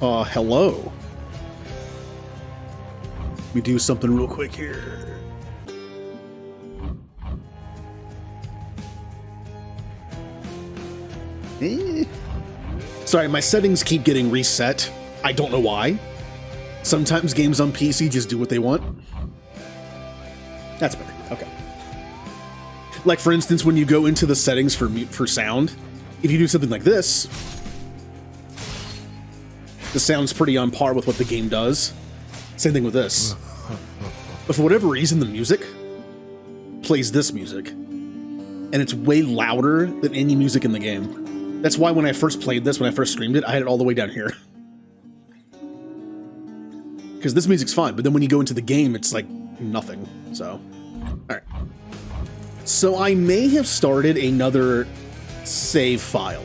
Hello. Let me do something real quick here. Sorry, my settings keep getting reset. I don't know why. Sometimes games on PC just do what they want. That's better. Okay. Like, for instance, when you go into the settings for sound, if you do something like this, the sound's pretty on par with what the game does. Same thing with this. But for whatever reason, the music plays this music, and it's way louder than any music in the game. That's why when I first played this, when I first streamed it, I had it all the way down here. Because this music's fine, but then when you go into the game, it's like nothing. So, alright. So I may have started another save file.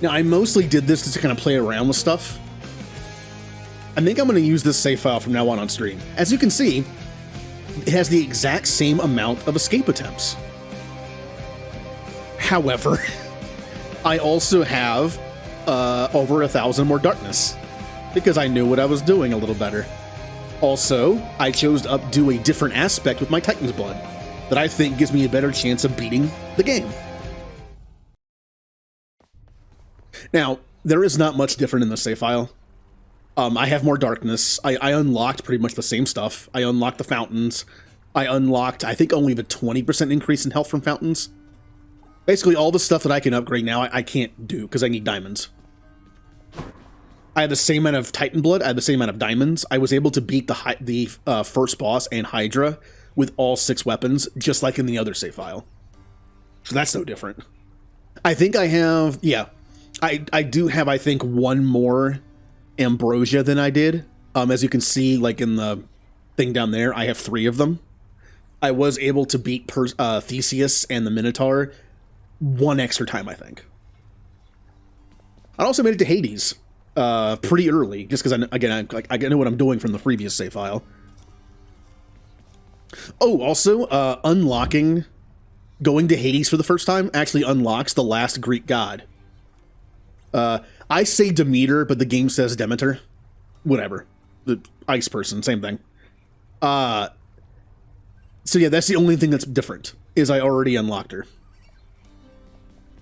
Now, I mostly did this just to kind of play around with stuff. I think I'm going to use this save file from now on stream. As you can see, it has the exact same amount of escape attempts. However, I also have over 1,000 more darkness, because I knew what I was doing a little better. Also, I chose to do a different aspect with my Titan's Blood that I think gives me a better chance of beating the game. Now, there is not much different in the save file. I have more darkness. I unlocked pretty much the same stuff. I unlocked the fountains. I unlocked, I think, only the 20% increase in health from fountains. Basically, all the stuff that I can upgrade now, I can't do, because I need diamonds. I had the same amount of Titan Blood. I had the same amount of diamonds. I was able to beat the first boss and Hydra with all 6 weapons, just like in the other save file. So that's no different. I think I have, yeah. I do have, I think, one more Ambrosia than I did. As you can see, like in the thing down there, I have 3 of them. I was able to beat Theseus and the Minotaur 1 extra time, I think. I also made it to Hades pretty early, just because, I know what I'm doing from the previous save file. Oh, also, going to Hades for the first time actually unlocks the last Greek god. I say Demeter, but the game says Demeter. Whatever. The ice person, same thing. So yeah, that's the only thing that's different, is I already unlocked her.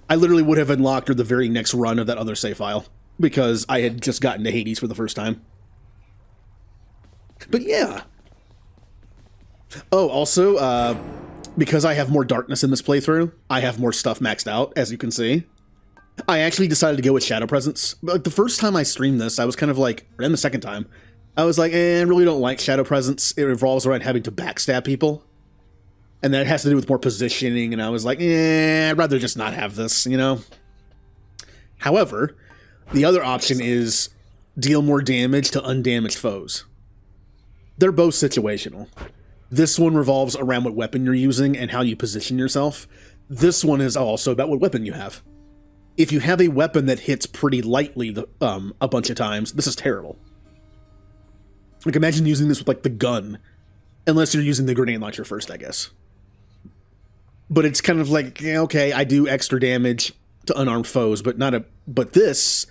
I literally would have unlocked her the very next run of that other save file, because I had just gotten to Hades for the first time. But yeah. Oh, also, because I have more darkness in this playthrough, I have more stuff maxed out, as you can see. I actually decided to go with Shadow Presence. But the first time I streamed this, I was kind of like, and the second time, I was like, I really don't like Shadow Presence. It revolves around having to backstab people. And that has to do with more positioning, and I was like, I'd rather just not have this, you know? However, the other option is deal more damage to undamaged foes. They're both situational. This one revolves around what weapon you're using and how you position yourself. This one is also about what weapon you have. If you have a weapon that hits pretty lightly a bunch of times, this is terrible. Like, imagine using this with, like, the gun. Unless you're using the grenade launcher first, I guess. But it's kind of like, okay, I do extra damage to unarmed foes, but but this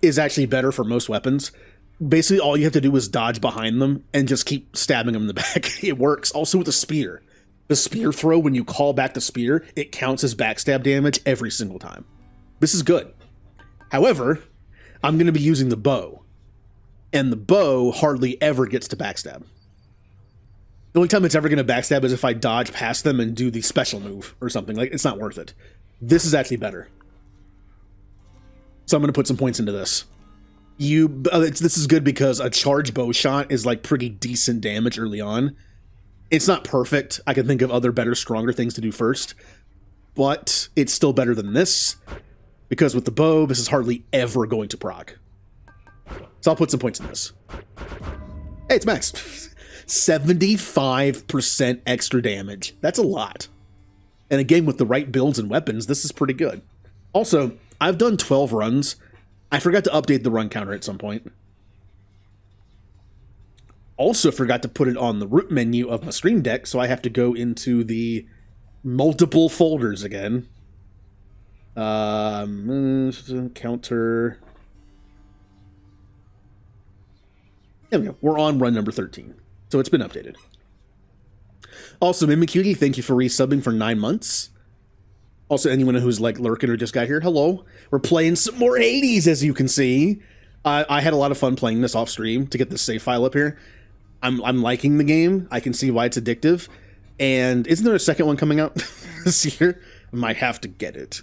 is actually better for most weapons. Basically, all you have to do is dodge behind them and just keep stabbing them in the back. It works. Also with the spear. The spear throw, when you call back the spear, it counts as backstab damage every single time. This is good. However, I'm going to be using the bow. And the bow hardly ever gets to backstab. The only time it's ever going to backstab is if I dodge past them and do the special move or something. Like, it's not worth it. This is actually better. So I'm going to put some points into this. This is good because a charge bow shot is like pretty decent damage early on. It's not perfect. I can think of other better, stronger things to do first. But it's still better than this. Because with the bow, this is hardly ever going to proc. So I'll put some points in this. Hey, it's max. 75% extra damage. That's a lot. And again, with the right builds and weapons, this is pretty good. Also, I've done 12 runs. I forgot to update the run counter at some point. Also forgot to put it on the root menu of my Stream Deck, so I have to go into the multiple folders again. Counter. There we go. We're on run number 13. So it's been updated. Also, Mimicutie, thank you for resubbing for 9 months. Also, anyone who's like lurking or just got here, hello. We're playing some more Hades, as you can see. I had a lot of fun playing this off stream to get this save file up here. I'm liking the game. I can see why it's addictive. And isn't there a second one coming out this year? I might have to get it.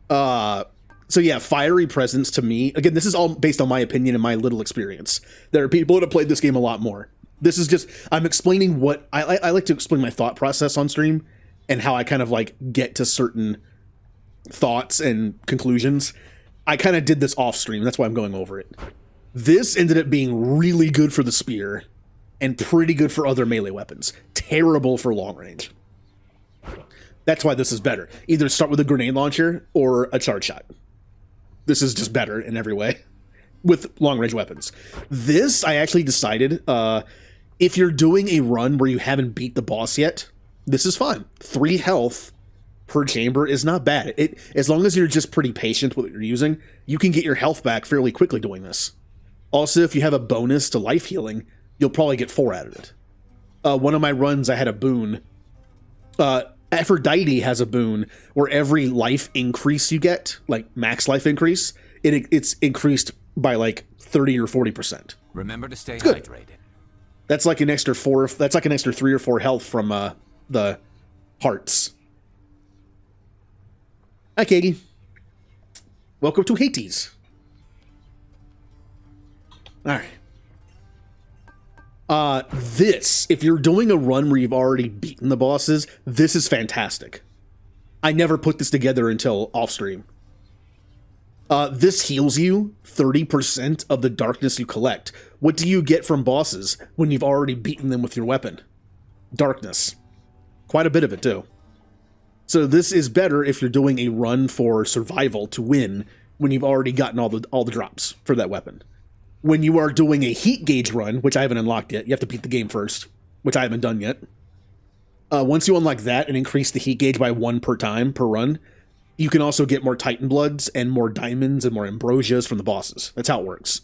So yeah, Fiery Presence to me, again, this is all based on my opinion and my little experience. There are people that have played this game a lot more. This is just, I'm explaining what, I like to explain my thought process on stream and how I kind of like get to certain thoughts and conclusions. I kind of did this off stream, that's why I'm going over it. This ended up being really good for the spear and pretty good for other melee weapons. Terrible for long range. That's why this is better. Either start with a grenade launcher or a charge shot. This is just better in every way with long range weapons. This, I actually decided, if you're doing a run where you haven't beat the boss yet, this is fine. 3 health per chamber is not bad. As long as you're just pretty patient with what you're using, you can get your health back fairly quickly doing this. Also, if you have a bonus to life healing, you'll probably get 4 out of it. One of my runs, I had a boon. Aphrodite has a boon where every life increase you get, like max life increase, it's increased by like 30 or 40%. Remember to stay hydrated. That's like an extra 4. That's like an extra 3 or 4 health from the hearts. Hi, Katie. Welcome to Hades. All right. This, if you're doing a run where you've already beaten the bosses, this is fantastic. I never put this together until off stream. This heals you 30% of the darkness you collect. What do you get from bosses when you've already beaten them with your weapon? Darkness. Quite a bit of it, too. So this is better if you're doing a run for survival to win when you've already gotten all the drops for that weapon. When you are doing a heat gauge run, which I haven't unlocked yet, you have to beat the game first, which I haven't done yet. Once you unlock that and increase the heat gauge by 1 per time per run, you can also get more Titan Bloods and more diamonds and more ambrosias from the bosses. That's how it works.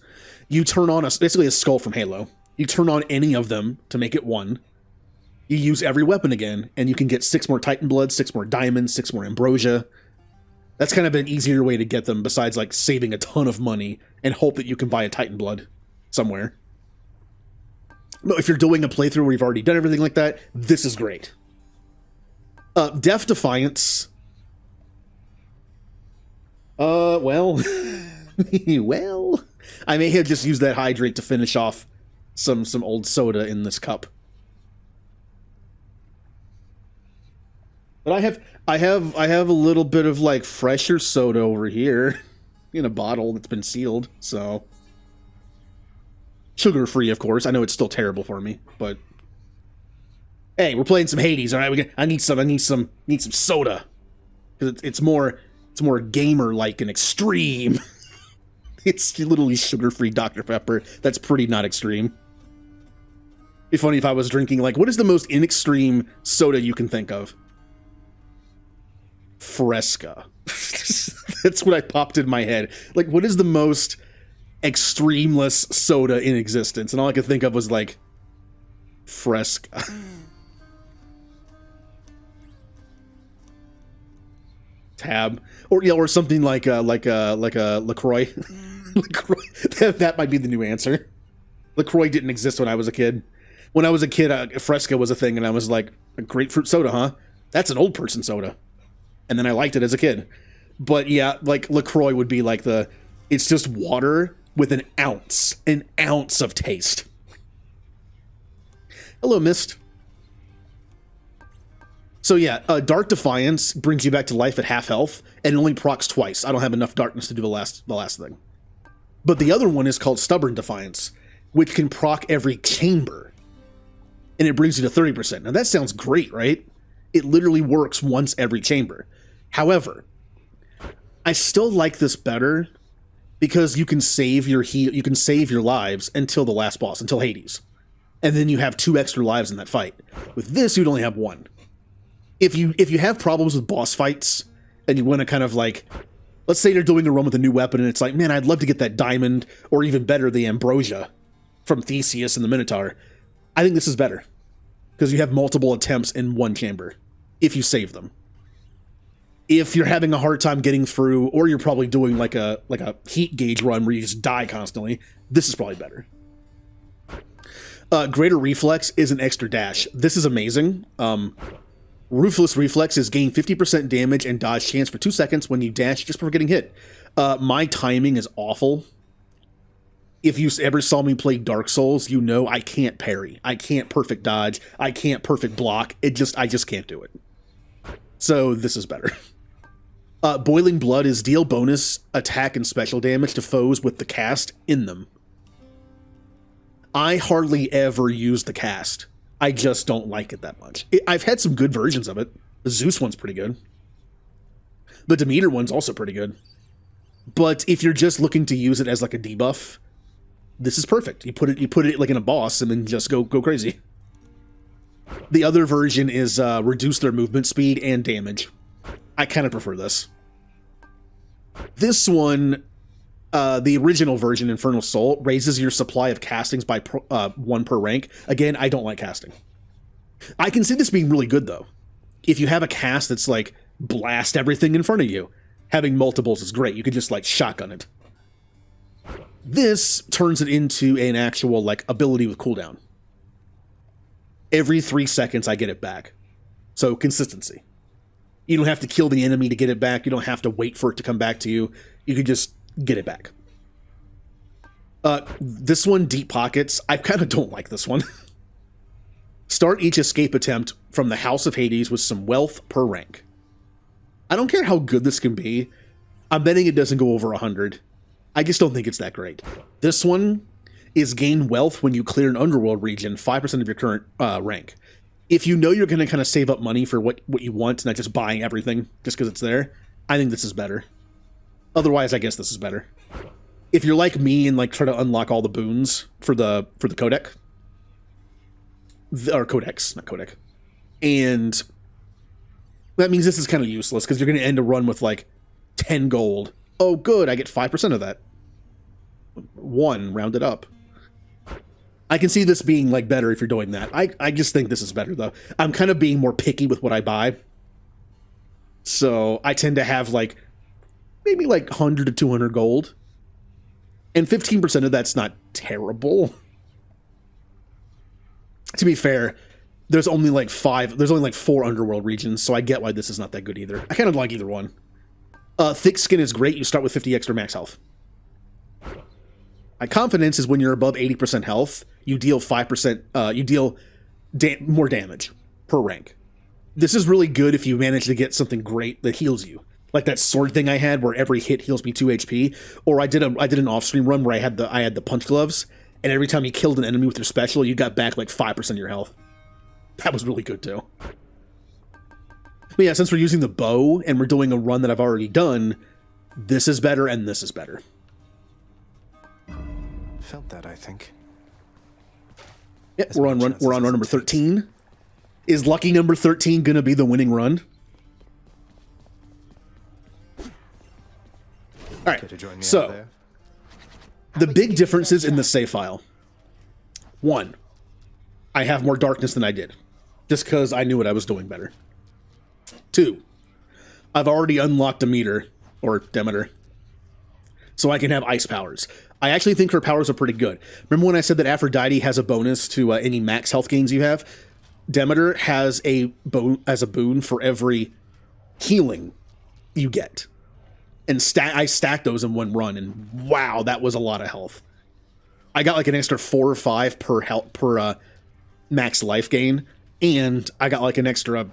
You turn on basically a skull from Halo. You turn on any of them to make it 1. You use every weapon again, and you can get 6 more Titan Bloods, 6 more diamonds, 6 more ambrosia. That's kind of an easier way to get them besides like saving a ton of money and hope that you can buy a Titan Blood somewhere. But if you're doing a playthrough where you've already done everything like that, this is great. Death Defiance. Well, well, I may have just used that hydrate to finish off some old soda in this cup. But I have a little bit of like fresher soda over here in a bottle that's been sealed, so sugar-free, of course. I know it's still terrible for me, but hey, we're playing some Hades, all right? I need some soda because it's more gamer-like and extreme. It's literally sugar-free Dr. Pepper. That's pretty not extreme. It'd be funny if I was drinking like, what is the most in-extreme soda you can think of? Fresca. That's what I popped in my head. Like, what is the most extremeless soda in existence? And all I could think of was like Fresca. Tab, or something like a LaCroix. LaCroix. That might be the new answer. LaCroix didn't exist when I was a kid. When I was a kid, Fresca was a thing, and I was like, a grapefruit soda, huh? That's an old person soda. And then I liked it as a kid. But yeah, like LaCroix would be like it's just water with an ounce of taste. Hello, Mist. So yeah, Dark Defiance brings you back to life at half health and only procs twice. I don't have enough darkness to do the last thing. But the other one is called Stubborn Defiance, which can proc every chamber. And it brings you to 30%. Now that sounds great, right? It literally works once every chamber. However, I still like this better because you can save your lives until the last boss, until Hades. And then you have 2 extra lives in that fight. With this, you'd only have 1. If you have problems with boss fights and you want to kind of like, let's say you're doing a run with a new weapon and it's like, man, I'd love to get that diamond or even better, the ambrosia. from Theseus and the Minotaur. I think this is better because you have multiple attempts in one chamber if you save them. If you're having a hard time getting through, or you're probably doing like a heat gauge run where you just die constantly, this is probably better. Greater Reflex is an extra dash. This is amazing. Ruthless Reflex is gain 50% damage and dodge chance for 2 seconds when you dash just before getting hit. My timing is awful. If you ever saw me play Dark Souls, you know I can't parry. I can't perfect dodge. I can't perfect block. I just can't do it. So this is better. Boiling Blood is deal bonus attack and special damage to foes with the cast in them. I hardly ever use the cast. I just don't like it that much. I've had some good versions of it. The Zeus one's pretty good. The Demeter one's also pretty good. But if you're just looking to use it as like a debuff, this is perfect. You put it like in a boss and then just go crazy. The other version is reduce their movement speed and damage. I kind of prefer this. This one, the original version, Infernal Soul, raises your supply of castings by 1 per rank. Again, I don't like casting. I can see this being really good, though. If you have a cast that's like, blast everything in front of you, having multiples is great. You could just like shotgun it. This turns it into an actual like ability with cooldown. Every 3 seconds I get it back. So consistency. You don't have to kill the enemy to get it back. You don't have to wait for it to come back to you. You can just get it back. This one, Deep Pockets, I kind of don't like this one. Start each escape attempt from the House of Hades with some wealth per rank. I don't care how good this can be. I'm betting it doesn't go over 100. I just don't think it's that great. This one is gain wealth when you clear an underworld region, 5% of your current rank. If you know you're going to kind of save up money for what you want, not just buying everything just because it's there, I think this is better. Otherwise, I guess this is better. If you're like me and like try to unlock all the boons for the codec, or codex, not codec, and that means this is kind of useless because you're going to end a run with like 10 gold. Oh, good, I get 5% of that. 1, rounded up. I can see this being like better if you're doing that. I just think this is better though. I'm kind of being more picky with what I buy. So I tend to have like maybe like 100 to 200 gold. And 15% of that's not terrible. To be fair, there's only like 4 underworld regions, so I get why this is not that good either. I kind of like either one. Thick Skin is great. You start with 50 extra max health. My confidence is when you're above 80% health, you deal 5%, you deal more damage per rank. This is really good if you manage to get something great that heals you. Like that sword thing I had where every hit heals me 2 HP. Or I did an off-stream run where I had the punch gloves, and every time you killed an enemy with your special, you got back like 5% of your health. That was really good too. But yeah, since we're using the bow and we're doing a run that I've already done, this is better and this is better. Felt that, I think. Yeah, we're on run number 13. Is lucky number 13 gonna be the winning run? All right, so the big differences in the save file. 1, I have more darkness than I did, just because I knew what I was doing better. 2, I've already unlocked Demeter, so I can have ice powers. I actually think her powers are pretty good. Remember when I said that Aphrodite has a bonus to any max health gains you have? Demeter has a boon for every healing you get. And I stacked those in one run, and wow, that was a lot of health. I got like an extra 4 or 5 per max life gain, and I got like an extra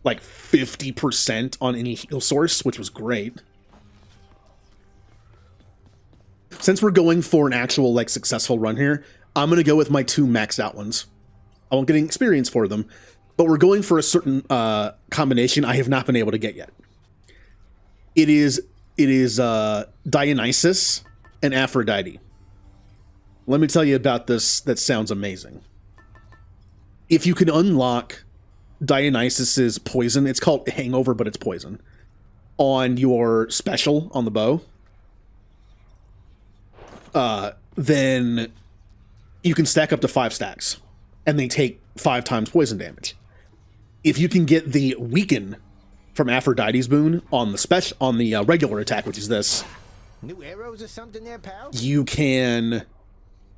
like 50% on any heal source, which was great. Since we're going for an actual like successful run here, I'm gonna go with my 2 maxed out ones. I won't get any experience for them, but we're going for a certain combination I have not been able to get yet. It is Dionysus and Aphrodite. Let me tell you about this. That sounds amazing. If you can unlock Dionysus's poison, it's called Hangover, but it's poison, on your special on the bow, then you can stack up to 5 stacks, and they take 5 times poison damage. If you can get the weaken from Aphrodite's boon on the regular attack, which is this, new arrows or something there, pal? you can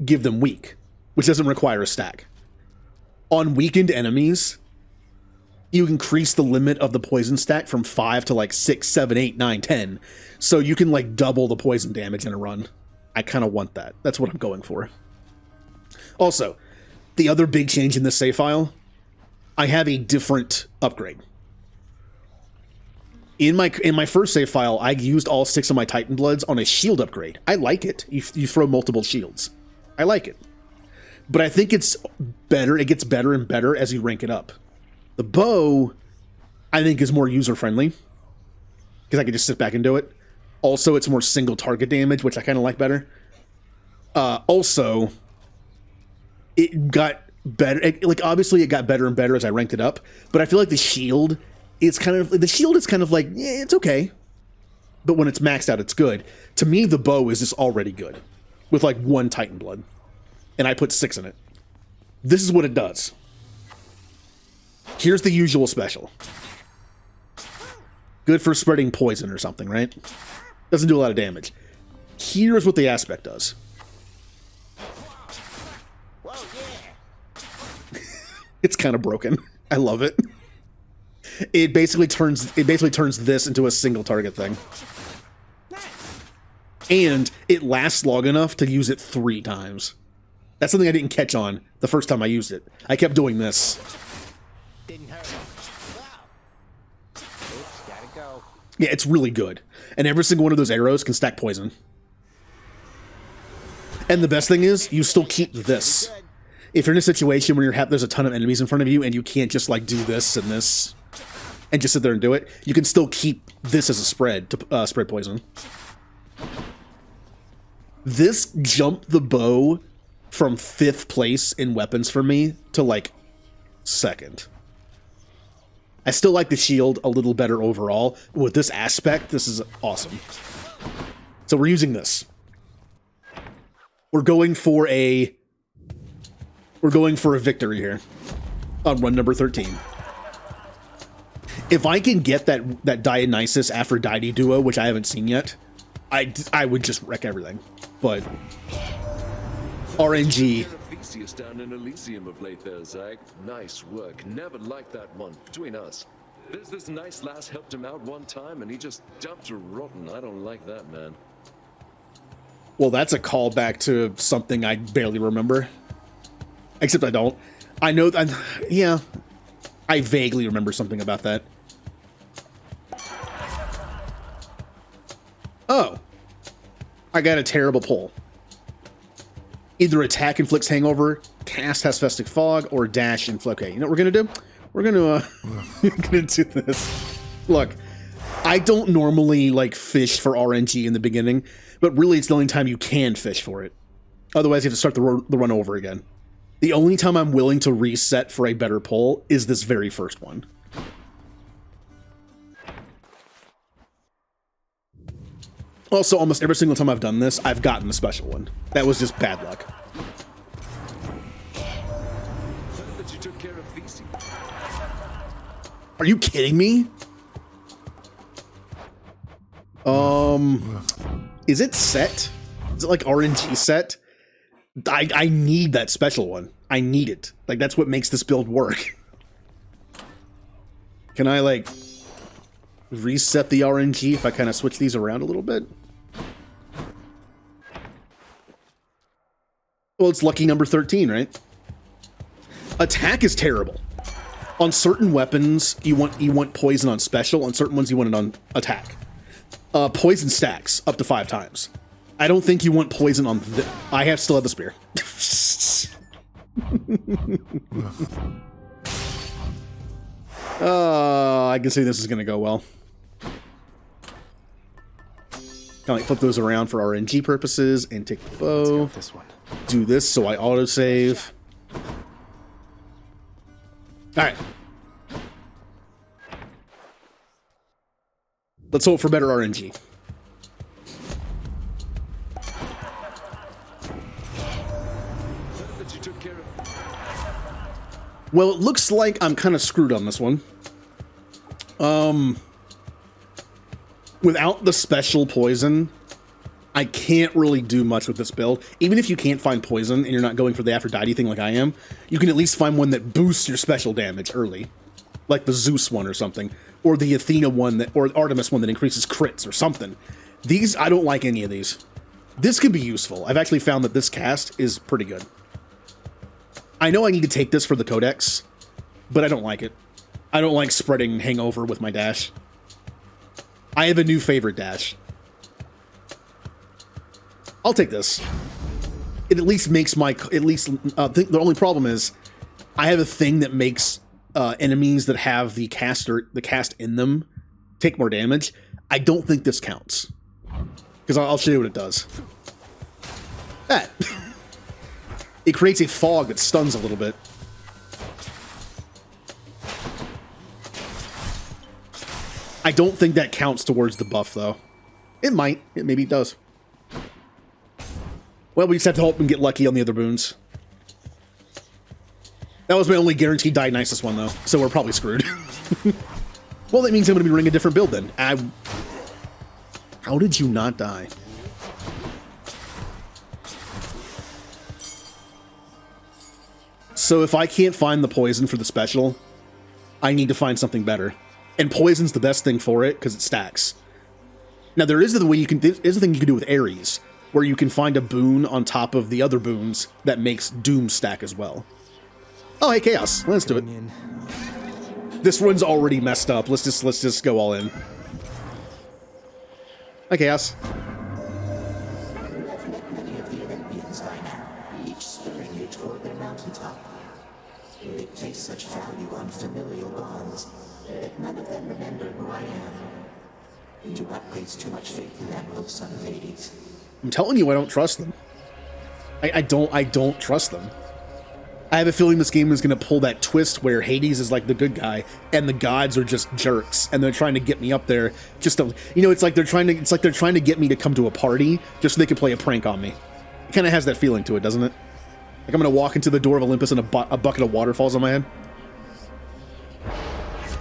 give them weak, which doesn't require a stack. On weakened enemies, you increase the limit of the poison stack from 5 to like 6, 7, 8, 9, 10. So you can like double the poison damage in a run. I kind of want that. That's what I'm going for. Also, the other big change in this save file, I have a different upgrade. In my first save file, I used all 6 of my Titan Bloods on a shield upgrade. I like it. You throw multiple shields. I like it. But I think it's better. It gets better and better as you rank it up. The bow, I think, is more user-friendly, because I can just sit back and do it. Also, it's more single target damage, which I kind of like better. Also, it got better. Obviously, it got better and better as I ranked it up. But I feel like the shield is kind of like, yeah, it's okay. But when it's maxed out, it's good. To me, the bow is just already good, with like 1 Titan Blood, and I put 6 in it. This is what it does. Here's the usual special. Good for spreading poison or something, right? Doesn't do a lot of damage. Here's what the aspect does. Whoa, yeah. It's kind of broken. I love it. It basically turns this into a single target thing. And it lasts long enough to use it 3 times. That's something I didn't catch on the first time I used it. I kept doing this. Didn't hurt. Wow. Oops, gotta go. Yeah, it's really good. And every single one of those arrows can stack poison. And the best thing is, you still keep this. If you're in a situation where there's a ton of enemies in front of you and you can't just like do this and this and just sit there and do it, you can still keep this as a spread to spread poison. This jumped the bow from 5th place in weapons for me to like 2nd. I still like the shield a little better overall. With this aspect, this is awesome. So we're using this. We're going for a victory here on run number 13. If I can get that Dionysus Aphrodite duo, which I haven't seen yet, I would just wreck everything. But RNG. Theseus down in Elysium of late there, Zach. Nice work. Never liked that one. Between us. There's this nice lass helped him out one time and he just dumped her rotten. I don't like that, man. Well, that's a callback to something I barely remember. Except I don't. I know that, yeah. I vaguely remember something about that. Oh. I got a terrible pull. Either attack inflicts hangover, cast has festive fog, or dash inflict. Okay, you know what we're gonna do? We're gonna do this. Look, I don't normally like fish for RNG in the beginning, but really it's the only time you can fish for it. Otherwise, you have to start the run over again. The only time I'm willing to reset for a better pull is this very first one. Also, almost every single time I've done this, I've gotten a special one. That was just bad luck. That you took care of Theseus. Are you kidding me? Is it set? Is it like RNG set? I need that special one. I need it. Like, that's what makes this build work. Can I, like, reset the RNG if I kind of switch these around a little bit? Well, it's lucky number 13, right? Attack is terrible. On certain weapons, you want poison on special. On certain ones, you want it on attack. Poison stacks up to 5 times. I don't think you want poison on I still have the spear. I can see this is going to go well. Kind of like flip those around for RNG purposes and take the bow. This one. Do this so I autosave. Alright. Let's hope for better RNG. care of... Well, it looks like I'm kind of screwed on this one. Without the special poison, I can't really do much with this build. Even if you can't find poison and you're not going for the Aphrodite thing like I am, you can at least find one that boosts your special damage early. Like the Zeus one or something. Or the Athena one, that, or Artemis one that increases crits or something. These, I don't like any of these. This can be useful. I've actually found that this cast is pretty good. I know I need to take this for the Codex, but I don't like it. I don't like spreading Hangover with my dash. I have a new favorite dash. I'll take this. It at least makes my... the only problem is I have a thing that makes enemies that have the cast in them take more damage. I don't think this counts. Because I'll show you what it does. That. It creates a fog that stuns a little bit. I don't think that counts towards the buff, though. It might. Maybe it does. Well, we just have to hope and get lucky on the other boons. That was my only guaranteed Dionysus one, though, so we're probably screwed. Well, that means I'm going to be running a different build, then. How did you not die? So if I can't find the poison for the special, I need to find something better. And poison's the best thing for it, because it stacks. Now, there is a thing you can do with Ares, where you can find a boon on top of the other boons that makes Doom stack as well. Oh, hey, Chaos. Let's do it. This one's already messed up. Let's just go all in. Hi, Chaos. Many of the Olympians by now, each spurring you toward their mountaintop. They place such value on familial bonds that none of them remember who I am. Do not place too much faith in that little son of Hades. I'm telling you, I don't trust them. I don't trust them. I have a feeling this game is going to pull that twist where Hades is like the good guy and the gods are just jerks and they're trying to get me up there just to, you know, it's like they're trying to get me to come to a party just so they can play a prank on me. It kind of has that feeling to it, doesn't it? Like I'm going to walk into the door of Olympus and a bucket of water falls on my head.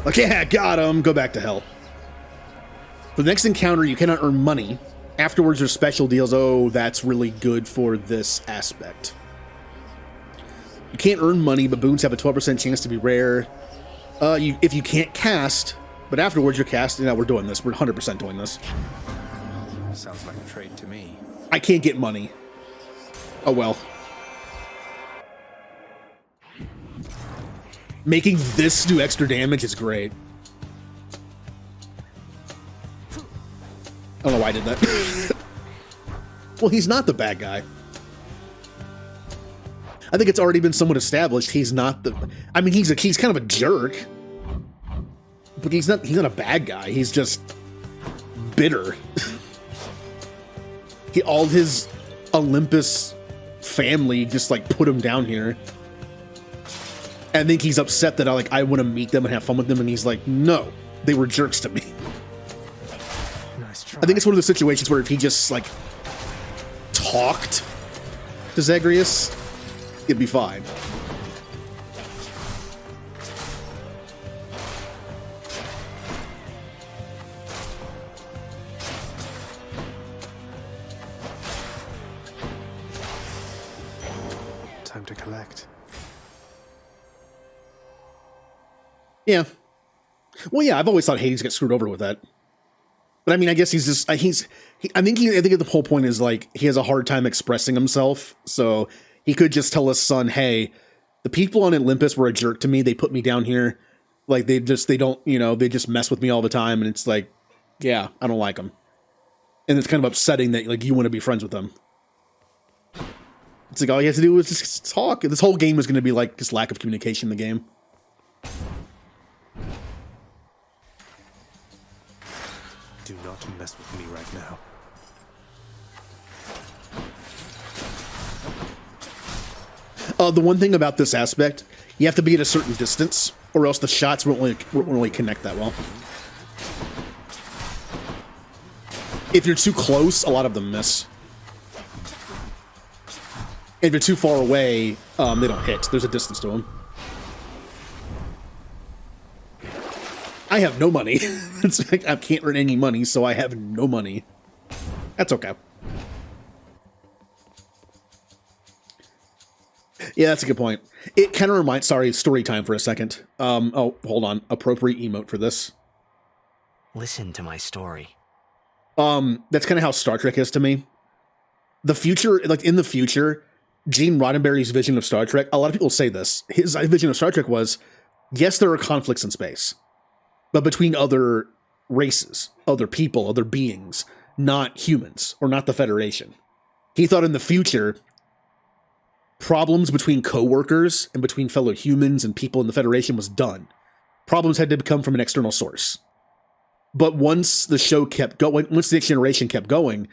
Like, yeah, got him. Go back to hell. For the next encounter, you cannot earn money. Afterwards, there's special deals. Oh, that's really good for this aspect. You can't earn money, but boons have a 12% chance to be rare. If you can't cast, but afterwards you're casting. Now we're doing this. We're 100% doing this. Sounds like a trade to me. I can't get money. Oh well. Making this do extra damage is great. I don't know why I did that. Well, he's not the bad guy. I think it's already been somewhat established he's not the... I mean, he's kind of a jerk. But he's not a bad guy. He's just bitter. All his Olympus family just, like, put him down here. And I think he's upset that I want to meet them and have fun with them, and he's like, no, they were jerks to me. Nice try. I think it's one of those situations where if he just, like, talked to Zagreus, it'd be fine. Time to collect. Yeah. Well, yeah, I've always thought Hades gets screwed over with that. But I mean, I guess he's just, I think the whole point is, like, he has a hard time expressing himself, so he could just tell his son, hey, the people on Olympus were a jerk to me, they put me down here, like, they just mess with me all the time, and it's like, yeah, I don't like them. And it's kind of upsetting that, like, you want to be friends with them. It's like, all you have to do is just talk. This whole game is going to be, like, just lack of communication in the game. Do not mess with me right now. The one thing about this aspect, you have to be at a certain distance, or else the shots won't really connect that well. If you're too close, a lot of them miss. If you're too far away, they don't hit. There's a distance to them. I have no money. It's like I can't earn any money, so I have no money. That's okay. Yeah, that's a good point. It kind of reminds... Sorry, story time for a second. Oh, hold on. Appropriate emote for this. Listen to my story. That's kind of how Star Trek is to me. The future, like in the future, Gene Roddenberry's vision of Star Trek, a lot of people say this. His vision of Star Trek was, yes, there are conflicts in space, but between other races, other people, other beings, not humans, or not the Federation. He thought in the future, problems between co-workers and between fellow humans and people in the Federation was done. Problems had to come from an external source. But once the show kept going, once the Next Generation kept going,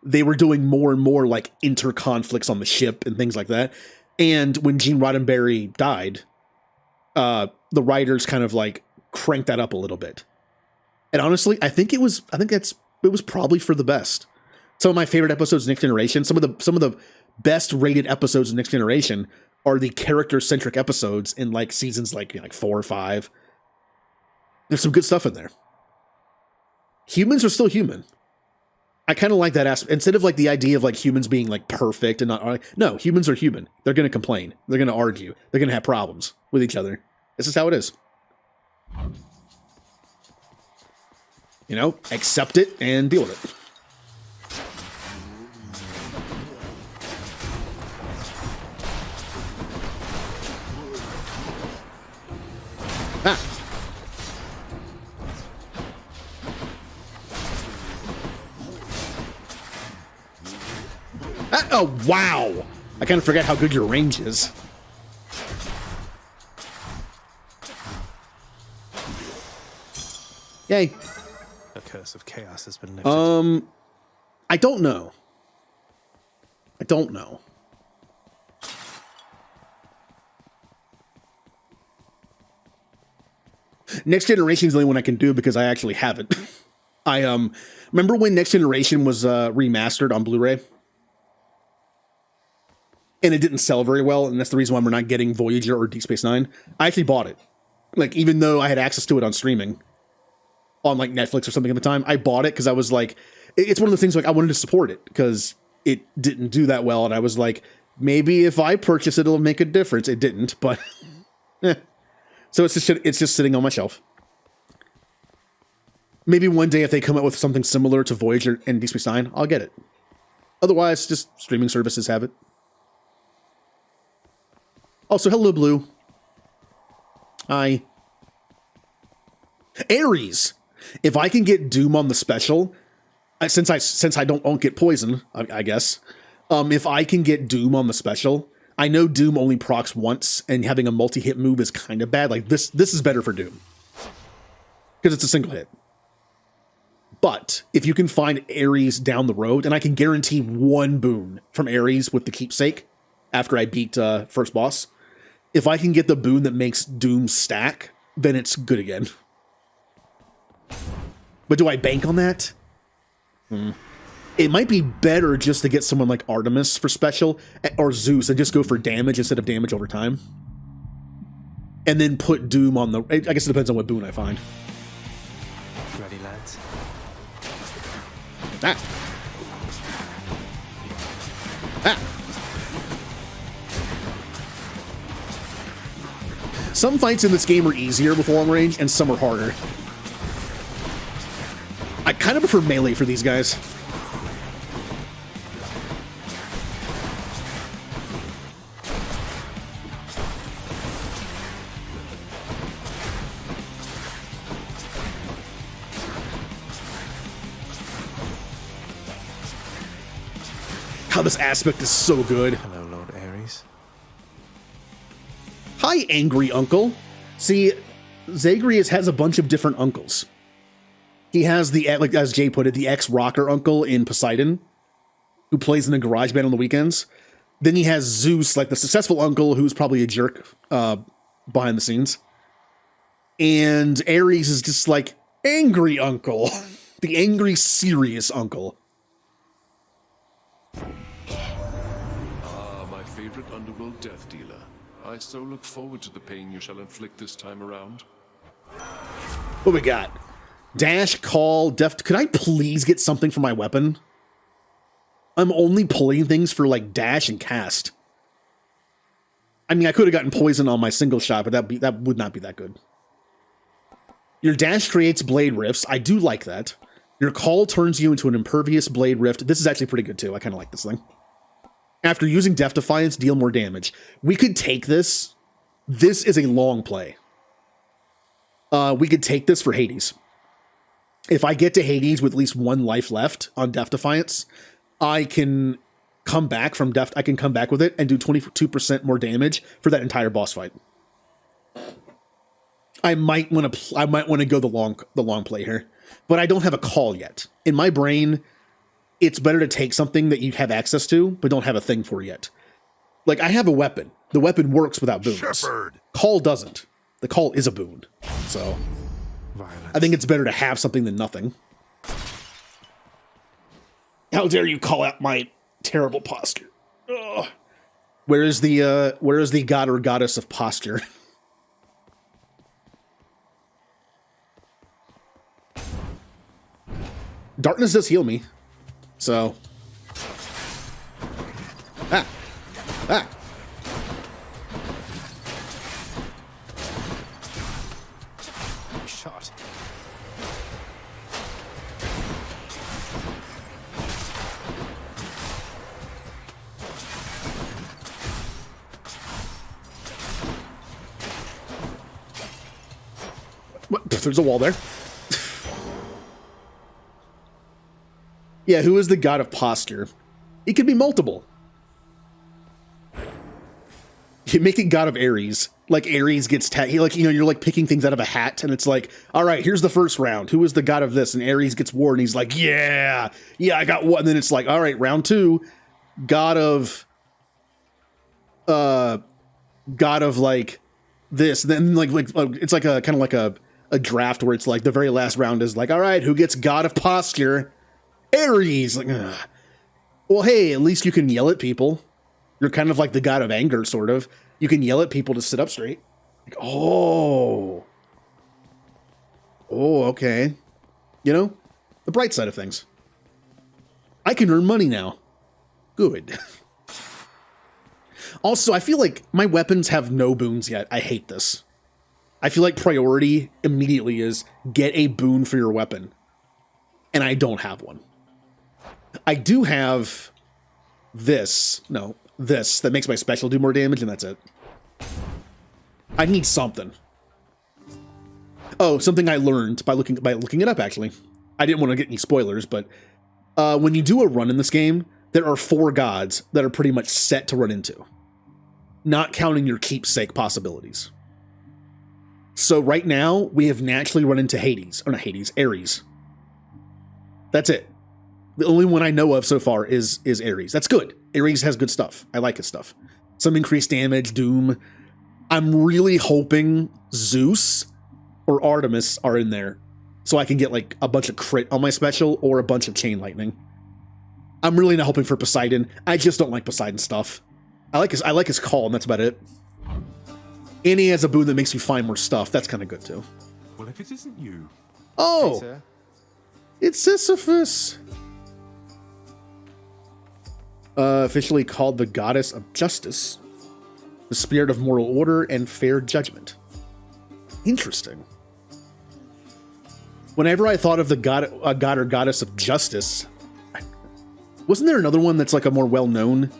they were doing more and more like inter-conflicts on the ship and things like that. And when Gene Roddenberry died, the writers kind of like cranked that up a little bit. And honestly, it was probably for the best. Some of my favorite episodes of Next Generation, some of the best rated episodes of Next Generation are the character-centric episodes in like seasons like 4 or 5. There's some good stuff in there. Humans are still human. I kind of like that aspect. Instead of like the idea of like humans being like perfect and not... No, humans are human. They're going to complain. They're going to argue. They're going to have problems with each other. This is how it is. You know, accept it and deal with it. Ah. Oh, wow. I kind of forget how good your range is. Yay. A curse of chaos has been lifted. I don't know. Next Generation is the only one I can do because I actually have it. I remember when Next Generation was remastered on Blu-ray? And it didn't sell very well, and that's the reason why we're not getting Voyager or Deep Space Nine. I actually bought it. Like, even though I had access to it on streaming, on like Netflix or something at the time, I bought it because I was like, it's one of the things like I wanted to support it because it didn't do that well, and I was like, maybe if I purchase it, it'll make a difference. It didn't, but so it's just sitting on my shelf. Maybe one day if they come up with something similar to Voyager and Deep Space Nine, I'll get it. Otherwise, just streaming services have it. Also, hello, Blue. Hi. Ares. If I can get Doom on the special, since I don't get poison, I guess. If I can get Doom on the special, I know Doom only procs once, and having a multi-hit move is kind of bad. Like this is better for Doom because it's a single hit. But if you can find Ares down the road, and I can guarantee one boon from Ares with the keepsake after I beat first boss. If I can get the boon that makes Doom stack, then it's good again. But do I bank on that? It might be better just to get someone like Artemis for special, or Zeus, and just go for damage instead of damage over time. And then put Doom on the... I guess it depends on what boon I find. Ready, lads? Ah. Ah. Some fights in this game are easier with long range, and some are harder. I kind of prefer melee for these guys. How this aspect is so good. Hello, Lord Ares. Hi, Angry Uncle. See, Zagreus has a bunch of different uncles. He has the, like as Jay put it, the ex-rocker uncle in Poseidon, who plays in a garage band on the weekends. Then he has Zeus, like the successful uncle, who's probably a jerk behind the scenes. And Ares is just like angry uncle, the angry, serious uncle. Ah, my favorite underworld death dealer. I so look forward to the pain you shall inflict this time around. What we got? Dash, call, deft. Could I please get something for my weapon? I'm only pulling things for like dash and cast. I mean, I could have gotten poison on my single shot, but that would not be that good. Your dash creates blade rifts. I do like that. Your call turns you into an impervious blade rift. This is actually pretty good too. I kind of like this thing. After using Death Defiance, deal more damage. We could take this. This is a long play. We could take this for Hades. If I get to Hades with at least 1 life left on Death Defiance, I can come back from Death. I can come back with it and do 22% more damage for that entire boss fight. I might want to go the long play here, but I don't have a call yet. In my brain, it's better to take something that you have access to, but don't have a thing for yet. Like, I have a weapon. The weapon works without boons. Shepherd. Call doesn't. The call is a boon. So, Violence. I think it's better to have something than nothing. How dare you call out my terrible posture? Ugh. Where is the god or goddess of posture? Darkness does heal me. So. Ah. Ah. Shot. What? There's a wall there. Yeah, who is the god of posture? It could be multiple. You make it god of Ares. Like Ares gets like, you know, you're like picking things out of a hat, and it's like, all right, here's the first round. Who is the god of this? And Ares gets war, and he's like, yeah, I got one. And then it's like, all right, round 2, god of like this. Then like it's like a kind of like a draft where it's like the very last round is like, all right, who gets god of posture? Ares. Like, ugh. Well, hey, at least you can yell at people. You're kind of like the god of anger, sort of. You can yell at people to sit up straight. Like, oh, okay. You know, the bright side of things. I can earn money now. Good. Also, I feel like my weapons have no boons yet. I hate this. I feel like priority immediately is get a boon for your weapon. And I don't have one. I do have this that makes my special do more damage, and that's it. I need something. Oh, something I learned by looking it up, actually. I didn't want to get any spoilers, but when you do a run in this game, there are 4 gods that are pretty much set to run into. Not counting your keepsake possibilities. So right now, we have naturally run into Ares. That's it. The only one I know of so far is Ares. That's good. Ares has good stuff. I like his stuff. Some increased damage, Doom. I'm really hoping Zeus or Artemis are in there, so I can get like a bunch of crit on my special or a bunch of chain lightning. I'm really not hoping for Poseidon. I just don't like Poseidon stuff. I like his call, and that's about it. And he has a boon that makes you find more stuff. That's kind of good too. Well, if it isn't you. Oh, Hey, sir. it's Sisyphus. Officially called the goddess of justice, the spirit of moral order and fair judgment. Interesting. Whenever I thought of the god or goddess of justice, wasn't there another one that's like a more well-known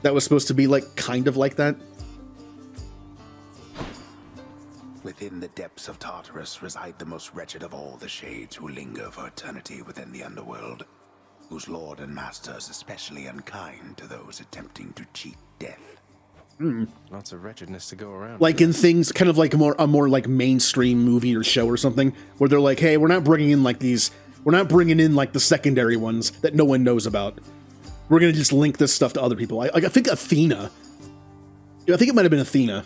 that was supposed to be like kind of like that? Within the depths of Tartarus reside the most wretched of all the shades who linger for eternity within the underworld, whose lord and master is especially unkind to those attempting to cheat death. Lots of wretchedness to go around. Like in things kind of like a more like mainstream movie or show or something, where they're like, hey, we're not bringing in like the secondary ones that no one knows about. We're going to just link this stuff to other people. I think Athena. I think it might have been Athena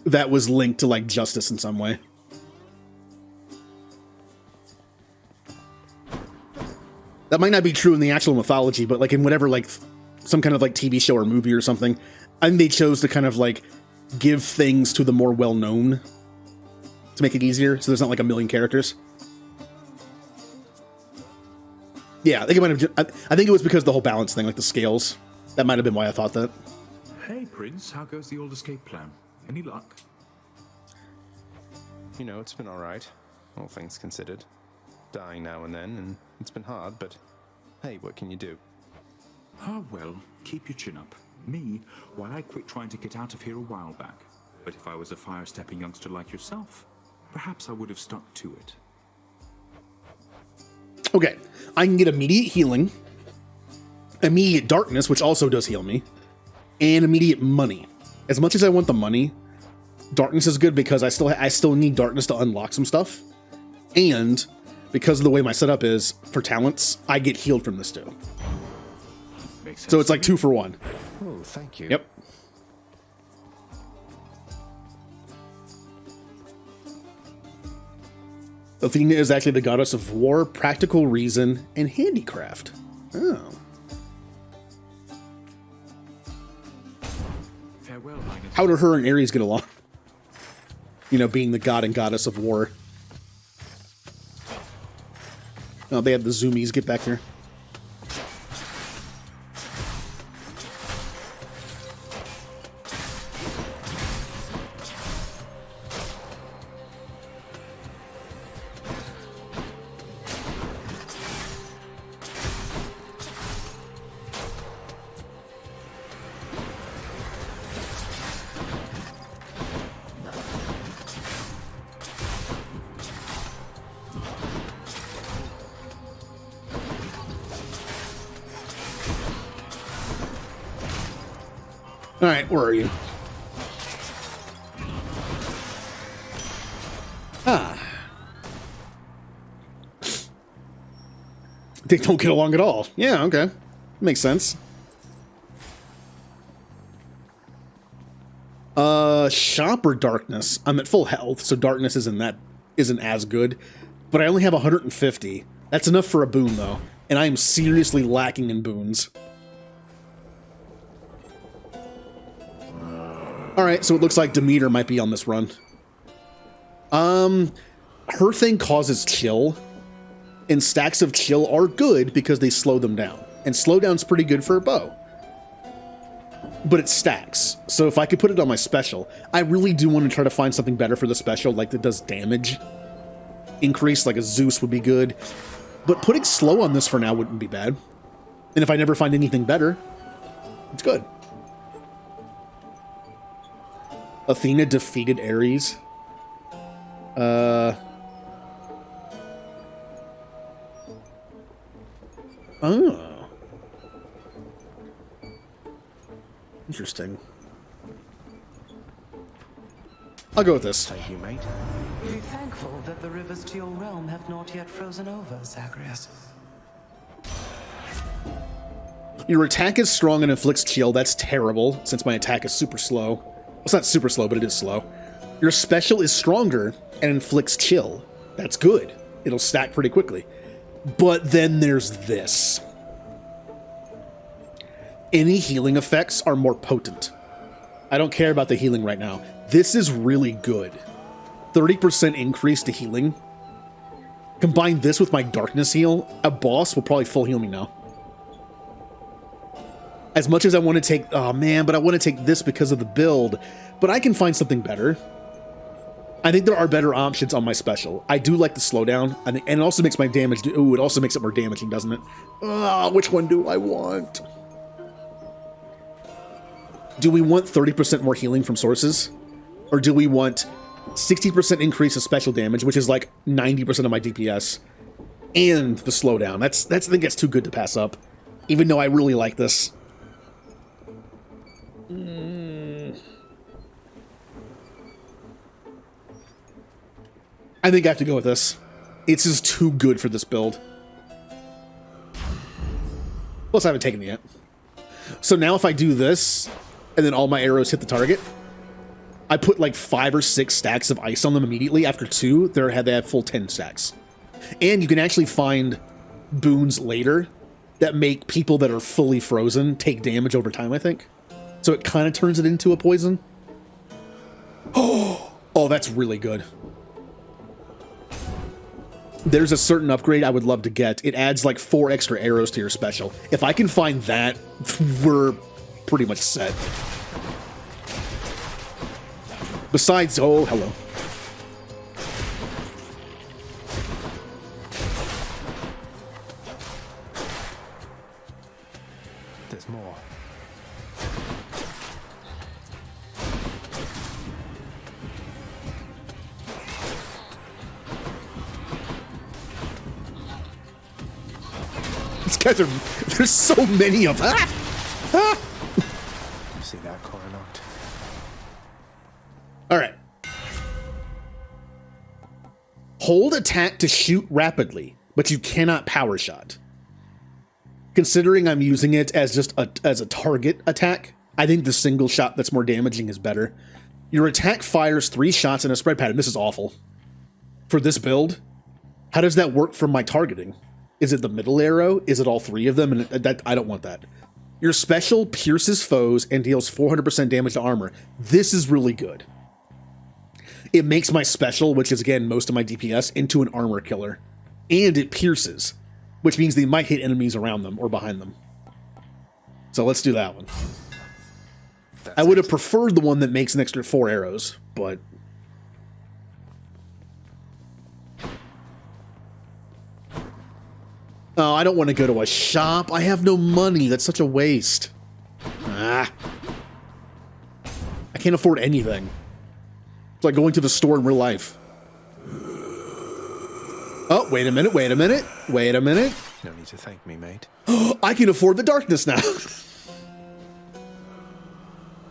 that was linked to like justice in some way. That might not be true in the actual mythology, but like in whatever like some kind of like TV show or movie or something. I think they chose to kind of like give things to the more well-known to make it easier, so there's not like a million characters. Yeah, I think it might have. I think it was because of the whole balance thing, like the scales. That might have been why I thought that. Hey, Prince, how goes the old escape plan? Any luck? You know, it's been alright, all things considered. Dying now and then, and it's been hard, but hey, what can you do? Ah, well, keep your chin up. Me, well, I quit trying to get out of here a while back. But if I was a fire-stepping youngster like yourself, perhaps I would have stuck to it. Okay, I can get immediate healing, immediate darkness, which also does heal me, and immediate money. As much as I want the money, darkness is good because I still need darkness to unlock some stuff, and because of the way my setup is for talents, I get healed from this too. Makes sense. So it's like 2 for 1. Oh, thank you. Yep. Athena is actually the goddess of war, practical reason, and handicraft. Oh. Farewell, Highness. How do her and Ares get along? You know, being the god and goddess of war. Oh, they had the zoomies get back here. All right, where are you? Ah. They don't get along at all. Yeah, okay. Makes sense. Shop or darkness? I'm at full health, so darkness isn't as good. But I only have 150. That's enough for a boon, though. And I am seriously lacking in boons. Alright, so it looks like Demeter might be on this run. Her thing causes chill, and stacks of chill are good because they slow them down. And slowdown's pretty good for a bow. But it stacks, so if I could put it on my special, I really do want to try to find something better for the special, like that does damage increase, like a Zeus would be good. But putting slow on this for now wouldn't be bad. And if I never find anything better, it's good. Athena defeated Ares. Oh. Interesting. I'll go with this. Thank you, mate. Be thankful that the rivers to your realm have not yet frozen over, Zagreus. Your attack is strong and inflicts chill. That's terrible, since my attack is super slow. Well, it's not super slow, but it is slow. Your special is stronger and inflicts chill. That's good. It'll stack pretty quickly. But then there's this. Any healing effects are more potent. I don't care about the healing right now. This is really good. 30% increase to healing. Combine this with my darkness heal, a boss will probably full heal me now. As much as I want to take... Oh man, but I want to take this because of the build. But I can find something better. I think there are better options on my special. I do like the slowdown. And it also makes my damage... Ooh, it also makes it more damaging, doesn't it? Which one do I want? Do we want 30% more healing from sources? Or do we want 60% increase of special damage, which is like 90% of my DPS, and the slowdown? I think that's too good to pass up, even though I really like this. I think I have to go with this. It's just too good for this build. Plus, I haven't taken it yet. So now if I do this, and then all my arrows hit the target, I put like 5 or 6 stacks of ice on them immediately. After 2, they have full 10 stacks. And you can actually find boons later that make people that are fully frozen take damage over time, I think. So it kind of turns it into a poison. Oh, that's really good. There's a certain upgrade I would love to get. It adds like 4 extra arrows to your special. If I can find that, we're pretty much set. Besides, oh, hello. There's more. These guys are... There's so many of them. Ah! You see that, Coronaut? All right. Hold attack to shoot rapidly, but you cannot power shot. Considering I'm using it as just as a target attack, I think the single shot that's more damaging is better. Your attack fires 3 shots in a spread pattern. This is awful. For this build, how does that work from my targeting? Is it the middle arrow? Is it all 3 of them? And that I don't want that. Your special pierces foes and deals 400% damage to armor. This is really good. It makes my special, which is again most of my DPS, into an armor killer. And it pierces, which means they might hit enemies around them or behind them. So let's do that one. I would have preferred the one that makes an extra 4 arrows, but... Oh, I don't want to go to a shop. I have no money. That's such a waste. Ah. I can't afford anything. It's like going to the store in real life. Oh, wait a minute, wait a minute, wait a minute. No need to thank me, mate. I can afford the darkness now.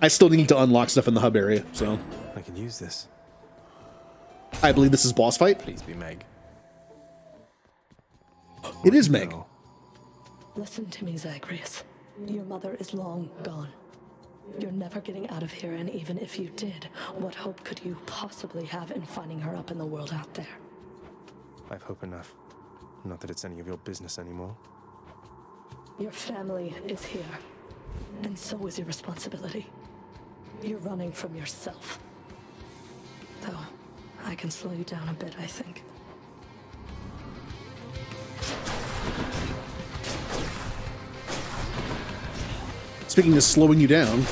I still need to unlock stuff in the hub area, so. I can use this. I believe this is boss fight. Please be Meg. It is Meg. No. Listen to me, Zagreus. Your mother is long gone. You're never getting out of here, and even if you did, what hope could you possibly have in finding her up in the world out there? I've hope enough. Not that it's any of your business anymore. Your family is here, and so is your responsibility. You're running from yourself. Though, I can slow you down a bit, I think. Speaking of slowing you down.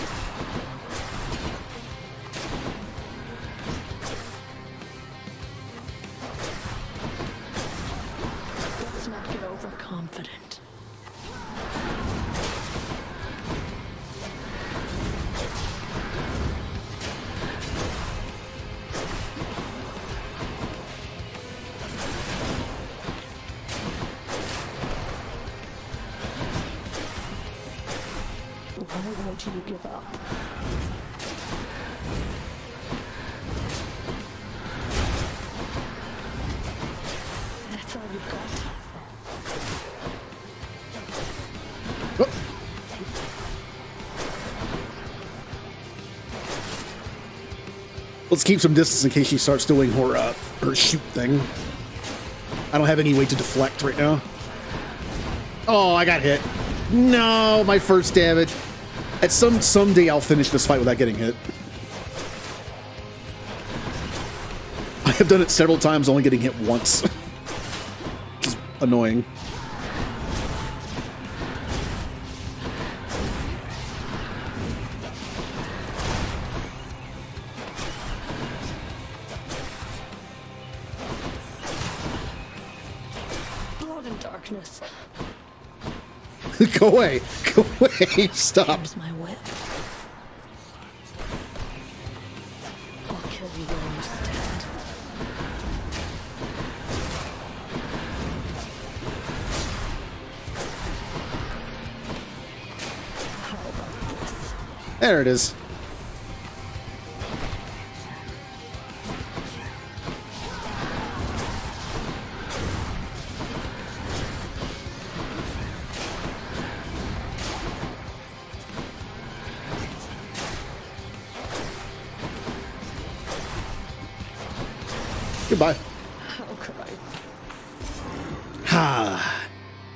Let's not get overconfident. Why won't you give up? That's all you've got. Oh. Let's keep some distance in case she starts doing her shoot thing. I don't have any way to deflect right now. Oh, I got hit. No, my first damage. At someday I'll finish this fight without getting hit. I have done it several times, only getting hit once. Which is annoying. Blood and darkness. Go away. Go away. Stop. Here's my whip. I'll kill you where you stand. How about this? There it is. Goodbye. How could I?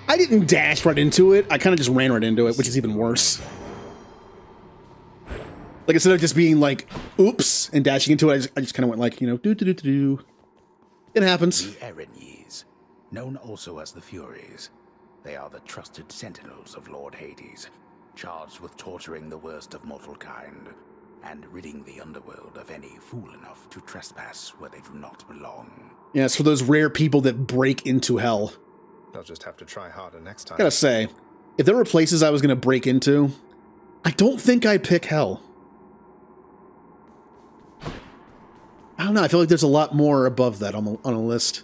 I I didn't dash right into it. I kind of just ran right into it, which is even worse. Like, instead of just being like, oops, and dashing into it, I just kind of went like, you know, do. It happens. The Erinyes, known also as the Furies. They are the trusted sentinels of Lord Hades, charged with torturing the worst of mortal kind, and ridding the underworld of any fool enough to trespass where they do not belong. Yeah, it's for those rare people that break into hell. I'll just have to try harder next time. I gotta say, if there were places I was gonna break into, I don't think I'd pick hell. I don't know, I feel like there's a lot more above that on a list.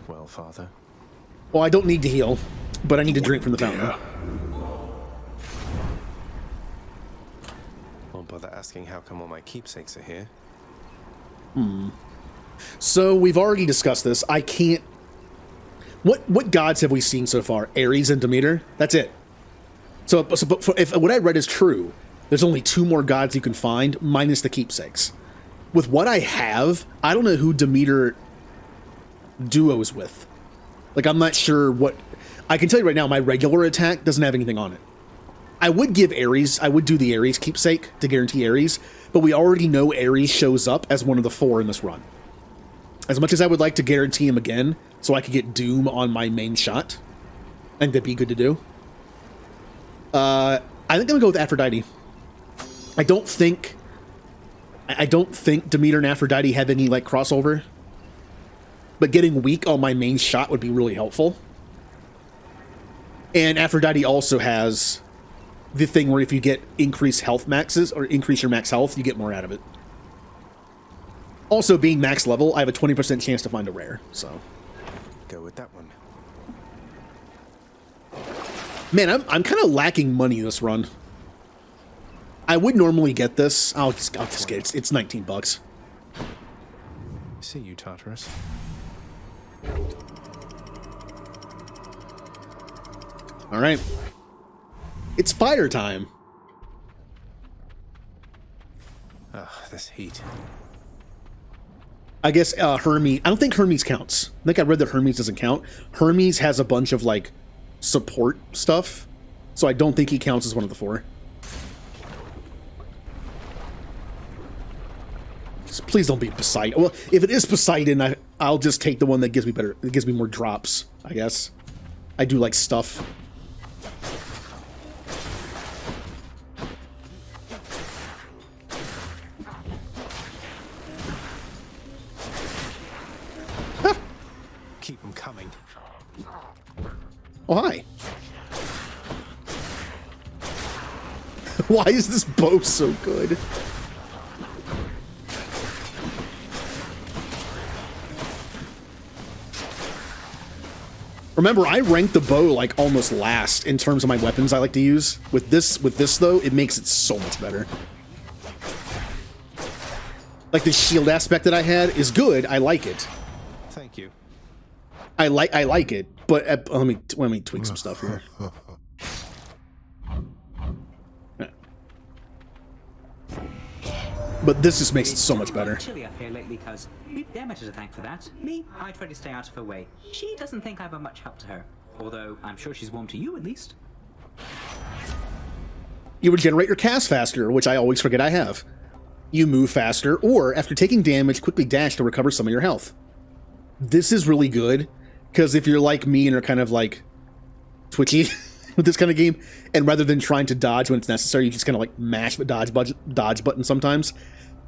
Well, Father. Well, I don't need to heal, but I need to drink from the fountain. Won't bother asking how come all my keepsakes are here. So, we've already discussed this. I can't... What gods have we seen so far? Ares and Demeter? That's it. So if what I read is true, there's only 2 more gods you can find, minus the keepsakes. With what I have, I don't know who Demeter duos with. Like, I'm not sure what... I can tell you right now, my regular attack doesn't have anything on it. I would give Ares, I would do the Ares keepsake to guarantee Ares, but we already know Ares shows up as one of the 4 in this run. As much as I would like to guarantee him again, so I could get Doom on my main shot, I think that'd be good to do. I think I'm gonna go with Aphrodite. I don't think Demeter and Aphrodite have any, like, crossover. But getting weak on my main shot would be really helpful. And Aphrodite also has the thing where if you get increased health maxes, or increase your max health, you get more out of it. Also, being max level, I have a 20% chance to find a rare, so... Go with that one. Man, I'm kind of lacking money this run. I would normally get this. I'll just get it. It's 19 bucks. See you, Tartarus. All right. It's fire time. Ugh, this heat. I guess Hermes... I don't think Hermes counts. I think I read that Hermes doesn't count. Hermes has a bunch of, like, support stuff, so I don't think he counts as one of the 4. Just please don't be Poseidon. Well, if it is Poseidon, I'll just take the one that gives me more drops, I guess. I do like stuff. Keep them coming. Oh, hi. Why is this bow so good? Remember, I ranked the bow like almost last in terms of my weapons I like to use. With this though, it makes it so much better. Like the shield aspect that I had is good. I like it. Thank you. I like it, but let me tweak some stuff here. But this just makes it so much better. Chilly up here lately, cuz we've Demeter to thank for that. Me, I try to stay out of her way. She doesn't think I'm of much help to her, although I'm sure she's warm to you at least. You regenerate your cast faster, which I always forget I have. You move faster, or after taking damage, quickly dash to recover some of your health. This is really good, because if you're like me and are kind of like twitchy with this kind of game, and rather than trying to dodge when it's necessary, you just kind of like mash the dodge button sometimes.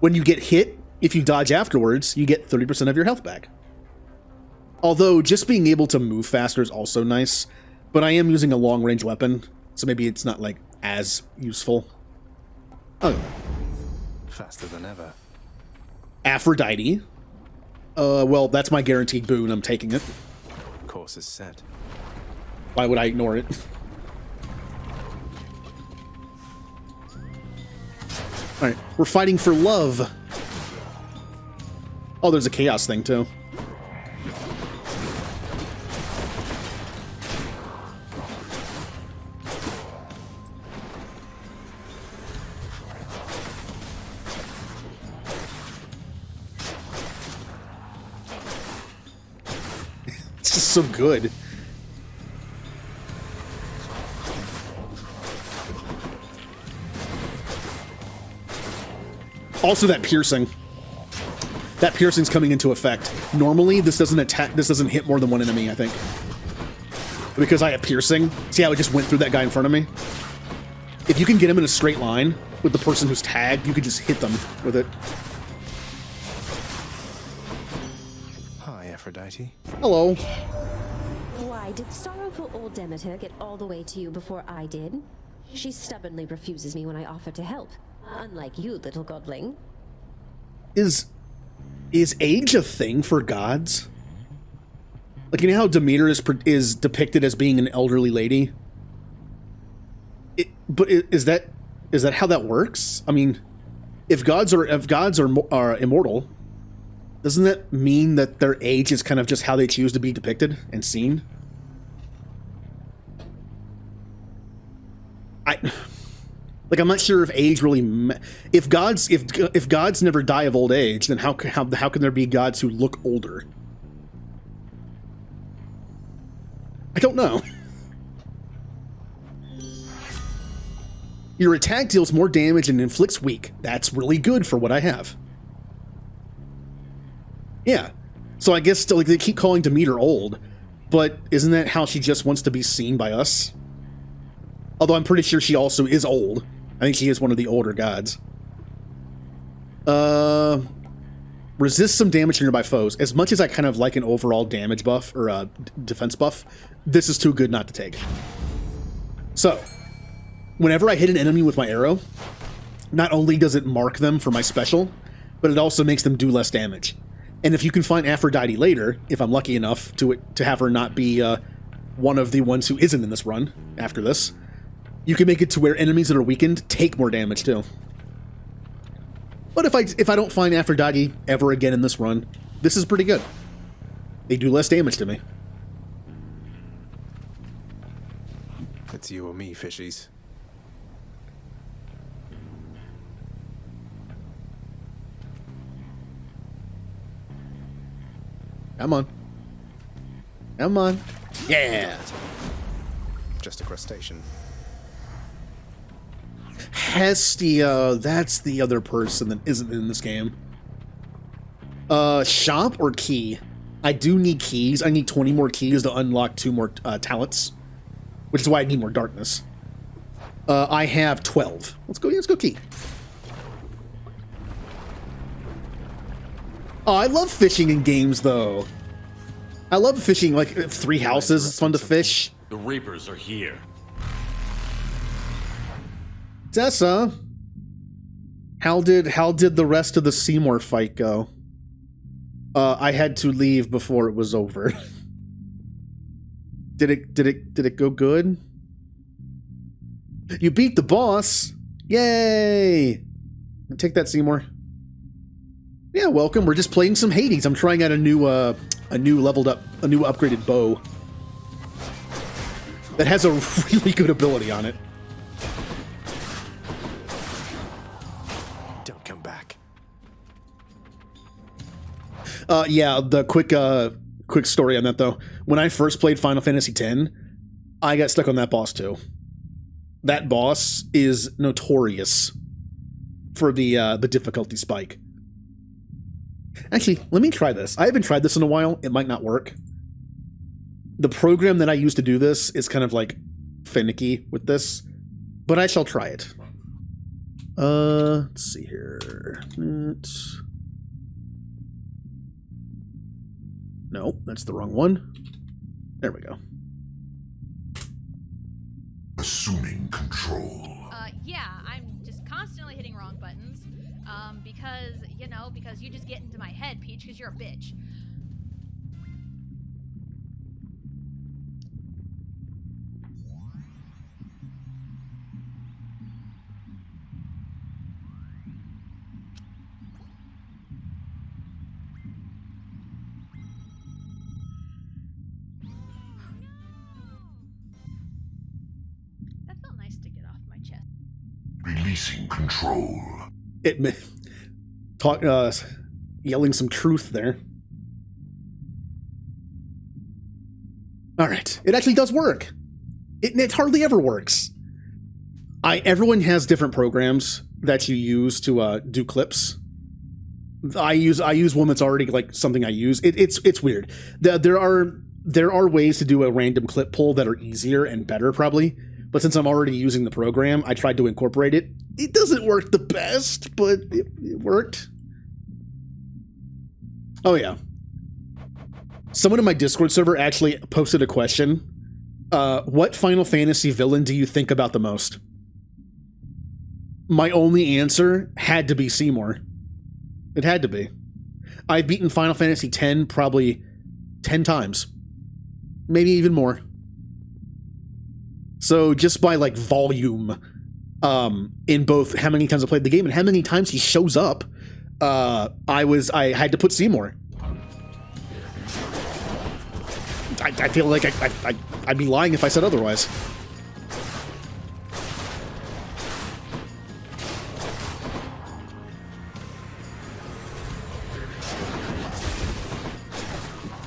When you get hit, if you dodge afterwards, you get 30% of your health back. Although, just being able to move faster is also nice, but I am using a long-range weapon, so maybe it's not, like, as useful. Oh. Faster than ever. Aphrodite. Well, that's my guaranteed boon. I'm taking it. Course is set. Why would I ignore it? Alright, we're fighting for love. Oh, there's a chaos thing, too. so good. Also, that piercing. That piercing's coming into effect. Normally, this doesn't hit more than one enemy, I think. Because I have piercing. See how it just went through that guy in front of me? If you can get him in a straight line with the person who's tagged, you can just hit them with it. Hi, Aphrodite. Hello. Why did sorrowful old Demeter get all the way to you before I did? She stubbornly refuses me when I offer to help. Unlike you, little godling. Is age a thing for gods? Like, you know how Demeter is depicted as being an elderly lady? But is that how that works? I mean, if gods are immortal, doesn't that mean that their age is kind of just how they choose to be depicted and seen? I'm not sure if age really if gods never die of old age, then how can there be gods who look older? I don't know. Your attack deals more damage and inflicts weak. That's really good for what I have. Yeah. So I guess like they keep calling Demeter old, but isn't that how she just wants to be seen by us? Although I'm pretty sure she also is old. I think she is one of the older gods. Resist some damage to nearby foes. As much as I kind of like an overall damage buff, or a defense buff, this is too good not to take. So, whenever I hit an enemy with my arrow, not only does it mark them for my special, but it also makes them do less damage. And if you can find Aphrodite later, if I'm lucky enough to have her not be one of the ones who isn't in this run after this, you can make it to where enemies that are weakened take more damage too. But if I don't find Aphrodite ever again in this run, this is pretty good. They do less damage to me. It's you or me, fishies. Come on. Come on. Yeah. Just a crustacean. Hestia, that's the other person that isn't in this game. Shop or key? I do need keys. I need 20 more keys to unlock 2 more talents, which is why I need more darkness. I have 12. Let's go key. Oh, I love fishing in games, though. I love fishing, like, 3 houses. It's fun to fish. The Reapers are here. Tessa, how did the rest of the Seymour fight go? I had to leave before it was over. Did it go good? You beat the boss. Yay! Take that, Seymour. Yeah, welcome. We're just playing some Hades. I'm trying out a new upgraded bow that has a really good ability on it. Don't come back. Yeah, the quick story on that though. When I first played Final Fantasy X, I got stuck on that boss too. That boss is notorious for the difficulty spike. Actually, let me try this. I haven't tried this in a while. It might not work. The program that I use to do this is kind of like finicky with this, but I shall try it. Let's see here. No, that's the wrong one. There we go. Assuming control. Yeah, I'm just constantly hitting wrong buttons. Because you just get into my head, Peach, because you're a bitch. That felt nice to get off my chest. Releasing control. Yelling some truth there. All right. It actually does work. It hardly ever works. Everyone has different programs that you use to do clips. I use one that's already like something I use. It's weird. There are ways to do a random clip pull that are easier and better probably. But since I'm already using the program, I tried to incorporate it. It doesn't work the best, but it worked. Oh yeah. Someone in my Discord server actually posted a question. What Final Fantasy villain do you think about the most? My only answer had to be Seymour. It had to be. I've beaten Final Fantasy X probably 10 times. Maybe even more. So just by like volume, in both how many times I played the game and how many times he shows up, I had to put Seymour. I feel like I'd be lying if I said otherwise.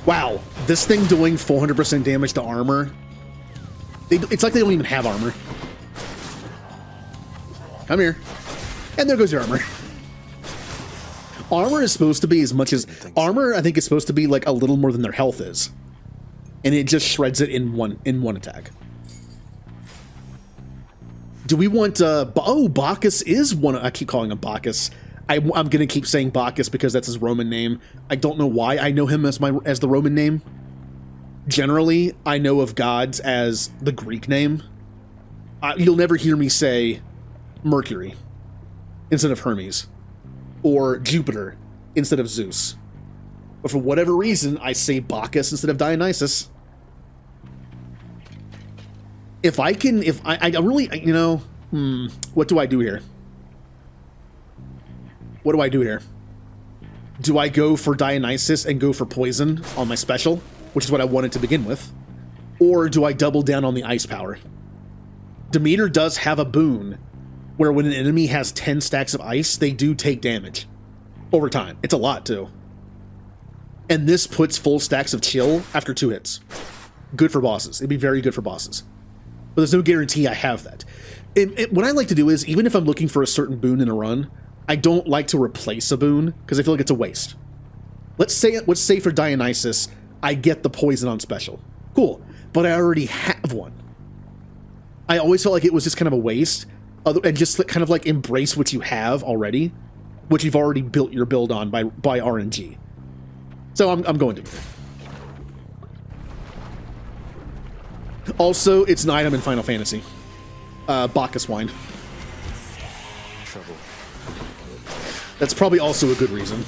Wow, this thing doing 400% damage to armor. It's like they don't even have armor. Come here. And there goes your armor. Armor is supposed to be as much as... Armor, I think, is supposed to be like a little more than their health is. And it just shreds it in one attack. Do we want... oh, Bacchus is one... I keep calling him Bacchus. I'm going to keep saying Bacchus because that's his Roman name. I don't know why I know him as the Roman name. Generally, I know of gods as the Greek name. You'll never hear me say Mercury instead of Hermes, or Jupiter instead of Zeus. But for whatever reason, I say Bacchus instead of Dionysus. If I really, you know, what do I do here? What do I do here? Do I go for Dionysus and go for poison on my special, which is what I wanted to begin with? Or do I double down on the ice power? Demeter does have a boon where when an enemy has 10 stacks of ice, they do take damage over time. It's a lot too. And this puts full stacks of chill after 2 hits. Good for bosses. It'd be very good for bosses. But there's no guarantee I have that. What I like to do is, even if I'm looking for a certain boon in a run, I don't like to replace a boon because I feel like it's a waste. Let's say for Dionysus, I get the poison on special. Cool, but I already have one. I always felt like it was just kind of a waste, and just kind of like embrace what you have already, which you've already built your build on by RNG. So I'm going to. Also, it's an item in Final Fantasy. Bacchus wine. Trouble. That's probably also a good reason.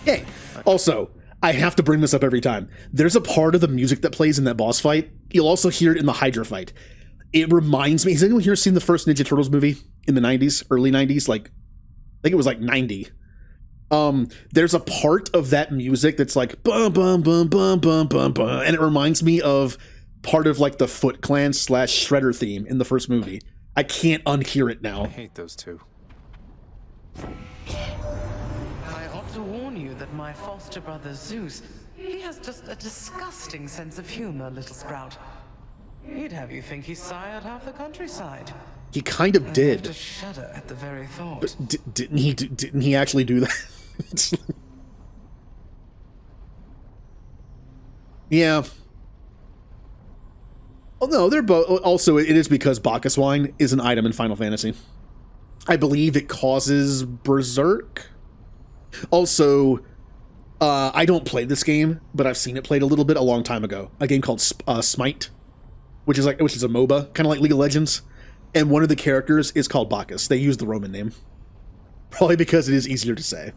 Hey, also, I have to bring this up every time. There's a part of the music that plays in that boss fight. You'll also hear it in the Hydra fight. It reminds me, has anyone here seen the first Ninja Turtles movie in the 90s, early 90s? Like, I think it was like 90. There's a part of that music that's like, bum, bum, bum, bum, bum, bum, bum, and it reminds me of part of like the Foot Clan / Shredder theme in the first movie. I can't unhear it now. I hate those two. I ought to warn you that my foster brother Zeus, he has just a disgusting sense of humor, little sprout. He'd have you think he sired half the countryside. He kind of did. I have to shudder at the very thought. But didn't he actually do that? Yeah. Oh no, they're both. Also, it is because Bacchus wine is an item in Final Fantasy. I believe it causes berserk. Also, I don't play this game, but I've seen it played a little bit a long time ago. A game called Smite, which is a MOBA, kind of like League of Legends. And one of the characters is called Bacchus. They use the Roman name. Probably because it is easier to say.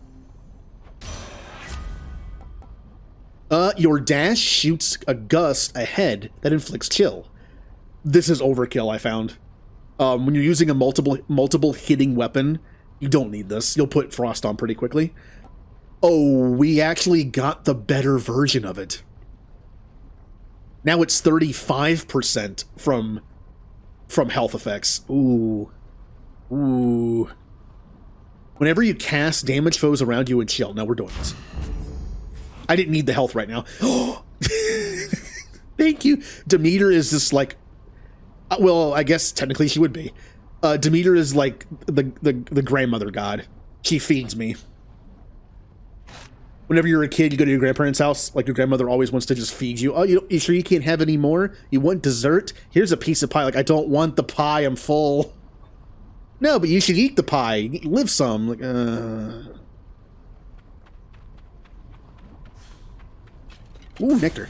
Your dash shoots a gust ahead that inflicts chill. This is overkill, I found. When you're using a multiple hitting weapon, you don't need this. You'll put frost on pretty quickly. Oh, we actually got the better version of it. Now it's 35% from health effects. Ooh. Ooh. Whenever you cast, damage foes around you and chill. Now we're doing this. I didn't need the health right now. Thank you. Demeter is just like... well, I guess technically she would be. Demeter is like the grandmother god. She feeds me. Whenever you're a kid, you go to your grandparents' house, like your grandmother always wants to just feed you. Oh, you sure you can't have any more? You want dessert? Here's a piece of pie. Like, I don't want the pie, I'm full. No, but you should eat the pie. Live some. Like, Ooh, nectar.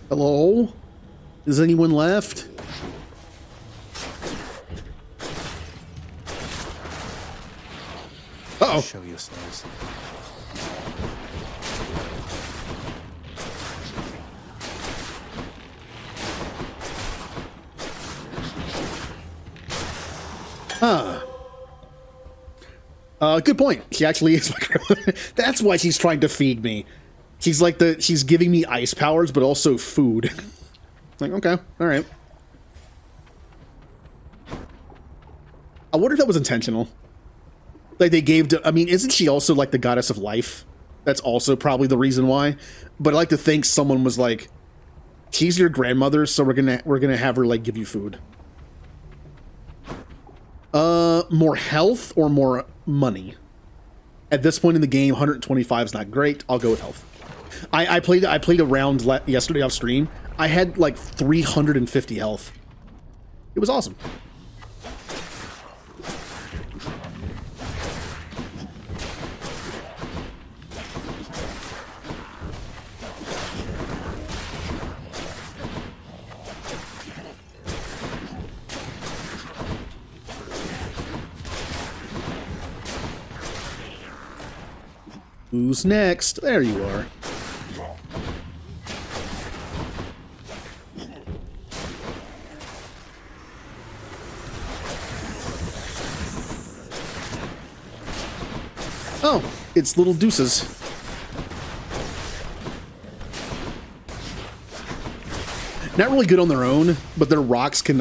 Hello? Is anyone left? Uh-oh. Show yourselves. Huh. Good point. She actually is my grandmother. That's why she's trying to feed me. She's like she's giving me ice powers, but also food. Like, okay, all right. I wonder if that was intentional. Like they gave to, I mean, isn't she also like the goddess of life? That's also probably the reason why. But I like to think someone was like, she's your grandmother, so we're gonna have her like give you food. More health or more money? At this point in the game, 125 is not great. I'll go with health. I played a round yesterday off stream. I had like 350 health. It was awesome. Who's next? There you are. Oh, it's little deuces. Not really good on their own, but their rocks can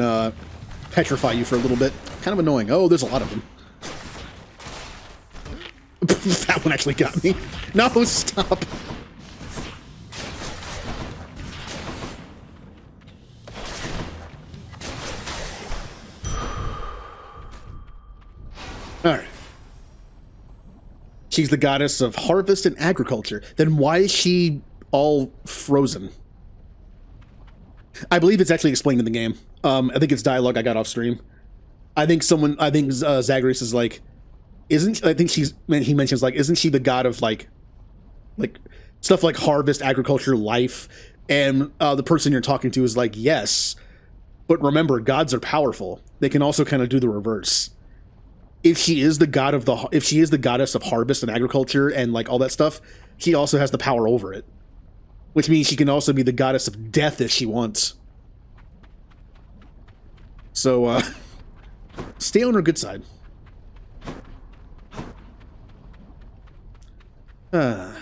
petrify you for a little bit. Kind of annoying. Oh, there's a lot of them. That one actually got me. No, stop. All right. She's the goddess of harvest and agriculture. Then why is she all frozen? I believe it's actually explained in the game. I think it's dialogue I got off stream. I think Zagreus is like, he mentions like, isn't she the god of like stuff like harvest, agriculture, life? And the person you're talking to is like, yes, but remember, gods are powerful. They can also kind of do the reverse. If she is the goddess of harvest and agriculture and like all that stuff, she also has the power over it, which means she can also be the goddess of death if she wants. So, stay on her good side. Oh.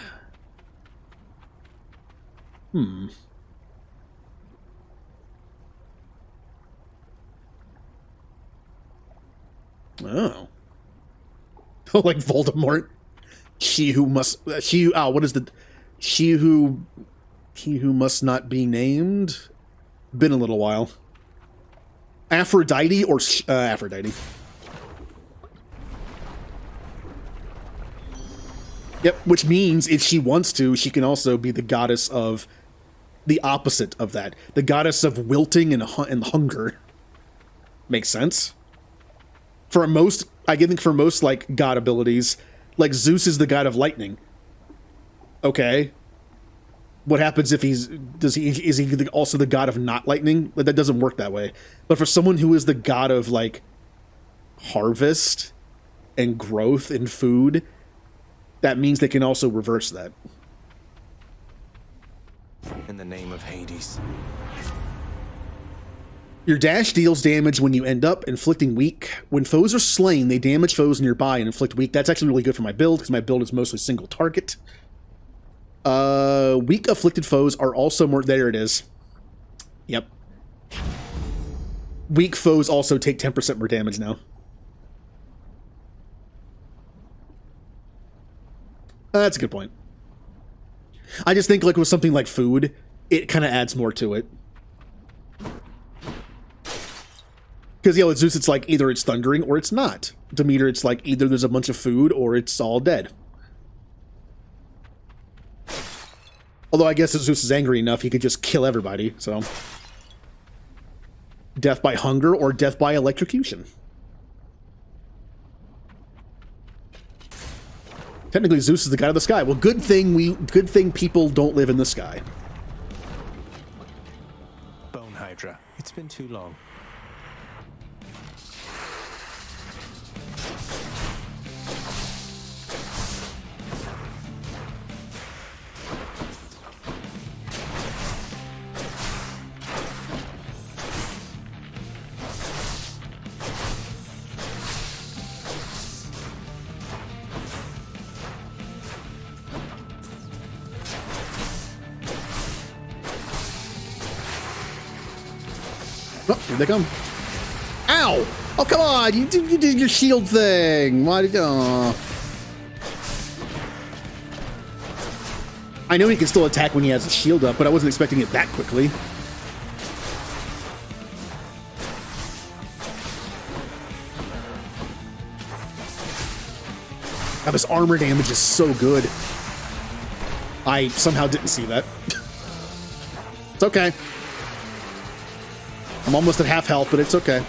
Like Voldemort. She who He who must not be named. Been a little while. Aphrodite or Aphrodite. Yep, which means if she wants to, she can also be the goddess of the opposite of that. The goddess of wilting and hunger. Makes sense. I think for most, like, god abilities, like, Zeus is the god of lightning. Okay. What happens if is he also the god of not lightning? That doesn't work that way. But for someone who is the god of, like, harvest and growth and food, that means they can also reverse that. In the name of Hades. Your dash deals damage when you end up inflicting weak. When foes are slain, they damage foes nearby and inflict weak. That's actually really good for my build, because my build is mostly single target. Weak afflicted foes are also more... There it is. Yep. Weak foes also take 10% more damage now. That's a good point. I just think, like, with something like food, it kind of adds more to it. Because, with Zeus, it's like, either it's thundering or it's not. Demeter, it's like, either there's a bunch of food or it's all dead. Although I guess if Zeus is angry enough, he could just kill everybody, so... Death by hunger or death by electrocution. Technically, Zeus is the god of the sky. Well, good thing people don't live in the sky. Bone Hydra. It's been too long. Oh, here they come. Ow! Oh, come on! You did your shield thing! Why did... I know he can still attack when he has his shield up, but I wasn't expecting it that quickly. God, this armor damage is so good. I somehow didn't see that. It's okay. I'm almost at half health, but it's okay.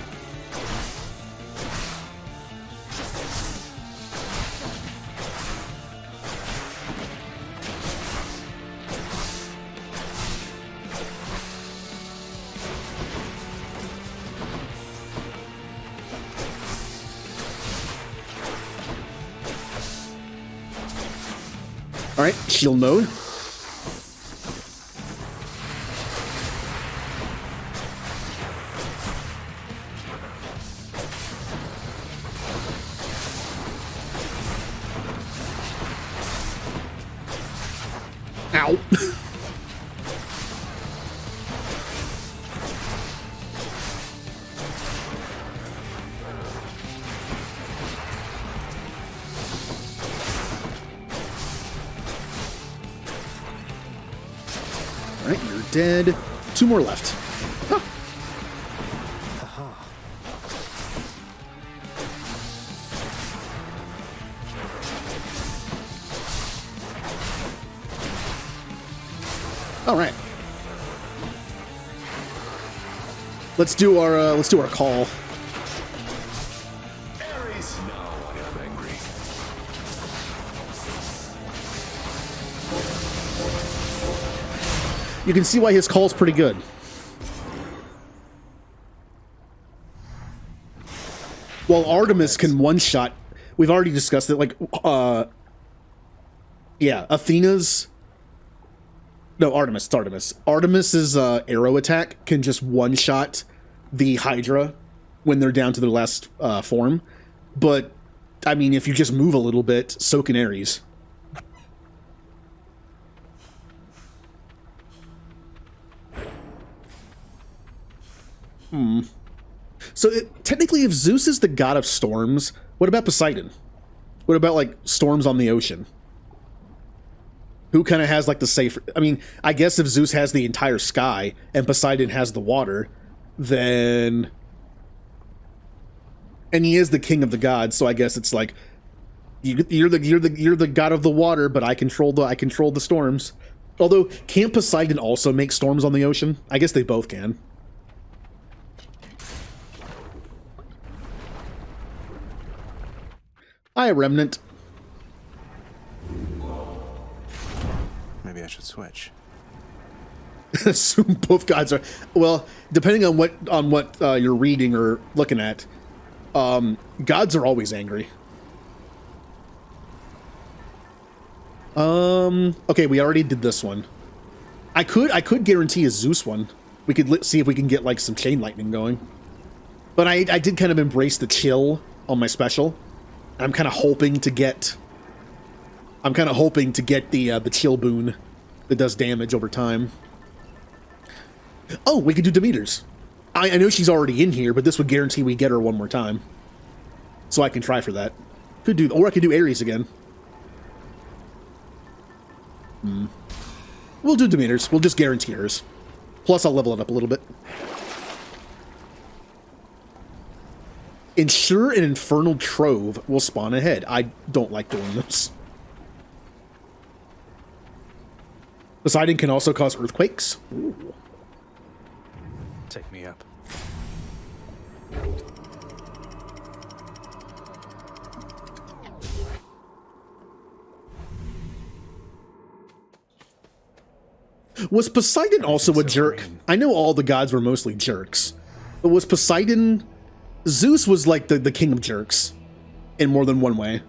All right, shield mode. Ow. All right, you're dead. 2 more left. Huh. All right. Let's do our call. Ares, now I am angry. You can see why his call's pretty good. While Artemis can one-shot, we've already discussed it, like, yeah, Athena's... No, Artemis, it's Artemis. Artemis's arrow attack can just one-shot the Hydra when they're down to their last form. But, I mean, if you just move a little bit, so can Ares. So, technically, if Zeus is the god of storms, what about Poseidon? What about, like, storms on the ocean? Who kind of has like the safer? I mean, I guess if Zeus has the entire sky and Poseidon has the water, then, and he is the king of the gods, so I guess it's like you're the god of the water, but I control the storms. Although, can't Poseidon also make storms on the ocean? I guess they both can. Hi, Remnant. Maybe I should switch. Assume both gods are, well, depending on what you're reading or looking at, gods are always angry. Okay, we already did this one. I could guarantee a Zeus one. We could see if we can get like some chain lightning going. But I did kind of embrace the chill on my special. I'm kind of hoping to get the chill boon that does damage over time. Oh, we could do Demeter's. I know she's already in here, but this would guarantee we get her one more time. So I can try for that. Could do, or I could do Ares again. We'll do Demeter's. We'll just guarantee hers. Plus, I'll level it up a little bit. Ensure an infernal trove will spawn ahead. I don't like doing this. Poseidon can also cause earthquakes. Ooh. Take me up. Was Poseidon also a jerk? I know all the gods were mostly jerks. But was Poseidon... Zeus was like the king of jerks in more than one way.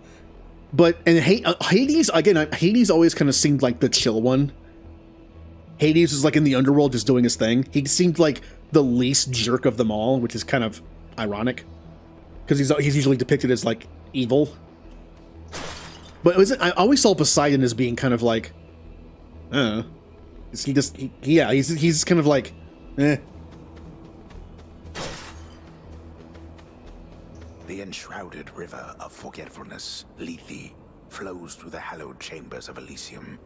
But, and Hades, again, Hades always kind of seemed like the chill one. Hades was like in the underworld just doing his thing. He seemed like the least jerk of them all, which is kind of ironic. Because he's usually depicted as like evil. But I always saw Poseidon as being kind of like... he's kind of like... The enshrouded river of forgetfulness, Lethe, flows through the hallowed chambers of Elysium,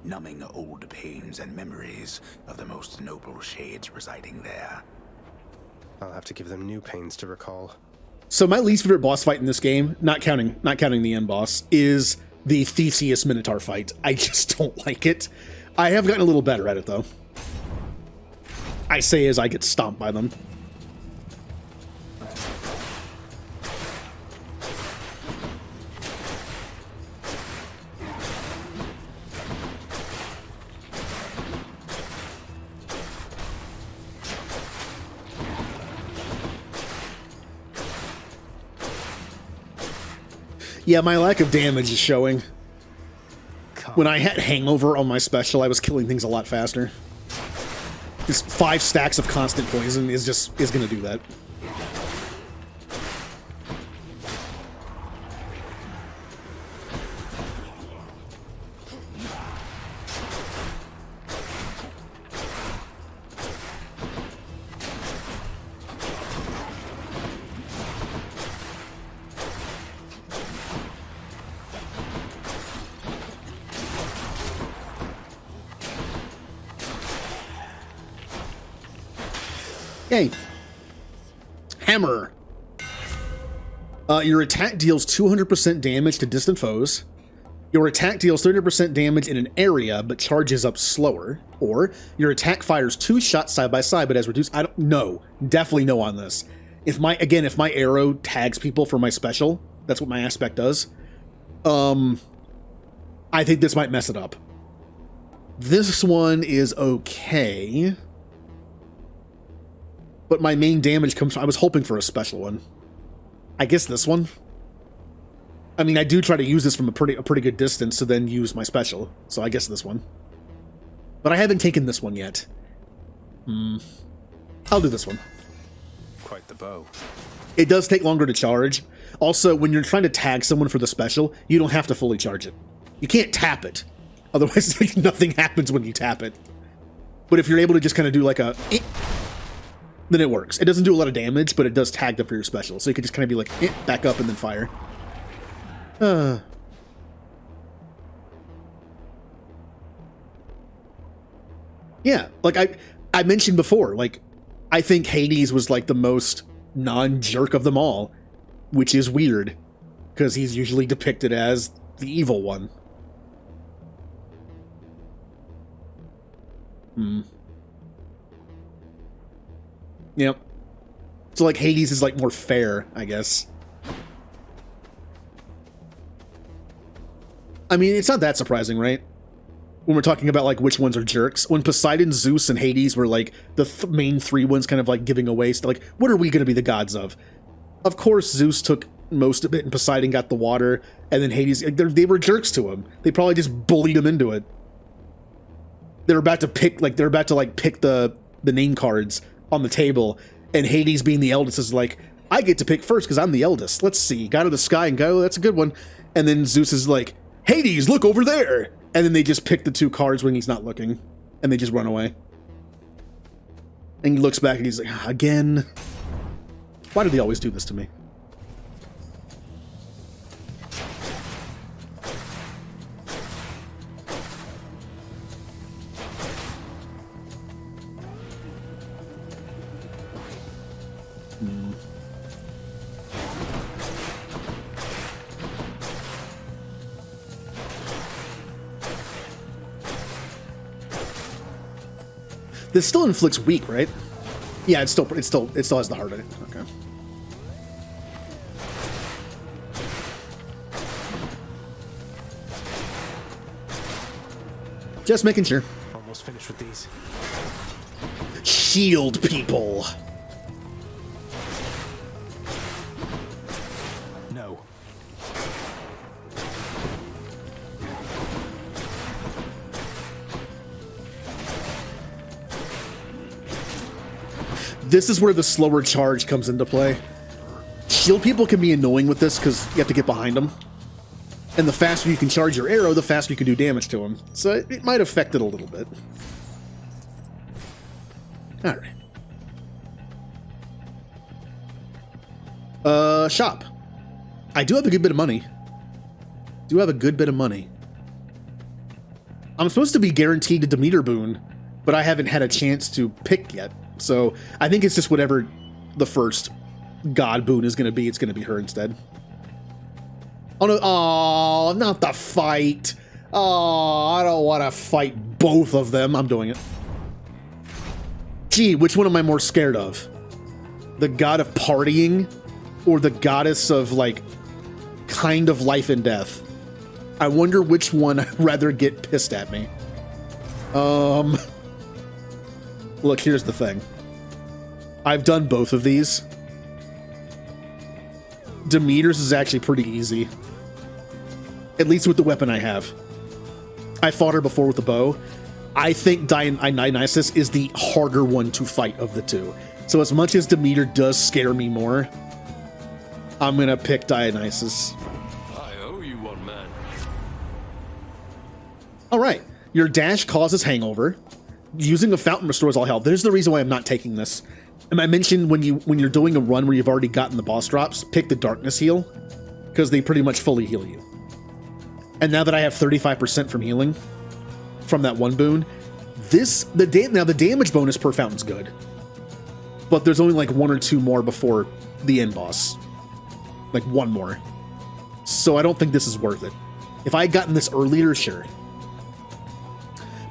numbing old pains and memories of the most noble shades residing there. I'll have to give them new pains to recall. So my least favorite boss fight in this game, not counting the end boss, is the Theseus Minotaur fight. I just don't like it. I have gotten a little better at it, though. I say as I get stomped by them. Yeah, my lack of damage is showing. When I had Hangover on my special, I was killing things a lot faster. Just 5 stacks of constant poison is gonna do that. Yay. Hammer. Your attack deals 200% damage to distant foes. Your attack deals 30% damage in an area, but charges up slower. Or, your attack fires 2 shots side by side, but has reduced... I don't know. Definitely no on this. If my arrow tags people for my special, that's what my aspect does. I think this might mess it up. This one is okay. But my main damage comes from... I was hoping for a special one. I guess this one? I mean, I do try to use this from a pretty good distance to then use my special. So I guess this one. But I haven't taken this one yet. I'll do this one. Quite the bow. It does take longer to charge. Also, when you're trying to tag someone for the special, you don't have to fully charge it. You can't tap it. Otherwise, like, nothing happens when you tap it. But if you're able to just kind of do like a... then it works. It doesn't do a lot of damage, but it does tag them for your special. So you can just kind of be like, back up and then fire. Yeah, like I mentioned before, like I think Hades was like the most non-jerk of them all, which is weird because he's usually depicted as the evil one. Yep. So like Hades is like more fair, I guess. I mean, it's not that surprising, right? When we're talking about like which ones are jerks. When Poseidon, Zeus, and Hades were like the main three ones kind of like giving away, like, what are we going to be the gods of? Of course, Zeus took most of it and Poseidon got the water, and then Hades, they were jerks to him. They probably just bullied him into it. They're about to pick the name cards on the table, and Hades, being the eldest, is like, I get to pick first because I'm the eldest. Let's see. God of the sky and go, that's a good one. And then Zeus is like, Hades, look over there. And then they just pick the two cards when he's not looking, and they just run away. And he looks back and he's like, again? Why do they always do this to me? This still inflicts weak, right? Yeah, it still has the heart in it. Okay. Just making sure. Almost finished with these. Shield people. No. This is where the slower charge comes into play. Shield people can be annoying with this because you have to get behind them. And the faster you can charge your arrow, the faster you can do damage to them. So it might affect it a little bit. Alright. Shop. I do have a good bit of money. I'm supposed to be guaranteed a Demeter boon, but I haven't had a chance to pick yet. So I think it's just whatever the first god boon is going to be. It's going to be her instead. Oh no! Oh, not the fight! Oh, I don't want to fight both of them. I'm doing it. Gee, which one am I more scared of? The god of partying, or the goddess of like kind of life and death? I wonder which one I'd rather get pissed at me. Look, here's the thing. I've done both of these. Demeter's is actually pretty easy. At least with the weapon I have. I fought her before with the bow. I think Dionysus is the harder one to fight of the two. So as much as Demeter does scare me more, I'm going to pick Dionysus. I owe you one, man. All right. Your dash causes hangover. Using a fountain restores all health. There's the reason why I'm not taking this. And I mentioned when you're doing a run where you've already gotten the boss drops, pick the darkness heal, because they pretty much fully heal you. And now that I have 35% from healing from that one boon, now the damage bonus per fountain's good, but there's only like one or two more before the end boss, like one more. So I don't think this is worth it. If I had gotten this earlier, sure.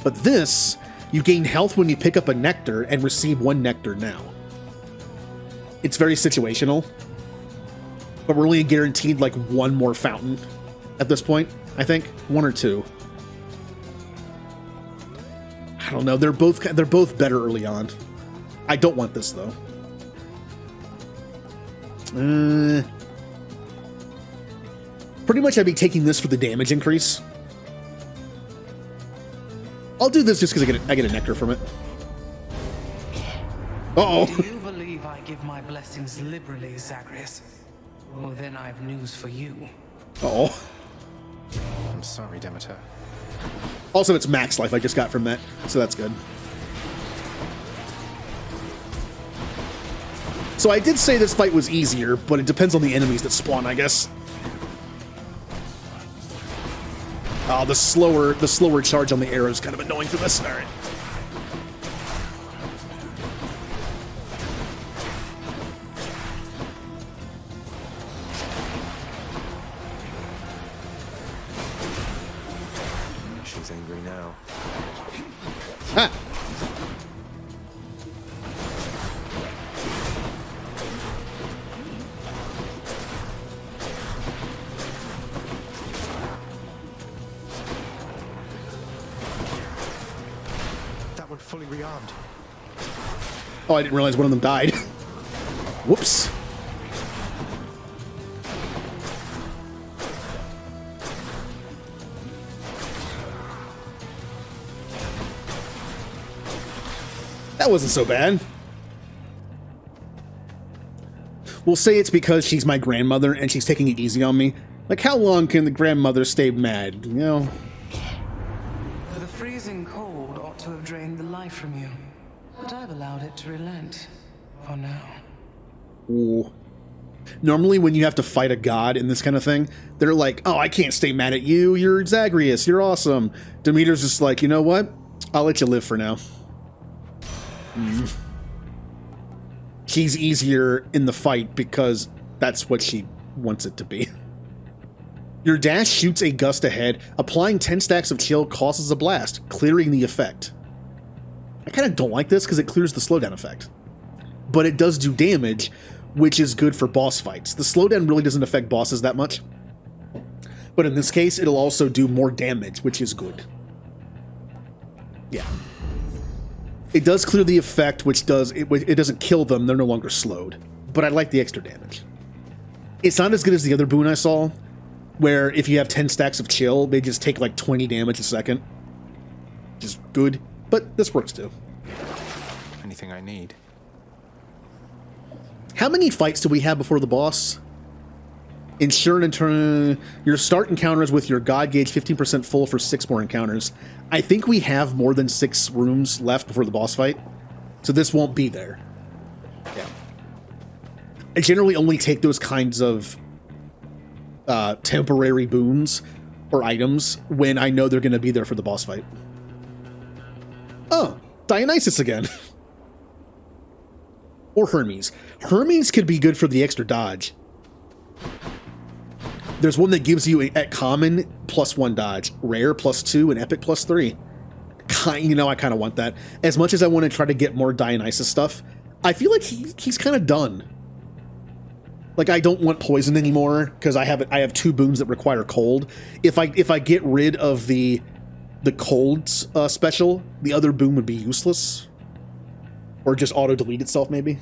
But this, you gain health when you pick up a nectar and receive one nectar now. It's very situational, but we're only guaranteed like one more fountain at this point, I think. One or two. I don't know. They're both better early on. I don't want this though. Pretty much I'd be taking this for the damage increase. I'll do this just because I get a nectar from it. Uh-oh. Do you believe I give my blessings liberally, Zagreus? Well, then I've news for you. Uh-oh. I'm sorry, Demeter. Also, it's max life I just got from that, so that's good. So I did say this fight was easier, but it depends on the enemies that spawn, I guess. Oh, the slower charge on the arrow is kind of annoying for this. All right. Oh, I didn't realize one of them died. Whoops. That wasn't so bad. We'll say it's because she's my grandmother and she's taking it easy on me. Like, how long can the grandmother stay mad, you know? The freezing cold ought to have drained the life from you. But I've allowed it to relent. For now. Ooh. Normally when you have to fight a god in this kind of thing, they're like, oh, I can't stay mad at you. You're Zagreus. You're awesome. Demeter's just like, you know what? I'll let you live for now. She's easier in the fight because that's what she wants it to be. Your dash shoots a gust ahead. Applying 10 stacks of chill causes a blast, clearing the effect. I kind of don't like this because it clears the slowdown effect. But it does do damage, which is good for boss fights. The slowdown really doesn't affect bosses that much. But in this case, it'll also do more damage, which is good. Yeah. It does clear the effect, which does it doesn't kill them. They're no longer slowed. But I like the extra damage. It's not as good as the other boon I saw, where if you have 10 stacks of chill, they just take like 20 damage a second. Which is good, but this works too. Anything I need. How many fights do we have before the boss? Ensure in turn your start encounters with your god gauge 15% full for 6 more encounters. I think we have more than 6 rooms left before the boss fight, so this won't be there. Yeah. I generally only take those kinds of temporary boons or items when I know they're going to be there for the boss fight. Oh, Dionysus again. Or Hermes. Hermes could be good for the extra dodge. There's one that gives you at common +1 dodge, rare +2, and epic +3. You know, I kind of want that. As much as I want to try to get more Dionysus stuff, I feel like he's kind of done. Like, I don't want poison anymore because I have 2 boons that require cold. If I get rid of the cold special, the other boon would be useless, or just auto delete itself maybe.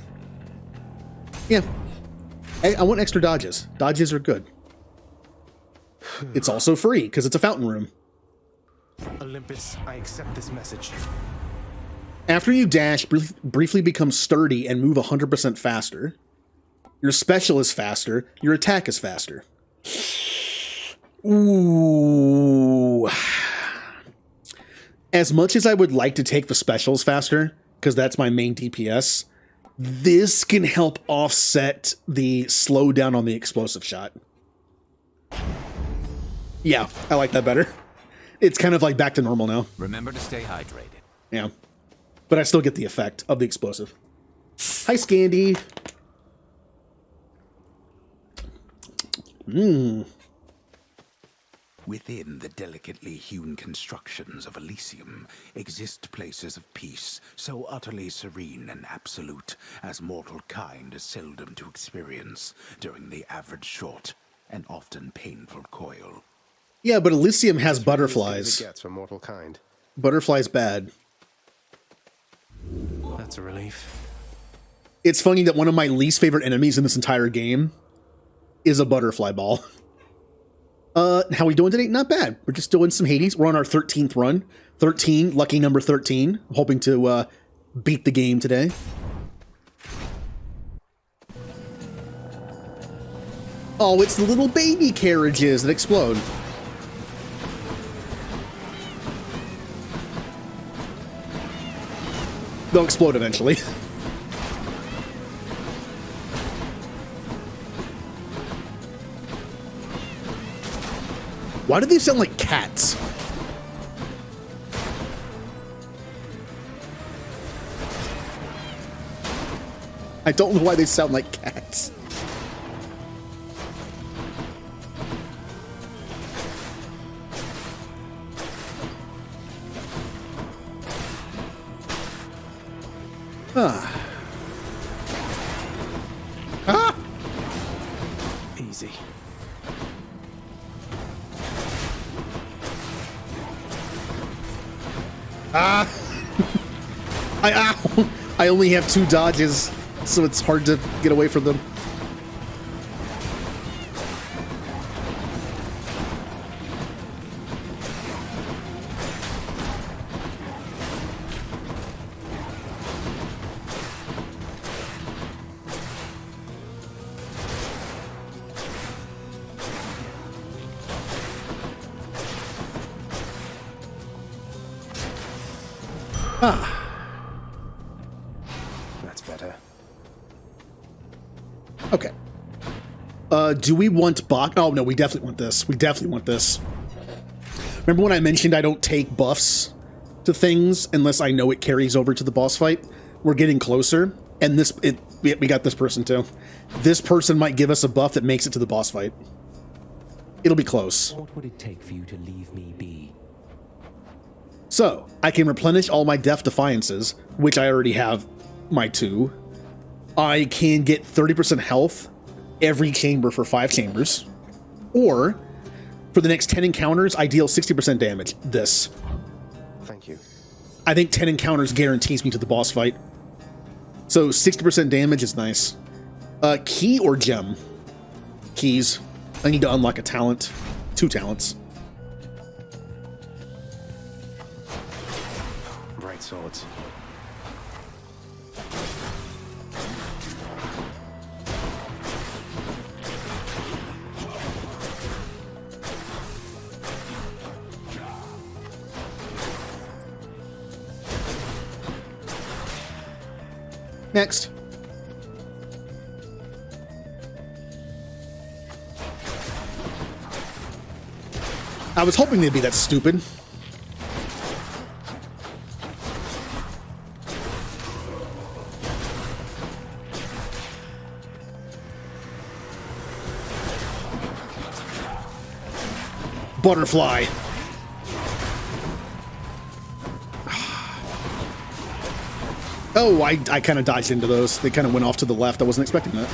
Yeah, I want extra dodges. Dodges are good. It's also free because it's a fountain room. Olympus, I accept this message. After you dash, briefly become sturdy and move 100% faster. Your special is faster. Your attack is faster. Ooh. As much as I would like to take the specials faster, because that's my main DPS, this can help offset the slowdown on the explosive shot. Yeah, I like that better. It's kind of like back to normal now. Remember to stay hydrated. Yeah. But I still get the effect of the explosive. Hi, Scandy. Within the delicately hewn constructions of Elysium exist places of peace so utterly serene and absolute as mortal kind is seldom to experience during the average short and often painful coil. Yeah, but Elysium has butterflies. As it gets for mortal kind. Butterflies bad. That's a relief. It's funny that one of my least favorite enemies in this entire game is a butterfly ball. How we doing today? Not bad. We're just doing some Hades. We're on our 13th run. 13, lucky number 13. I'm hoping to beat the game today. Oh, it's the little baby carriages that explode. They'll explode eventually. Why do they sound like cats? I don't know why they sound like cats. Ah. Ah! Easy. Ah! I only have 2 dodges, so it's hard to get away from them. That's better. Okay. Do we want Bach? Oh, no, we definitely want this. We definitely want this. Remember when I mentioned I don't take buffs to things unless I know it carries over to the boss fight? We're getting closer, and we got this person too. This person might give us a buff that makes it to the boss fight. It'll be close. What would it take for you to leave me be? So, I can replenish all my Death Defiances, which I already have my 2. I can get 30% health every chamber for 5 chambers. Or, for the next 10 encounters, I deal 60% damage. This. Thank you. I think 10 encounters guarantees me to the boss fight. So, 60% damage is nice. Key or gem? Keys. I need to unlock a talent. 2 talents. Bright swords. Next. I was hoping they'd be that stupid. Butterfly. Oh, I kind of dodged into those. They kind of went off to the left. I wasn't expecting that.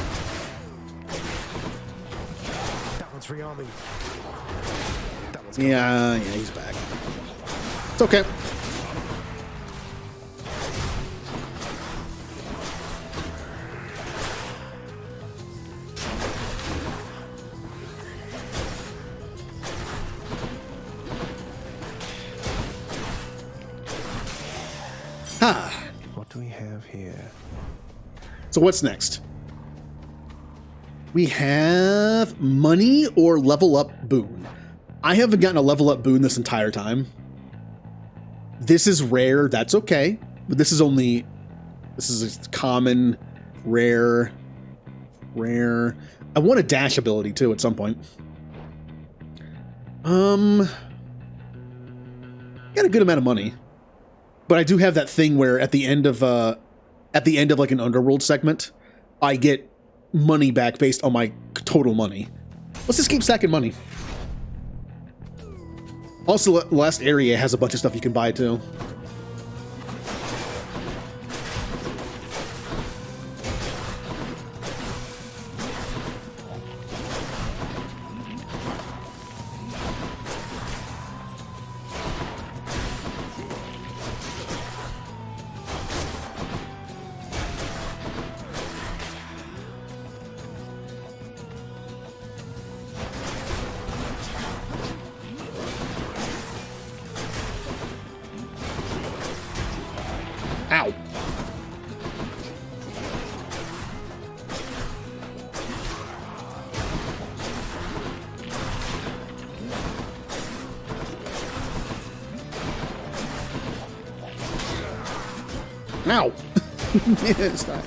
That one's rearming. That one's Yeah, he's back. It's okay. What do we have here? So what's next? We have money or level up boon. I haven't gotten a level up boon this entire time. This is rare, that's okay. But this is a common, rare. I want a dash ability too at some point. Got a good amount of money. But I do have that thing where at the end of like an Underworld segment, I get money back based on my total money. Let's just keep stacking money. Also, the last area has a bunch of stuff you can buy too. Ow. Ow. Stop.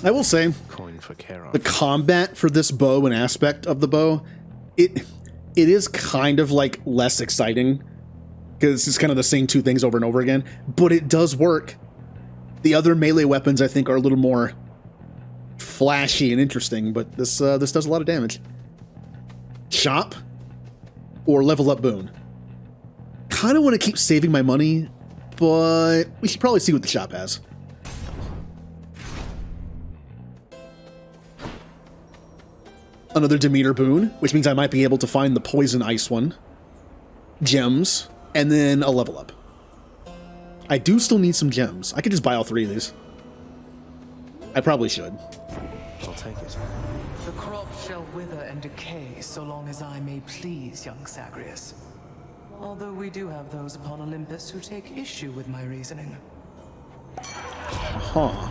I will say, Coin for Charon. the combat for this bow and aspect of the bow, it is kind of like less exciting because it's kind of the same two things over and over again, but it does work. The other melee weapons, I think, are a little more flashy and interesting, but this does a lot of damage. Shop or level up boon? Kind of want to keep saving my money, but we should probably see what the shop has. Another Demeter boon, which means I might be able to find the poison ice one, gems, and then a level up. I do still need some gems. I could just buy all 3 of these. I probably should. I'll take it. The crop shall wither and decay so long as I may please, young Zagreus. Although we do have those upon Olympus who take issue with my reasoning. Huh.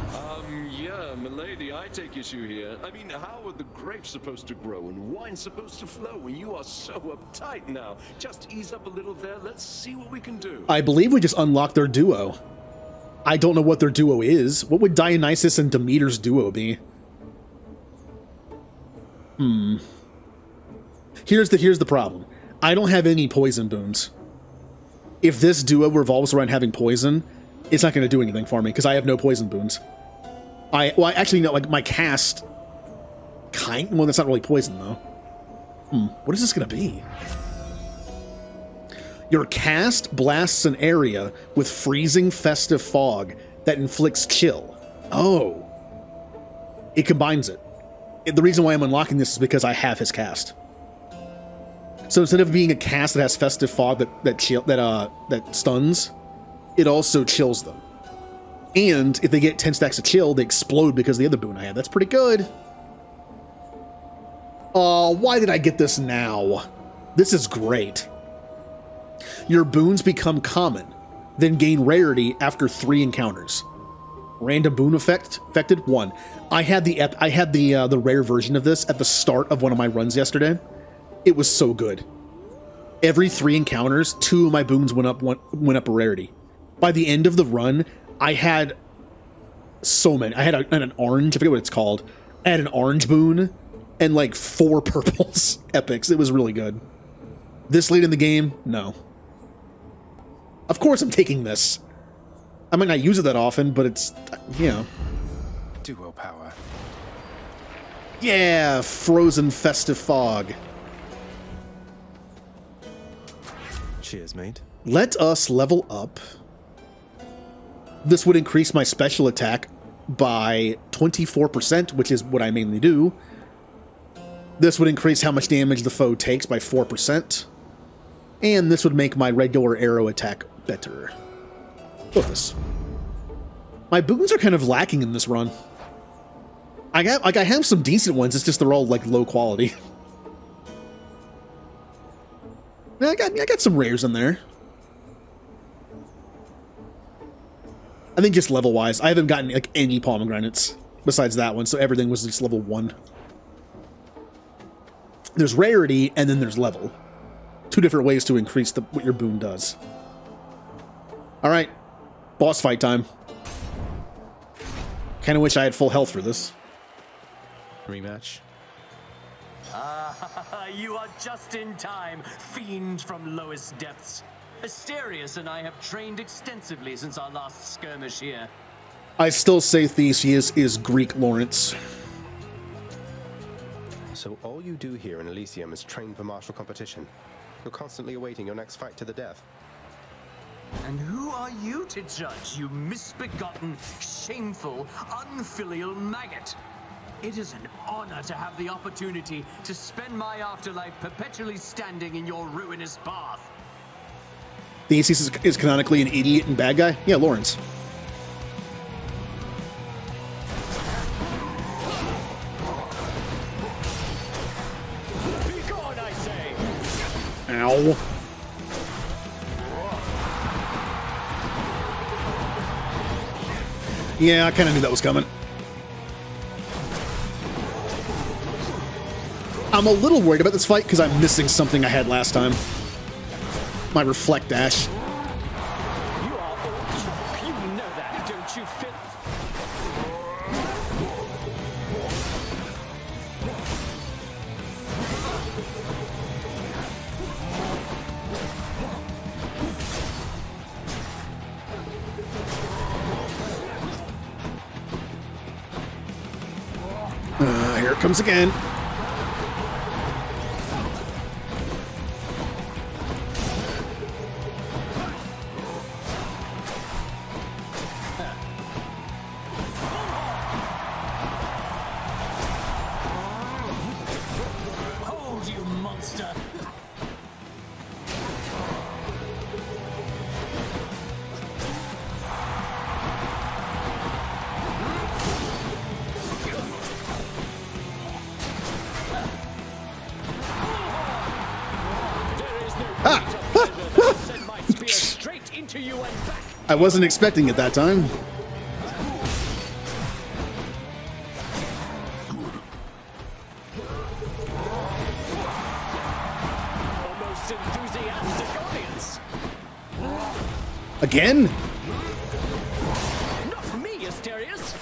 Yeah, milady, I take issue here. I mean, how are the grapes supposed to grow and wine supposed to flow when you are so uptight now? Just ease up a little there. Let's see what we can do. I believe we just unlocked their duo. I don't know what their duo is. What would Dionysus and Demeter's duo be? Here's the problem. I don't have any poison boons. If this duo revolves around having poison, it's not going to do anything for me because I have no poison boons. Well, actually, no, like my cast well, that's not really poison though. What is this going to be? Your cast blasts an area with freezing festive fog that inflicts chill. Oh. It combines it. The reason why I'm unlocking this is because I have his cast. So instead of being a cast that has festive fog that stuns, it also chills them. And if they get 10 stacks of chill, they explode because of the other boon I have. That's pretty good. Why did I get this now? This is great. Your boons become common, then gain rarity after 3 encounters. Random boon affected 1. I had the rare version of this at the start of one of my runs yesterday. It was so good. Every 3 encounters, 2 of my boons went up a rarity. By the end of the run, I had so many. I had an orange, I forget what it's called. I had an orange boon and like 4 purples. Epics. It was really good. This late in the game? No. Of course I'm taking this. I might not use it that often, but it's, you know. Duo power. Yeah, frozen festive fog. Cheers, mate. Let us level up. This would increase my special attack by 24%, which is what I mainly do. This would increase how much damage the foe takes by 4%. And this would make my regular arrow attack better. Focus. My boons are kind of lacking in this run. I have some decent ones, it's just they're all like low quality. I got some rares in there. I think just level-wise, I haven't gotten like any pomegranates besides that one, so everything was just level 1. There's rarity, and then there's level. 2 different ways to increase what your boon does. Alright, boss fight time. Kinda wish I had full health for this. Rematch. You are just in time, fiend from lowest depths. Asterius and I have trained extensively since our last skirmish here. I still say Theseus is Greek Lawrence. So all you do here in Elysium is train for martial competition. You're constantly awaiting your next fight to the death. And who are you to judge, you misbegotten, shameful, unfilial maggot? It is an honor to have the opportunity to spend my afterlife perpetually standing in your ruinous path. Theseus is canonically an idiot and bad guy? Yeah, Lawrence. Be gone, I say! Ow. Yeah, I kind of knew that was coming. I'm a little worried about this fight because I'm missing something I had last time. My reflect dash. You are old chalk, you know that, don't you, Phil? here it comes again. Hold, you monster! Straight into you and back. I wasn't expecting it that time. Almost enthusiastic audience. Again? Not me, Asterius.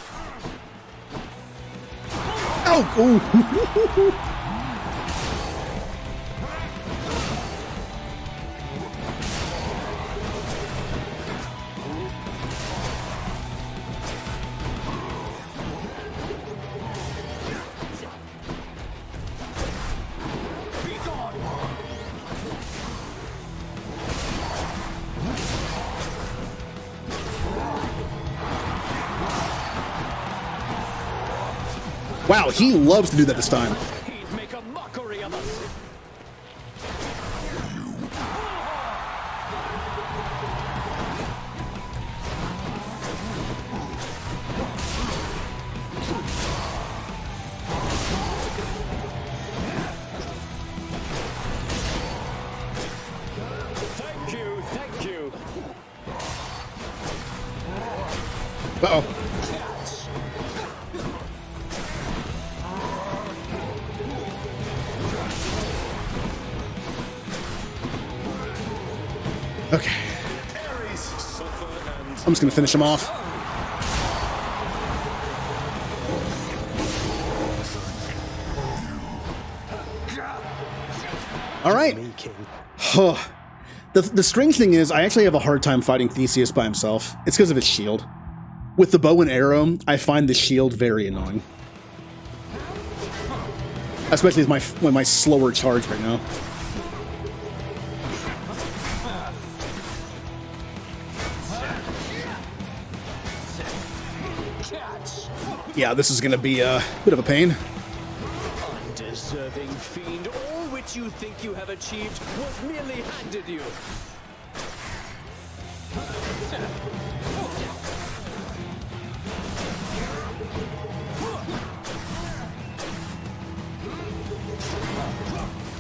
Oh! Ooh. Wow, he loves to do that this time. He'd make a mockery of us. Thank you, thank you. Uh-oh. Okay. I'm just gonna finish him off. All right. The strange thing is, I actually have a hard time fighting Theseus by himself. It's because of his shield. With the bow and arrow, I find the shield very annoying. Especially with my slower charge right now. Yeah, this is gonna be a bit of a pain. Undeserving fiend, all which you think you have achieved was merely handed you.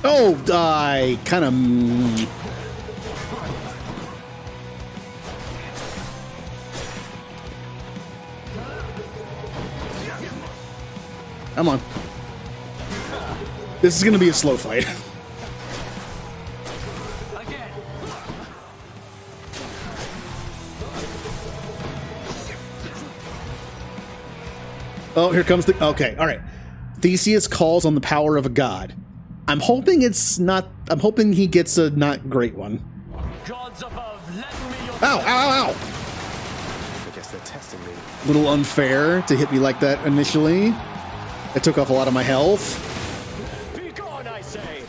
Oh, I kind of... Come on. This is going to be a slow fight. Oh, here comes the... Okay, all right. Theseus calls on the power of a god. I'm hoping it's not... I'm hoping he gets a not great one. Gods above, lend me your... Ow, ow, ow, ow! I guess they're testing me. Little unfair to hit me like that initially. It took off a lot of my health. Be gone, I say.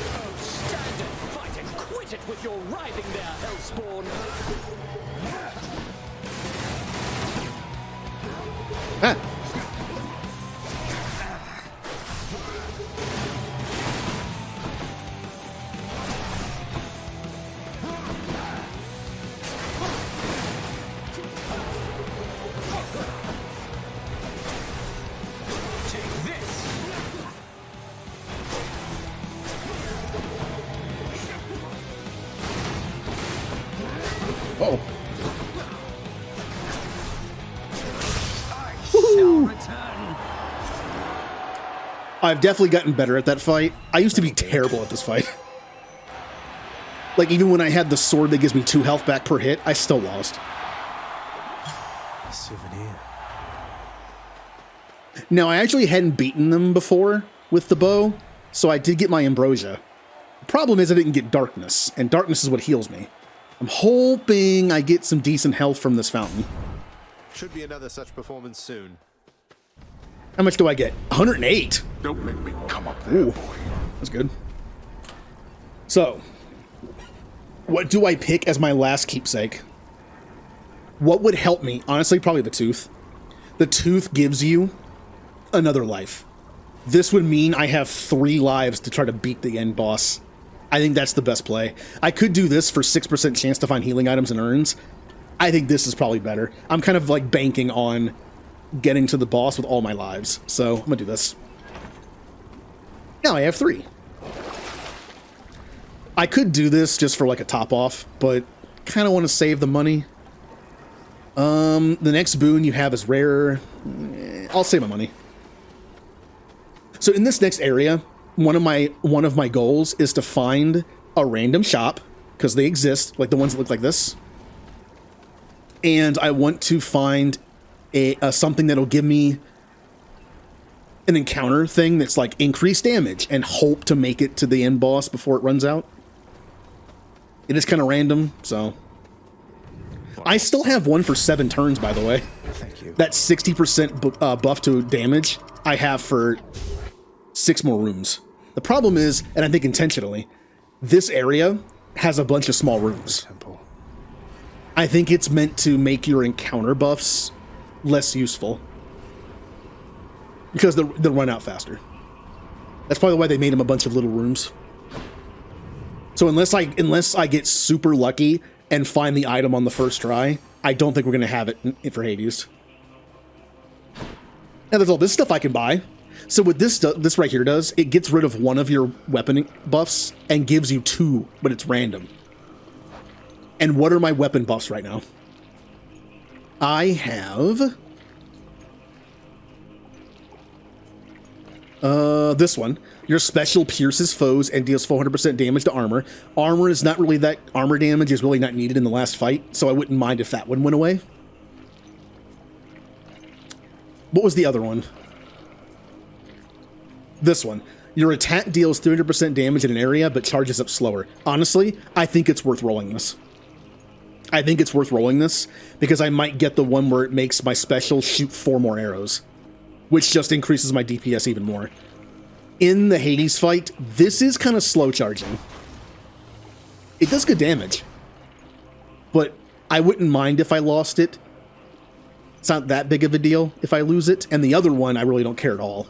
Oh, stand and fight and quit it with your writhing there, Hellspawn. Ah. Oh. I've definitely gotten better at that fight. I used to be terrible at this fight. Like, even when I had the sword that gives me 2 health back per hit, I still lost. Souvenir. Now, I actually hadn't beaten them before with the bow, so I did get my ambrosia. The problem is I didn't get darkness, and darkness is what heals me. I'm hoping I get some decent health from this fountain. Should be another such performance soon. How much do I get? 108. Don't make me come up there. Ooh, that's good. So, what do I pick as my last keepsake? What would help me? Honestly, probably the tooth. The tooth gives you another life. This would mean I have 3 lives to try to beat the end boss. I think that's the best play. I could do this for 6% chance to find healing items and urns. I think this is probably better. I'm kind of like banking on getting to the boss with all my lives. So I'm gonna do this. Now I have 3. I could do this just for like a top off, but kind of want to save the money. The next boon you have is rare. I'll save my money. So in this next area, one of my goals is to find a random shop, because they exist, like the ones that look like this. And I want to find a something that'll give me an encounter thing that's like increased damage and hope to make it to the end boss before it runs out. It is kind of random, so. I still have one for 7 turns, by the way. Thank you. That 60% buff to damage I have for 6 more rooms. The problem is, and I think intentionally, this area has a bunch of small rooms. I think it's meant to make your encounter buffs less useful, because they'll run out faster. That's probably why they made them a bunch of little rooms. So unless I get super lucky and find the item on the first try, I don't think we're going to have it for Hades. Now there's all this stuff I can buy. So what this right here does, it gets rid of one of your weapon buffs and gives you 2, but it's random. And what are my weapon buffs right now? I have this one. Your special pierces foes and deals 400% damage to armor. Armor is not really that, armor damage is really not needed in the last fight, so I wouldn't mind if that one went away. What was the other one? This one. Your attack deals 300% damage in an area, but charges up slower. Honestly, I think it's worth rolling this. I think it's worth rolling this, because I might get the one where it makes my special shoot 4 more arrows, which just increases my DPS even more. In the Hades fight, this is kind of slow charging. It does good damage, but I wouldn't mind if I lost it. It's not that big of a deal if I lose it. And the other one, I really don't care at all.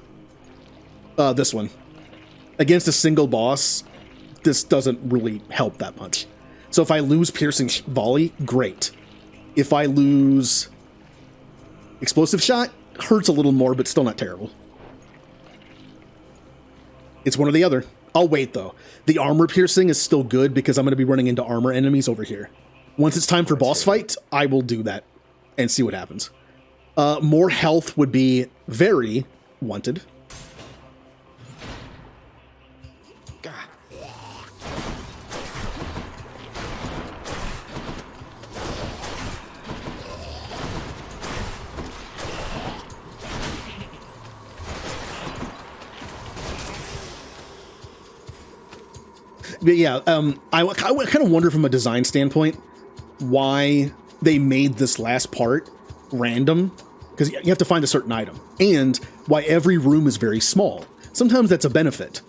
This one. Against a single boss, this doesn't really help that much. So if I lose Piercing Volley, great. If I lose Explosive Shot, hurts a little more, but still not terrible. It's one or the other. I'll wait, though. The armor piercing is still good because I'm going to be running into armor enemies over here. Once it's time for boss fight, I will do that and see what happens. More health would be very wanted. But yeah, I kind of wonder from a design standpoint why they made this last part random, because you have to find a certain item, and why every room is very small. Sometimes that's a benefit,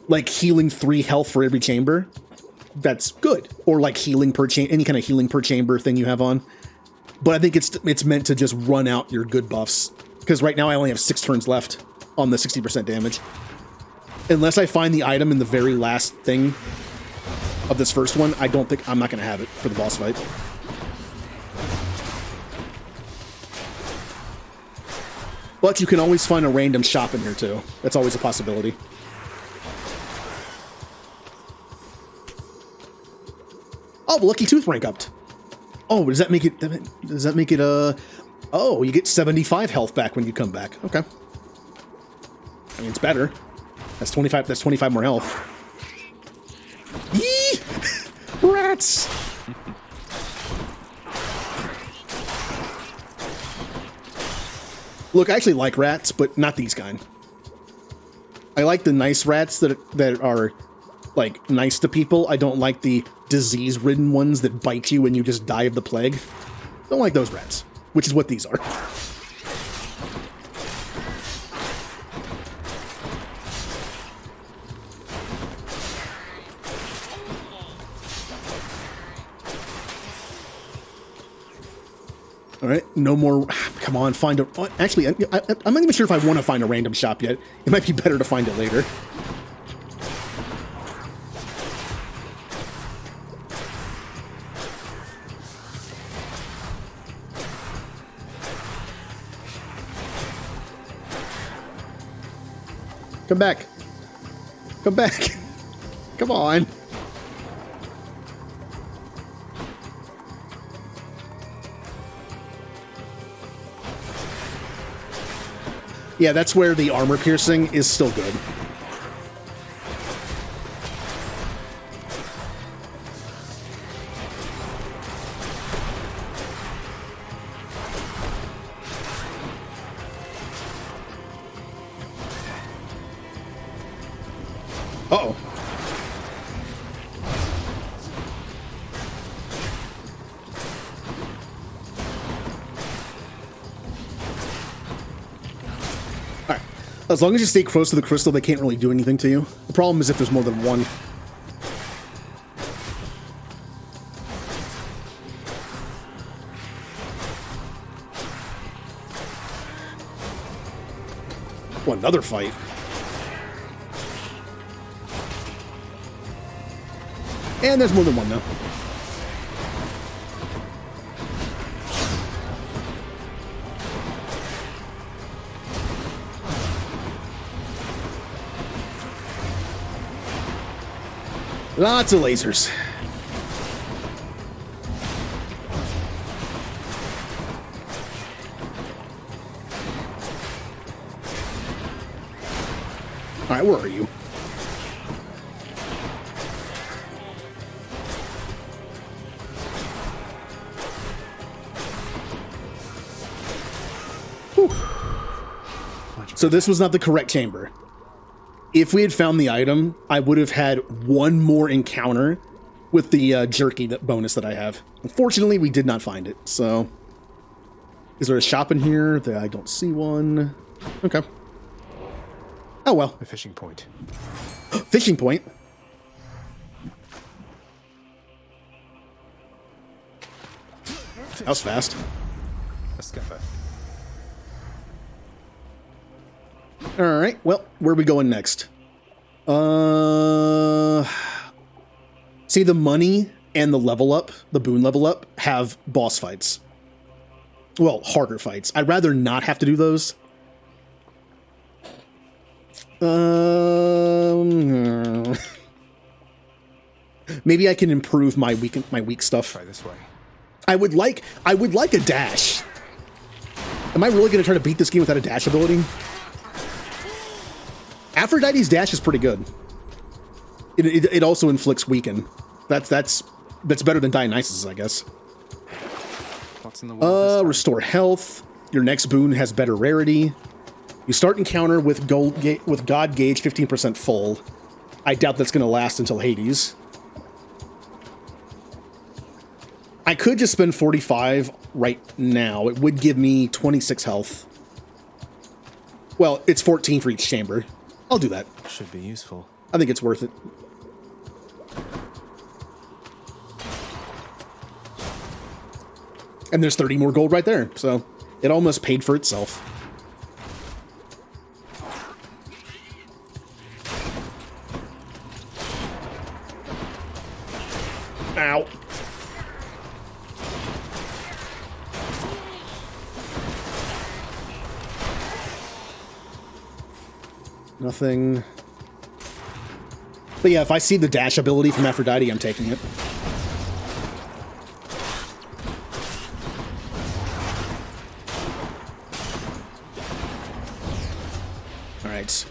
like healing 3 health for every chamber. That's good, or like healing per any kind of healing per chamber thing you have on. But I think it's meant to just run out your good buffs, because right now I only have 6 turns left on the 60% damage. Unless I find the item in the very last thing of this first one, I'm not going to have it for the boss fight. But you can always find a random shop in here too. That's always a possibility. Oh, Lucky Tooth rank upped. Oh, does that make it, oh, you get 75 health back when you come back. Okay. I mean, it's better. That's 25 more health. Yee! Rats! Look, I actually like rats, but not these kind. I like the nice rats that are, like, nice to people. I don't like the disease-ridden ones that bite you and you just die of the plague. Don't like those rats, which is what these are. All right, no more. Come on, find a. Actually, I'm not even sure if I want to find a random shop yet. It might be better to find it later. Come back. Come back. Come on. Yeah, that's where the armor piercing is still good. Uh-oh. Alright. As long as you stay close to the crystal, they can't really do anything to you. The problem is if there's more than one. Oh, another fight. And there's more than one now. Lots of lasers. All right, where are you? Whew. So this was not the correct chamber. If we had found the item, I would have had one more encounter with the jerky bonus that I have. Unfortunately, we did not find it, so... Is there a shop in here? I don't see one. Okay. Oh, well. A fishing point. Fishing point? That was fast. A scuffer. Alright, well, where are we going next? See, the money and the level up, the boon level up, have boss fights. Well, harder fights. I'd rather not have to do those. Maybe I can improve my weak stuff. Try this way. I would like a dash. Am I really going to try to beat this game without a dash ability? Aphrodite's dash is pretty good. It also inflicts weaken. That's better than Dionysus, I guess. What's in the wall? Restore health. Your next boon has better rarity. You start encounter with God gauge 15% full. I doubt that's going to last until Hades. I could just spend 45 right now. It would give me 26 health. Well, it's 14 for each chamber. I'll do that. Should be useful. I think it's worth it. And there's 30 more gold right there, so it almost paid for itself. Ow. Nothing. But yeah, if I see the dash ability from Aphrodite, I'm taking it. Alright.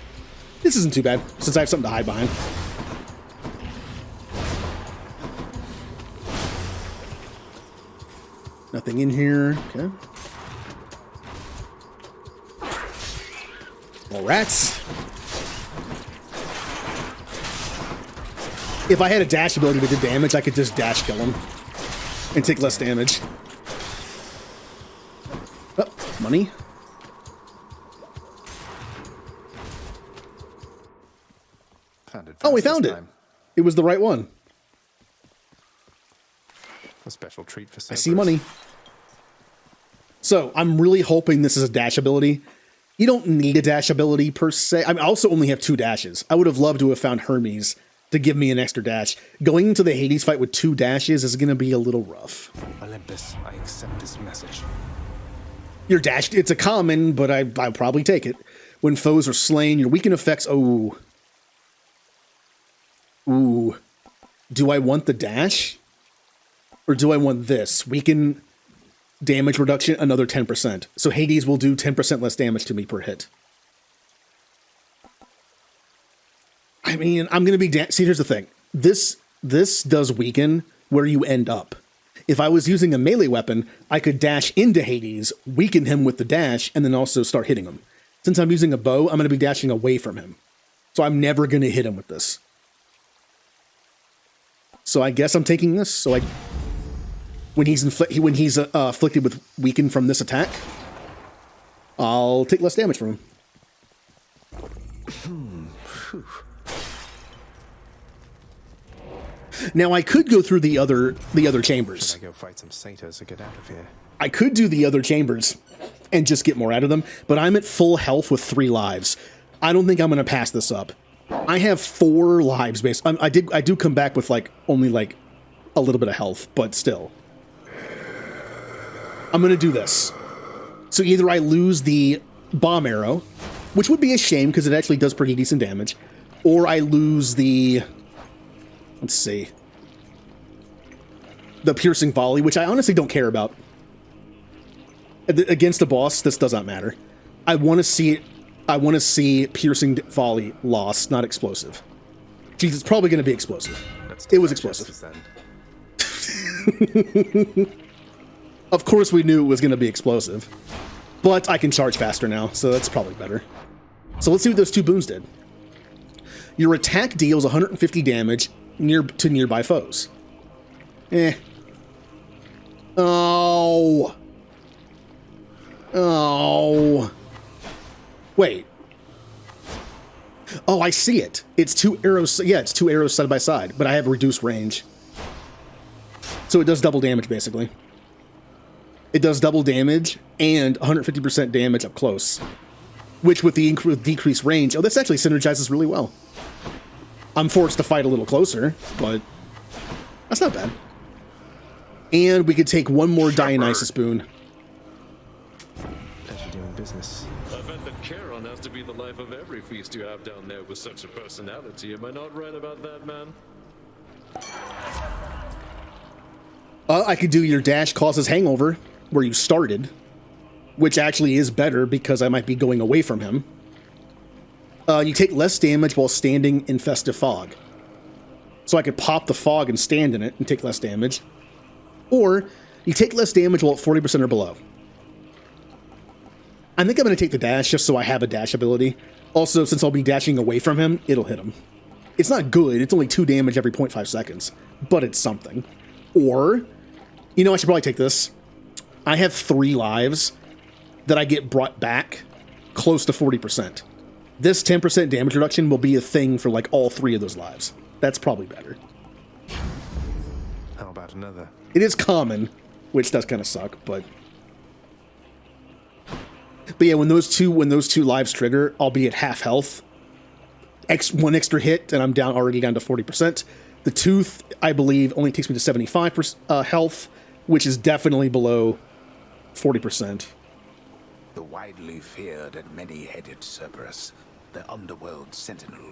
This isn't too bad, since I have something to hide behind. Nothing in here. Okay. Well, rats. If I had a dash ability that did damage, I could just dash kill him and take less damage. Oh, money. Oh, we found it. It was the right one. A special treat for I see money. So I'm really hoping this is a dash ability. You don't need a dash ability per se. I also only have 2 dashes. I would have loved to have found Hermes to give me an extra dash. Going into the Hades fight with 2 dashes is going to be a little rough. Olympus, I accept this message. Your dash, it's a common, but I'll probably take it. When foes are slain, your weaken effects. Oh. Ooh. Do I want the dash? Or do I want this? Weaken damage reduction, another 10%. So Hades will do 10% less damage to me per hit. I mean, I'm going to be... See, here's the thing. This does weaken where you end up. If I was using a melee weapon, I could dash into Hades, weaken him with the dash, and then also start hitting him. Since I'm using a bow, I'm going to be dashing away from him. So I'm never going to hit him with this. So I guess I'm taking this. So when he's afflicted with weaken from this attack, I'll take less damage from him. Now I could go through the other chambers. Should I go fight some satyrs to get out of here? I could do the other chambers and just get more out of them, but I'm at full health with 3 lives. I don't think I'm going to pass this up. I have 4 lives based. I do come back with only a little bit of health, but still. I'm going to do this. So either I lose the bomb arrow, which would be a shame because it actually does pretty decent damage, or I lose the... Let's see. The piercing volley, which I honestly don't care about. Against a boss, this does not matter. I want to see piercing volley lost, not explosive. Jeez, it's probably going to be explosive. It was explosive. Of course we knew it was going to be explosive. But I can charge faster now, so that's probably better. So let's see what those 2 boons did. Your attack deals 150 damage to nearby foes. Oh. Oh. Wait. Oh, I see it. It's 2 arrows. Yeah, it's 2 arrows side by side, but I have reduced range. So it does double damage, basically. It does double damage and 150% damage up close. Which, with the decreased range... Oh, this actually synergizes really well. I'm forced to fight a little closer, but that's not bad. And we could take 1 more Dionysus boon. Pleasure doing business. I bet that Charon has to be the life of every feast you have down there with such a personality. Am I not right about that, man? I could do your dash causes hangover, where you started, which actually is better because I might be going away from him. You take less damage while standing in festive fog. So I could pop the fog and stand in it and take less damage. Or you take less damage while at 40% or below. I think I'm going to take the dash just so I have a dash ability. Also, since I'll be dashing away from him, it'll hit him. It's not good. It's only 2 damage every 0.5 seconds. But it's something. Or, you know, I should probably take this. I have 3 lives that I get brought back close to 40%. This 10% damage reduction will be a thing for all 3 of those lives. That's probably better. How about another? It is common, which does kind of suck, but yeah, when those two lives trigger, I'll be at half health. 1 extra hit, and I'm already down to 40%. The tooth, I believe, only takes me to 75% health, which is definitely below 40%. The widely feared and many-headed Cerberus, the underworld sentinel,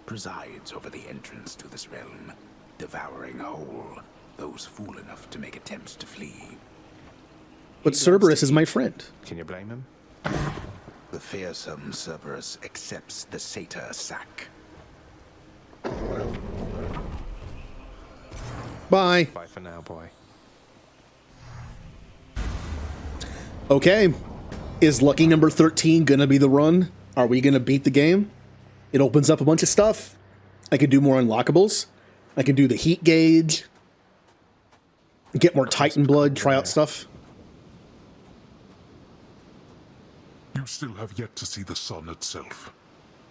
presides over the entrance to this realm, devouring whole those fool enough to make attempts to flee. But Cerberus is my friend. Can you blame him? The fearsome Cerberus accepts the satyr sack. Bye. Bye for now, boy. Okay. Is lucky number 13 gonna be the run? Are we gonna beat the game? It opens up a bunch of stuff. I can do more unlockables. I can do the heat gauge. Get more Titan blood, try out stuff. You still have yet to see the sun itself.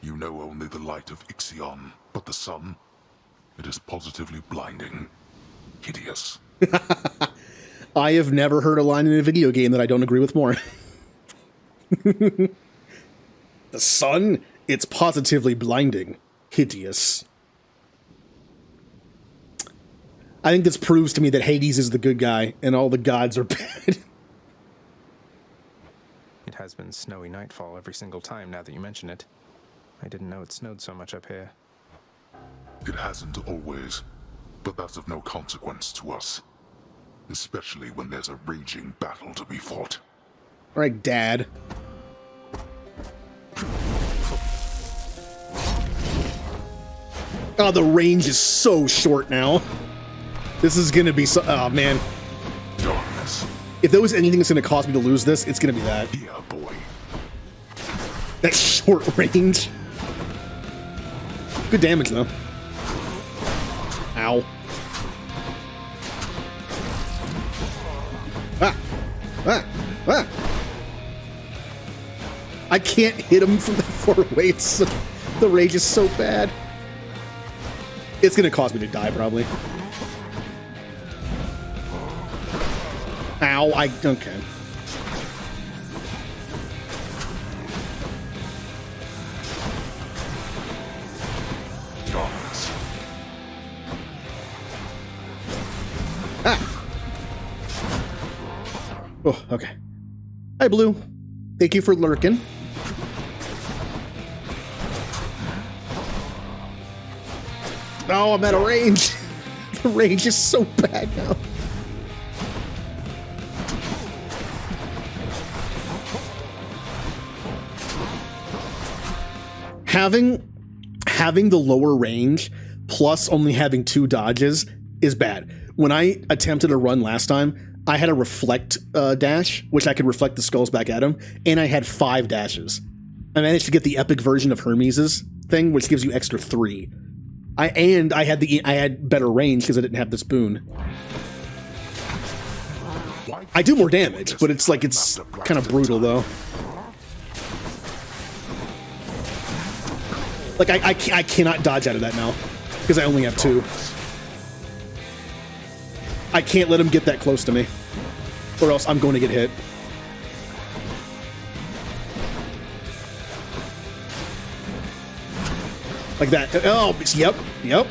You know only the light of Ixion, but the sun, it is positively blinding. Hideous. I have never heard a line in a video game that I don't agree with more. The sun, it's positively blinding. Hideous. I think this proves to me that Hades is the good guy and all the gods are bad. It has been snowy nightfall every single time now that you mention it. I didn't know it snowed so much up here. It hasn't always, but that's of no consequence to us. Especially when there's a raging battle to be fought. All right, Dad. Oh, the range is so short now. This is gonna be so. Oh man. Darkness. If there was anything that's gonna cause me to lose this, it's gonna be that. Yeah, boy. That short range. Good damage though. Ow. Ah! Ah! Ah! I can't hit him from that far away. The rage is so bad. It's gonna cause me to die, probably. Ow, okay. Ah! Oh, okay. Hi, Blue. Thank you for lurking. Oh, I'm out of range. The range is so bad now. Having the lower range plus only having 2 dodges is bad. When I attempted a run last time, I had a reflect dash, which I could reflect the skulls back at him, and I had 5 dashes. I managed to get the epic version of Hermes's thing, which gives you extra 3. I had better range because I didn't have this boon. I do more damage, but it's kind of brutal though. Like I cannot dodge out of that now because I only have 2. I can't let him get that close to me, or else I'm going to get hit. Like that. Oh, yep. No!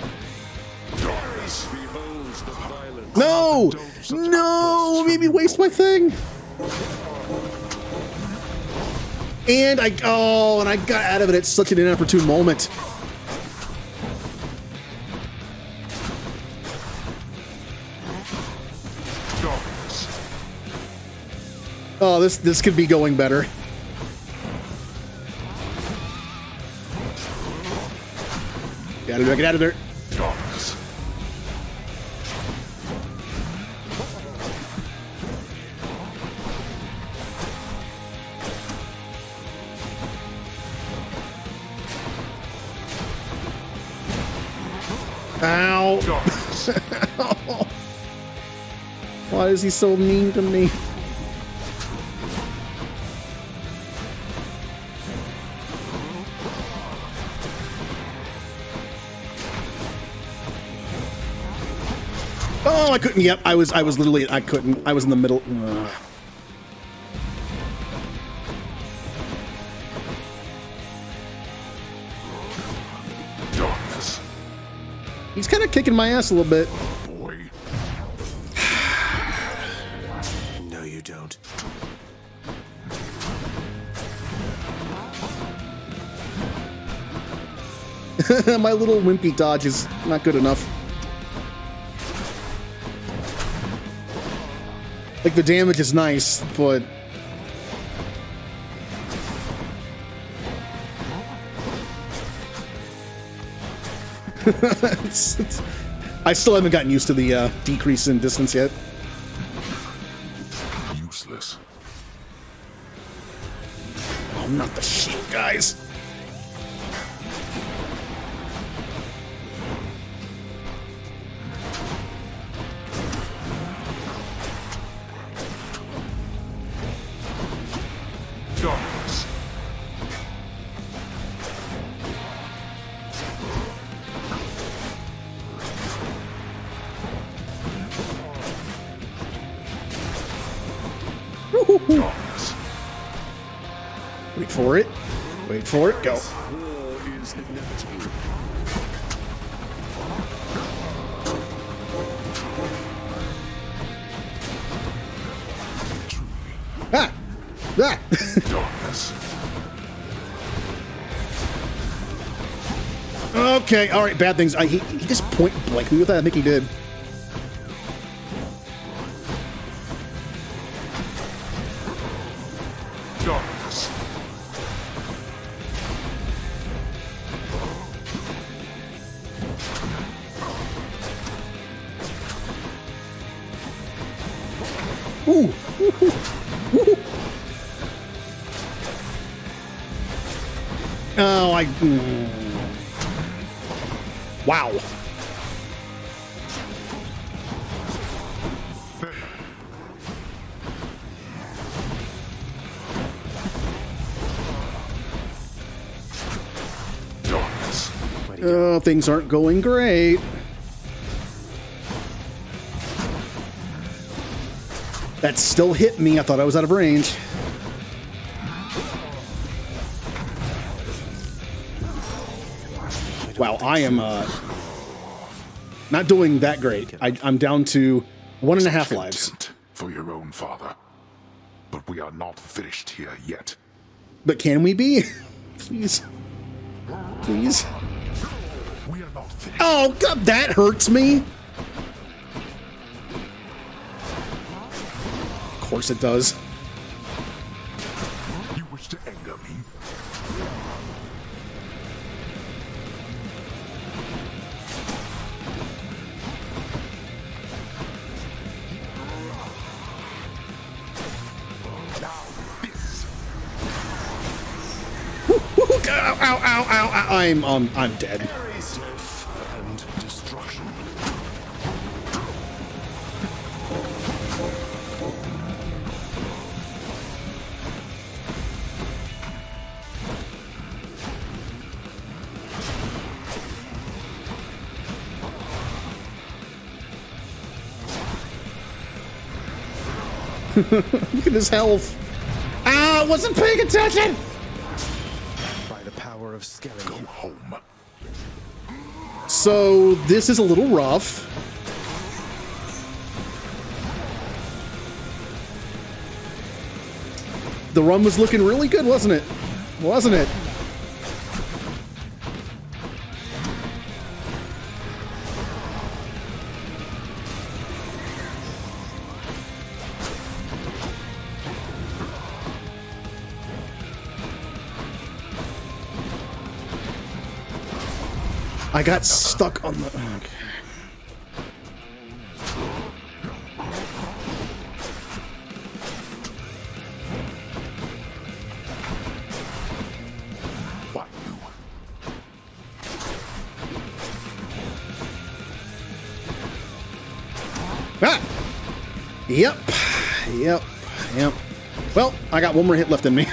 No! Made me waste my thing! And I got out of it at such an inopportune moment. Oh, this could be going better. Get out of there. Ow. Why is he so mean to me? Oh, I couldn't. Yep, I was literally. I couldn't. I was in the middle. Ugh. Darkness. He's kind of kicking my ass a little bit. Boy. No, you don't. My little wimpy dodge is not good enough. Like, the damage is nice, but... I still haven't gotten used to the decrease in distance yet. Useless. Oh, not the shit. guys. Darkness. Darkness. Wait for it. Wait for it. Go. War is inevitable. Ah! Ah! Darkness. Okay, alright, bad things. He just point blank me with that. I think he did. Darkness. Ooh! Oh, wow. Darkness. Oh, things aren't going great. That still hit me. I thought I was out of range. Wow, I am not doing that great. I'm down to 1.5 lives. For your own father. But we are not finished here yet. But can we be? Please. Please. We are not finished. Oh, God, that hurts me. Of course it does. You wish to anger me? Ow, ow, ow, ow. I'm dead. And destruction. Look at his health. Ah, I wasn't paying attention. By the power of Skelly. Go home. So this is a little rough. The run was looking really good, wasn't it? Wasn't it? I got stuck on the... Okay. What you? Ah! Yep. Yep. Yep. Well, I got one more hit left in me.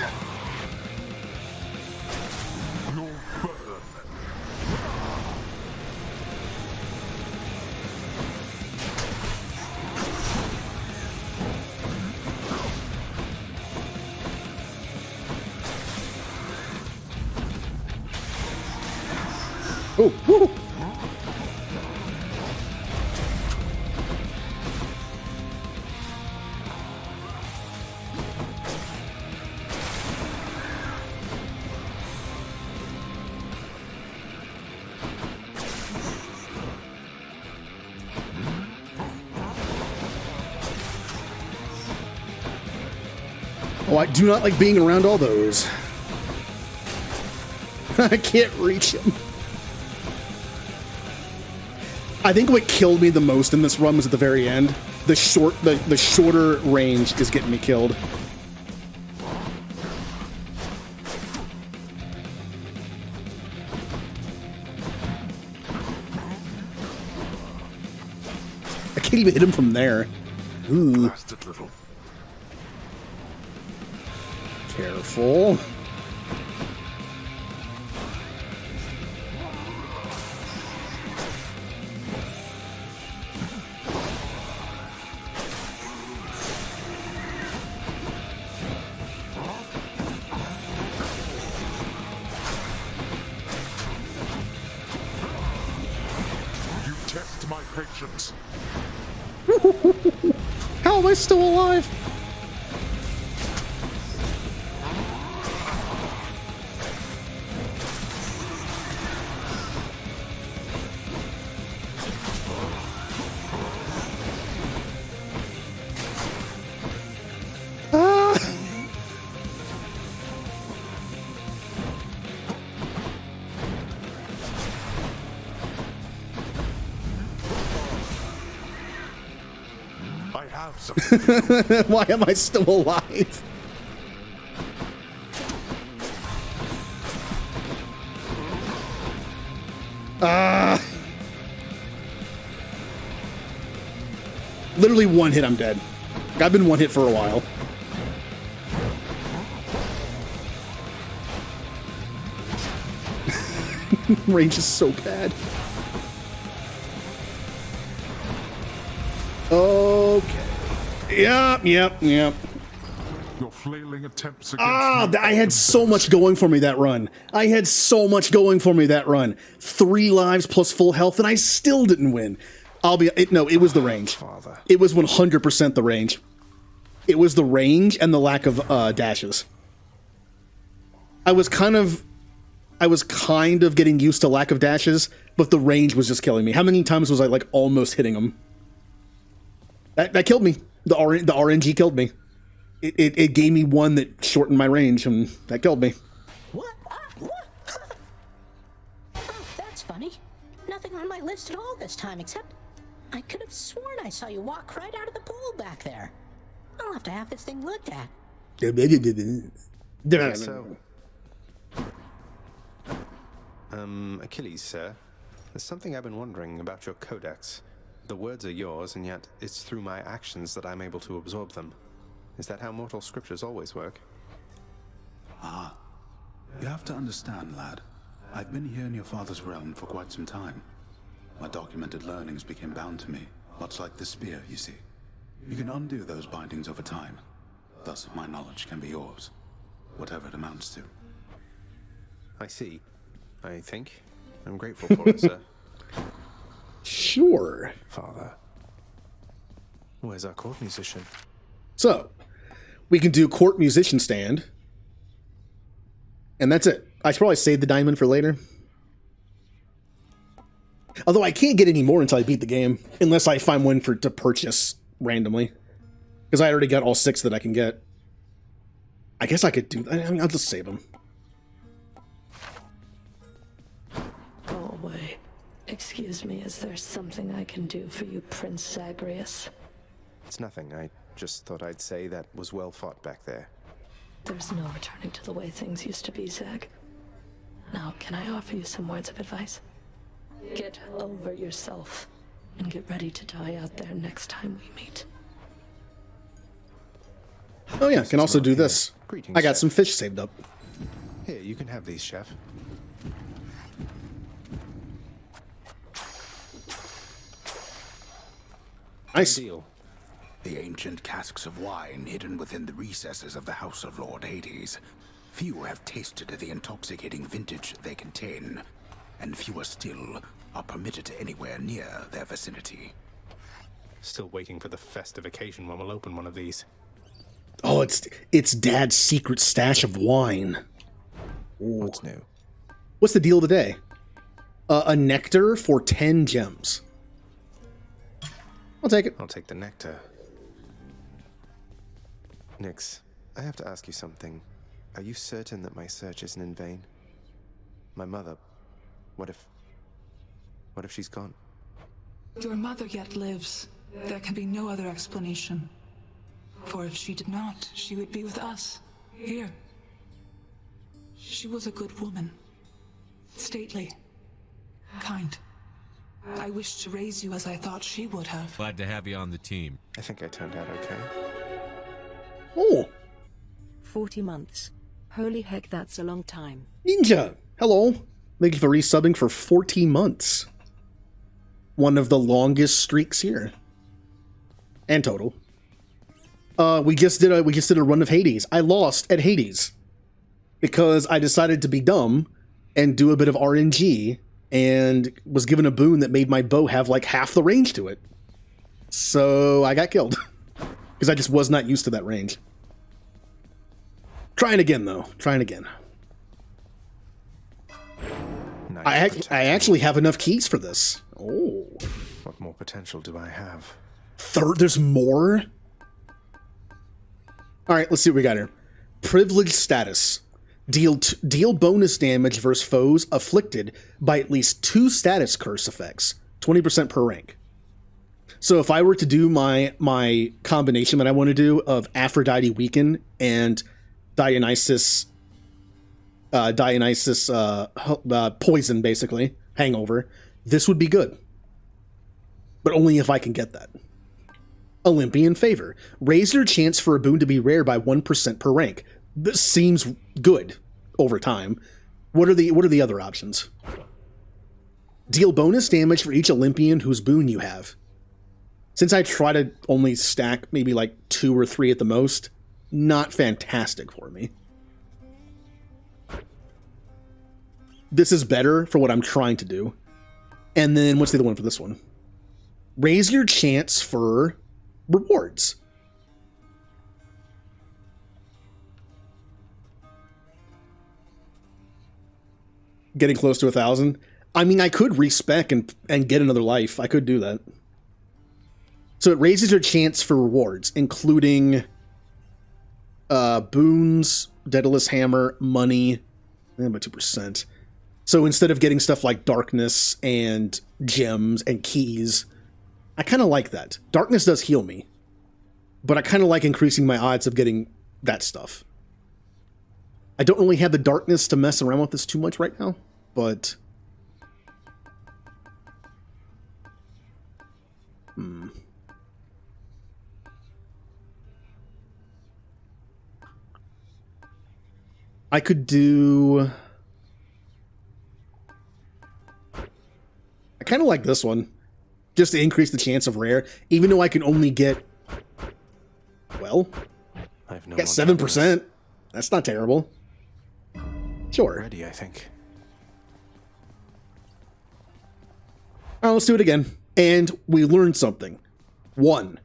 Oh, woo! Oh, I do not like being around all those. I can't reach him. I think what killed me the most in this run was at the very end. The shorter range is getting me killed. can't even hit him from there. Ooh. Blasted little. Careful. You test my patience. How am I still alive? Ah. I have something. Why am I still alive? Ah. Literally one hit, I'm dead. I've been one hit for a while. Range is so bad. Okay. Yep. Your flailing attempts against I had so much going for me that run. 3 lives plus full health, and I still didn't win. It was the range. It was 100% the range. It was the range and the lack of dashes. I was kind of getting used to lack of dashes, but the range was just killing me. How many times was I like almost hitting him? That killed me. The RNG killed me. It gave me one that shortened my range, and that killed me. What? Oh, that's funny. Nothing on my list at all this time, except I could have sworn I saw you walk right out of the pool back there. I'll have to have this thing looked at. So, Achilles, sir, there's something I've been wondering about your codex. The words are yours, and yet it's through my actions that I'm able to absorb them. Is that how mortal scriptures always work? Ah. You have to understand, lad. I've been here in your father's realm for quite some time. My documented learnings became bound to me, much like the spear, you see. You can undo those bindings over time. Thus, my knowledge can be yours, whatever it amounts to. I see. I think. I'm grateful for it, sir. Sure. Father. Where's our court musician? So, we can do court musician stand. And that's it. I should probably save the diamond for later. Although I can't get any more until I beat the game. Unless I find one to purchase randomly. Because I already got all 6 that I can get. I guess I could do that. I mean, I'll just save them. Go away. Excuse me, is there something I can do for you, Prince Zagreus? It's nothing. I just thought I'd say that was well fought back there. There's no returning to the way things used to be, Zag. Now, can I offer you some words of advice? Get over yourself, and get ready to die out there next time we meet. Oh yeah, can also do this. Greetings, I got chef. some fish saved up. Here, you can have these, chef. Nice. Deal. The ancient casks of wine hidden within the recesses of the House of Lord Hades. Few have tasted the intoxicating vintage they contain, and fewer still are permitted anywhere near their vicinity. Still waiting for the festive occasion when we'll open one of these. Oh, it's Dad's secret stash of wine. Ooh. What's new? What's the deal of the day? A nectar for 10 gems. I'll take it. I'll take the nectar. Nyx, I have to ask you something. Are you certain that my search isn't in vain? My mother, what if she's gone? Your mother yet lives. There can be no other explanation. For if she did not, she would be with us, here. She was a good woman. Stately. Kind. I wished to raise you as I thought she would have. Glad to have you on the team. I think I turned out okay. Oh, 40 months. Holy heck, that's a long time. Ninja, hello. Thank you for resubbing for 14 months. One of the longest streaks here. And total. We just did a run of Hades. I lost at Hades because I decided to be dumb and do a bit of RNG and was given a boon that made my bow have like half the range to it. So I got killed because I just was not used to that range. Trying again though. Trying again. Nice I actually have enough keys for this. Oh. What more potential do I have? There's more? Alright, let's see what we got here. Privileged status. Deal bonus damage versus foes afflicted by at least 2 status curse effects. 20% per rank. So if I were to do my combination that I want to do of Aphrodite Weaken and Dionysus poison, basically, hangover, this would be good. But only if I can get that. Olympian favor. Raise your chance for a boon to be rare by 1% per rank. This seems good over time. What are the other options? Deal bonus damage for each Olympian whose boon you have. Since I try to only stack maybe like 2 or 3 at the most, not fantastic for me. This is better for what I'm trying to do. And then what's the other one for this one? Raise your chance for rewards. Getting close to 1,000. I mean, I could respec and get another life. I could do that. So it raises your chance for rewards, including boons, Daedalus Hammer, money, by 2%. So instead of getting stuff like darkness and gems and keys, I kind of like that. Darkness does heal me, but I kind of like increasing my odds of getting that stuff. I don't really have the darkness to mess around with this too much right now, but... I could do... I kind of like this one, just to increase the chance of rare, even though I can only get, well, I have no get 7%. That's not terrible. Sure. Ready, I think. All right, let's do it again. And we learned something. 1.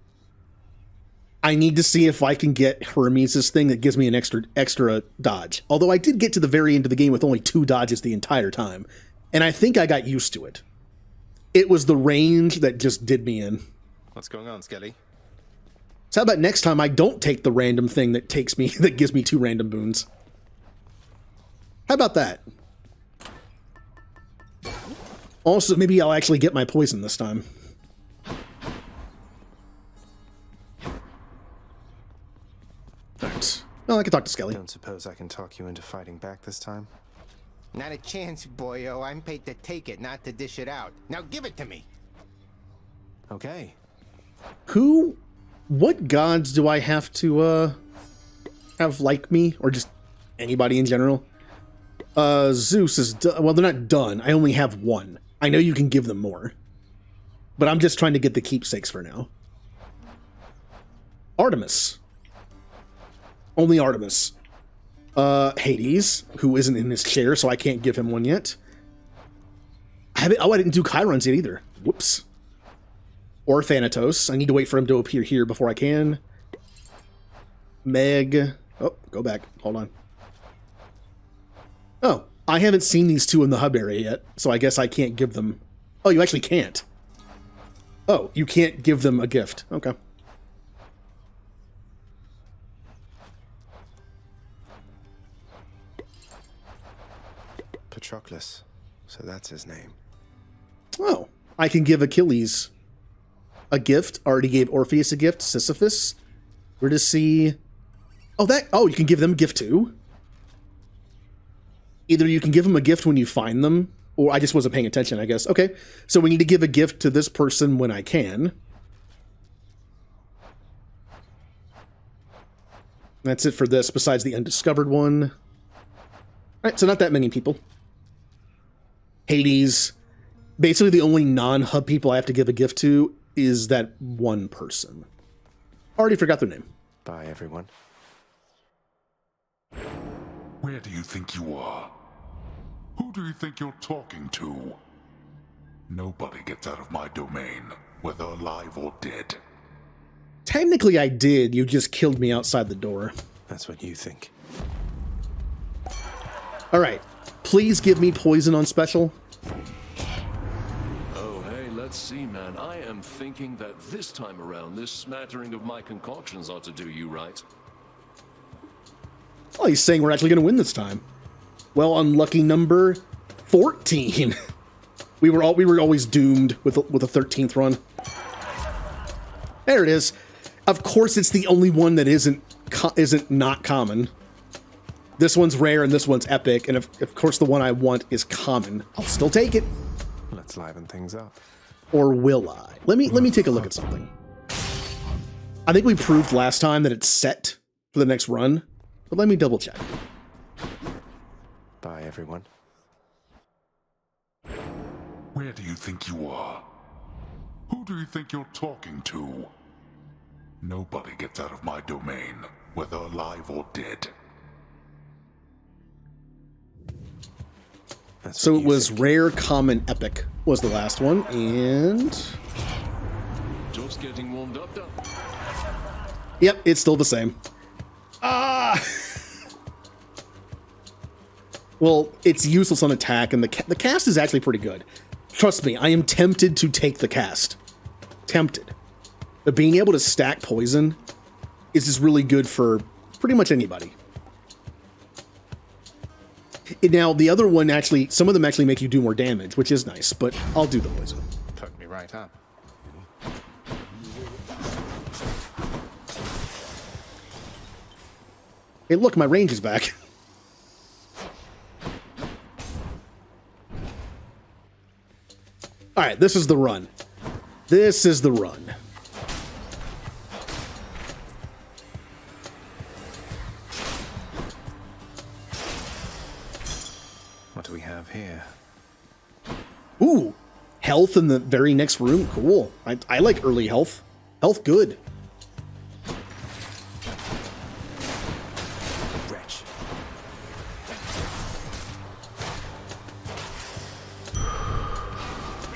I need to see if I can get Hermes' thing that gives me an extra dodge. Although I did get to the very end of the game with only 2 dodges the entire time. And I think I got used to it. It was the range that just did me in. What's going on, Skelly? So how about next time I don't take the random thing that gives me 2 random boons? How about that? Also, maybe I'll actually get my poison this time. Alright. Well, I can talk to Skelly. Don't suppose I can talk you into fighting back this time? Not a chance, boyo. I'm paid to take it, not to dish it out. Now give it to me. Okay. What gods do I have to, have like me? Or just anybody in general? Zeus is done. Well, they're not done. I only have 1. I know you can give them more. But I'm just trying to get the keepsakes for now. Artemis. Only Artemis. Hades, who isn't in his chair, so I can't give him one yet. I didn't do Chiron's yet either. Whoops. Or Thanatos. I need to wait for him to appear here before I can. Meg. Oh, go back. Hold on. Oh, I haven't seen these 2 in the hub area yet, so I guess I can't give them... Oh, you actually can't. Oh, you can't give them a gift. Okay. Patroclus. So that's his name. Oh, I can give Achilles a gift. Already gave Orpheus a gift. Sisyphus. Where to see... Oh, you can give them a gift too? Either you can give them a gift when you find them, Or I just wasn't paying attention, I guess. Okay, so we need to give a gift to this person when I can. That's it for this, besides the undiscovered one. All right, so not that many people. Hades. Basically, the only non-hub people I have to give a gift to is that one person. Already forgot their name. Bye, everyone. Where do you think you are? Who do you think you're talking to? Nobody gets out of my domain, whether alive or dead. Technically, I did. You just killed me outside the door. That's what you think. All right. Please give me poison on special. Oh, hey, let's see, man. I am thinking that this time around, this smattering of my concoctions ought to do you right. Oh, he's saying we're actually going to win this time. Well, unlucky number 14. we were always doomed with a 13th run. There it is. Of course, it's the only one that isn't not common. This one's rare and this one's epic, and of course the one I want is common. I'll still take it. Let's liven things up. Or will I? Let me take a look at something. I think we proved last time that it's set for the next run, but let me double check. Bye, everyone. Where do you think you are? Who do you think you're talking to? Nobody gets out of my domain, whether alive or dead. So it was rare, common, epic was the last one, and... Just getting warmed up, though. Yep, it's still the same. Ah! Well, it's useless on attack, and the cast is actually pretty good. Trust me, I am tempted to take the cast. Tempted. But being able to stack poison is just really good for pretty much anybody. Now, the other one actually, some of them actually make you do more damage, which is nice, but I'll do the poison. Hooked me right up. Hey, look, my range is back. All right, this is the run. This is the run. What do we have here? Ooh, health in the very next room. Cool. I like early health. Health good. Wretch.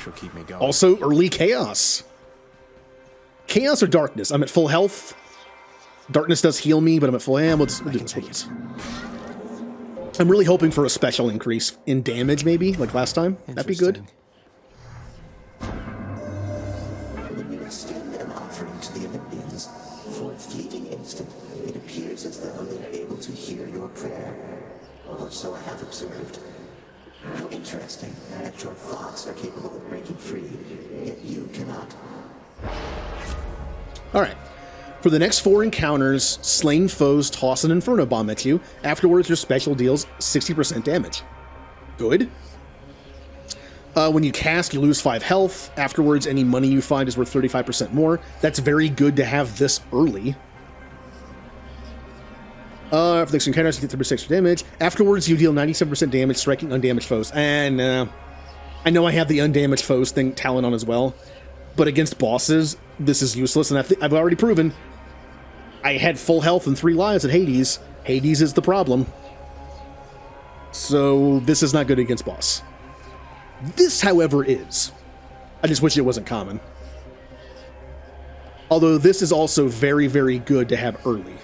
She'll keep me going. Also, early chaos. Chaos or darkness? I'm at full health. Darkness does heal me, but I'm at full am. We'll do this once. I'm really hoping for a special increase in damage, maybe, like last time. That'd be good. When you extend an offering to the Olympians, for a fleeting instant, it appears as though they are able to hear your prayer. Or so I have observed. How interesting that your thoughts are capable of breaking free, yet you cannot. All right. For the next 4 encounters, slain foes toss an Inferno Bomb at you. Afterwards, your special deals 60% damage. Good. When you cast, you lose 5 health. Afterwards, any money you find is worth 35% more. That's very good to have this early. For the next encounters, you get 3% extra damage. Afterwards, you deal 97% damage striking undamaged foes. And I know I have the undamaged foes thing talent on as well. But against bosses, this is useless. And I've already proven I had full health and 3 lives at Hades. Hades is the problem. So this is not good against boss. This, however, is. I just wish it wasn't common. Although this is also very, very good to have early.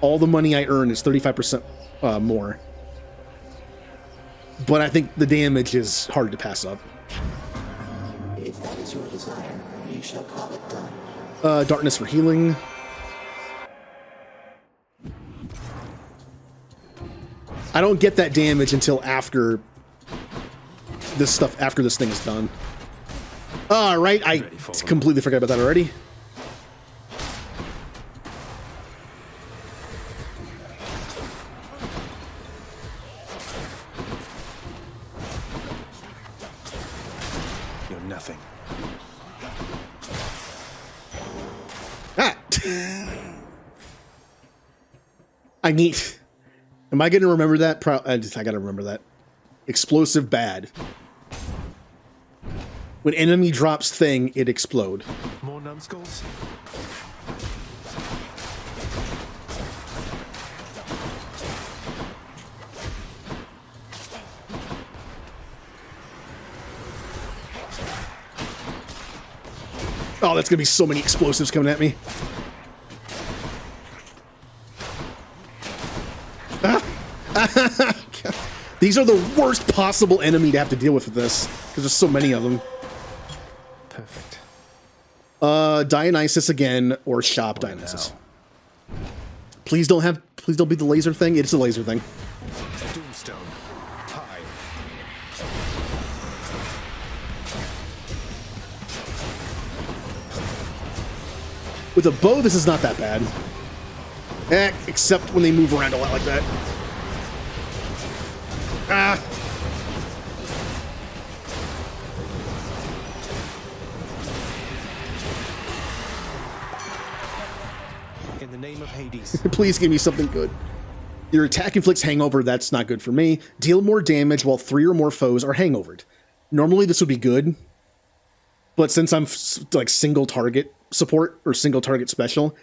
All the money I earn is 35% more. But I think the damage is hard to pass up. If that is your desire, you shall call it done. Darkness for healing. I don't get that damage until after this thing is done. All right, I completely forgot about that already. I need... Am I going to remember that? I got to remember that. Explosive bad. When enemy drops thing, it explode. More numbskulls? Oh, that's going to be so many explosives coming at me. These are the worst possible enemy to have to deal with this, because there's so many of them. Perfect. Dionysus again, or Shop Dionysus. Please don't be the laser thing. It's a laser thing. Doomstone. High. With a bow, this is not that bad. Except when they move around a lot like that. Ah! In the name of Hades. Please give me something good. Your attack inflicts hangover. That's not good for me. Deal more damage while 3 or more foes are hangovered. Normally this would be good, but since I'm like single target support or single target special,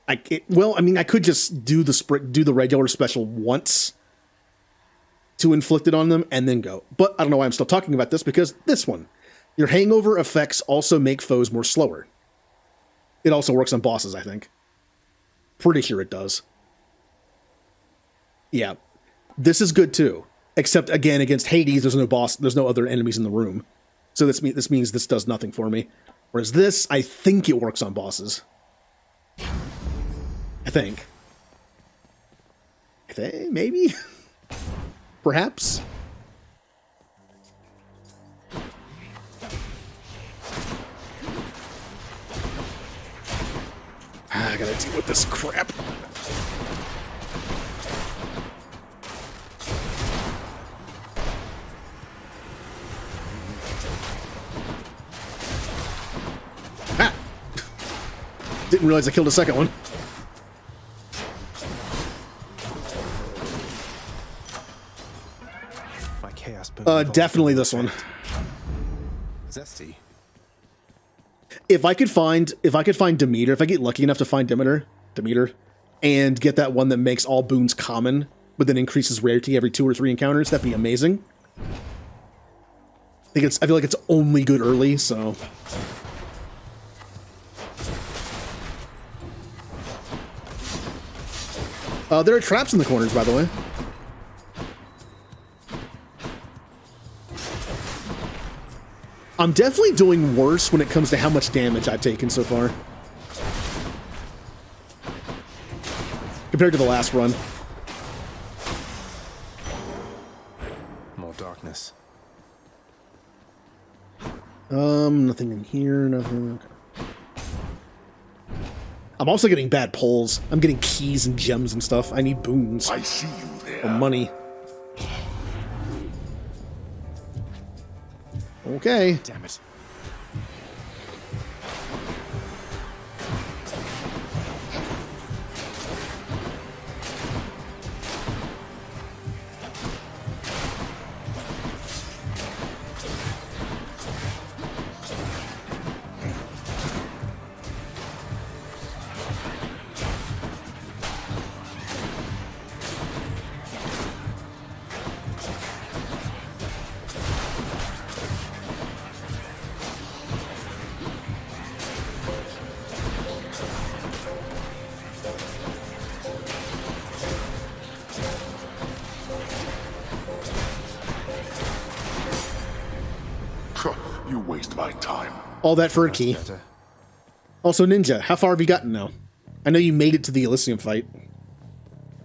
I could just do the regular special once to inflict it on them and then go. But I don't know why I'm still talking about this, because this one, your hangover effects also make foes more slower. It also works on bosses, I think. Pretty sure it does. Yeah, this is good too. Except again, against Hades, there's no boss, there's no other enemies in the room. So this means this does nothing for me. Whereas this, I think it works on bosses. I think. Maybe? Perhaps? I gotta deal with this crap. Ah! Didn't realize I killed a second one. My chaos boon definitely this one. Zesty. If I could find Demeter, if I get lucky enough to find Demeter, and get that one that makes all boons common, but then increases rarity every 2 or 3 encounters, that'd be amazing. I feel like it's only good early, so. There are traps in the corners, by the way. I'm definitely doing worse when it comes to how much damage I've taken so far. Compared to the last run. More darkness. Nothing in here, nothing. Okay. I'm also getting bad pulls. I'm getting keys and gems and stuff. I need boons. I see you there. Or money. Okay. Damn it. You waste my time. All that for a key. Also, Ninja, how far have you gotten now? I know you made it to the Elysium fight.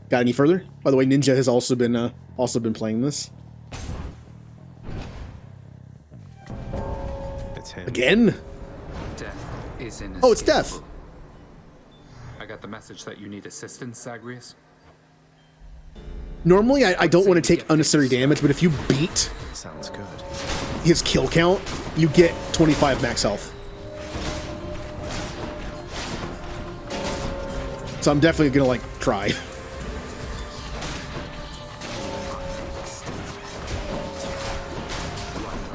Got any further? By the way, Ninja has also been playing this. It's him. Again? Death is inescapable. Oh, it's Death. I got the message that you need assistance, Zagreus. Normally, I don't want to take unnecessary damage, but if you beat Sounds good. his kill count, you get 25 max health. So I'm definitely gonna, like, try.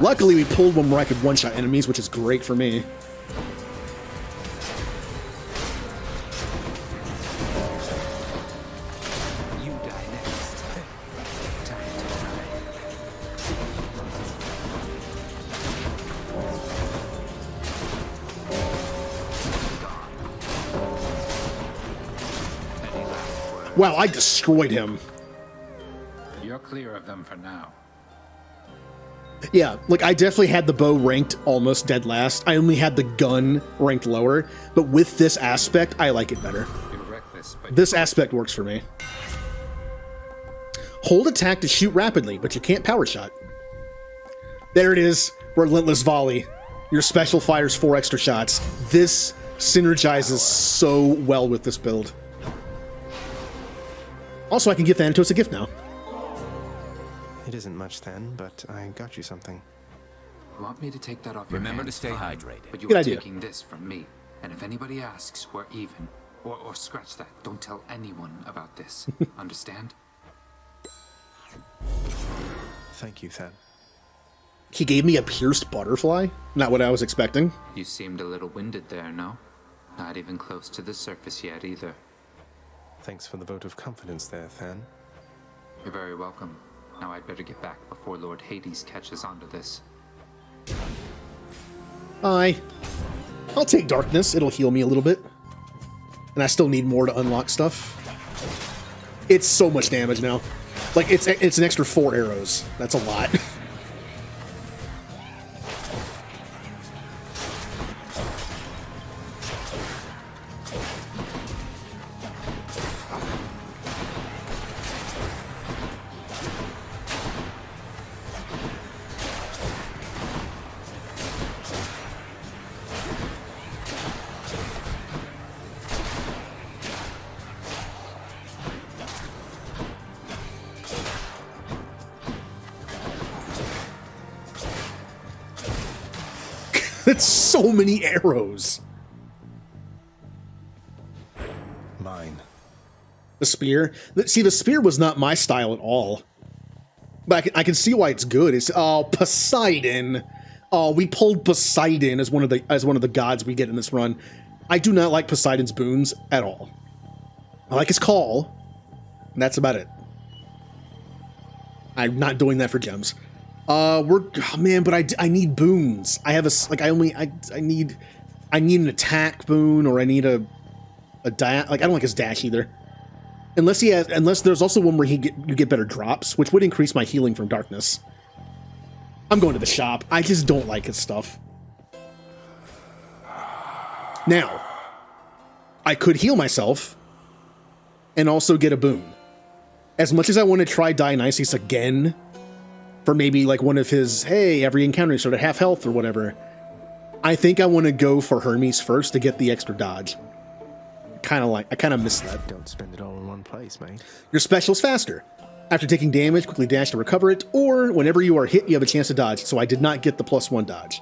Luckily, we pulled one where I could one-shot enemies, which is great for me. You die next. Time to Wow, I destroyed him. You're clear of them for now. Yeah, like, I definitely had the bow ranked almost dead last. I only had the gun ranked lower, but with this aspect, I like it better. You're reckless, but This aspect works for me. Hold attack to shoot rapidly, but you can't power shot. There it is, Relentless Volley. Your special fires 4 extra shots. This synergizes so well with this build. Also, I can give Thanatos a gift now. It isn't much then, but I got you something. You want me to take that off Remember your to hands? stay Fine. hydrated. But you Good are idea. taking this from me. And if anybody asks, we're even. Or scratch that. Don't tell anyone about this. Understand? Thank you, Than. He gave me a pierced butterfly? Not what I was expecting. You seemed a little winded there, no? Not even close to the surface yet, either. Thanks for the vote of confidence there, Than. You're very welcome. Now I'd better get back before Lord Hades catches on to this. I'll take Darkness. It'll heal me a little bit. And I still need more to unlock stuff. It's so much damage now. Like, it's an extra 4 arrows. That's a lot. That's so many arrows. Mine. The spear. See, the spear was not my style at all. But I can see why it's good. It's Poseidon. Oh, we pulled Poseidon as one of the gods we get in this run. I do not like Poseidon's boons at all. I like his call. And that's about it. I'm not doing that for gems. Oh man, but I need boons. I have I need an attack boon, or I need a dash. Like, I don't like his dash either. Unless there's also one where you get better drops, which would increase my healing from darkness. I'm going to the shop. I just don't like his stuff. Now, I could heal myself and also get a boon. As much as I want to try Dionysus again, for maybe like one of his, hey, every encounter you start at half health or whatever, I think I want to go for Hermes first to get the extra dodge. I kind of miss that. Don't spend it all in one place, mate. Your special's faster. After taking damage, quickly dash to recover it, or whenever you are hit, you have a chance to dodge, so I did not get the +1 dodge.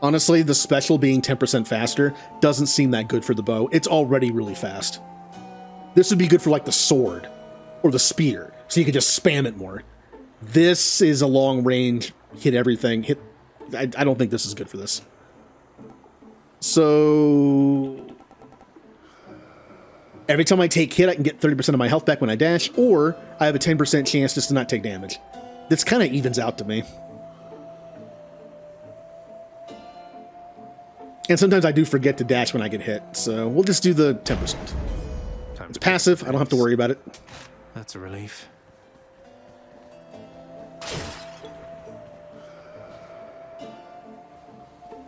Honestly, the special being 10% faster doesn't seem that good for the bow. It's already really fast. This would be good for like the sword or the spear, so you can just spam it more. This is a long range, hit everything. I don't think this is good for this. So every time I take hit, I can get 30% of my health back when I dash, or I have a 10% chance just to not take damage. This kind of evens out to me. And sometimes I do forget to dash when I get hit, so we'll just do the 10%. It's passive, I don't have to worry about it. That's a relief.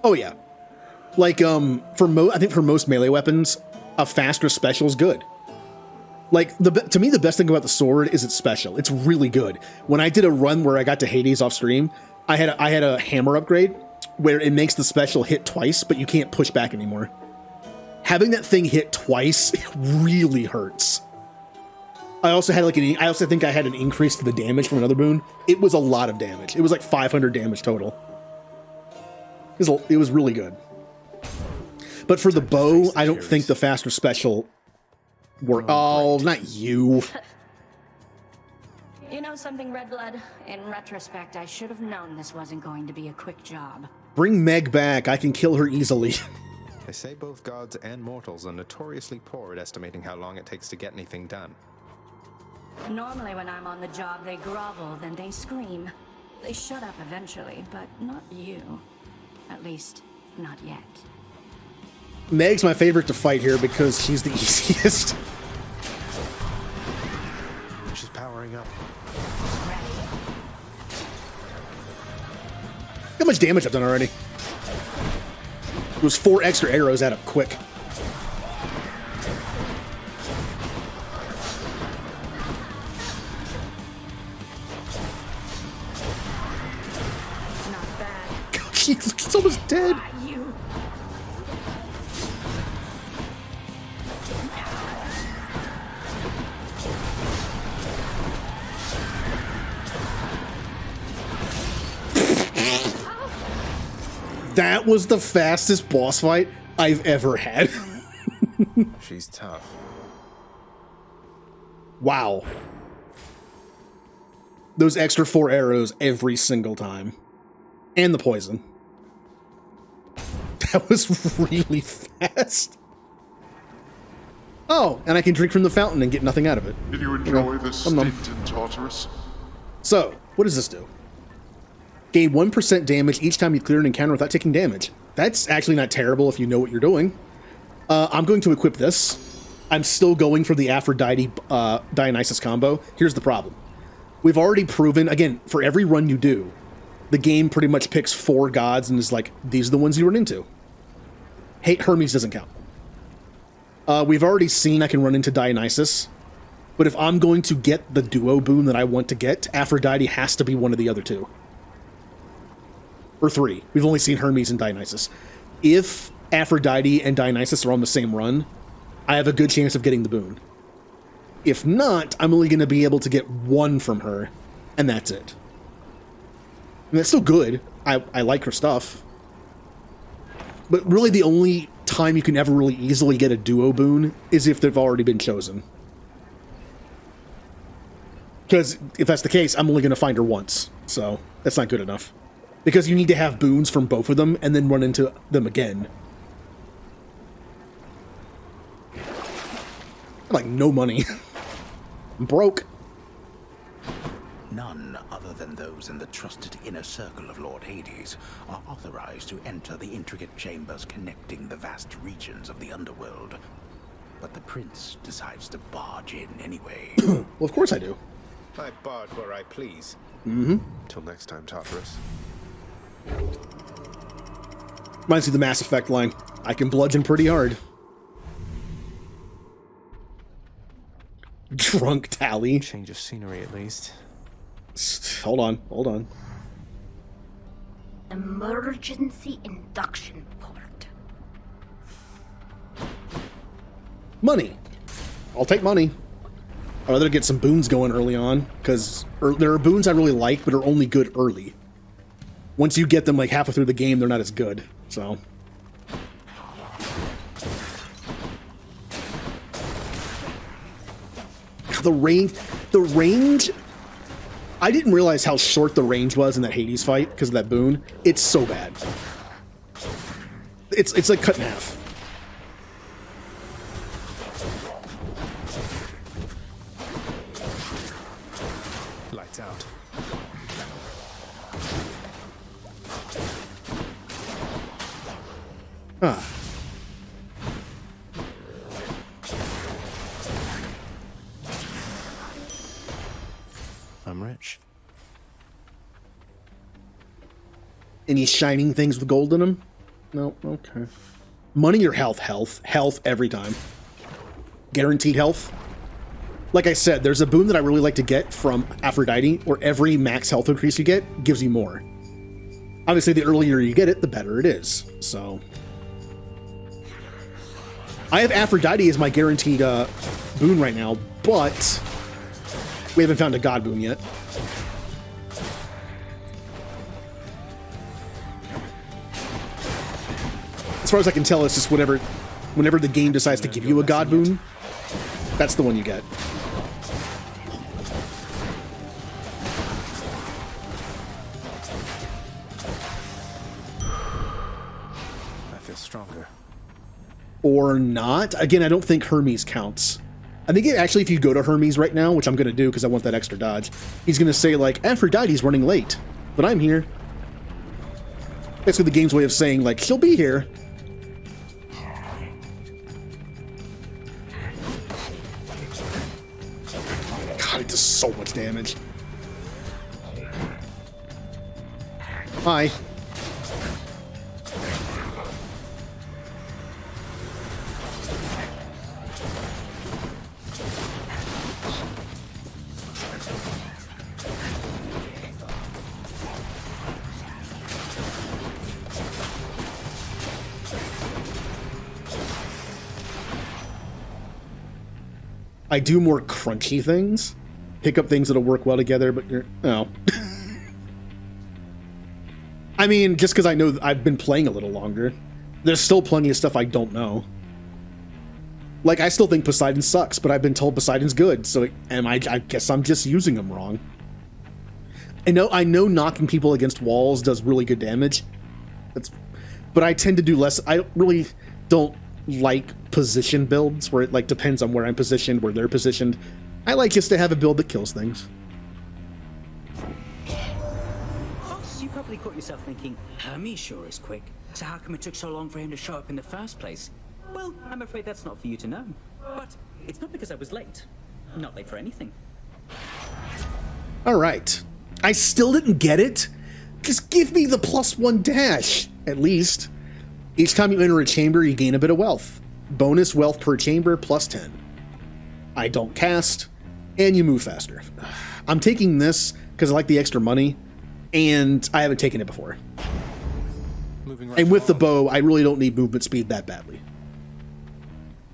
Oh yeah. Like, I think for most melee weapons, a faster special is good. Like, to me, the best thing about the sword is its special. It's really good. When I did a run where I got to Hades off stream, I had a hammer upgrade where it makes the special hit twice, but you can't push back anymore. Having that thing hit twice really hurts. I also think I had an increase to the damage from another boon. It was a lot of damage. It was like 500 damage total. It was really good. But for the bow, I don't think the faster special work. Oh, not you. You know something, Redblood? In retrospect, I should have known this wasn't going to be a quick job. Bring Meg back. I can kill her easily. They say both gods and mortals are notoriously poor at estimating how long it takes to get anything done. Normally when I'm on the job, they grovel, then they scream. They shut up eventually, but not you. At least, not yet. Meg's my favorite to fight here because she's the easiest. She's powering up. How much damage I've done already? Those 4 extra arrows add up quick. Not bad. She's almost dead. You. That was the fastest boss fight I've ever had. She's tough. Wow. Those extra 4 arrows every single time. And the poison. That was really fast. Oh, and I can drink from the fountain and get nothing out of it. Did you enjoy this stint in Tartarus? So, what does this do? Gain 1% damage each time you clear an encounter without taking damage. That's actually not terrible if you know what you're doing. I'm going to equip this. I'm still going for the Aphrodite Dionysus combo. Here's the problem. We've already proven, again, for every run you do, the game pretty much picks 4 gods and is like, these are the ones you run into. Hey, Hermes doesn't count. We've already seen I can run into Dionysus, but if I'm going to get the duo boon that I want to get, Aphrodite has to be one of the other 2. Or 3. We've only seen Hermes and Dionysus. If Aphrodite and Dionysus are on the same run, I have a good chance of getting the boon. If not, I'm only going to be able to get 1 from her, and that's it. And that's still good. I like her stuff. But really the only time you can ever really easily get a duo boon is if they've already been chosen. Because if that's the case, I'm only going to find her once. So that's not good enough. Because you need to have boons from both of them and then run into them again. Like, no money. I'm broke. None other than those in the trusted inner circle of Lord Hades are authorized to enter the intricate chambers connecting the vast regions of the underworld. But the prince decides to barge in anyway. Well, of course I do. I barge where I please. Mm-hmm. Till next time, Tartarus. Reminds me of the Mass Effect line. I can bludgeon pretty hard. Drunk Tally. Change of scenery, at least. Hold on, hold on. Emergency induction port. Money. I'll take money. I'd rather get some boons going early on, because there are boons I really like, but are only good early. Once you get them like halfway through the game, they're not as good, so... The range... I didn't realize how short the range was in that Hades fight, because of that boon. It's so bad. It's like cut in half. Lights out. Ah. I'm rich. Any shining things with gold in them? No, okay. Money or health? Health every time. Guaranteed health. Like I said, there's a boon that I really like to get from Aphrodite, where every max health increase you get gives you more. Obviously, the earlier you get it, the better it is, so... I have Aphrodite as my guaranteed boon right now, but we haven't found a god boon yet. As far as I can tell, it's just whenever the game decides to give you a god boon, that's the one you get. I feel stronger. Or not. Again, I don't think Hermes counts. I think actually if you go to Hermes right now, which I'm going to do because I want that extra dodge, he's going to say, like, Aphrodite's running late, but I'm here. Basically the game's way of saying, like, she'll be here. God, it does so much damage. Hi. I do more crunchy things. Pick up things that'll work well together, but you're... No. I mean, just because I know I've been playing a little longer, there's still plenty of stuff I don't know. Like, I still think Poseidon sucks, but I've been told Poseidon's good, so I guess I'm just using them wrong. I know knocking people against walls does really good damage. But I tend to do less... I really don't like position builds where it like depends on where I'm positioned, where they're positioned. I like just to have a build that kills things. Fox, you probably caught yourself thinking, Hermes sure is quick, so how come it took so long for him to show up in the first place? Well, I'm afraid that's not for you to know. But it's not because I was late. I'm not late for anything. Alright. I still didn't get it. Just give me the +1 dash, at least. Each time you enter a chamber, you gain a bit of wealth. Bonus wealth per chamber, +10. I don't cast, and you move faster. I'm taking this because I like the extra money, and I haven't taken it before. And with the bow, I really don't need movement speed that badly.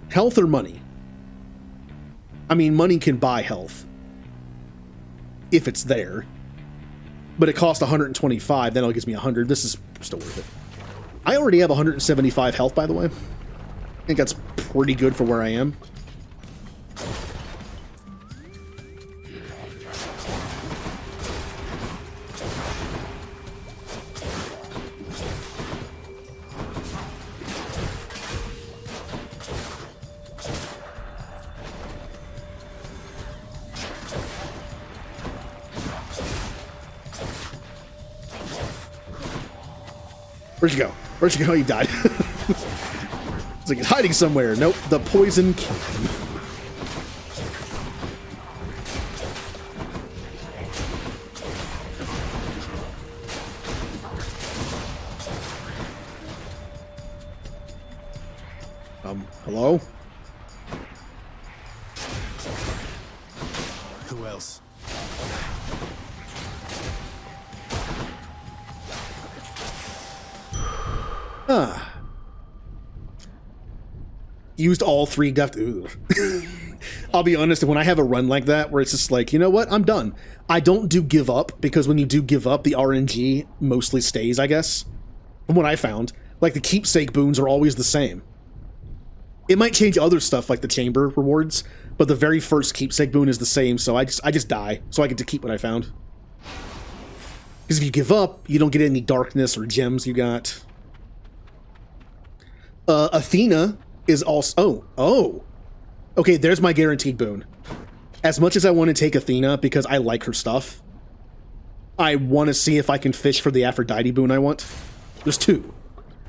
Health or money? I mean, money can buy health. If it's there. But it costs 125, then it gives me 100. This is still worth it. I already have 175 health, by the way. I think that's pretty good for where I am. Where'd you go? Where'd you go? You died. It's like he's hiding somewhere. Nope, the poison killed him. Hello? Who else? Used all 3 deft. I'll be honest, when I have a run like that where it's just like, you know what, I'm done. I don't do give up, because when you do give up, the RNG mostly stays, I guess. From what I found. Like, the keepsake boons are always the same. It might change other stuff, like the chamber rewards, but the very first keepsake boon is the same, so I just die, so I get to keep what I found. Because if you give up, you don't get any darkness or gems you got. Athena is also... Oh! Okay, there's my guaranteed boon. As much as I want to take Athena because I like her stuff, I want to see if I can fish for the Aphrodite boon I want. There's 2.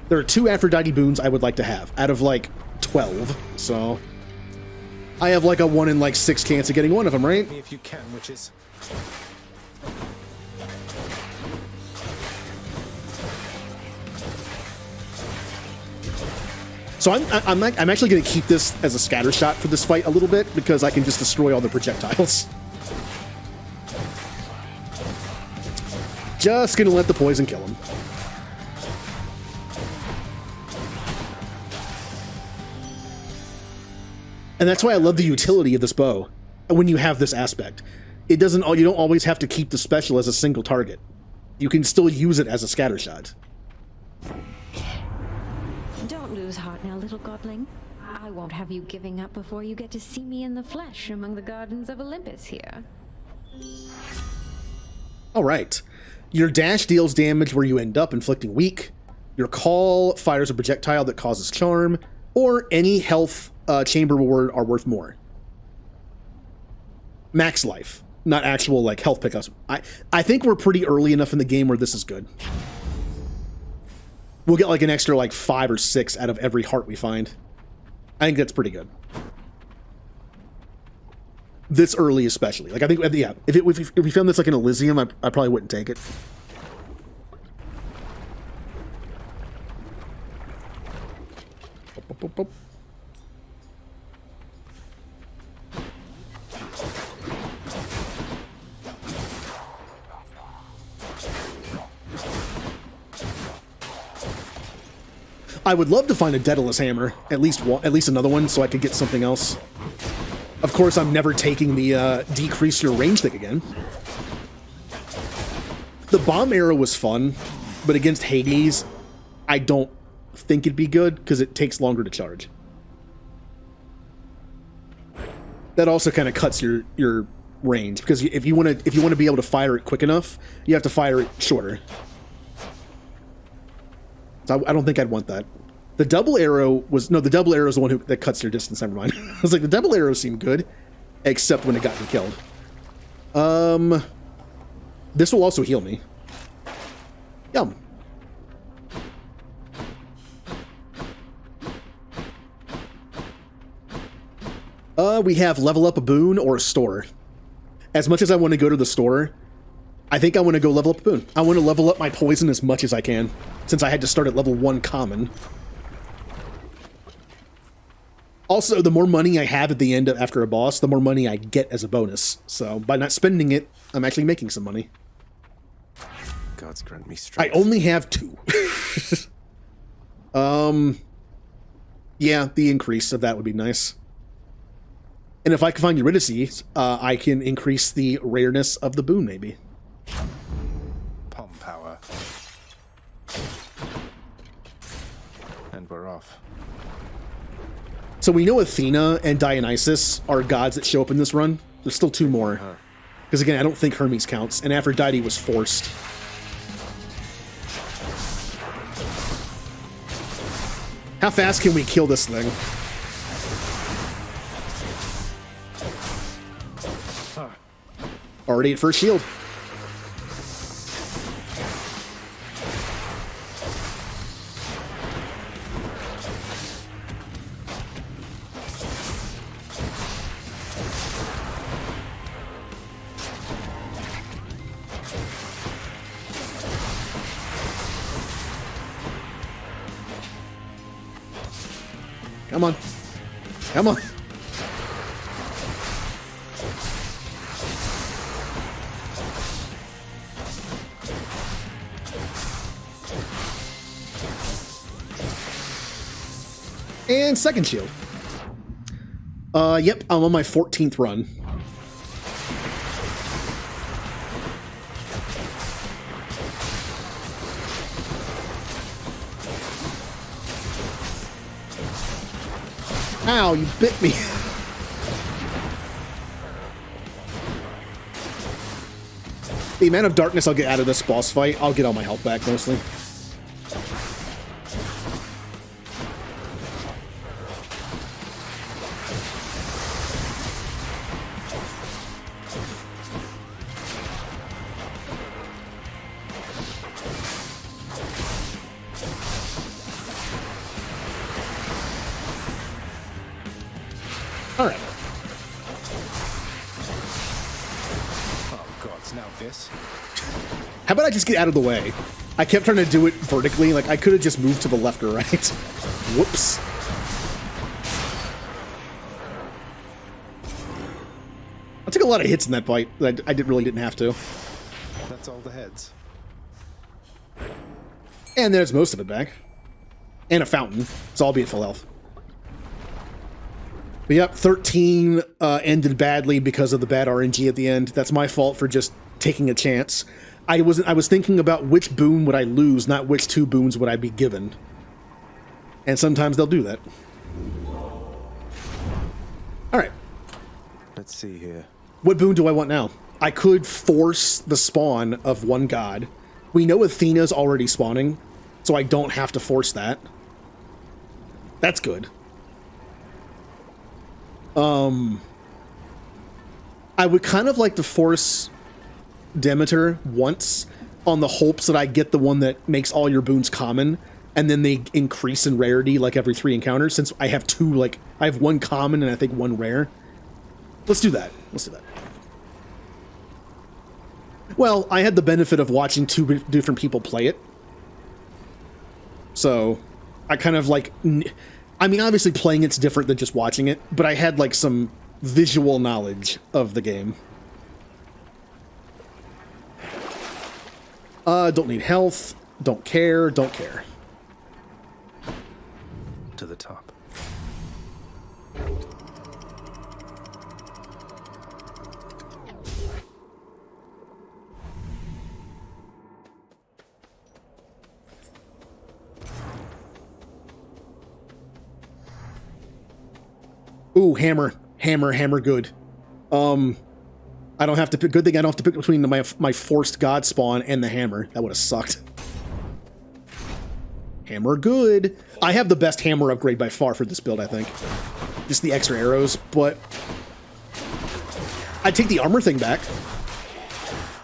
There are 2 Aphrodite boons I would like to have, out of, like, 12, so... I have, like, a 1 in, like, 6 chance of getting one of them, right? If you can, witches. So I'm actually going to keep this as a scatter shot for this fight a little bit, because I can just destroy all the projectiles. Just going to let the poison kill him. And that's why I love the utility of this bow when you have this aspect. You don't always have to keep the special as a single target. You can still use it as a scatter shot. Don't lose heart now, little godling. I won't have you giving up before you get to see me in the flesh among the gardens of Olympus here. Alright. Your dash deals damage where you end up, inflicting weak. Your call fires a projectile that causes charm, or any health chamber reward are worth more. Max life, not actual like health pickups. I think we're pretty early enough in the game where this is good. We'll get like an extra like 5 or 6 out of every heart we find. I think that's pretty good. This early especially. Like I think, yeah, if we found this like in Elysium, I probably wouldn't take it. I would love to find a Daedalus hammer, at least another one, so I could get something else. Of course, I'm never taking the decrease your range thing again. The bomb arrow was fun, but against Hades, I don't think it'd be good because it takes longer to charge. That also kind of cuts your range because if you want to be able to fire it quick enough, you have to fire it shorter. So I don't think I'd want that. The double arrow was the double arrow is the one that cuts your distance. Never mind. I was like, the double arrow seemed good, except when it got me killed. This will also heal me. Yum. We have level up a boon or a store. As much as I want to go to the store, I think I want to go level up a boon. I want to level up my poison as much as I can, since I had to start at level 1 common. Also, the more money I have at the end after a boss, the more money I get as a bonus. So by not spending it, I'm actually making some money. Gods grant me strength. I only have 2. Yeah, the increase of that would be nice. And if I can find Eurydice, I can increase the rareness of the boon, maybe. Palm power. And we're off. So we know Athena and Dionysus are gods that show up in this run. There's still 2 more. Because again, I don't think Hermes counts, and Aphrodite was forced. How fast can we kill this thing? Already at first shield. Come on. Come on. And second shield. Yep, I'm on my 14th run. Ow, you bit me. The amount of darkness I'll get out of this boss fight, I'll get all my health back mostly. Alright. Oh gods, now this. How about I just get out of the way? I kept trying to do it vertically, like I could have just moved to the left or right. Whoops. I took a lot of hits in that fight. I really didn't have to. That's all the heads. And there's most of it back. And a fountain, so I'll be at full health. But yep, 13 ended badly because of the bad RNG at the end. That's my fault for just taking a chance. I was thinking about which boon would I lose, not which 2 boons would I be given. And sometimes they'll do that. Alright. Let's see here. What boon do I want now? I could force the spawn of one god. We know Athena's already spawning, so I don't have to force that. That's good. I would kind of like to force Demeter once on the hopes that I get the one that makes all your boons common, and then they increase in rarity like every 3 encounters, since I have 2, like, I have 1 common and I think 1 rare. Let's do that. Let's do that. Well, I had the benefit of watching 2 different people play it. So, I kind of like... I mean, obviously playing it's different than just watching it, but I had like some visual knowledge of the game. Don't need health. Don't care. Don't care. To the top. Ooh, hammer, good. I don't have to pick. Good thing I don't have to pick between my forced god spawn and the hammer. That would have sucked. Hammer, good. I have the best hammer upgrade by far for this build, I think. Just the extra arrows, but I'd take the armor thing back.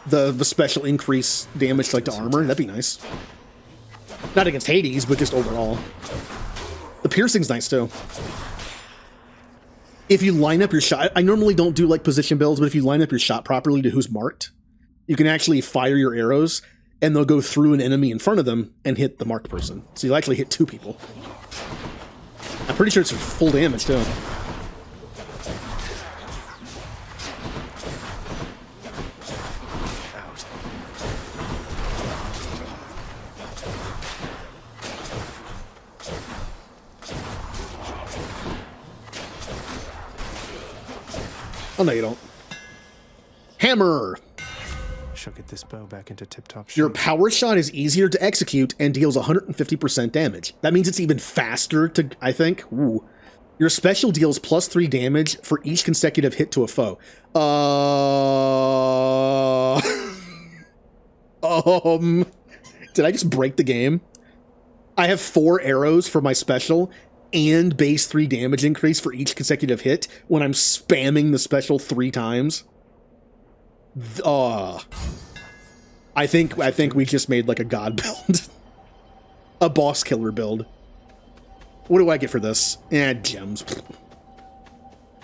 The special increase damage like to armor. That'd be nice. Not against Hades, but just overall. The piercing's nice too. If you line up your shot, I normally don't do like position builds, but if you line up your shot properly to who's marked, you can actually fire your arrows and they'll go through an enemy in front of them and hit the marked person. So you'll actually hit 2 people. I'm pretty sure it's full damage too. Oh, no, you don't. Hammer! Shall get this bow back into tip-top shape. Your power shot is easier to execute and deals 150% damage. That means it's even faster to, I think. Ooh. Your special deals +3 damage for each consecutive hit to a foe. Did I just break the game? I have 4 arrows for my special and base 3 damage increase for each consecutive hit when I'm spamming the special 3 times. I think we just made like a god build. A boss killer build. What do I get for this? Gems.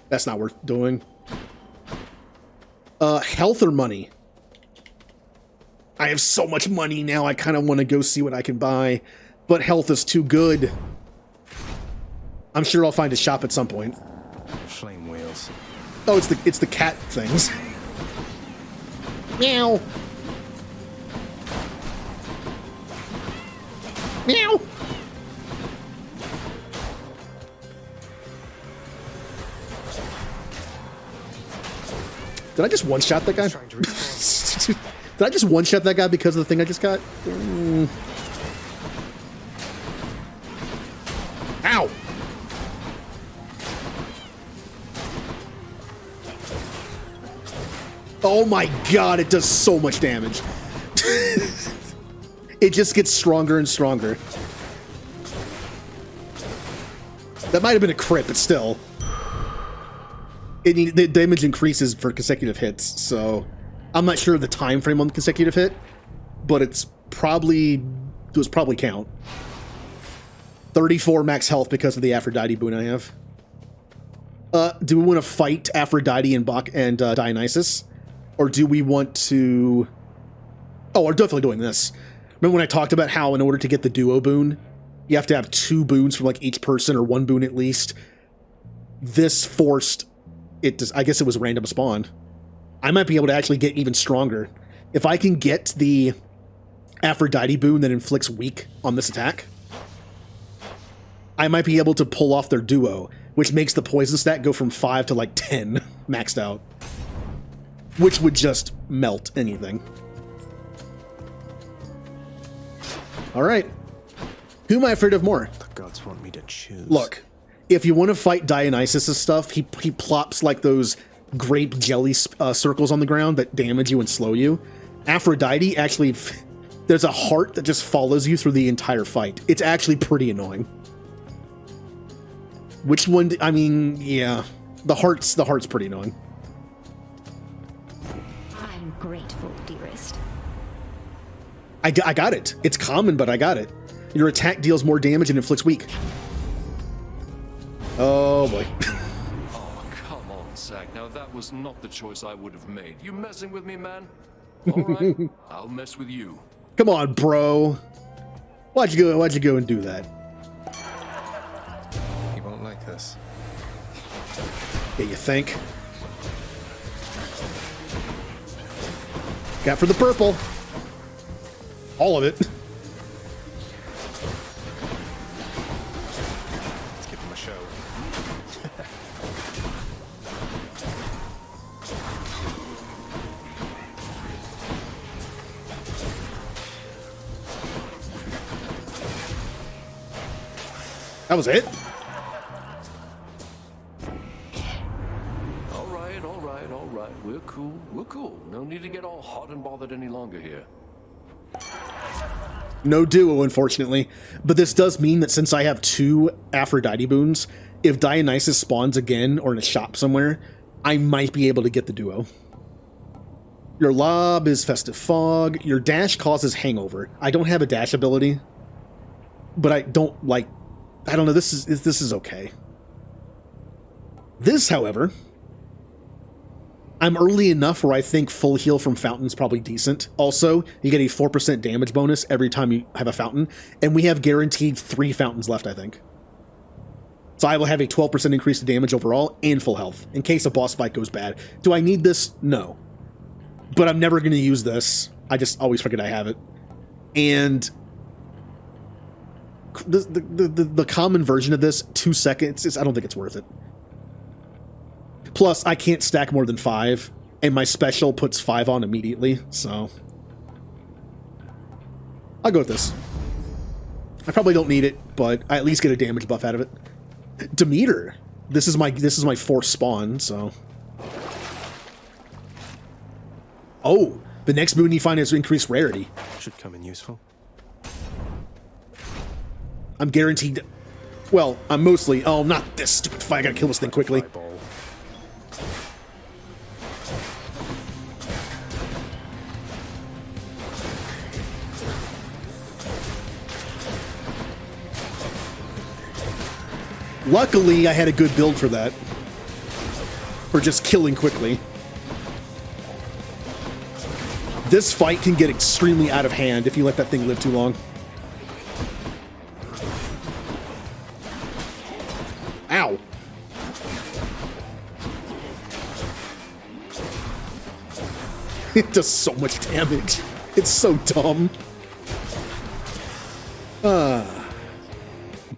That's not worth doing. Health or money? I have so much money now, I kind of want to go see what I can buy. But health is too good. I'm sure I'll find a shop at some point. Flame wheels. Oh, it's the cat things. Meow. Meow. Did I just one-shot that guy? Did I just one-shot that guy because of the thing I just got? Ow! Oh my god, it does so much damage. It just gets stronger and stronger. That might have been a crit, but still. The damage increases for consecutive hits, so I'm not sure of the time frame on the consecutive hit, but those probably count. 34 max health because of the Aphrodite boon I have. Do we want to fight Aphrodite and Dionysus? Or do we want to... Oh, we're definitely doing this. Remember when I talked about how in order to get the duo boon, you have to have 2 boons from like each person, or 1 boon at least? This forced... I guess it was random spawn. I might be able to actually get even stronger. If I can get the Aphrodite boon that inflicts weak on this attack, I might be able to pull off their duo, which makes the poison stat go from 5 to like 10 maxed out. Which would just melt anything. Alright. Who am I afraid of more? Gods want me to choose. Look, if you want to fight Dionysus' stuff, he plops like those grape jelly circles on the ground that damage you and slow you. Aphrodite, actually, there's a heart that just follows you through the entire fight. It's actually pretty annoying. Which one? I mean, yeah, the heart's pretty annoying. I'm grateful, dearest. I got it. It's common, but I got it. Your attack deals more damage and inflicts weak. Oh boy. Oh, come on, Zack. Now that was not the choice I would have made. You messing with me, man? All right, I'll mess with you. Come on, bro. Why'd you go and do that? He won't like this. Yeah, you think? Got for the purple. All of it. Let's give him a show. That was it? All right. We're cool. No need to get all hot and bothered any longer here. No duo, unfortunately. But this does mean that since I have 2 Aphrodite boons, if Dionysus spawns again or in a shop somewhere, I might be able to get the duo. Your lob is Festive Fog. Your dash causes Hangover. I don't have a dash ability, but I don't know, this is okay. This, however, I'm early enough where I think full heal from Fountain's probably decent. Also, you get a 4% damage bonus every time you have a Fountain, and we have guaranteed 3 Fountains left, I think. So I will have a 12% increase to damage overall and full health, in case a boss fight goes bad. Do I need this? No. But I'm never going to use this. I just always forget I have it. And the common version of this, 2 seconds, I don't think it's worth it. Plus, I can't stack more than 5, and my special puts 5 on immediately, so I'll go with this. I probably don't need it, but I at least get a damage buff out of it. Demeter. This is my 4th spawn, so. Oh, the next boon you find is increased rarity. Should come in useful. I'm guaranteed. Well, I'm mostly. Oh, not this stupid fight. I gotta kill this thing quickly. Luckily, I had a good build for that. For just killing quickly. This fight can get extremely out of hand if you let that thing live too long. Ow. It does so much damage. It's so dumb.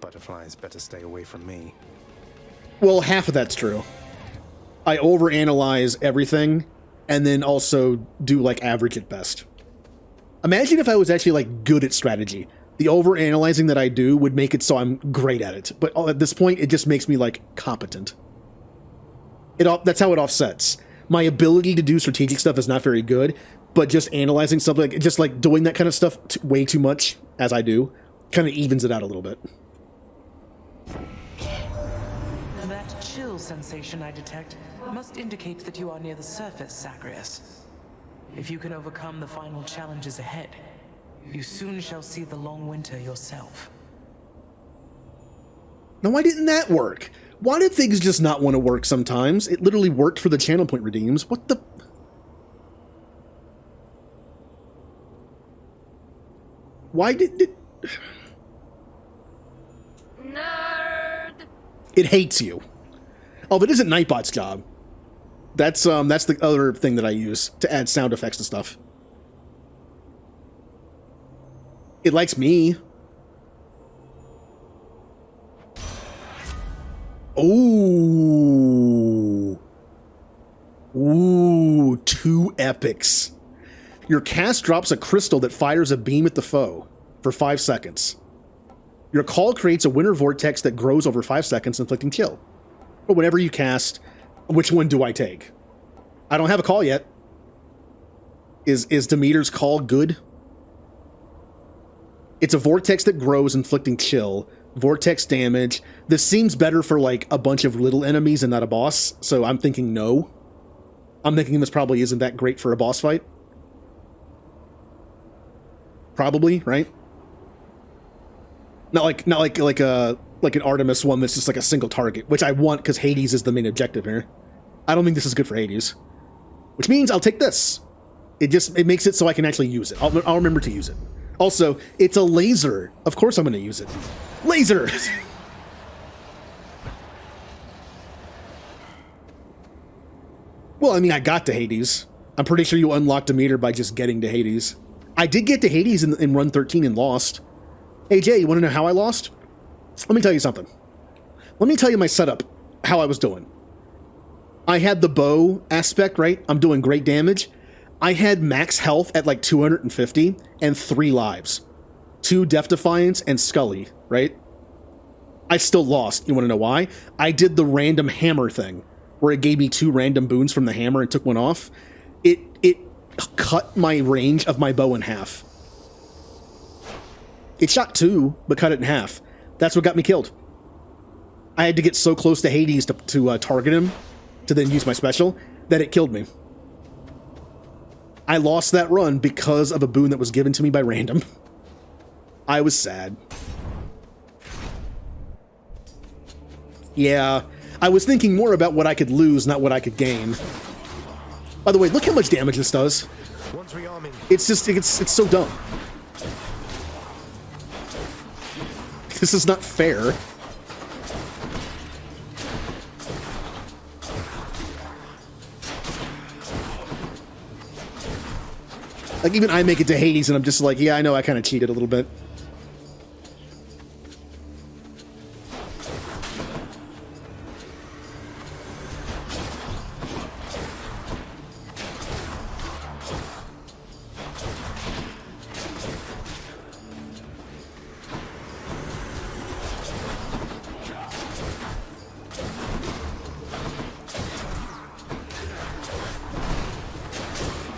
Butterflies better stay away from me. Well, half of that's true. I overanalyze everything and then also do like average at best. Imagine if I was actually like good at strategy. The overanalyzing that I do would make it so I'm great at it. But at this point, it just makes me like competent. That's how it offsets. My ability to do strategic stuff is not very good, but just analyzing something, just like doing that kind of stuff way too much, as I do, kind of evens it out a little bit. That chill sensation I detect must indicate that you are near the surface, Zacharias. If you can overcome the final challenges ahead, you soon shall see the long winter yourself. Now, why didn't that work? Why do things just not want to work sometimes? It literally worked for the channel point redeems. What the... Why did it... Nerd! It hates you. Oh, but it isn't Nightbot's job. That's the other thing that I use to add sound effects to stuff. It likes me. Ooh. Ooh, 2 epics. Your cast drops a crystal that fires a beam at the foe for 5 seconds. Your call creates a winter vortex that grows over 5 seconds, inflicting chill. But whenever you cast, which one do I take? I don't have a call yet. Is Demeter's call good? It's a vortex that grows, inflicting chill. Vortex damage. This seems better for like a bunch of little enemies and not a boss, so I'm thinking no. I'm thinking this probably isn't that great for a boss fight. Probably, right? Not like an Artemis one that's just like a single target, which I want because Hades is the main objective here. I don't think this is good for Hades, which means I'll take this. It makes it so I can actually use it. I'll remember to use it. Also, it's a laser. Of course I'm going to use it. Laser. Well, I mean, I got to Hades. I'm pretty sure you unlock Demeter by just getting to Hades. I did get to Hades in run 13 and lost. Hey, Jay, you want to know how I lost? Let me tell you something. Let me tell you my setup, how I was doing. I had the bow aspect, right? I'm doing great damage. I had max health at like 250 and 3 lives. 2 Death Defiance and Scully, right? I still lost. You want to know why? I did the random hammer thing, where it gave me 2 random boons from the hammer and took one off. It cut my range of my bow in half. It shot 2, but cut it in half. That's what got me killed. I had to get so close to Hades to target him, to then use my special, that it killed me. I lost that run because of a boon that was given to me by random. I was sad. Yeah, I was thinking more about what I could lose, not what I could gain. By the way, look how much damage this does. It's just, it's so dumb. This is not fair. Like, even I make it to Hades and I'm just like, yeah, I know I kind of cheated a little bit.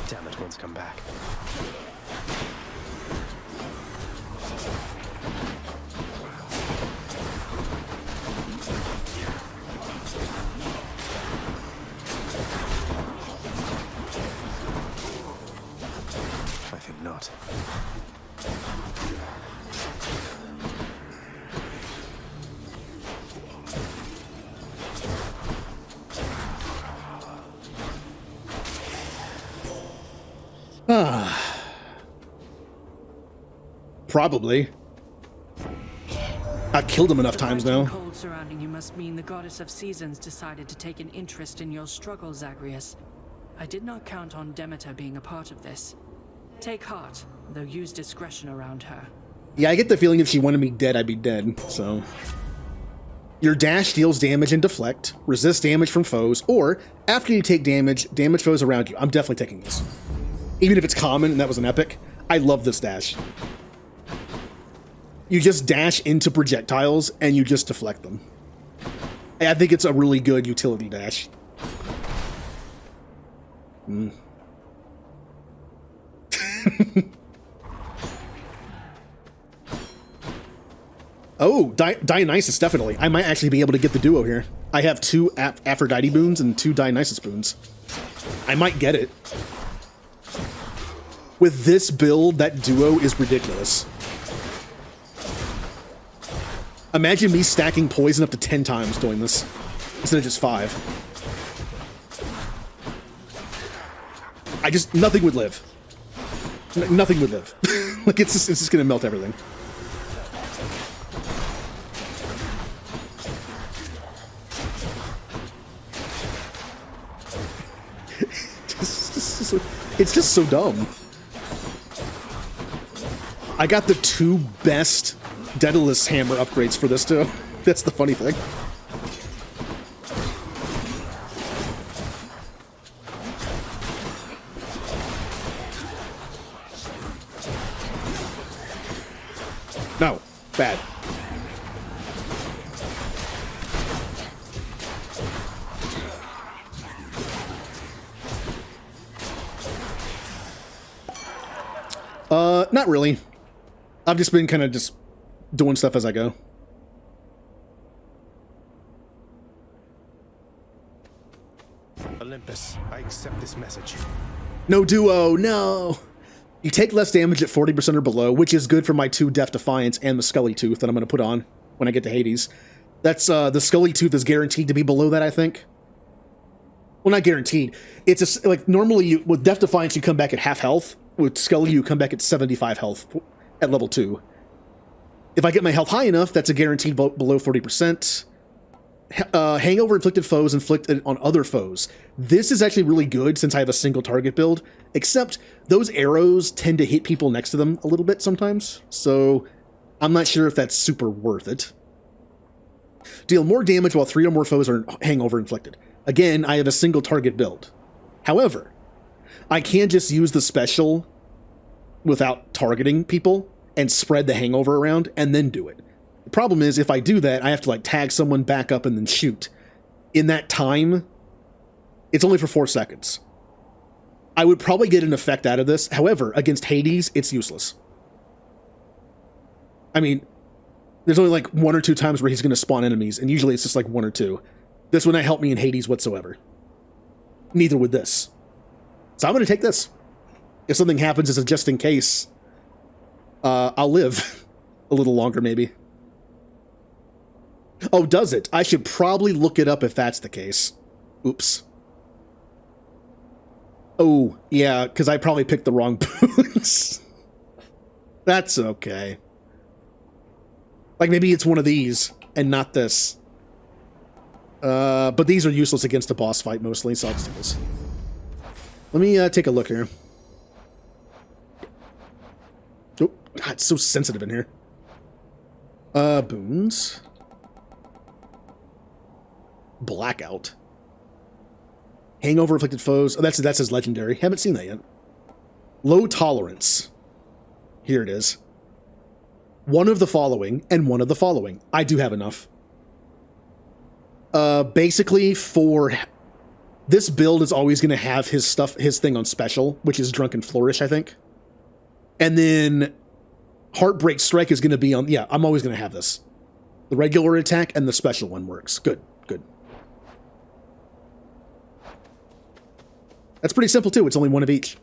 Damn it, one's come back. I think not. Probably. I've killed him enough times now. The cold surrounding you must mean the goddess of seasons decided to take an interest in your struggle, Zagreus. I did not count on Demeter being a part of this. Take heart, though use discretion around her. Yeah, I get the feeling if she wanted me dead, I'd be dead, so... Your dash deals damage and deflect, resist damage from foes, or, after you take damage, damage foes around you. I'm definitely taking this. Even if it's common and that was an epic, I love this dash. You just dash into projectiles and you just deflect them. I think it's a really good utility dash. Oh, Dionysus, definitely. I might actually be able to get the duo here. I have 2 Aphrodite boons and 2 Dionysus boons. I might get it. With this build, that duo is ridiculous. Imagine me stacking poison up to 10 times doing this, instead of just 5. Nothing would live. Nothing would live. Like, it's just gonna melt everything. It's just so dumb. I got the 2 best Daedalus hammer upgrades for this too. That's the funny thing. No, bad. Not really. I've just been kind of just doing stuff as I go. Olympus, I accept this message. No duo, no. You take less damage at 40% or below, which is good for my 2 Death Defiance and the Scully Tooth that I'm going to put on when I get to Hades. That's, the Scully Tooth is guaranteed to be below that, I think. Well, not guaranteed. It's like, normally with Death Defiance, you come back at half health. With Scully, you come back at 75 health at level 2. If I get my health high enough, that's a guaranteed below 40%. Hangover inflicted foes inflicted on other foes. This is actually really good since I have a single target build, except those arrows tend to hit people next to them a little bit sometimes, so I'm not sure if that's super worth it. Deal more damage while 3 or more foes are hangover inflicted. Again, I have a single target build. However, I can just use the special without targeting people and spread the hangover around and then do it. The problem is, if I do that, I have to like tag someone back up and then shoot. In that time, it's only for 4 seconds. I would probably get an effect out of this. However, against Hades, it's useless. I mean, there's only like 1 or 2 times where he's going to spawn enemies, and usually it's just like 1 or 2. This would not help me in Hades whatsoever. Neither would this. So I'm going to take this. If something happens as a just in case, I'll live a little longer maybe. Oh, does it? I should probably look it up if that's the case. Oops. Oh, yeah, because I probably picked the wrong boons. That's okay. Like, maybe it's one of these, and not this. But these are useless against a boss fight, mostly, so I'll just do this. Let me take a look here. Oh, God, it's so sensitive in here. Boons. Blackout. Hangover inflicted foes. Oh, that's his legendary. Haven't seen that yet. Low tolerance. Here it is. One of the following and one of the following. I do have enough. Basically for this build is always going to have his thing on special, which is Drunken Flourish, I think. And then Heartbreak Strike is going to be on, yeah, I'm always going to have this. The regular attack and the special one works. Good, good. That's pretty simple too. It's only one of each.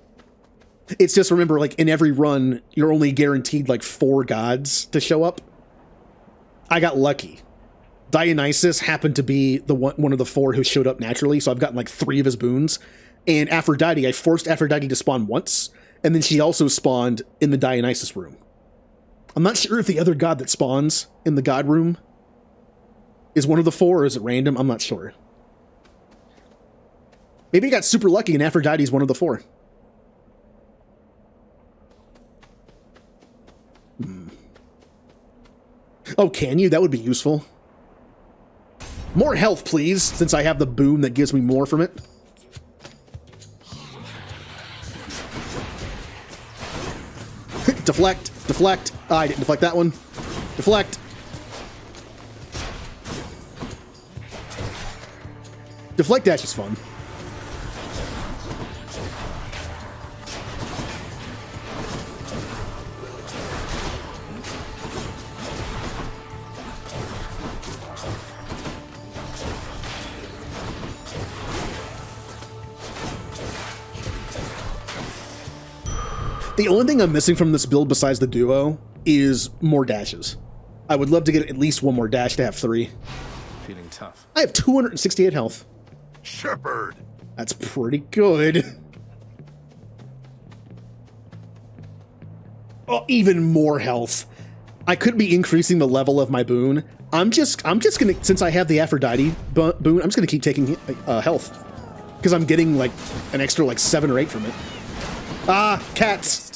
It's just, remember, like in every run, you're only guaranteed like 4 gods to show up. I got lucky. Dionysus happened to be the one of the 4 who showed up naturally, so I've gotten like 3 of his boons. And Aphrodite, I forced Aphrodite to spawn once, and then she also spawned in the Dionysus room. I'm not sure if the other god that spawns in the god room is one of the 4, or is it random? I'm not sure. Maybe I got super lucky and Aphrodite's one of the 4. Oh, can you? That would be useful. More health, please, since I have the boon that gives me more from it. Deflect. Deflect. Oh, I didn't deflect that one. Deflect. Deflect dash is fun. The only thing I'm missing from this build besides the duo is more dashes. I would love to get at least 1 more dash to have 3. Feeling tough. I have 268 health. Shepherd. That's pretty good. Oh, even more health. I could be increasing the level of my boon. I'm just gonna, since I have the Aphrodite boon, I'm just gonna keep taking health because I'm getting like an extra like 7 or 8 from it. Ah, cats.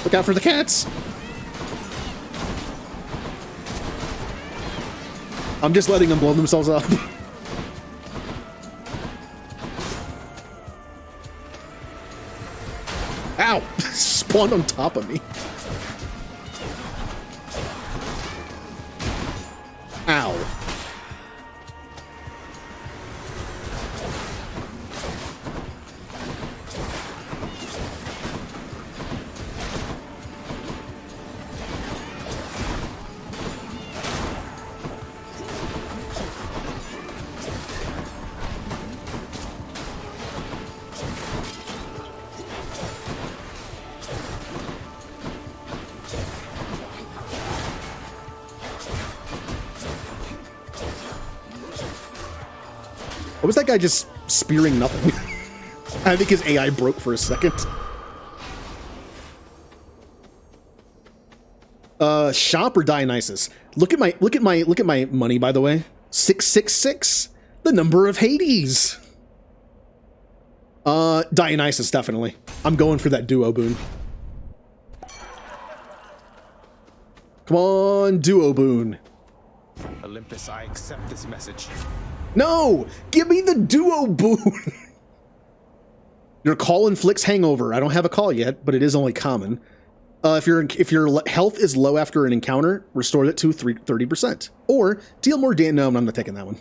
Look out for the cats. I'm just letting them blow themselves up. Ow! Spawned on top of me. Ow. What was that guy just spearing nothing? I think his AI broke for a second. Shop or Dionysus? Look at my money, by the way. 666, the number of Hades. Dionysus, definitely. I'm going for that duo boon. Come on, duo boon. Olympus, I accept this message. No! Give me the duo boon! Your call inflicts hangover. I don't have a call yet, but it is only common. If your health is low after an encounter, restore it to 30%. Or deal more damage. No, I'm not taking that one.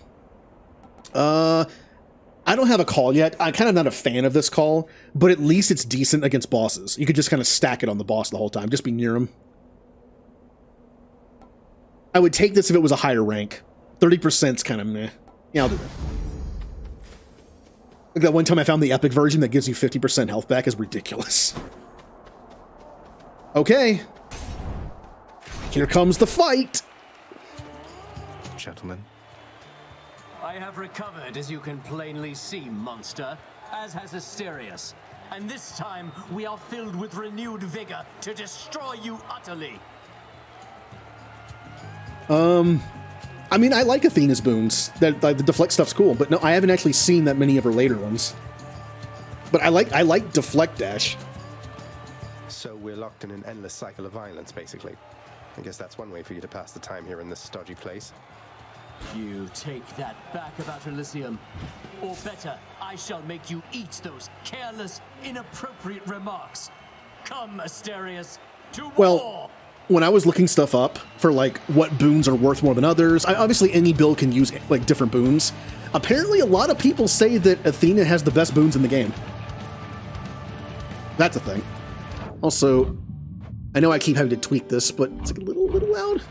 I don't have a call yet. I'm kind of not a fan of this call, but at least it's decent against bosses. You could just kind of stack it on the boss the whole time. Just be near him. I would take this if it was a higher rank. 30% is kind of meh. Yeah, I'll do that. Like that one time I found the epic version that gives you 50% health back is ridiculous. Okay. Here comes the fight. Gentlemen. I have recovered, as you can plainly see, monster, as has Asterius. And this time, we are filled with renewed vigor to destroy you utterly. I mean, I like Athena's boons. The deflect stuff's cool, but no, I haven't actually seen that many of her later ones. But I like deflect dash. So we're locked in an endless cycle of violence, basically. I guess that's one way for you to pass the time here in this stodgy place. You take that back about Elysium. Or better, I shall make you eat those careless, inappropriate remarks. Come, Asterius, to war! When I was looking stuff up for like what boons are worth more than others, obviously any build can use like different boons. Apparently a lot of people say that Athena has the best boons in the game. That's a thing. Also, I know I keep having to tweak this, but it's like a little loud.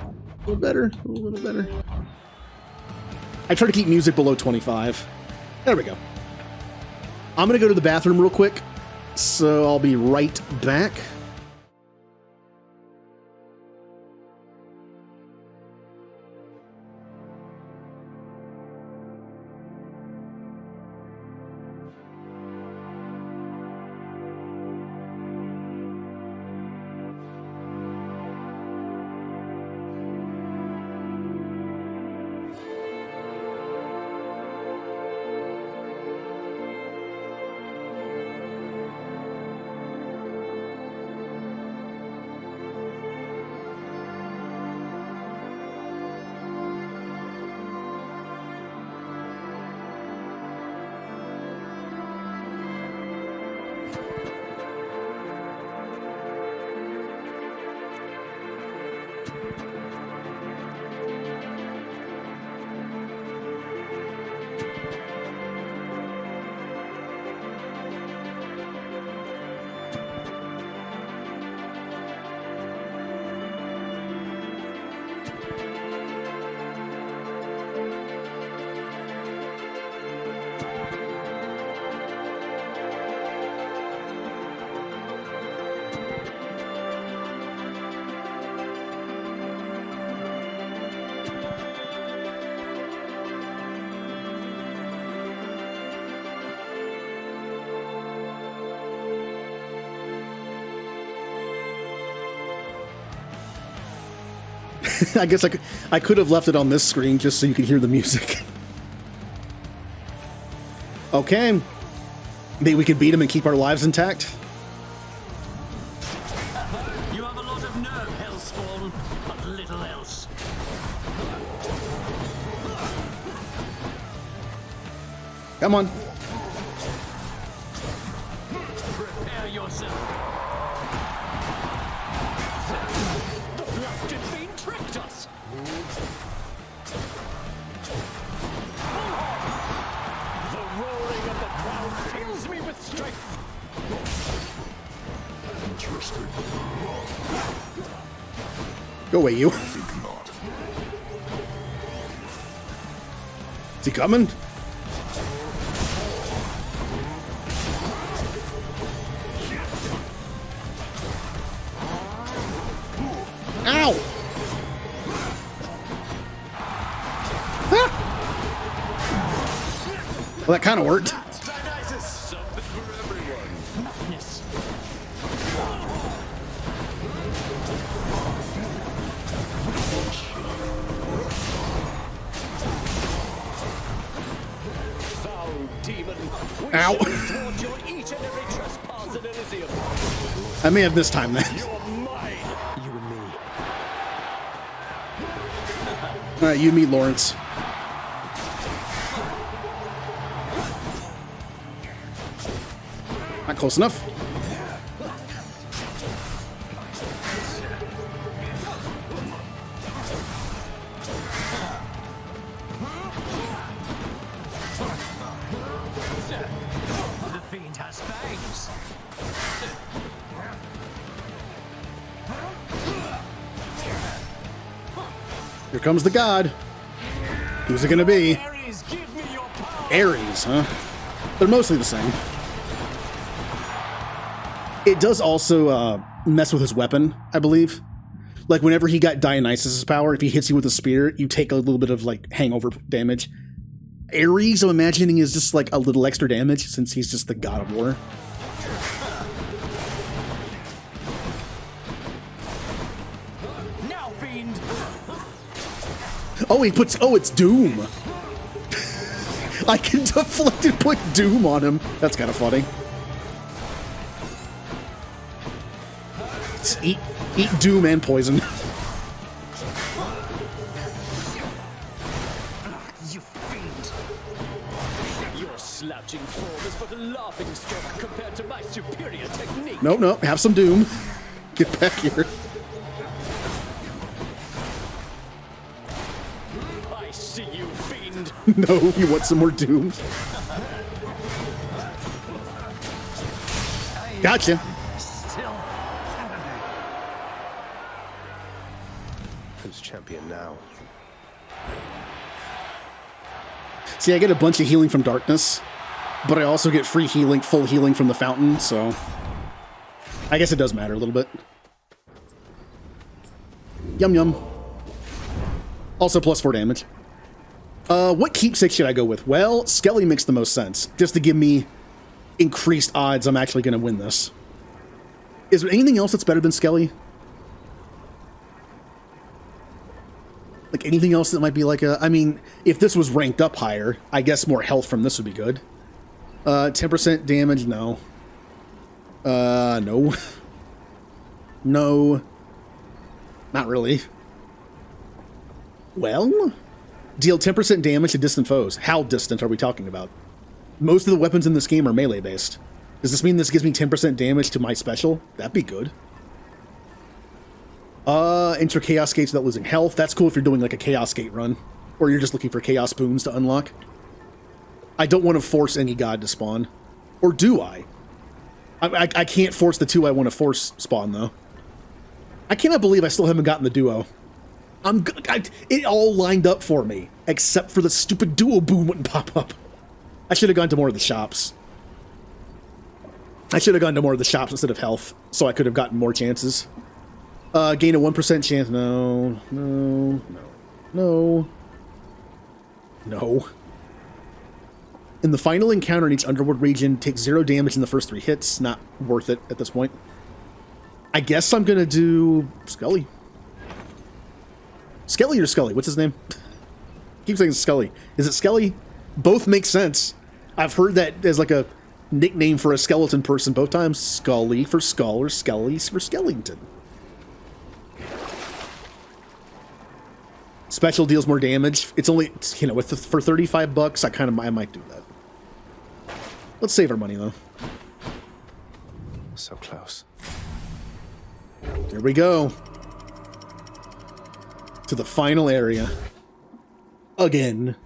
A little better, a little better. I try to keep music below 25. There we go. I'm gonna go to the bathroom real quick, so I'll be right back. I guess I could have left it on this screen just so you could hear the music. Okay. Maybe we could beat him and keep our lives intact. You have a lot of nerve, Hellspawn, but little else. Come on. Prepare yourself. The Blasted Bean tricked us. The roaring of the crowd fills me with strength. Interesting. Go away, you. Is he coming? Ow! Well, that kind of worked. Something for everyone. Madness. Foul demon. We Ow. shall thwart your each and every trespass in Elysium. I may have this time then. You're mine. You and me. All right, you meet Lawrence. Not close enough. The fiend has fangs. Here comes the god. Who's it gonna be? Ares, give me your power. Ares, huh? They're mostly the same. It does also mess with his weapon, I believe. Like whenever he got Dionysus' power, if he hits you with a spear, you take a little bit of like hangover damage. Ares, I'm imagining, is just like a little extra damage since he's just the god of war. Now, fiend. Oh, he puts. Oh, it's Doom. I can deflect and put Doom on him. That's kind of funny. Just eat Doom and poison. You fiend. Your slouching form is but a laughing stock compared to my superior technique. No, no, have some Doom. Get back here. I see you, fiend. No, you want some more Doom? Gotcha. Still. Who's champion now? See, I get a bunch of healing from darkness, but I also get free healing, full healing from the fountain, so I guess it does matter a little bit. Yum yum. Also plus 4 damage. What keepsake should I go with? Well, Skelly makes the most sense, just to give me increased odds I'm actually going to win this. Is there anything else that's better than Skelly? Like anything else that might be like a... I mean, if this was ranked up higher, I guess more health from this would be good. 10% damage, no. No. No. Not really. Well, deal 10% damage to distant foes. How distant are we talking about? Most of the weapons in this game are melee based. Does this mean this gives me 10% damage to my special? That'd be good. Enter Chaos Gates without losing health. That's cool if you're doing like a Chaos Gate run. Or you're just looking for Chaos Boons to unlock. I don't want to force any god to spawn. Or do I? I can't force the two I want to force spawn, though. I cannot believe I still haven't gotten the duo. It all lined up for me, except for the stupid duo boom wouldn't pop up. I should have gone to more of the shops. I should have gone to more of the shops instead of health, so I could have gotten more chances. Gain a 1% chance. No, no, no, no, no. In the final encounter in each underworld region, take 0 damage in the first 3 hits. Not worth it at this point. I guess I'm gonna do Scully. Skelly or Scully? What's his name? Keep saying Scully. Is it Skelly? Both make sense. I've heard that as like a nickname for a skeleton person both times. Scully for Skull or Skelly for Skellington. Special deals more damage. It's only, you know, for $35, I might do that. Let's save our money though. So close. There we go. To the final area. Again.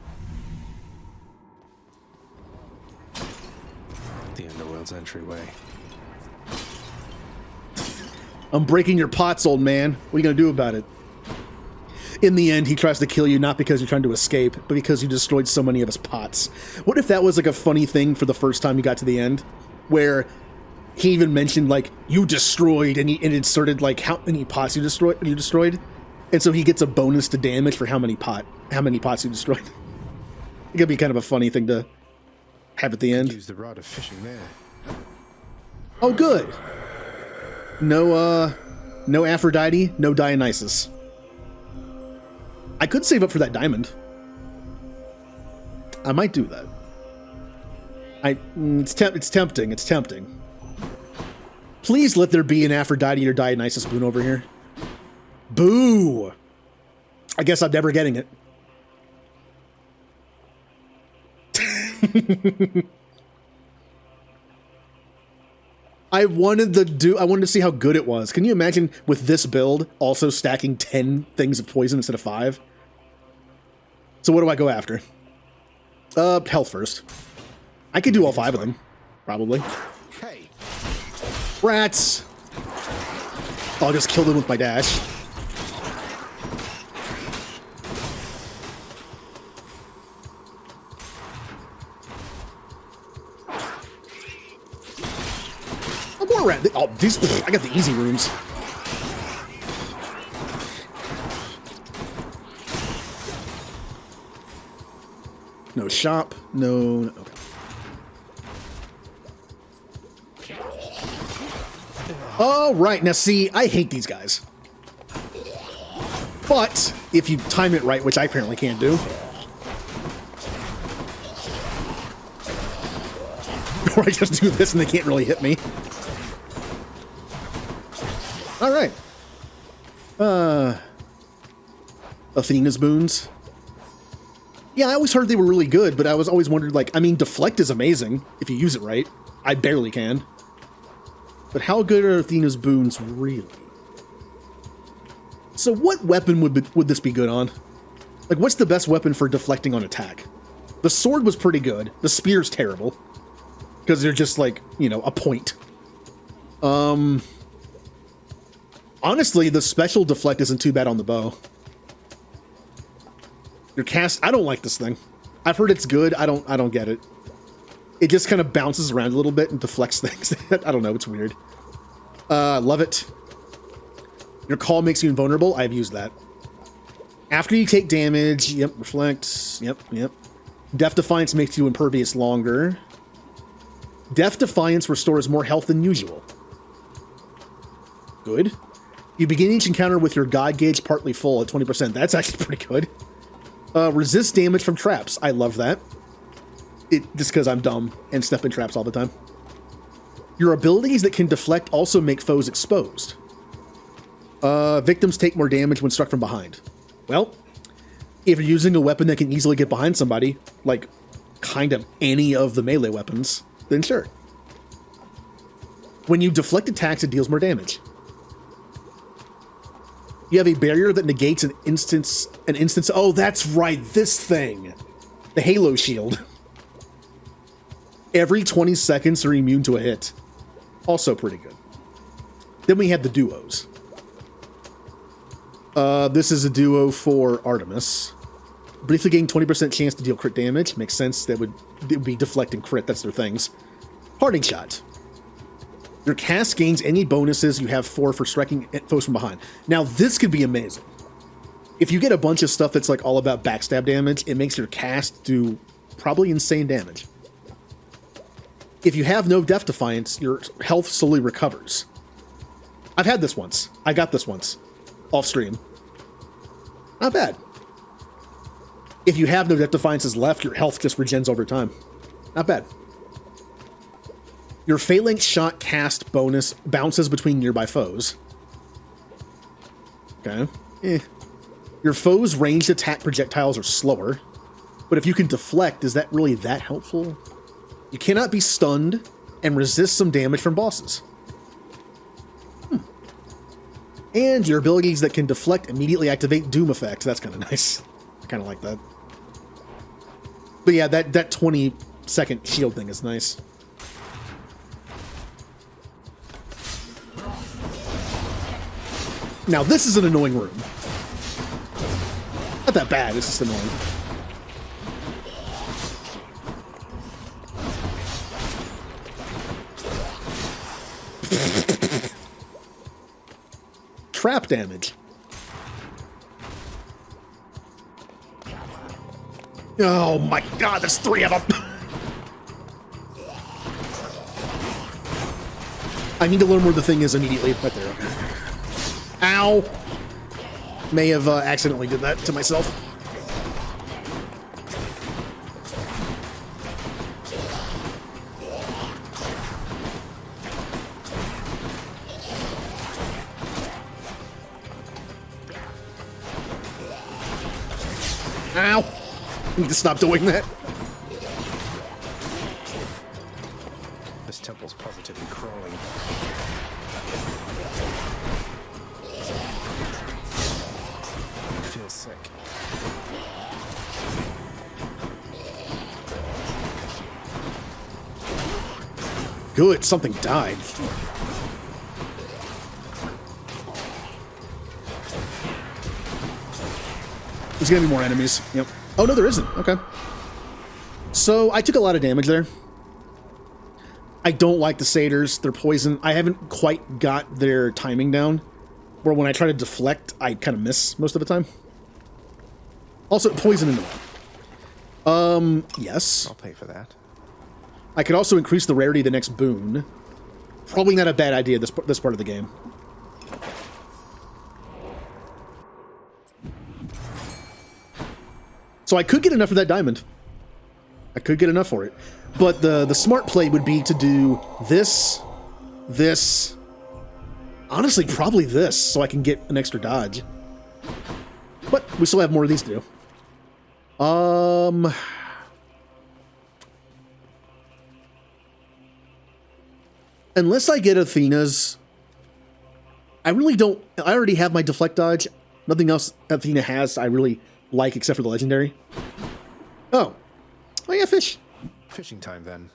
The Underworld's entryway. I'm breaking your pots, old man. What are you gonna do about it? In the end, he tries to kill you not because you're trying to escape, but because you destroyed so many of his pots. What if that was like a funny thing for the first time you got to the end? Where he even mentioned like, you destroyed, and it inserted like how many pots you destroyed? And so he gets a bonus to damage for how many pots you destroyed. It could be kind of a funny thing to have at the end. Use the rod of fishing there. Oh, good. No Aphrodite, no Dionysus. I could save up for that diamond. I might do that. It's tempting. It's tempting. Please let there be an Aphrodite or Dionysus boon over here. Boo! I guess I'm never getting it. I wanted to see how good it was. Can you imagine with this build also stacking 10 things of poison instead of 5? So what do I go after? Health first. I could do all 5 of them, probably. Hey. Rats! I'll just kill them with my dash. Oh, more rat. Oh, these, I got the easy rooms. No shop. No. Okay. All right, now see, I hate these guys. But if you time it right, which I apparently can't do, or I just do this and they can't really hit me. All right. Athena's boons. Yeah, I always heard they were really good, but I was always wondered, like, I mean, deflect is amazing if you use it right. I barely can. But how good are Athena's boons really? So what weapon would this be good on? Like, what's the best weapon for deflecting on attack? The sword was pretty good. The spear's terrible. Because they're just, like, you know, a point. Honestly, the special deflect isn't too bad on the bow. Your cast, I don't like this thing. I've heard it's good. I don't get it. It just kind of bounces around a little bit and deflects things. I don't know. It's weird. Love it. Your call makes you invulnerable. I've used that. After you take damage, yep, reflect, yep. Death Defiance makes you impervious longer. Death Defiance restores more health than usual. Good. You begin each encounter with your God gauge partly full at 20%. That's actually pretty good. Resist damage from traps. I love that. Just because I'm dumb and step in traps all the time. Your abilities that can deflect also make foes exposed. Victims take more damage when struck from behind. Well, if you're using a weapon that can easily get behind somebody, like kind of any of the melee weapons, then sure. When you deflect attacks, it deals more damage. You have a barrier that negates an instance. Oh, that's right, this thing. The Halo Shield. Every 20 seconds, they're immune to a hit. Also pretty good. Then we have the duos. This is a duo for Artemis. Briefly gain 20% chance to deal crit damage. Makes sense. It would be deflect and crit. That's their things. Parting Shot. Your cast gains any bonuses you have for striking foes from behind. Now, this could be amazing. If you get a bunch of stuff that's like all about backstab damage, it makes your cast do probably insane damage. If you have no Death Defiance, your health slowly recovers. I've had this once. I got this once. Off stream. Not bad. If you have no Death Defiances left, your health just regens over time. Not bad. Your Phalanx Shot cast bonus bounces between nearby foes. Okay. Your foes' ranged attack projectiles are slower. But if you can deflect, is that really that helpful? You cannot be stunned and resist some damage from bosses. And your abilities that can deflect immediately activate Doom effect. That's kind of nice. I kind of like that. But yeah, that 20-second shield thing is nice. Now, this is an annoying room. Not that bad, it's just annoying. Trap damage. Oh my god, there's 3 of them! I need to learn where the thing is immediately. Right there. Okay. Ow! May have accidentally did that to myself. Ow! I need to stop doing that. This temple's positively crawling. I feel sick. Good, something died. There's gonna be more enemies. Yep. Oh, no, there isn't. Okay. So, I took a lot of damage there. I don't like the satyrs. They're poison. I haven't quite got their timing down, where when I try to deflect, I kind of miss most of the time. Also, poison in the way. Yes. I'll pay for that. I could also increase the rarity of the next boon. Probably not a bad idea this part of the game. So I could get enough of that diamond. I could get enough for it. But the smart play would be to do this, honestly, probably this, so I can get an extra dodge. But we still have more of these to do. Unless I get Athena's, I really don't, I already have my deflect dodge. Nothing else Athena has I really like except for the legendary. Oh yeah, fish. Fishing time then.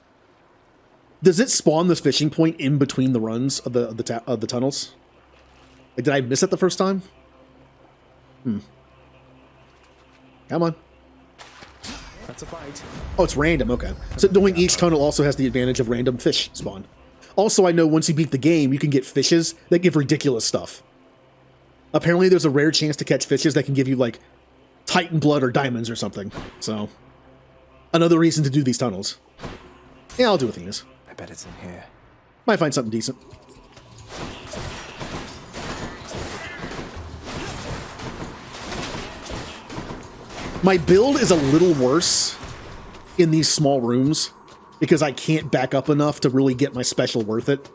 Does it spawn this fishing point in between the runs of the tunnels? Like, did I miss it the first time? Come on. That's a bite. Oh, it's random. Okay. So doing each tunnel also has the advantage of random fish spawn. Also, I know once you beat the game, you can get fishes that give ridiculous stuff. Apparently, there's a rare chance to catch fishes that can give you, like, Titan blood or diamonds or something. So, another reason to do these tunnels. Yeah, I'll do Athena's. I bet it's in here. Might find something decent. My build is a little worse in these small rooms because I can't back up enough to really get my special worth it.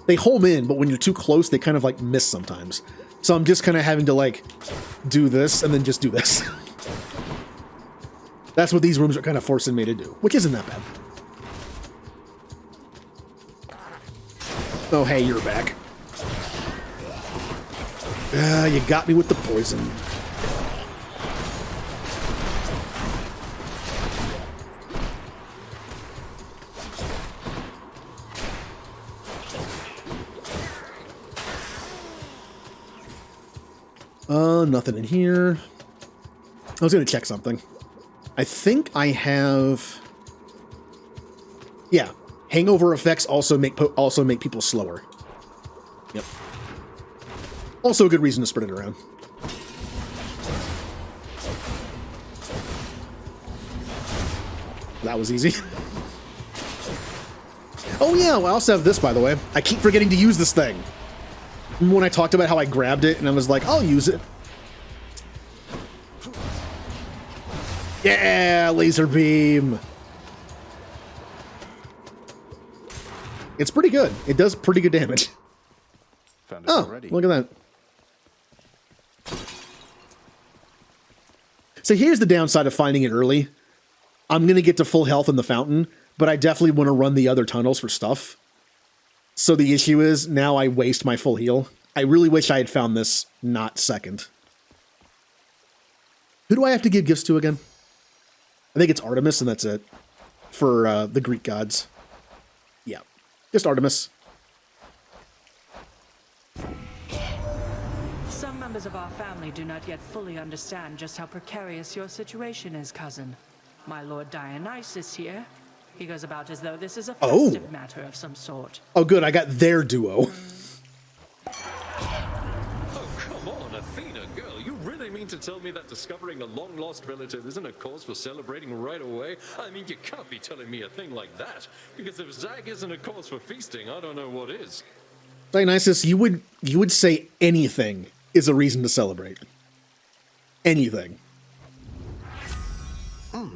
They home in, but when you're too close, they kind of like miss sometimes. So I'm just kind of having to like do this and then just do this. That's what these rooms are kind of forcing me to do, which isn't that bad. Oh, hey, you're back. You got me with the poison. Nothing in here. I was going to check something. I think I have... Yeah. Hangover effects also make people slower. Yep. Also a good reason to spread it around. That was easy. Oh yeah, well, I also have this, by the way. I keep forgetting to use this thing. Remember when I talked about how I grabbed it and I was like, I'll use it. Yeah, laser beam. It's pretty good. It does pretty good damage. Found it already. Look at that. So here's the downside of finding it early. I'm going to get to full health in the fountain, but I definitely want to run the other tunnels for stuff. So the issue is, now I waste my full heal. I really wish I had found this not second. Who do I have to give gifts to again? I think it's Artemis, and that's it. For the Greek gods. Yeah, just Artemis. Some members of our family do not yet fully understand just how precarious your situation is, cousin. My Lord Dionysus here. He goes about as though this is a festive matter of some sort. Oh, good. I got their duo. Oh, come on, Athena, girl. You really mean to tell me that discovering a long-lost relative isn't a cause for celebrating right away? I mean, you can't be telling me a thing like that. Because if Zag isn't a cause for feasting, I don't know what is. Dionysus, you would say anything is a reason to celebrate. Anything.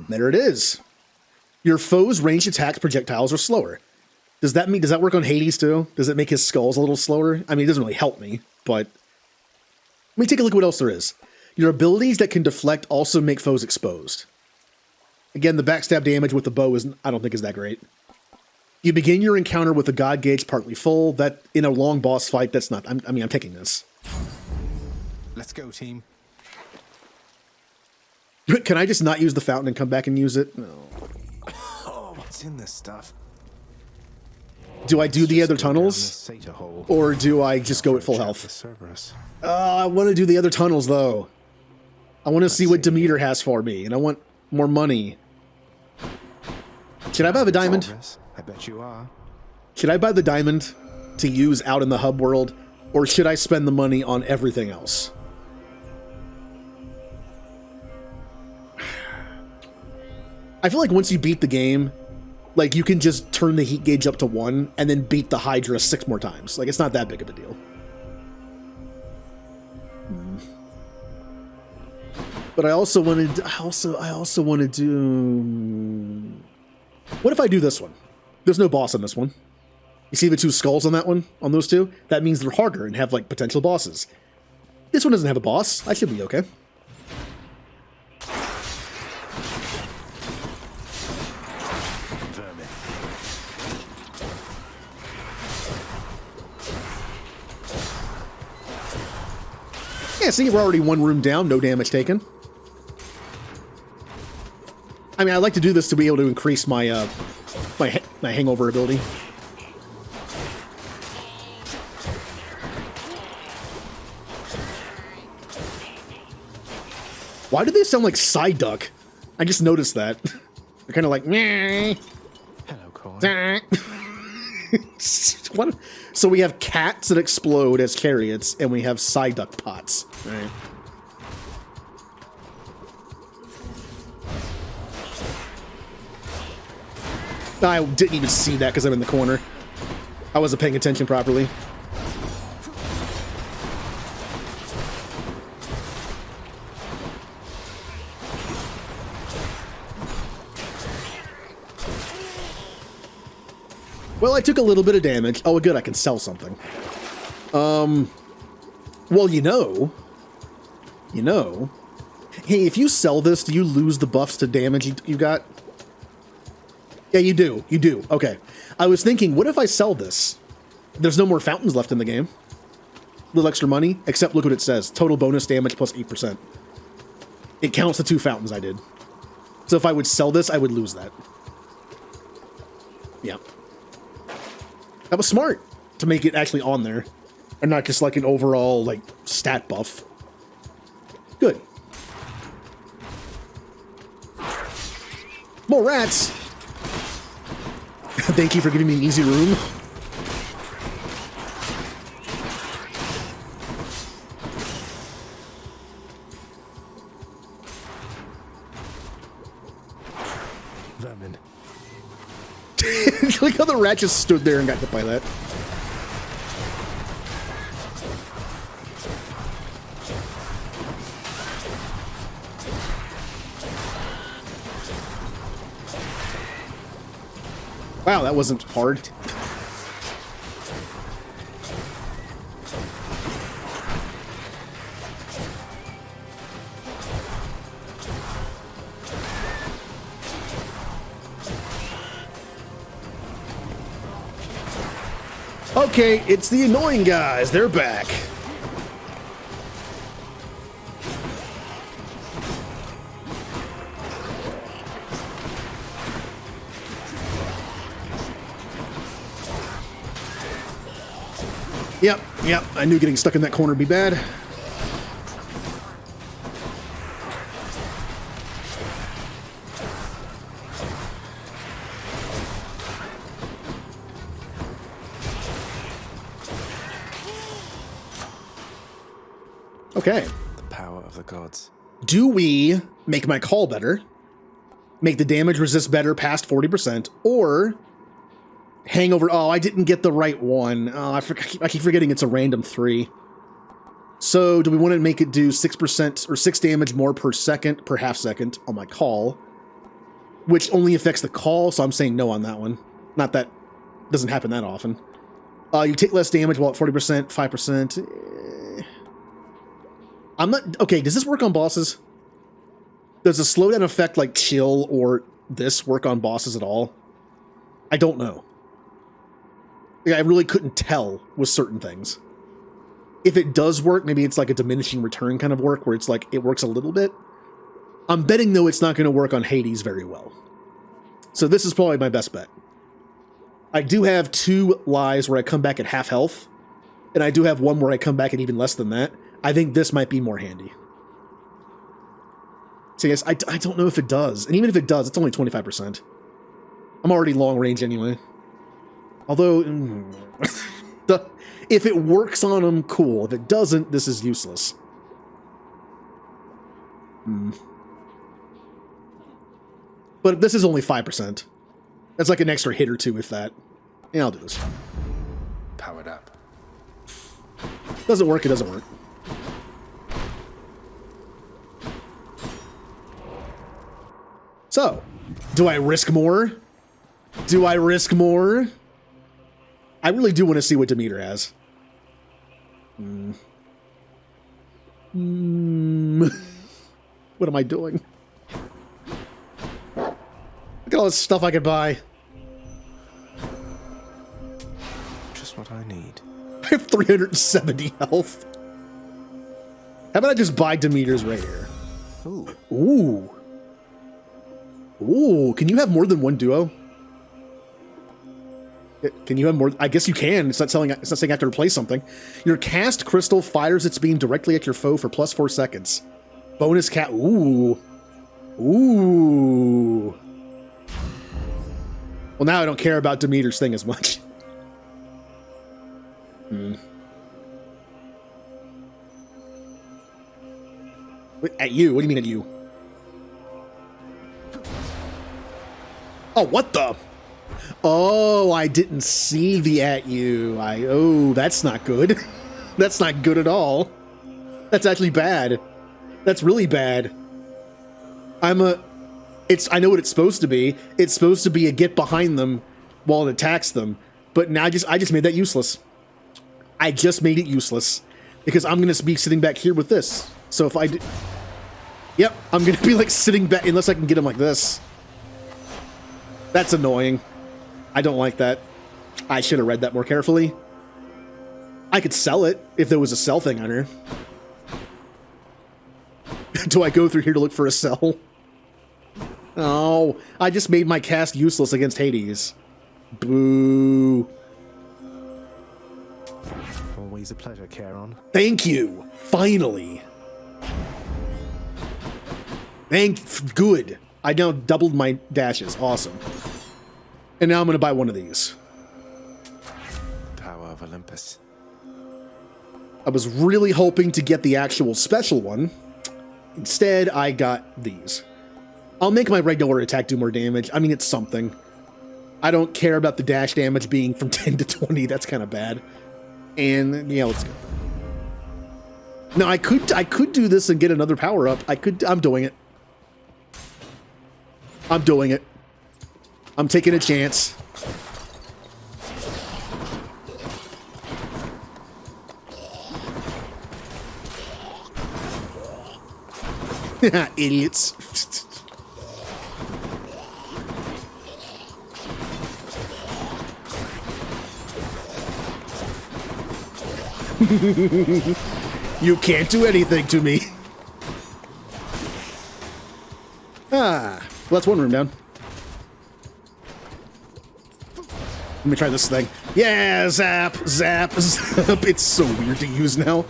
There it is. Your foe's ranged attacks projectiles are slower. Does that work on Hades too? Does it make his skulls a little slower? I mean, it doesn't really help me, but let me take a look at what else there is. Your abilities that can deflect also make foes exposed. Again, the backstab damage with the bow I don't think is that great. You begin your encounter with the god gauge partly full. That in a long boss fight, that's not. I'm taking this. Let's go, team. Can I just not use the fountain and come back and use it? No. Oh, what's in this stuff? Do I do the other tunnels? Or do I just go at full health? I want to do the other tunnels, though. I want to see what Demeter has for me, and I want more money. Should I buy the diamond? I bet you are. Should I buy the diamond to use out in the hub world, or should I spend the money on everything else? I feel like once you beat the game, like you can just turn the heat gauge up to 1 and then beat the Hydra 6 more times. Like it's not that big of a deal. But I also wanted to do. What if I do this one? There's no boss on this one. You see the 2 skulls on that one? On those 2? That means they're harder and have like potential bosses. This one doesn't have a boss. I should be okay. Yeah, see, we're already 1 room down, no damage taken. I mean, I like to do this to be able to increase my my hangover ability. Why do they sound like Psyduck? I just noticed that. They're kind of like, meh. Hello, Corn. What? So we have cats that explode as chariots, and we have Psyduck pots. Right. I didn't even see that because I'm in the corner. I wasn't paying attention properly. Well, I took a little bit of damage. Oh, good, I can sell something. Well, you know. Hey, if you sell this, do you lose the buffs to damage you got? Yeah, you do. You do. Okay. I was thinking, what if I sell this? There's no more fountains left in the game. A little extra money, except look what it says. Total bonus damage plus 8%. It counts the 2 fountains I did. So if I would sell this, I would lose that. Yeah. That was smart to make it actually on there and not just like an overall like stat buff. Good. More rats. Thank you for giving me an easy room. Vermin. Look how the rat just stood there and got hit by that. Wow, that wasn't hard. Okay, it's the annoying guys. They're back. Yep, I knew getting stuck in that corner would be bad. Okay. The power of the gods. Do we make my call better, make the damage resist better past 40%, or Hangover. Oh, I didn't get the right one. Oh, I keep forgetting it's a random 3. So, do we want to make it do 6% or 6 damage more per second, per half second on my call? Which only affects the call, so I'm saying no on that one. Not that doesn't happen that often. You take less damage while at 40%, 5%. I'm not... Okay, does this work on bosses? Does a slowdown effect like chill or this work on bosses at all? I don't know. I really couldn't tell with certain things. If it does work, maybe it's like a diminishing return kind of work where it's like it works a little bit. I'm betting, though, it's not going to work on Hades very well. So this is probably my best bet. I do have 2 lies where I come back at half health, and I do have 1 where I come back at even less than that. I think this might be more handy. So yes, I don't know if it does. And even if it does, it's only 25%. I'm already long range anyway. Although, if it works on them, cool. If it doesn't, this is useless. But this is only 5%. That's like an extra hit or 2 if that. Yeah, I'll do this. Powered up. Doesn't work, it doesn't work. So, do I risk more? Do I risk more? I really do want to see what Demeter has. What am I doing? Look at all this stuff I could buy. Just what I need. I have 370 health. How about I just buy Demeter's right here? Ooh. Ooh. Ooh, can you have more than one duo? Can you have more? I guess you can. It's not saying I have to replace something. Your cast crystal fires its beam directly at your foe for plus 4 seconds. Bonus cat. Ooh. Ooh. Well, now I don't care about Demeter's thing as much. Wait, at you? What do you mean at you? Oh, what the? Oh, I didn't see the at you. Oh, that's not good. That's not good at all. That's actually bad. That's really bad. I know what it's supposed to be. It's supposed to be a get behind them while it attacks them. But now I just made that useless. I just made it useless. Because I'm going to be sitting back here with this. So if I do... Yep, I'm going to be like sitting back unless I can get him like this. That's annoying. I don't like that. I should have read that more carefully. I could sell it if there was a sell thing on here. Do I go through here to look for a sell? Oh, I just made my cast useless against Hades. Boo. Always a pleasure, Charon. Thank you. Finally. Good. I now doubled my dashes. Awesome. And now I'm going to buy one of these. Power of Olympus. I was really hoping to get the actual special one. Instead, I got these. I'll make my regular attack do more damage. I mean, it's something. I don't care about the dash damage being from 10 to 20. That's kind of bad. And, yeah, let's go. No, I could do this and get another power up. I'm doing it. I'm doing it. I'm taking a chance. Idiots. You can't do anything to me. Well, that's one room down. Let me try this thing. Yeah, zap, zap, zap. It's so weird to use now.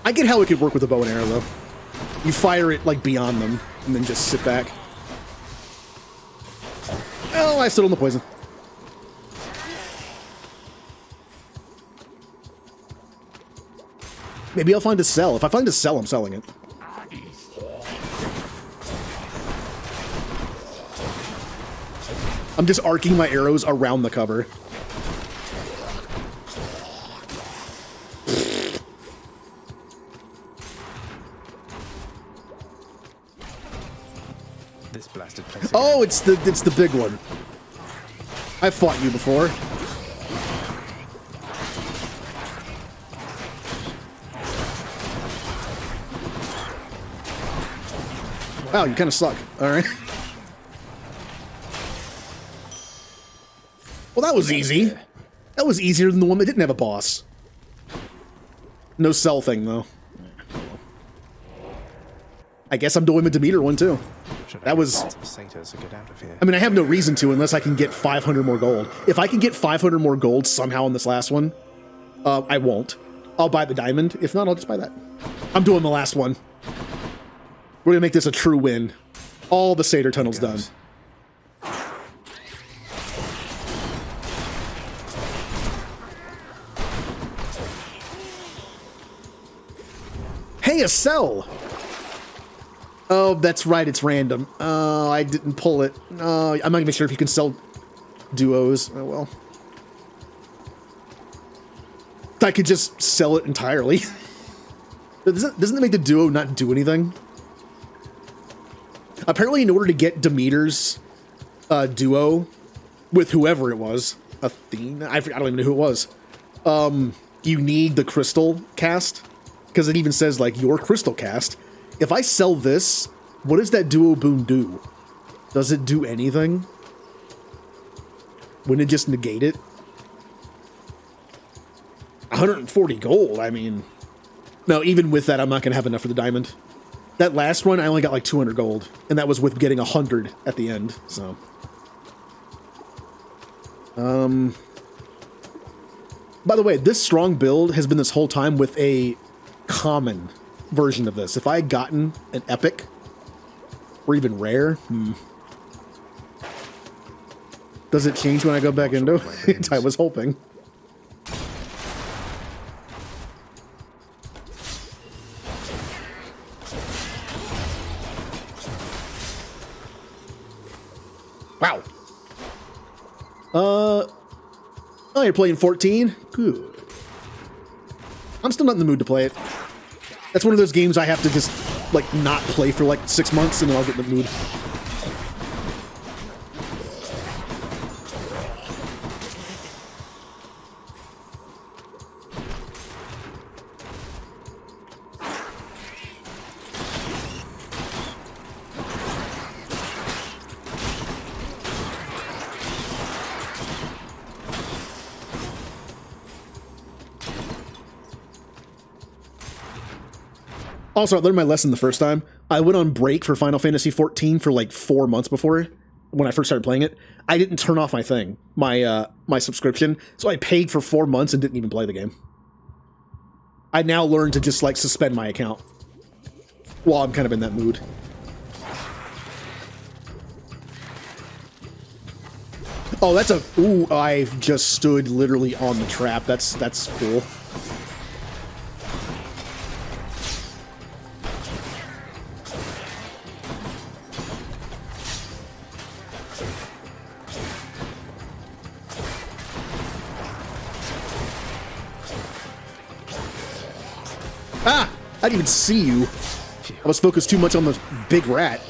I get how it could work with a bow and arrow, though. You fire it, like, beyond them, and then just sit back. Oh, I stood on the poison. Maybe I'll find a sell. If I find a sell, I'm selling it. I'm just arcing my arrows around the cover. This blasted place. Oh, it's the big one. I've fought you before. Wow, you kind of suck. All right. Well, that was easy. That was easier than the one that didn't have a boss. No cell thing, though. I guess I'm doing the Demeter one, too. That was... I mean, I have no reason to unless I can get 500 more gold. If I can get 500 more gold somehow in this last one, I won't. I'll buy the diamond. If not, I'll just buy that. I'm doing the last one. We're gonna make this a true win. All the Satyr tunnels done. Hey, a cell! Oh, that's right, it's random. Oh, I didn't pull it. I'm not even sure if you can sell duos. Oh, well. I could just sell it entirely. Doesn't that make the duo not do anything? Apparently, in order to get Demeter's duo with whoever it was, Athena, I don't even know who it was, you need the crystal cast, because it even says, like, your crystal cast. If I sell this, what does that duo boon do? Does it do anything? Wouldn't it just negate it? 140 gold, I mean... No, even with that, I'm not going to have enough for the diamond. That last run, I only got like 200 gold, and that was with getting 100 at the end, so... By the way, this strong build has been this whole time with a common version of this. If I had gotten an epic, or even rare, does it change when I go back into it? I was hoping. Wow. Oh, you're playing 14? Good. I'm still not in the mood to play it. That's one of those games I have to just, like, not play for, like, 6 months, and then I'll get in the mood. Also, I learned my lesson the first time. I went on break for Final Fantasy XIV for like 4 months before, when I first started playing it. I didn't turn off my thing, my subscription, so I paid for 4 months and didn't even play the game. I now learned to just like suspend my account while I'm kind of in that mood. Oh, that's a... Ooh, I just stood literally on the trap. That's cool. Ah! I didn't even see you. I was focused too much on the big rat.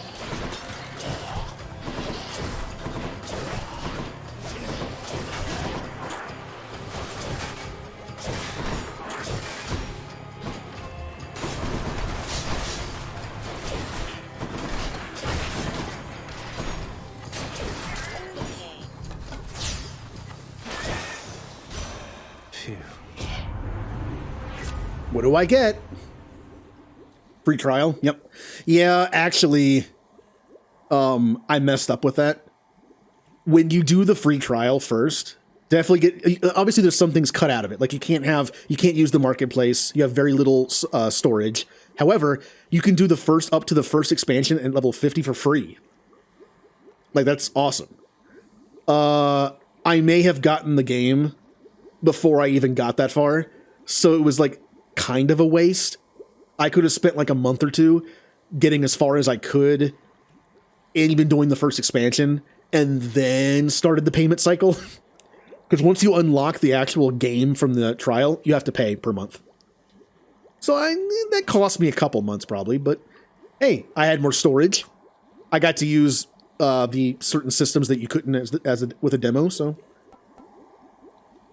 What do I get? Free trial? Yep. Yeah, actually, I messed up with that. When you do the free trial first, definitely get... Obviously, there's some things cut out of it. Like, you can't use the marketplace. You have very little storage. However, you can do up to the first expansion at level 50 for free. Like, that's awesome. I may have gotten the game before I even got that far, so it was, like, kind of a waste. I could have spent like a month or two getting as far as I could and even doing the first expansion and then started the payment cycle. Because once you unlock the actual game from the trial, you have to pay per month. So that cost me a couple months probably, but hey, I had more storage. I got to use the certain systems that you couldn't with a demo, so.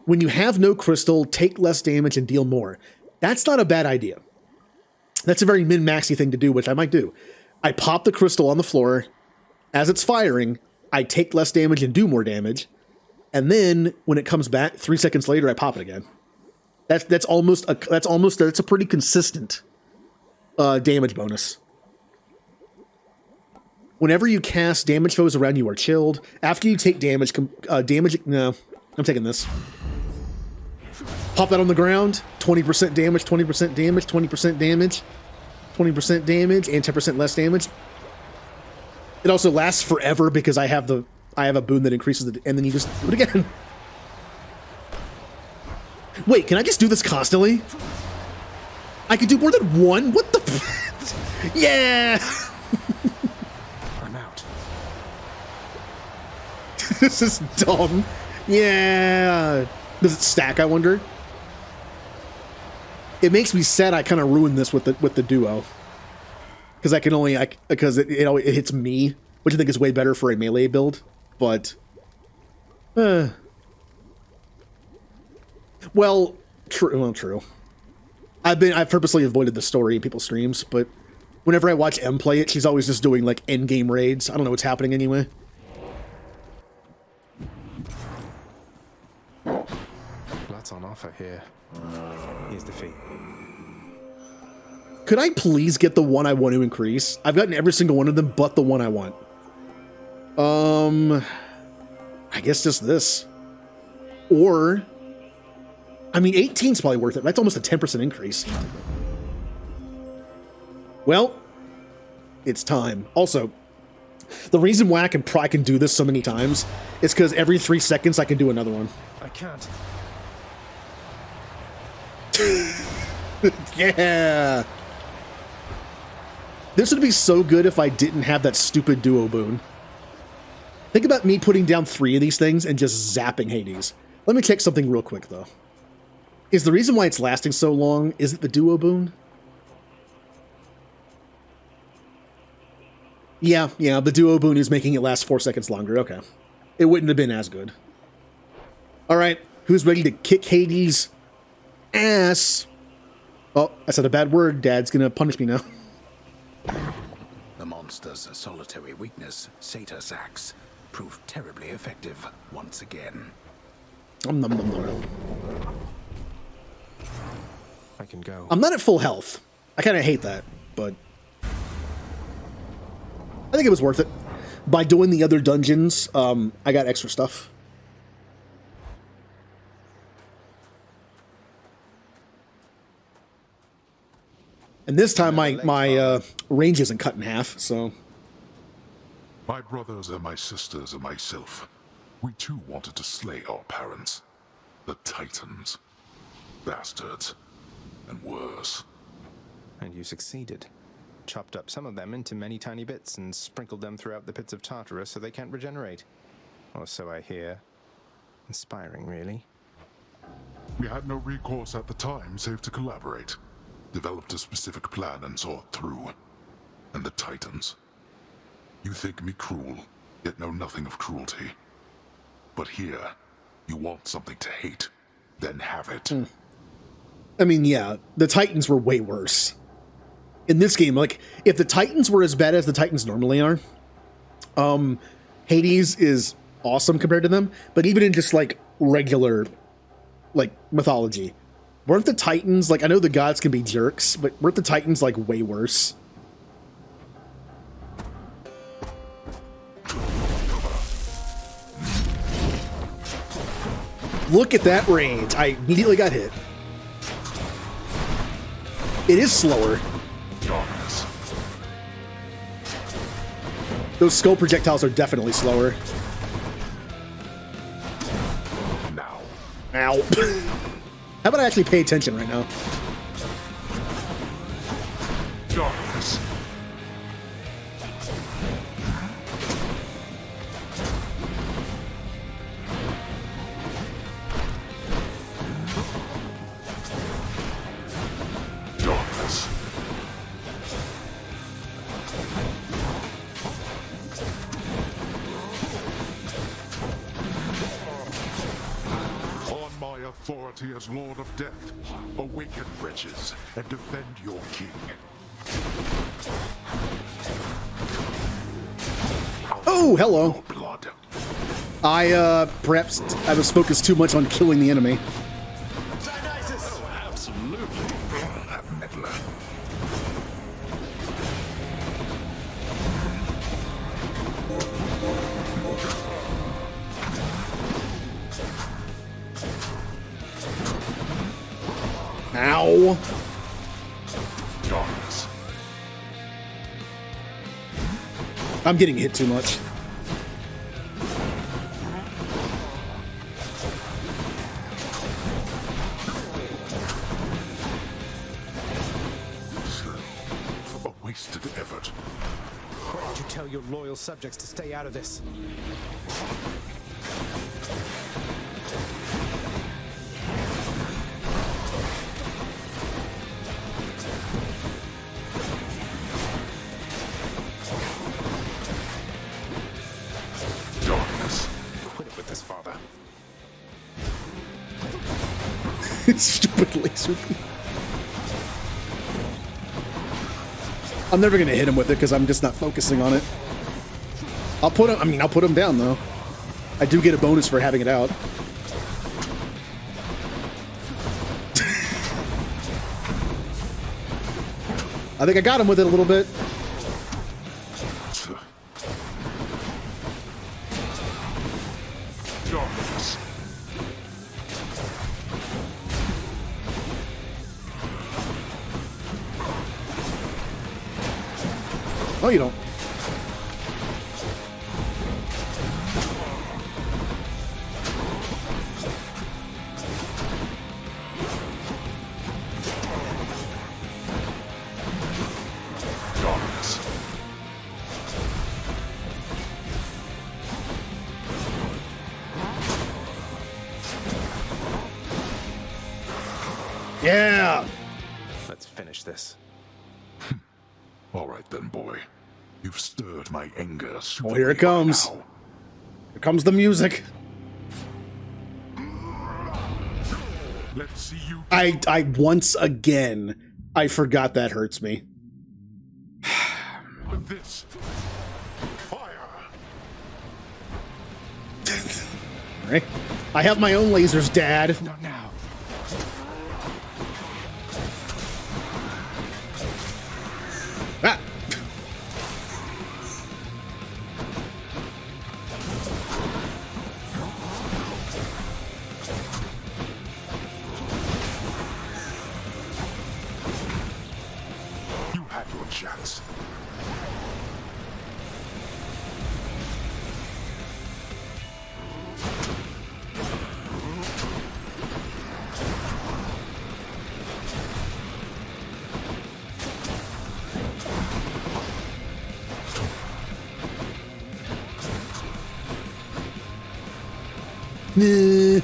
When you have no crystal, take less damage and deal more. That's not a bad idea. That's a very min-maxy thing to do, which I might do. I pop the crystal on the floor. As it's firing, I take less damage and do more damage. And then when it comes back, 3 seconds later, I pop it again. That's a pretty consistent damage bonus. Whenever you cast, damage foes around you are chilled. After you take damage, no, I'm taking this. Pop that on the ground. 20% damage, 20% damage, 20% damage, 20% damage, and 10% less damage. It also lasts forever because I have a boon that increases it, and then you just do it again. Wait, can I just do this constantly? I could do more than one? What the? Yeah! I'm out. This is dumb. Yeah. Does it stack, I wonder? It makes me sad I kind of ruined this with the duo. Because I can only, because it hits me, which I think is way better for a melee build. But, well, true. I've purposely avoided the story in people's streams, but whenever I watch M play it, she's always just doing like end game raids. I don't know what's happening anyway. Lots on offer here. Here's the fee. Could I please get the one I want to increase? I've gotten every single one of them but the one I want. I guess just this. Or, I mean, 18's probably worth it. That's almost a 10% increase. Well, it's time. Also, the reason why I can do this so many times is because every 3 seconds I can do another one. I can't. Yeah. This would be so good if I didn't have that stupid duo boon. Think about me putting down 3 of these things and just zapping Hades. Let me check something real quick, though. Is the reason why it's lasting so long, is it the duo boon? Yeah, the duo boon is making it last 4 seconds longer. Okay. It wouldn't have been as good. Alright, who's ready to kick Hades' ass? Oh, I said a bad word. Dad's gonna punish me now. The monster's solitary weakness, Satyr Sax, proved terribly effective once again. I can go. I'm not at full health. I kind of hate that, but I think it was worth it. By doing the other dungeons, I got extra stuff. And this time my range isn't cut in half, so. My brothers and my sisters and myself, we too wanted to slay our parents. The Titans. Bastards. And worse. And you succeeded. Chopped up some of them into many tiny bits and sprinkled them throughout the pits of Tartarus so they can't regenerate. Or so I hear. Inspiring, really. We had no recourse at the time save to collaborate. Developed a specific plan and saw it through. And the Titans. You think me cruel, yet know nothing of cruelty. But here, you want something to hate, then have it. I mean, yeah, the Titans were way worse. In this game, like, if the Titans were as bad as the Titans normally are, Hades is awesome compared to them, but even in just, like, regular, like, mythology, weren't the Titans, like, I know the gods can be jerks, but weren't the Titans, like, way worse? Look at that range. I immediately got hit. It is slower. Darkness. Those skull projectiles are definitely slower. Now. Ow. How about I actually pay attention right now? Darkness. On my authority as Lord of Death, awaken wretches and defend your king. Oh, hello. Blood. Perhaps I was focused too much on killing the enemy. Oh, absolutely. That meddler. Ow. Darkness. I'm getting hit too much. A wasted effort. Why did you tell your loyal subjects to stay out of this? Darkness. Quit it with this, father. Stupid laser beam. I'm never gonna hit him with it because I'm just not focusing on it. I'll put him down though. I do get a bonus for having it out. I think I got him with it a little bit. Darkness. Oh, you don't. Darkness. Yeah. Let's finish this. All right then, boy. You've stirred my anger. Oh, here it comes. Now. Here comes the music. Let's see you. I once again, I forgot that hurts me. This. Fire. Right? I have my own lasers, Dad. Not now. Ah. You had your chance. Nah.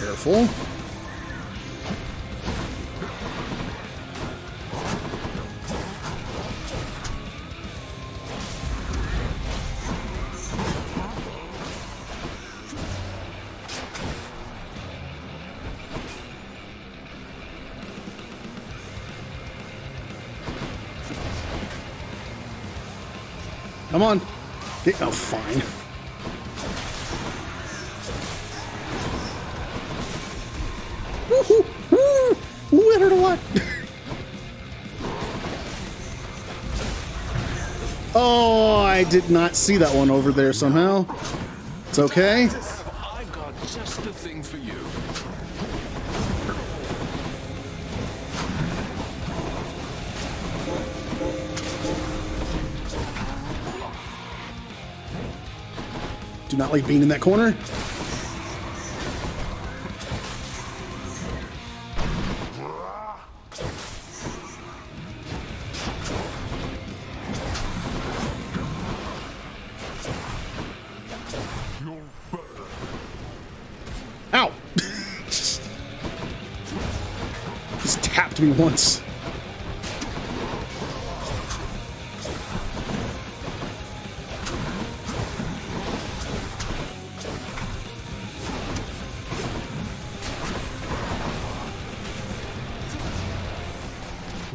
Careful. Come on. Oh, fine. Woohoo! Woo! Ooh, that hurt a lot. Oh, I did not see that one over there somehow. It's okay. I've got just the thing for you. Do not like being in that corner. to me once.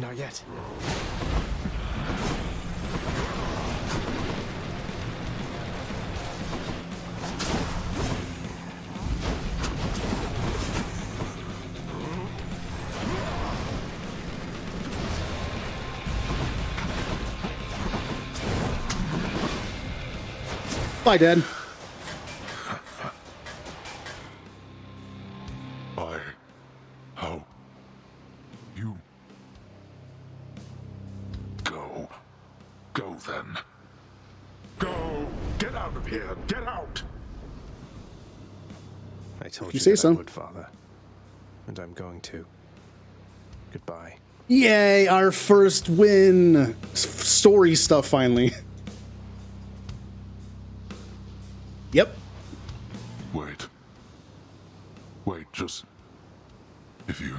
Not yet. Bye, Dad. How? You... Go. Go, then. Go! Get out of here! Get out! I told You you say that so. I would, Father. And I'm going to. Goodbye. Yay, our first win! Story stuff, finally. Yep. Wait, just... If you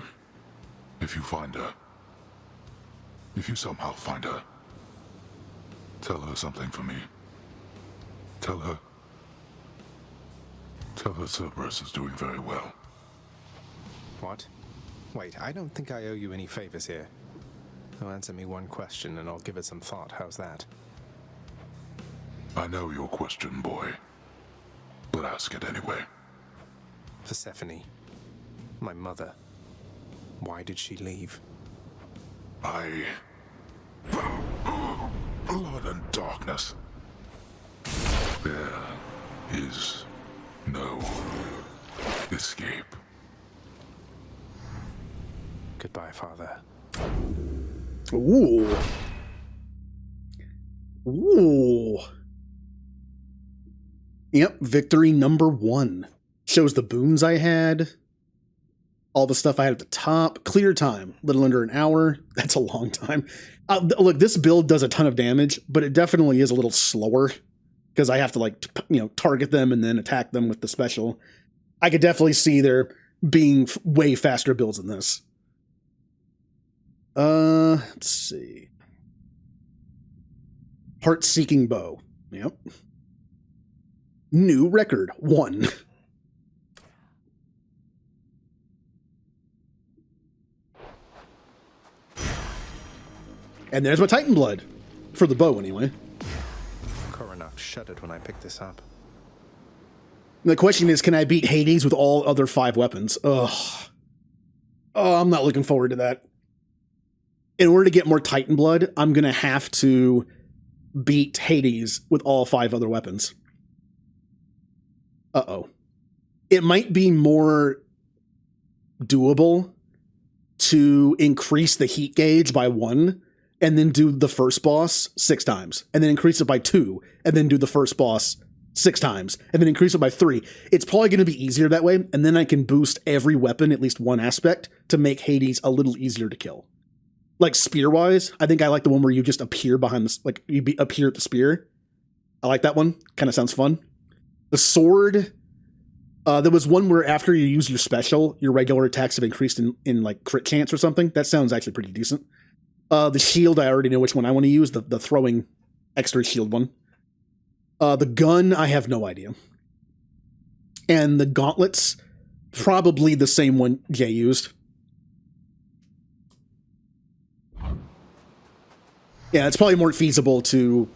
find her... If you somehow find her... Tell her something for me. Tell her Cerberus is doing very well. What? Wait, I don't think I owe you any favors here. Now answer me one question and I'll give it some thought. How's that? I know your question, boy. But ask it anyway. Persephone. My mother. Why did she leave? Blood and darkness. There is no escape. Goodbye, Father. Ooh. Ooh. Yep, victory number 1. Shows the boons I had. All the stuff I had at the top. Clear time, little under an hour. That's a long time. Look, this build does a ton of damage, but it definitely is a little slower because I have to target them and then attack them with the special. I could definitely see there being way faster builds than this. Let's see. Heart-seeking bow. Yep. New record 1. And there's my Titan blood. For the bow, anyway. Koronach shuddered when I picked this up. And the question is, can I beat Hades with all other 5 weapons? Ugh. Oh, I'm not looking forward to that. In order to get more Titan blood, I'm going to have to beat Hades with all 5 other weapons. Uh-oh. It might be more doable to increase the heat gauge by 1 and then do the first boss 6 times, and then increase it by 2, and then do the first boss 6 times, and then increase it by 3. It's probably going to be easier that way, and then I can boost every weapon at least 1 aspect to make Hades a little easier to kill. Like spear-wise, I think I like the one where you just appear behind this, like you appear at the spear. I like that one. Kind of sounds fun. The sword, there was one where after you use your special, your regular attacks have increased in like crit chance or something. That sounds actually pretty decent. The shield, I already know which one I want to use, the throwing extra shield one. The gun, I have no idea. And the gauntlets, probably the same one Jay used. Yeah, it's probably more feasible to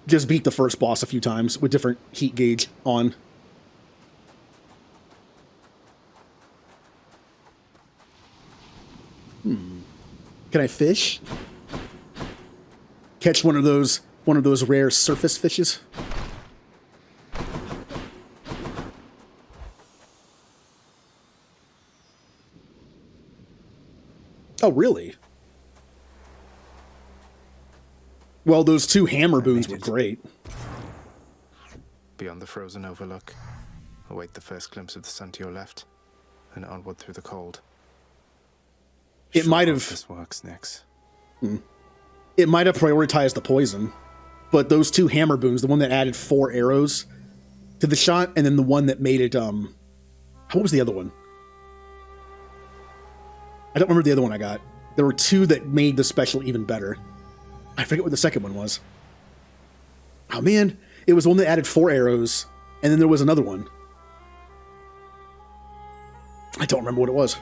just beat the first boss a few times with different heat gauge on. Can I fish? Catch one of those rare surface fishes? Oh, really? Well, those 2 hammer boons were great. Beyond the frozen overlook, await the first glimpse of the sun to your left, and onward through the cold. It might have. This works, Nix. It might have prioritized the poison, but those 2 hammer boons, the one that added 4 arrows to the shot, and then the one that made it. What was the other one? I don't remember the other one I got. There were two that made the special even better. I forget what the second one was. Oh man, it was one that added 4 arrows, and then there was another one. I don't remember what it was.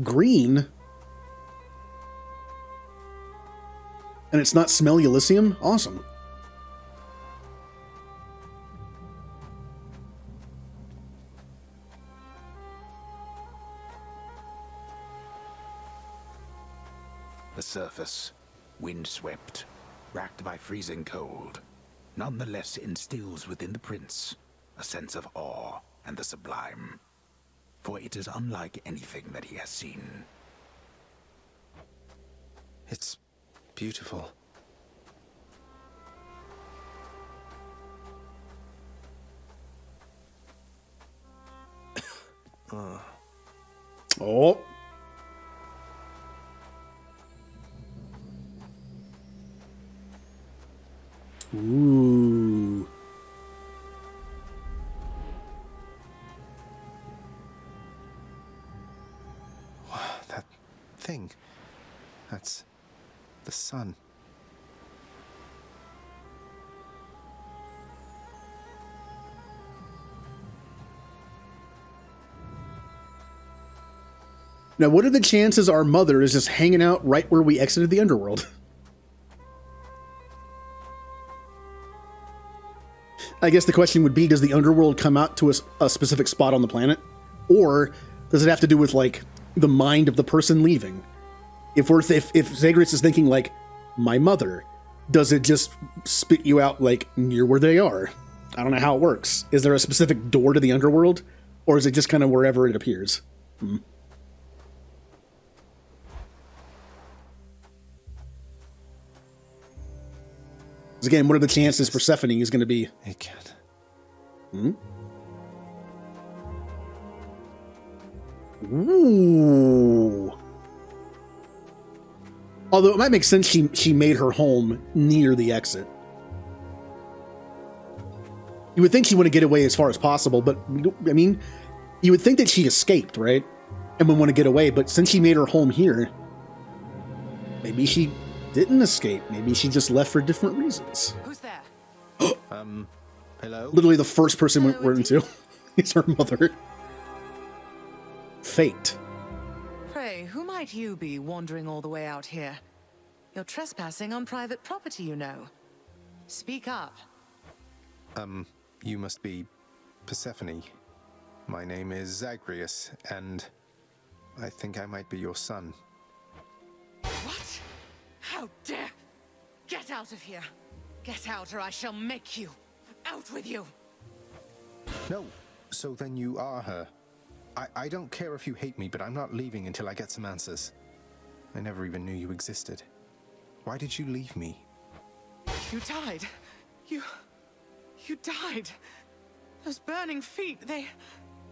Green? And it's not smelly Elysium? Awesome. The surface, windswept, racked by freezing cold, nonetheless instills within the prince a sense of awe and the sublime, for it is unlike anything that he has seen. It's beautiful. Oh. Ooh. That thing. That's the sun. Now, what are the chances our mother is just hanging out right where we exited the underworld? I guess the question would be, does the underworld come out to a specific spot on the planet? Or does it have to do with, like, the mind of the person leaving? If Zagreus is thinking, like, my mother, does it just spit you out, like, near where they are? I don't know how it works. Is there a specific door to the underworld? Or is it just kind of wherever it appears? Again, what are the chances Persephone is going to be? It can't. Ooh. Although it might make sense she made her home near the exit. You would think she would get away as far as possible, but I mean, you would think that she escaped, right? And would want to get away, but since she made her home here, maybe she didn't escape. Maybe she just left for different reasons. Who's there? Hello? Literally the first person we're into is her mother. Fate. Pray, who might you be wandering all the way out here? You're trespassing on private property, you know. Speak up. You must be Persephone. My name is Zagreus, and I think I might be your son. What? How dare! Get out of here! Get out or I shall make you! Out with you! No, so then you are her. I don't care if you hate me, but I'm not leaving until I get some answers. I never even knew you existed. Why did you leave me? You died. You died. Those burning feet, they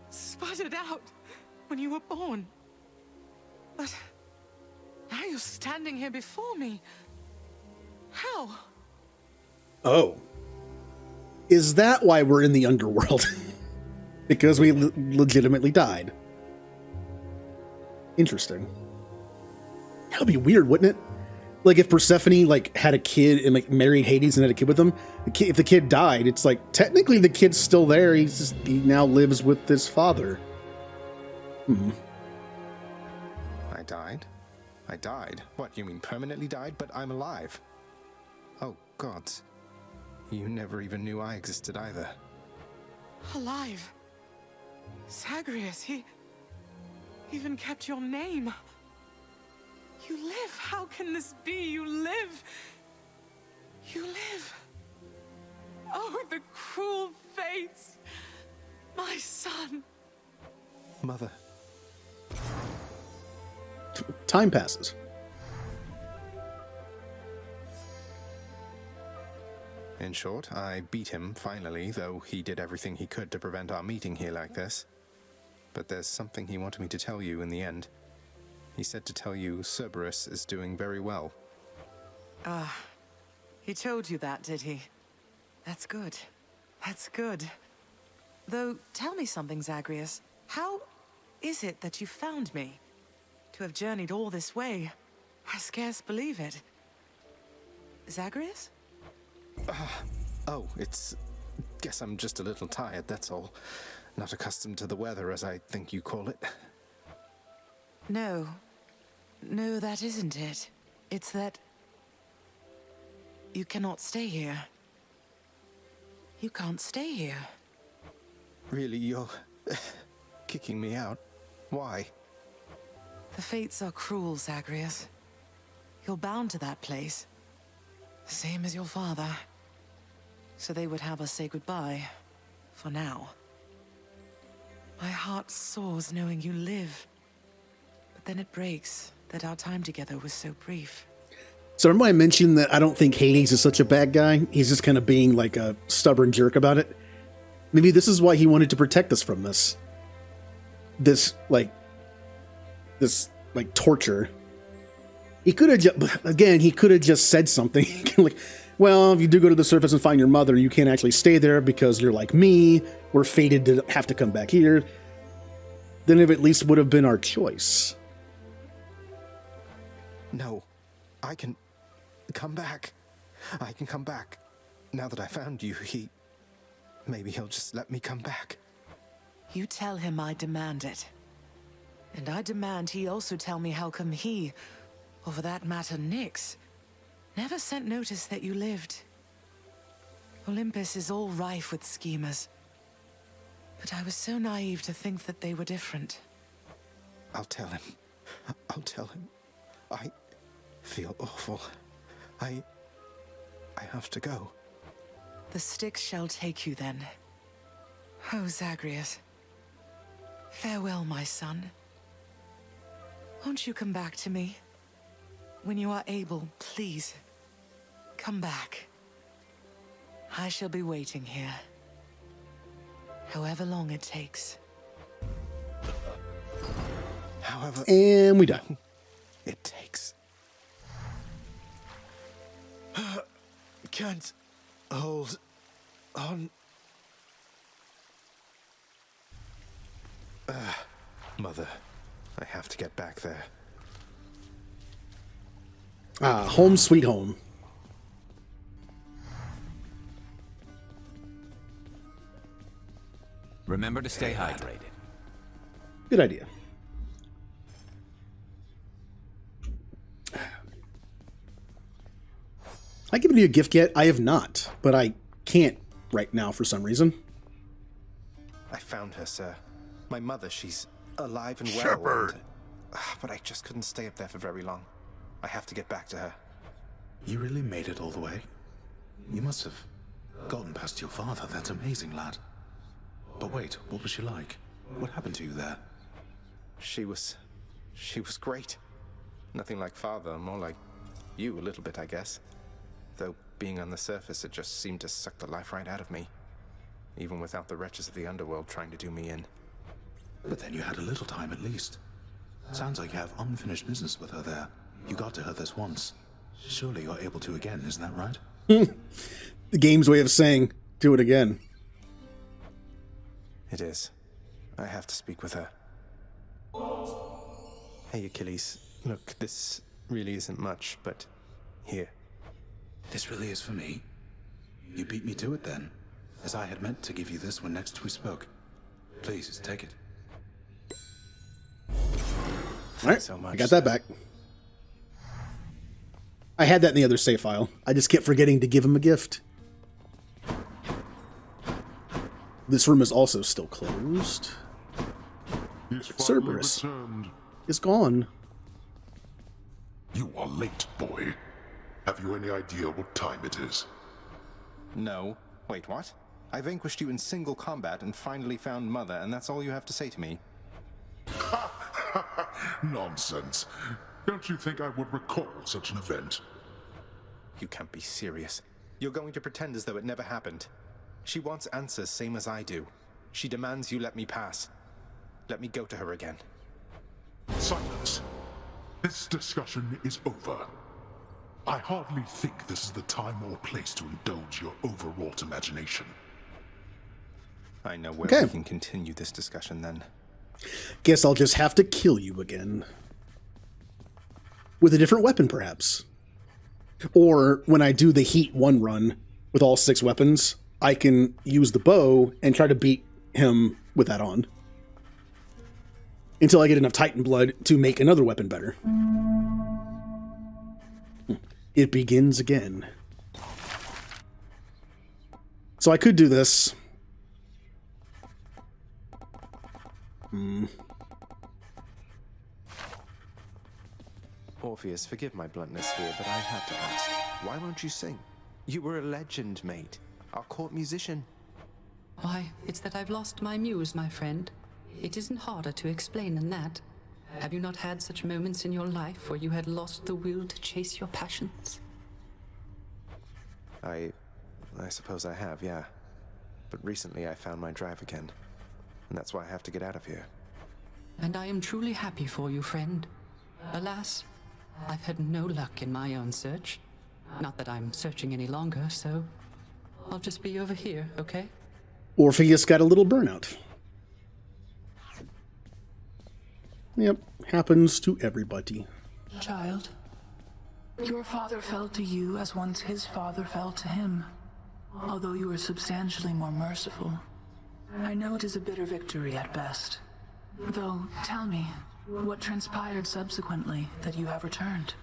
sputtered out when you were born. But now you're standing here before me. How? Oh. Is that why we're in the underworld? Because we legitimately died. Interesting. That would be weird, wouldn't it? Like if Persephone like had a kid and like married Hades and had a kid with him. If the kid died, it's like technically the kid's still there. He now lives with his father. I died? I died? What, you mean permanently died? But I'm alive. Oh, gods. You never even knew I existed either. Alive. Zagreus, he even kept your name. You live. How can this be? You live. You live. Oh, the cruel fates. My son. Mother. Time passes. In short, I beat him, finally, though he did everything he could to prevent our meeting here like this. But there's something he wanted me to tell you in the end. He said to tell you Cerberus is doing very well. He told you that, did he? That's good. That's good. Though, tell me something, Zagreus. How is it that you found me? To have journeyed all this way, I scarce believe it. Zagreus? Oh, it's... Guess I'm just a little tired, that's all. Not accustomed to the weather, as I think you call it. No. No, that isn't it. It's that... you cannot stay here. You can't stay here. Really, you're... kicking me out? Why? The fates are cruel, Zagreus. You're bound to that place. Same as your father. So they would have us say goodbye. For now. My heart soars knowing you live. But then it breaks that our time together was so brief. So remember I mentioned that I don't think Hades is such a bad guy? He's just kind of being like a stubborn jerk about it. Maybe this is why he wanted to protect us from this. This torture. He could have he could have just said something. Like, well, if you do go to the surface and find your mother, you can't actually stay there because you're like me. We're fated to have to come back here. Then it at least would have been our choice. No, I can come back. I can come back. Now that I found you, maybe he'll just let me come back. You tell him I demand it. And I demand he also tell me how come he, or for that matter Nyx, never sent notice that you lived. Olympus is all rife with schemers. But I was so naive to think that they were different. I'll tell him. I'll tell him. I feel awful. I have to go. The Styx shall take you then. Oh, Zagreus. Farewell, my son. Won't you come back to me? When you are able, please. Come back. I shall be waiting here. However long it takes. However... And we done. It takes. Can't hold on. Mother, I have to get back there. Home sweet home. Remember to stay hydrated. Good idea. I given you a gift yet? I have not, but I can't right now for some reason. I found her, sir. My mother, she's alive and well. Shepard! But I just couldn't stay up there for very long. I have to get back to her. You really made it all the way? You must have gotten past your father. That's amazing, lad. But wait, what was she like? What happened to you there? She was great. Nothing like father, more like you a little bit, I guess. Though being on the surface, it just seemed to suck the life right out of me. Even without the wretches of the underworld trying to do me in. But then you had a little time at least. Sounds like you have unfinished business with her there. You got to her this once. Surely you're able to again, isn't that right? The game's way of saying, do it again. It is. I have to speak with her. Hey, Achilles. Look, this really isn't much, but here. This really is for me? You beat me to it then, as I had meant to give you this when next we spoke. Please, take it. Alright, so much, I got that back. I had that in the other save file. I just kept forgetting to give him a gift. This room is also still closed. Cerberus is gone. You are late, boy. Have you any idea what time it is? No. Wait, what? I vanquished you in single combat and finally found Mother, and that's all you have to say to me? Nonsense. Don't you think I would recall such an event? You can't be serious. You're going to pretend as though it never happened. She wants answers same as I do. She demands you let me pass. Let me go to her again. Silence. This discussion is over. I hardly think this is the time or place to indulge your overwrought imagination. I know where Okay. we can continue this discussion then. Guess I'll just have to kill you again. With a different weapon, perhaps. Or when I do the Heat 1 run with all 6 weapons, I can use the bow and try to beat him with that on. Until I get enough Titan blood to make another weapon better. It begins again. So I could do this. Orpheus, forgive my bluntness here, but I have to ask, why won't you sing? You were a legend, mate. Our court musician. Why, it's that I've lost my muse, my friend. It isn't harder to explain than that. Have you not had such moments in your life where you had lost the will to chase your passions? I suppose I have, yeah. But recently I found my drive again. And that's why I have to get out of here. And I am truly happy for you, friend. Alas, I've had no luck in my own search. Not that I'm searching any longer, so I'll just be over here, okay? Orpheus got a little burnout. Yep, happens to everybody. Child, your father fell to you as once his father fell to him, although you were substantially more merciful. I know it is a bitter victory at best. Though, tell me, what transpired subsequently that you have returned?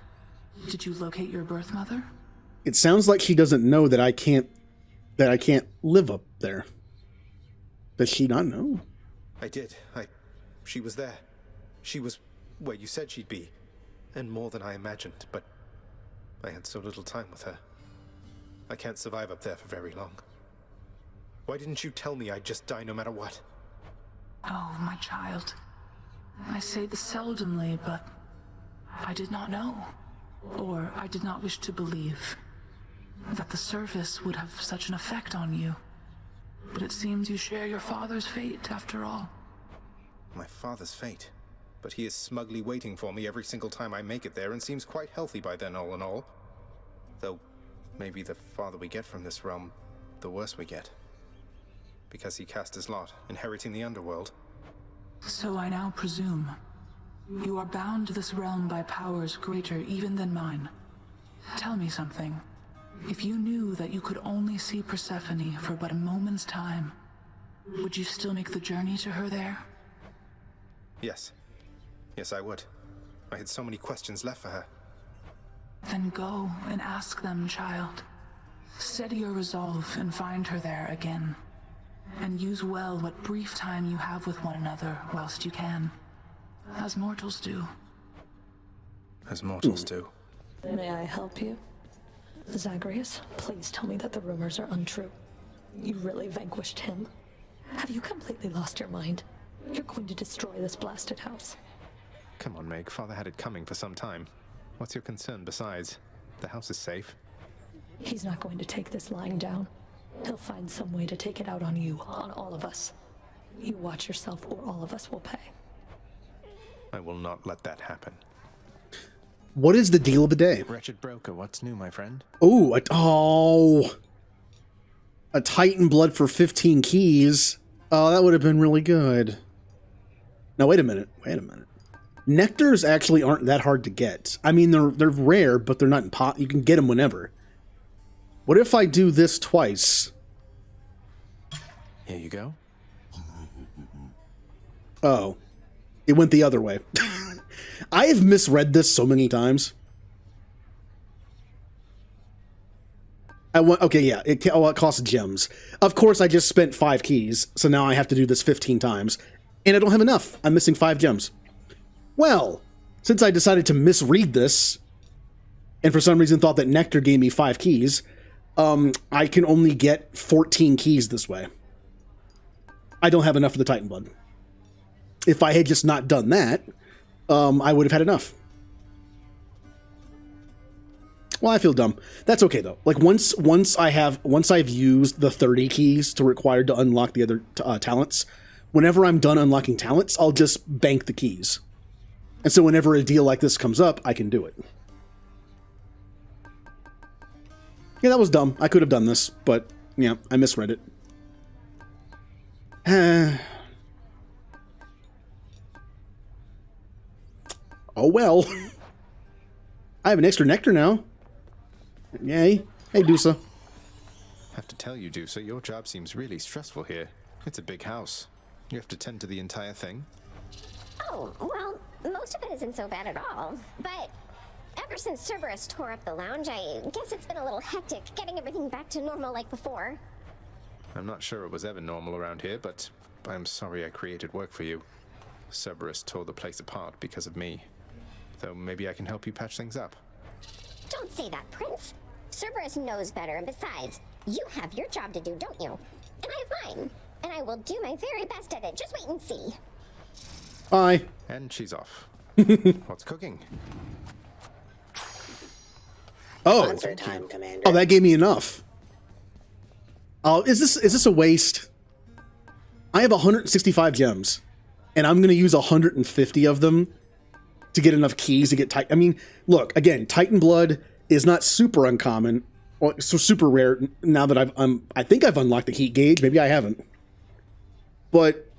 Did you locate your birth mother? It sounds like she doesn't know that I can't live up there. Does she not know? I did. She was there. She was where you said she'd be. And more than I imagined, but I had so little time with her. I can't survive up there for very long. Why didn't you tell me I'd just die no matter what? Oh, my child. I say this seldomly, but I did not know. Or I did not wish to believe that the service would have such an effect on you. But it seems you share your father's fate, after all. My father's fate. But he is smugly waiting for me every single time I make it there and seems quite healthy by then, all in all. Though, maybe the farther we get from this realm, the worse we get. Because he cast his lot, inheriting the underworld. So I now presume you are bound to this realm by powers greater even than mine. Tell me something. If you knew that you could only see Persephone for but a moment's time, would you still make the journey to her there? Yes. Yes, I would. I had so many questions left for her. Then go and ask them, child. Steady your resolve and find her there again. And use well what brief time you have with one another whilst you can. As mortals do. As mortals do. May I help you? Zagreus, please tell me that the rumors are untrue. You really vanquished him? Have you completely lost your mind? You're going to destroy this blasted house. Come on, Meg. Father had it coming for some time. What's your concern besides? The house is safe. He's not going to take this lying down. He'll find some way to take it out on you, on all of us. You watch yourself or all of us will pay. I will not let that happen. What is the deal of the day? Wretched broker, what's new, my friend? A Titan blood for 15 keys. Oh, that would have been really good. Now, wait a minute. Nectars actually aren't that hard to get. I mean, they're rare, but they're not in pot. You can get them whenever. What if I do this twice? Here you go. Oh. It went the other way. I have misread this so many times. Okay, yeah. It costs gems. Of course, I just spent 5 keys, so now I have to do this 15 times. And I don't have enough. I'm missing 5 gems. Well, since I decided to misread this, and for some reason thought that Nectar gave me 5 keys, I can only get 14 keys this way. I don't have enough for the Titan blood. If I had just not done that, I would have had enough. Well, I feel dumb. That's okay though. Like once I've used the 30 keys required to unlock the other talents, whenever I'm done unlocking talents, I'll just bank the keys. And so whenever a deal like this comes up, I can do it. Yeah, that was dumb. I could have done this, but yeah, I misread it. Oh well. I have an extra nectar now. Yay. Hey, Dusa. Have to tell you, Dusa, your job seems really stressful here. It's a big house. You have to tend to the entire thing. Oh, well, most of it isn't so bad at all. But ever since Cerberus tore up the lounge, I guess it's been a little hectic getting everything back to normal like before. I'm not sure it was ever normal around here, but I'm sorry I created work for you. Cerberus tore the place apart because of me. Though maybe I can help you patch things up. Don't say that, Prince. Cerberus knows better, and besides, you have your job to do, don't you? And I have mine. And I will do my very best at it. Just wait and see. Bye. And she's off. What's cooking? Oh. Sponsor time, Commander. Oh, that gave me enough. Oh, is this a waste? I have 165 gems, and I'm going to use 150 of them to get enough keys to get Titan. I mean, look, again, Titan Blood is not super uncommon, or so super rare now that I think I've unlocked the heat gauge. Maybe I haven't. But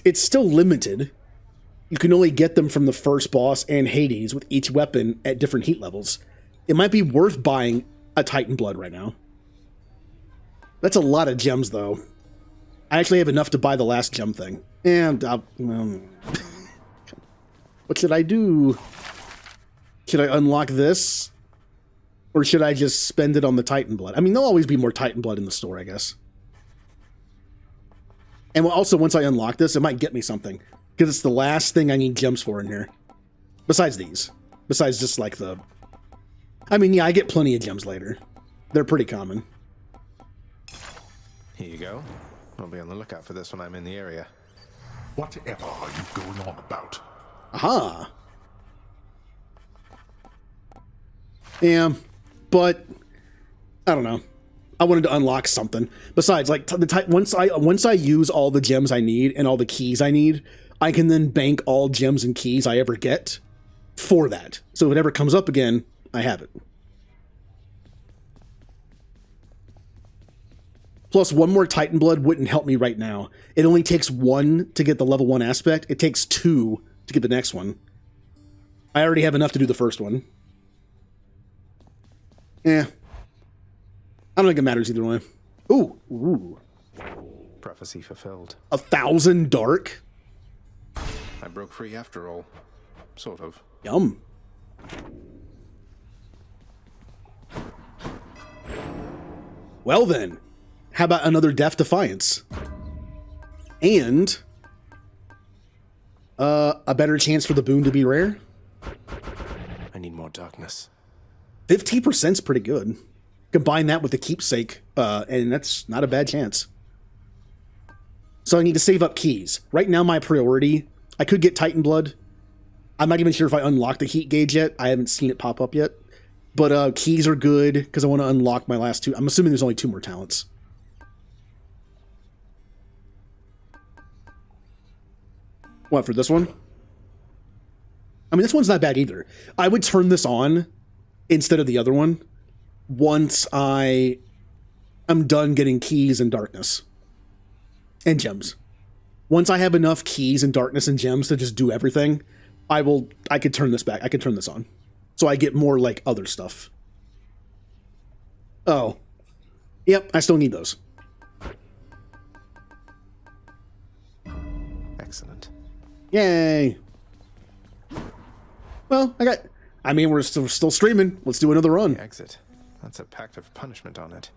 it's still limited. You can only get them from the first boss and Hades with each weapon at different heat levels. It might be worth buying a Titan Blood right now. That's a lot of gems, though. I actually have enough to buy the last gem thing. And, what should I do? Should I unlock this? Or should I just spend it on the Titan Blood? I mean, there'll always be more Titan Blood in the store, I guess. And also, once I unlock this, it might get me something. Because it's the last thing I need gems for in here. Besides these. Besides just, like, the... I mean, yeah, I get plenty of gems later. They're pretty common. Here you go. I'll be on the lookout for this when I'm in the area. Whatever are you going on about? Aha. Yeah, but I don't know. I wanted to unlock something. Besides, like once I use all the gems I need and all the keys I need, I can then bank all gems and keys I ever get for that. So if it ever comes up again, I have it. Plus, one more Titan Blood wouldn't help me right now. It only takes 1 to get the level 1 aspect. It takes 2 to get the next one. I already have enough to do the first one. Yeah. I don't think it matters either way. Ooh. Prophecy fulfilled. 1,000 dark? I broke free after all. Sort of. Yum. Well then. How about another Death Defiance? And a better chance for the boon to be rare? I need more darkness. 15%'s pretty good. Combine that with the keepsake, and that's not a bad chance. So I need to save up keys. Right now, my priority, I could get Titan Blood. I'm not even sure if I unlocked the heat gauge yet. I haven't seen it pop up yet. But keys are good, because I want to unlock my last 2. I'm assuming there's only 2 more talents. What, for this one? I mean, this one's not bad either. I would turn this on instead of the other one once I'm done getting keys and darkness. And gems. Once I have enough keys and darkness and gems to just do everything, I could turn this back. I could turn this on. So I get more, like, other stuff. Oh. Yep, I still need those. Excellent. Yay. Well, we're still streaming. Let's do another run. The exit. That's a pact of punishment on it.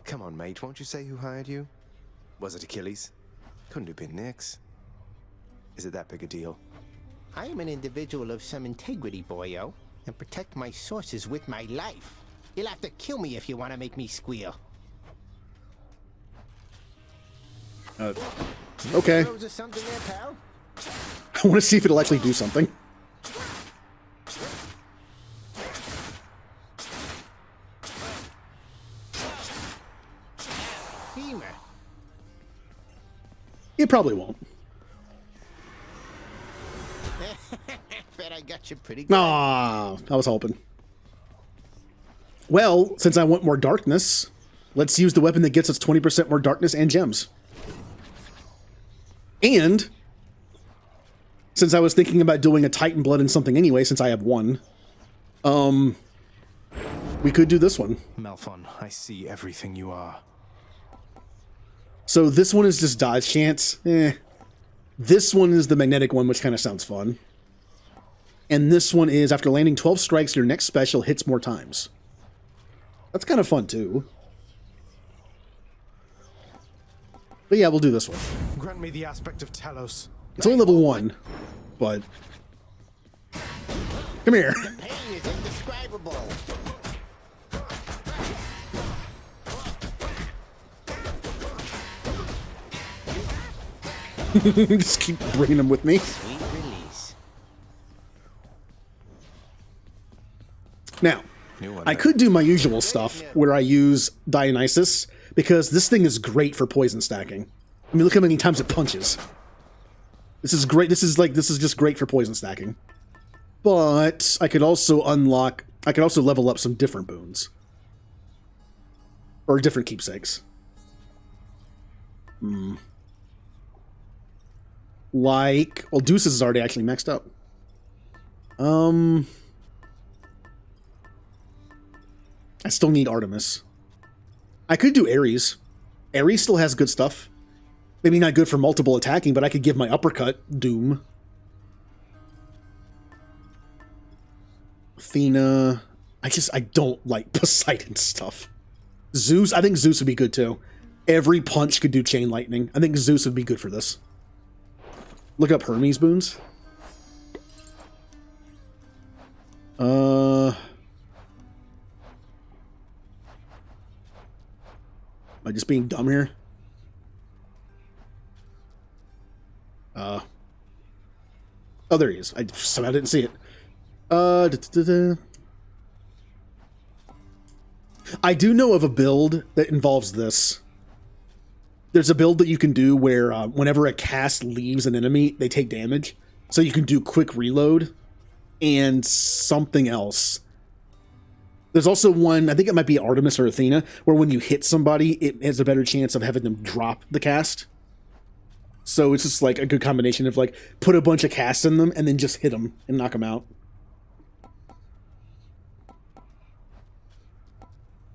Come on, mate. Won't you say who hired you? Was it Achilles? Couldn't have been Nyx. Is it that big a deal? I am an individual of some integrity, boyo, and protect my sources with my life. You'll have to kill me if you want to make me squeal. Okay. Throws us something there, pal? I want to see if it'll actually do something. Femur. It probably won't. Bet I got you pretty good. Ah, I was hoping. Well, since I want more darkness, let's use the weapon that gets us 20% more darkness and gems. And since I was thinking about doing a Titan Blood and something anyway, since I have one, we could do this one. Malphon, I see everything you are. So this one is just dodge chance. This one is the magnetic one, which kind of sounds fun. And this one is after landing 12 strikes, your next special hits more times. That's kind of fun too. But yeah, we'll do this one. Grant me the aspect of Talos. It's only level 1, but... Come here. The pain is indescribable. Just keep bringing them with me. Sweet release. Now, I could do my usual stuff where I use Dionysus, because this thing is great for poison stacking. I mean, look how many times it punches. This is great. This is just great for poison stacking. But I could also level up some different boons. Or different keepsakes. Like, well, Deuces is already actually maxed up. I still need Artemis. I could do Ares. Ares still has good stuff. Maybe not good for multiple attacking, but I could give my uppercut Doom. Athena. I don't like Poseidon stuff. Zeus, I think Zeus would be good too. Every punch could do chain lightning. I think Zeus would be good for this. Look up Hermes boons. Am I just being dumb here? Oh, there he is. I somehow didn't see it. I do know of a build that involves this. There's a build that you can do where whenever a cast leaves an enemy, they take damage. So you can do quick reload and something else. There's also one, I think it might be Artemis or Athena, where when you hit somebody, it has a better chance of having them drop the cast. So it's just like a good combination of like, put a bunch of casts in them and then just hit them and knock them out.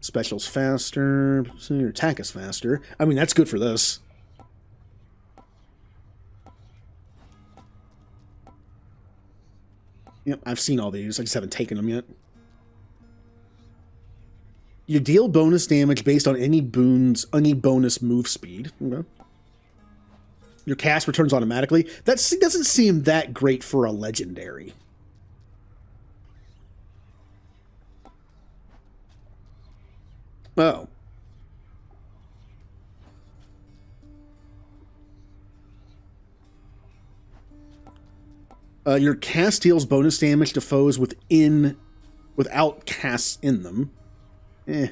Special's faster, so your attack is faster. I mean, that's good for this. Yep, I've seen all these. I just haven't taken them yet. You deal bonus damage based on any bonus move speed. Okay. Your cast returns automatically. That doesn't seem that great for a legendary. Oh. Your cast deals bonus damage to foes without casts in them. Do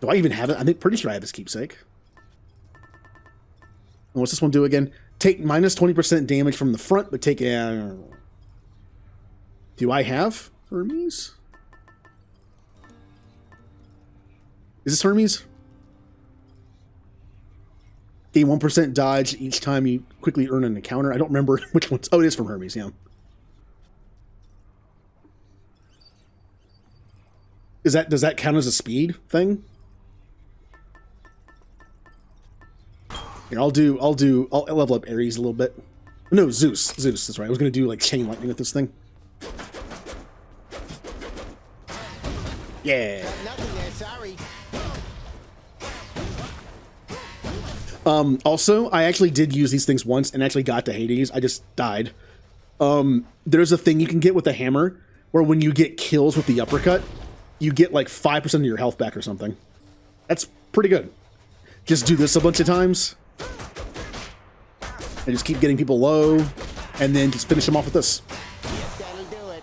I even have it? I'm pretty sure I have his keepsake. And what's this one do again? Take minus 20% damage from the front, but take a... Do I have Hermes? Is this Hermes? Gain 1% dodge each time you quickly earn an encounter. I don't remember which one's... Oh, it is from Hermes, yeah. Does that count as a speed thing? Here, I'll level up Ares a little bit. No, Zeus, that's right. I was gonna do like chain lightning with this thing. Yeah. Nothing there, sorry. Also, I actually did use these things once and actually got to Hades. I just died. There's a thing you can get with a hammer where when you get kills with the uppercut, you get like 5% of your health back or something. That's pretty good. Just do this a bunch of times. And just keep getting people low. And then just finish them off with this. Yes, that'll do it.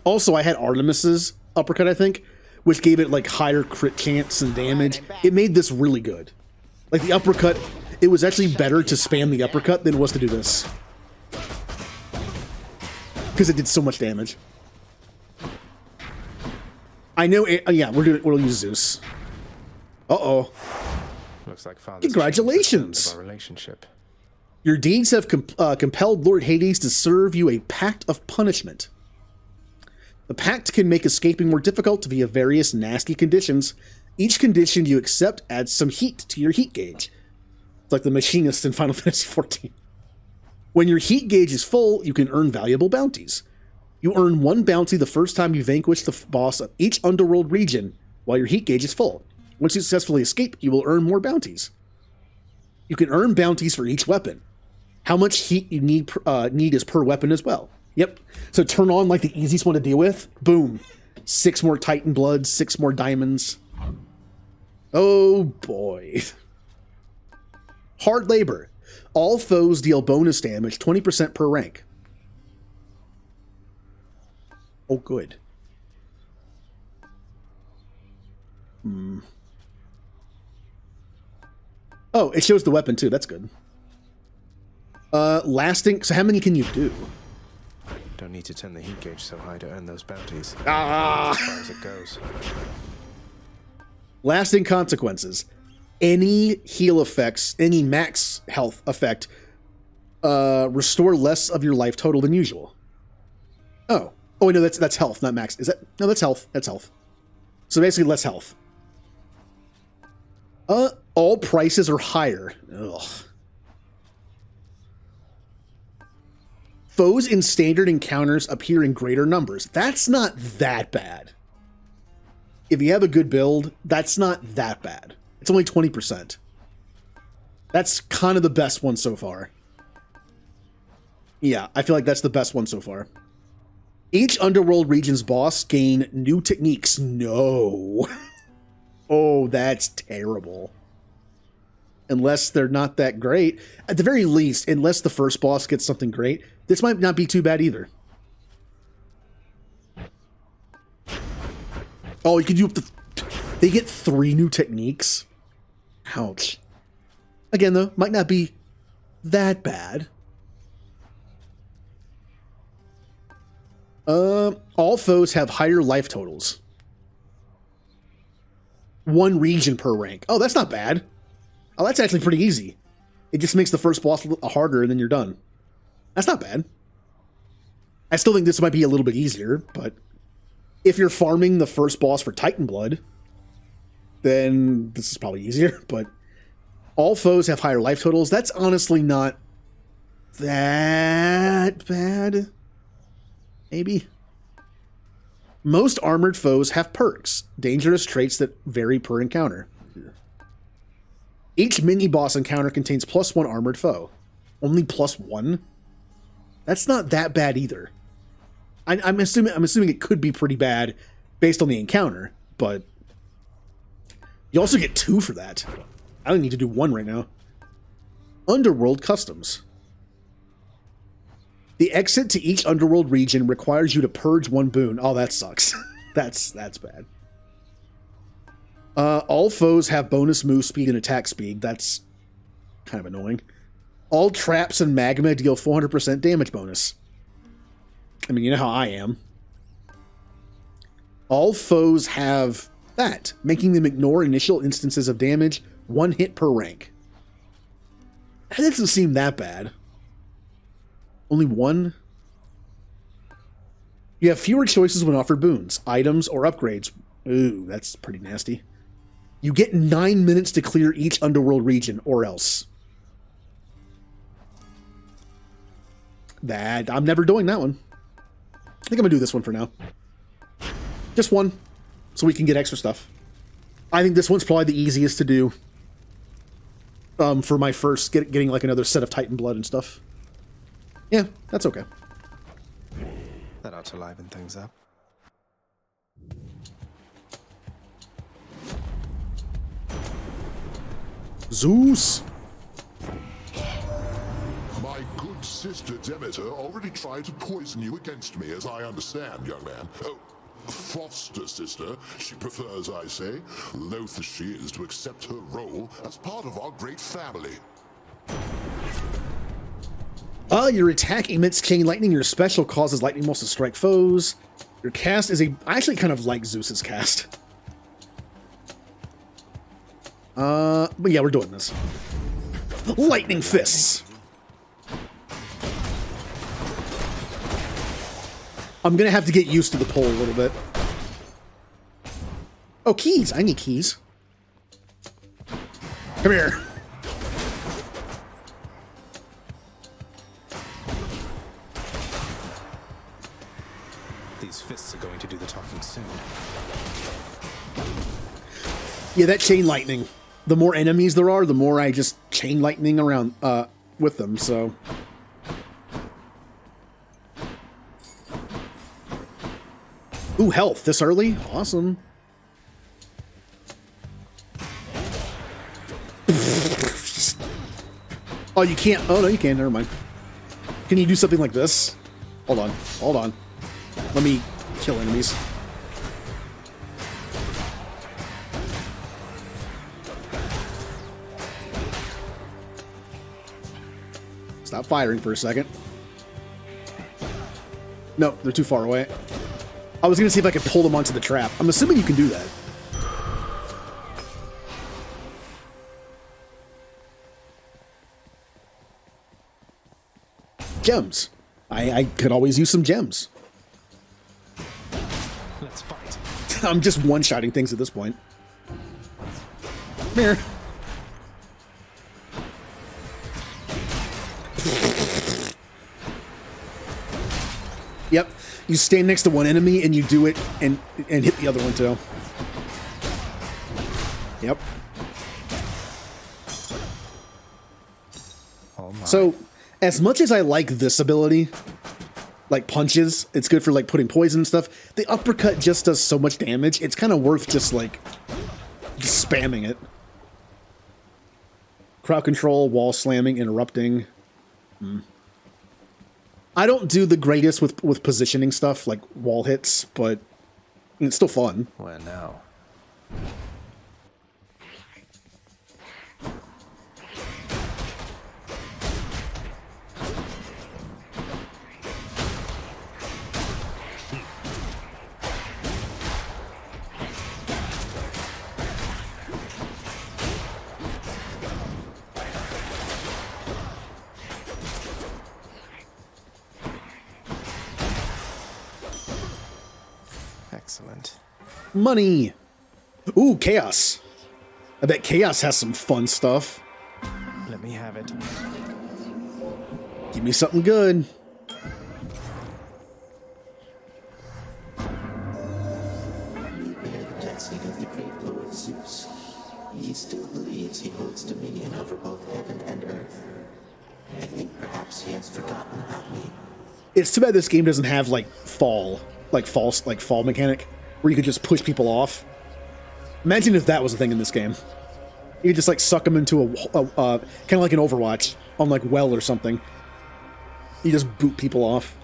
Also, I had Artemis's uppercut, I think, which gave it like higher crit chance and damage. It made this really good. Like the uppercut, it was actually better to spam the uppercut than it was to do this. Because it did so much damage. I know. Yeah, we'll use Zeus. Uh-oh. Looks like Father's Congratulations. of our relationship. Your deeds have compelled Lord Hades to serve you a pact of punishment. The pact can make escaping more difficult via various nasty conditions. Each condition you accept adds some heat to your heat gauge. It's like the machinist in Final Fantasy XIV. When your heat gauge is full, you can earn valuable bounties. You earn one bounty the first time you vanquish the boss of each underworld region while your heat gauge is full. Once you successfully escape, you will earn more bounties. You can earn bounties for each weapon. How much heat you need is per weapon as well. Yep. So turn on like the easiest one to deal with. Boom. 6 more Titan Bloods, 6 more diamonds. Oh boy. Hard labor. All foes deal bonus damage 20% per rank. Oh, good. Oh, it shows the weapon too. That's good. Lasting. So how many can you do? Don't need to turn the heat gauge so high to earn those bounties. Ah! As far as it goes. Lasting consequences. Any heal effects, any max health effect, restore less of your life total than usual. Oh. Oh, no, that's health, not max. Is that? No, that's health. That's health. So basically less health. All prices are higher. Ugh. Foes in standard encounters appear in greater numbers. That's not that bad. If you have a good build, that's not that bad. It's only 20%. That's kind of the best one so far. Yeah, I feel like that's the best one so far. Each Underworld region's boss gain new techniques. No. Oh, that's terrible. Unless they're not that great. At the very least, unless the first boss gets something great, this might not be too bad either. Oh, you can do up to... They get 3 new techniques? Ouch. Again, though, might not be that bad. All foes have higher life totals. 1 region per rank. Oh, that's not bad. Oh, that's actually pretty easy. It just makes the first boss a little harder and then you're done. That's not bad. I still think this might be a little bit easier, but if you're farming the first boss for Titan Blood, then this is probably easier, but all foes have higher life totals. That's honestly not that bad. Maybe. Most armored foes have perks, dangerous traits that vary per encounter. Each mini-boss encounter contains +1 armored foe. Only +1? That's not that bad either. I'm assuming it could be pretty bad based on the encounter, but you also get 2 for that. I don't need to do 1 right now. Underworld Customs. The exit to each Underworld region requires you to purge 1 boon. Oh, that sucks. That's bad. All foes have bonus move speed and attack speed. That's kind of annoying. All traps and magma deal 400% damage bonus. I mean, you know how I am. All foes have that, making them ignore initial instances of damage, 1 hit per rank. That doesn't seem that bad. Only 1? You have fewer choices when offered boons, items, or upgrades. Ooh, that's pretty nasty. You get 9 minutes to clear each Underworld region, or else. I'm never doing that one. I think I'm going to do this one for now. Just 1, so we can get extra stuff. I think this one's probably the easiest to do. For my first, getting like another set of Titan Blood and stuff. Yeah, that's okay. That ought to liven things up. Zeus! My good sister Demeter already tried to poison you against me, as I understand, young man. Oh, foster sister, she prefers, I say, loath as she is to accept her role as part of our great family. Your attack emits chain lightning. Your special causes lightning bolts to strike foes. Your cast is I actually kind of like Zeus's cast. But yeah, we're doing this. Lightning fists. I'm gonna have to get used to the pole a little bit. Oh, keys. I need keys. Come here. These fists are going to do the talking soon. Yeah, that chain lightning. The more enemies there are, the more I just chain lightning around with them, so. Ooh, health this early? Awesome. Oh, you can't. Oh, no, you can. Never mind. Can you do something like this? Hold on. Hold on. Let me kill enemies. Stop firing for a second. No, they're too far away. I was going to see if I could pull them onto the trap. I'm assuming you can do that. Gems. I could always use some gems. Let's fight. I'm just one-shotting things at this point. Come here. Yep. You stand next to one enemy and you do it and hit the other one too. Yep. So, as much as I like this ability, like punches, it's good for like putting poison and stuff, the uppercut just does so much damage, it's kind of worth just like spamming it. Crowd control, wall slamming, interrupting. I don't do the greatest with positioning stuff, like wall hits, but it's still fun. Where now? Excellent. Money! Ooh, Chaos. I bet Chaos has some fun stuff. Let me have it. Give me something good. The blessing of the great Lord Zeus. He still believes he holds dominion over both heaven and earth. I think perhaps he has forgotten about me. It's too bad this game doesn't have like fall mechanic where you could just push people off. Imagine if that was a thing in this game. You could just like suck them into a kind of like an Overwatch on like well or something. You just boot people off.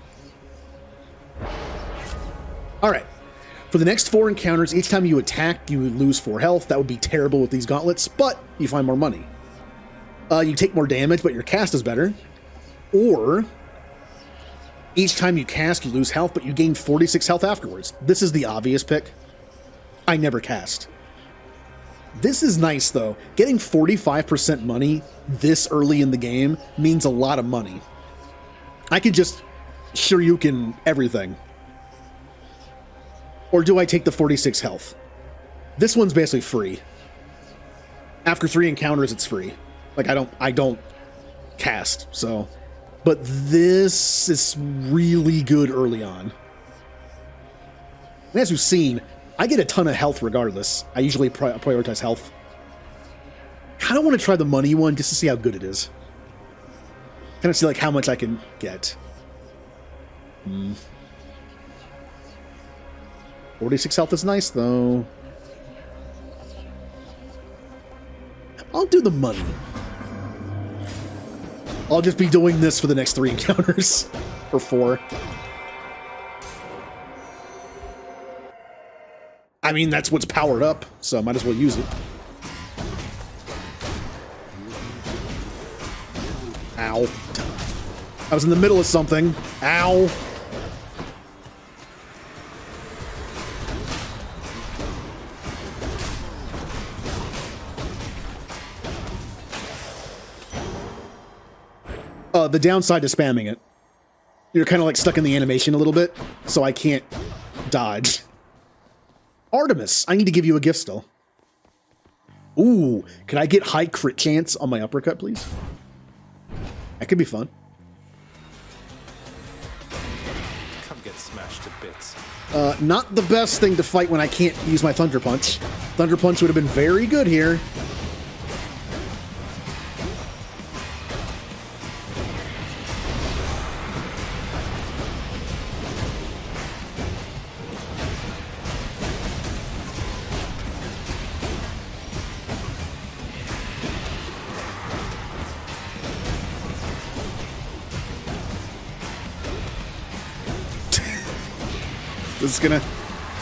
All right. For the next 4 encounters, each time you attack, you lose 4 health. That would be terrible with these gauntlets, but you find more money. You take more damage, but your cast is better. Or each time you cast, you lose health, but you gain 46 health afterwards. This is the obvious pick. I never cast. This is nice, though. Getting 45% money this early in the game means a lot of money. I could just Shoryuken everything. Or do I take the 46 health? This one's basically free. After 3 encounters, it's free. Like, I don't cast, so... But this is really good early on. And as we've seen, I get a ton of health regardless. I usually prioritize health. I kind of want to try the money one just to see how good it is. Kind of see like how much I can get. 46 health is nice though. I'll do the money. I'll just be doing this for the next 3 encounters. Or 4. I mean, that's what's powered up, so I might as well use it. Ow. I was in the middle of something. Ow. The downside to spamming it, you're kind of like stuck in the animation a little bit, so I can't dodge. Artemis, I need to give you a gift still. Ooh, can I get high crit chance on my uppercut, please? That could be fun. Come get smashed to bits. Not the best thing to fight when I can't use my Thunder Punch. Thunder Punch would have been very good here.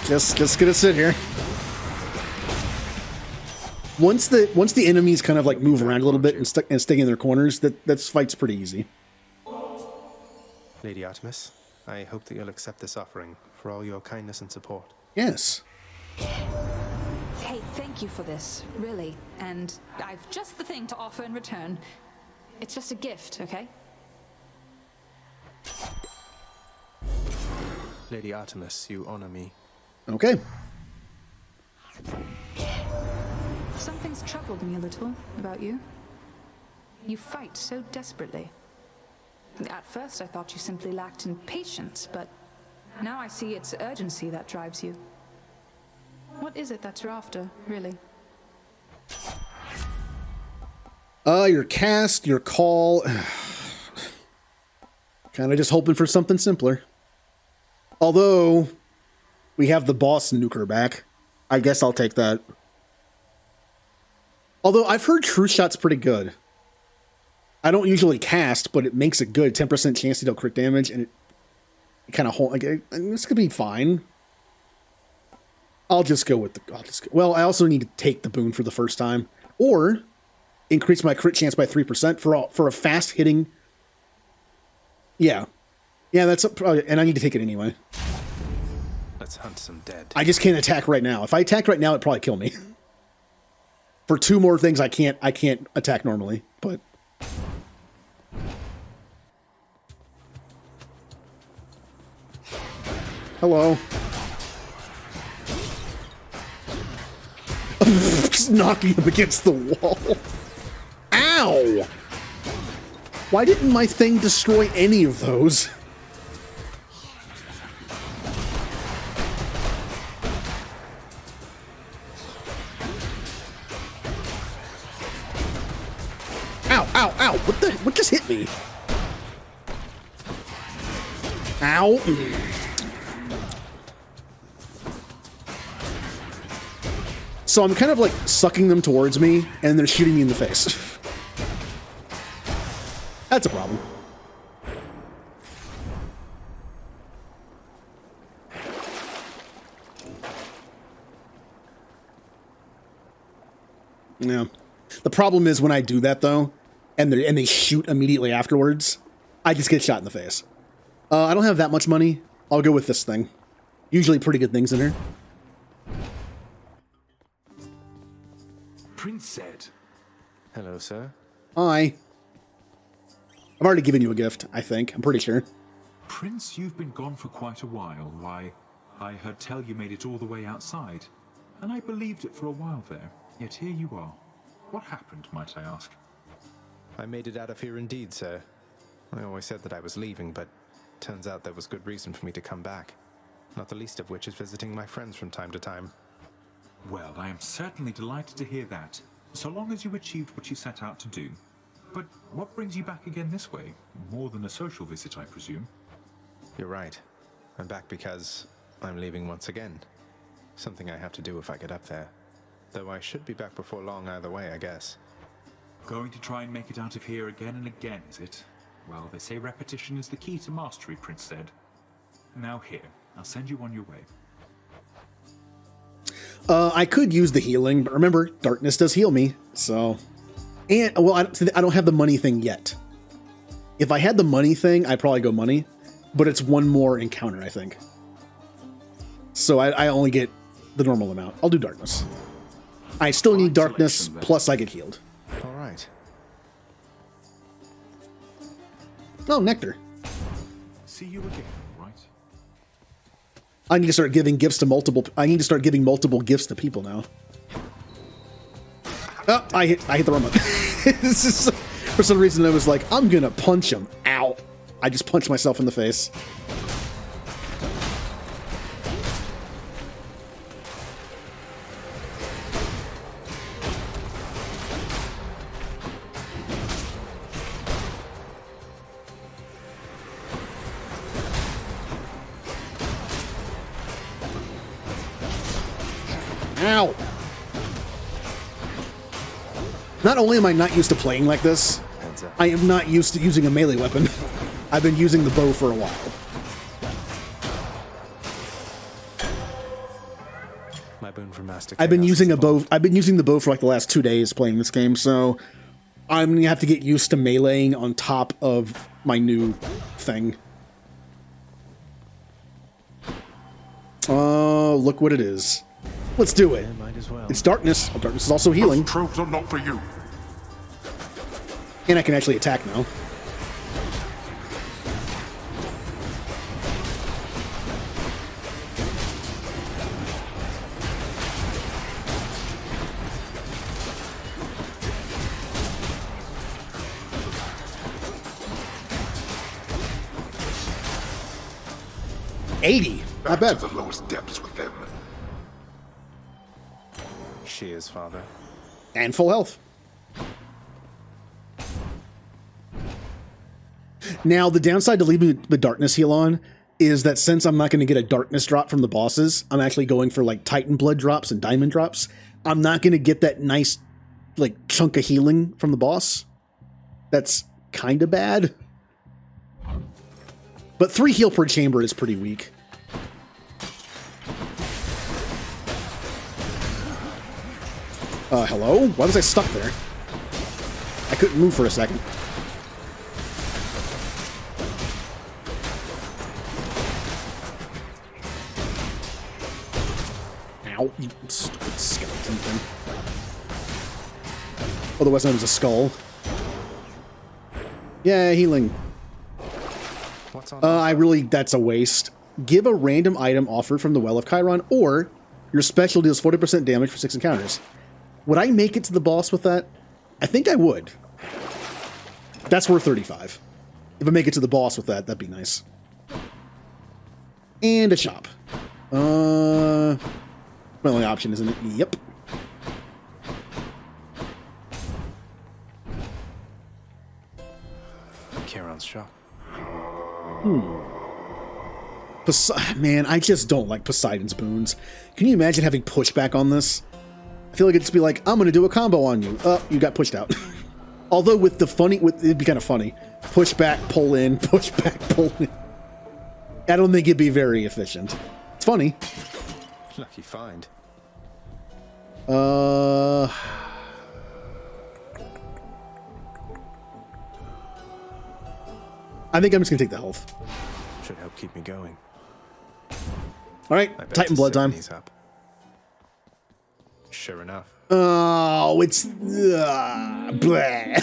Just gonna sit here. Once the enemies kind of like move around a little bit and stay in their corners, that's fight's pretty easy. Lady Artemis, I hope that you'll accept this offering for all your kindness and support. Yes. Hey, thank you for this, really. And I've just the thing to offer in return. It's just a gift, okay? Lady Artemis, you honor me. Okay. Something's troubled me a little about you. You fight so desperately. At first I thought you simply lacked in patience, but now I see it's urgency that drives you. What is it that you're after, really? Your cast, your call. Kind of just hoping for something simpler. Although, we have the boss nuker back. I guess I'll take that. Although, I've heard True Shot's pretty good. I don't usually cast, but it makes it good. 10% chance to deal crit damage, and it kind of hold. Like, this could be fine. I'll just go with the... Well, I also need to take the boon for the first time. Or, increase my crit chance by 3% for a fast-hitting... Yeah. Yeah, that's and I need to take it anyway. Let's hunt some dead. I just can't attack right now. If I attacked right now, it'd probably kill me. For 2 more things, I can't attack normally. But hello. Just knocking him against the wall. Ow! Why didn't my thing destroy any of those? Ow, ow, what just hit me? Ow. So I'm kind of like sucking them towards me and they're shooting me in the face. That's a problem. Yeah. The problem is when I do that though, and they shoot immediately afterwards, I just get shot in the face. I don't have that much money. I'll go with this thing. Usually pretty good things in here. Prince said. Hello, sir. Hi. I've already given you a gift, I think. I'm pretty sure. Prince, you've been gone for quite a while. Why, I heard tell you made it all the way outside, and I believed it for a while there. Yet here you are. What happened, might I ask? I made it out of here indeed, sir. I always said that I was leaving, but turns out there was good reason for me to come back. Not the least of which is visiting my friends from time to time. Well, I am certainly delighted to hear that, so long as you achieved what you set out to do. But what brings you back again this way? More than a social visit, I presume? You're right. I'm back because I'm leaving once again. Something I have to do if I get up there. Though I should be back before long either way, I guess. Going to try and make it out of here again and again, is it? Well, they say repetition is the key to mastery, Prince said. Now here, I'll send you on your way. I could use the healing, but remember, darkness does heal me, so... And, well, I don't have the money thing yet. If I had the money thing, I'd probably go money, but it's one more encounter, I think. So I only get the normal amount. I'll do darkness. I still need darkness, plus I get healed. All right. Oh, nectar. See you again, right? I need to start giving gifts to multiple. I need to start giving multiple gifts to people now. Oh, I hit the wrong button. This is, for some reason, I was like, I'm gonna punch him. Ow! I just punched myself in the face. Ow! Not only am I not used to playing like this, I am not used to using a melee weapon. I've been using the bow for a while. My boon for Master I've been Chaos using is a bow. I've been using the bow for like the last 2 days playing this game, so I'm gonna have to get used to meleeing on top of my new thing. Oh, look what it is. Let's do it. Yeah, might as well. It's darkness. Oh, darkness is also healing. Those tropes are not for you. And I can actually attack now. Not bad. To the lowest depths with them. She is, Father. And full health. Now, the downside to leaving the darkness heal on is that since I'm not going to get a darkness drop from the bosses, I'm actually going for like Titan blood drops and diamond drops. I'm not going to get that nice like chunk of healing from the boss. That's kind of bad. But 3 heal per chamber is pretty weak. Hello? Why was I stuck there? I couldn't move for a second. Ow, you stupid skeleton thing. Otherwise known as a skull. Yeah, healing. What's on that's a waste. Give a random item offered from the Well of Chiron, or your special deals 40% damage for 6 encounters. Would I make it to the boss with that? I think I would. That's worth 35. If I make it to the boss with that, that'd be nice. And a shop. My only option, isn't it? Yep. Charon's shop. Man, I just don't like Poseidon's boons. Can you imagine having pushback on this? I feel like it'd just be like, I'm gonna do a combo on you. Oh, you got pushed out. Although it'd be kind of funny. Push back, pull in, push back, pull in. I don't think it'd be very efficient. It's funny. Lucky find. I think I'm just gonna take the health. Should help keep me going. Alright, Titan blood time. Up. Sure enough. Oh, it's... bleh.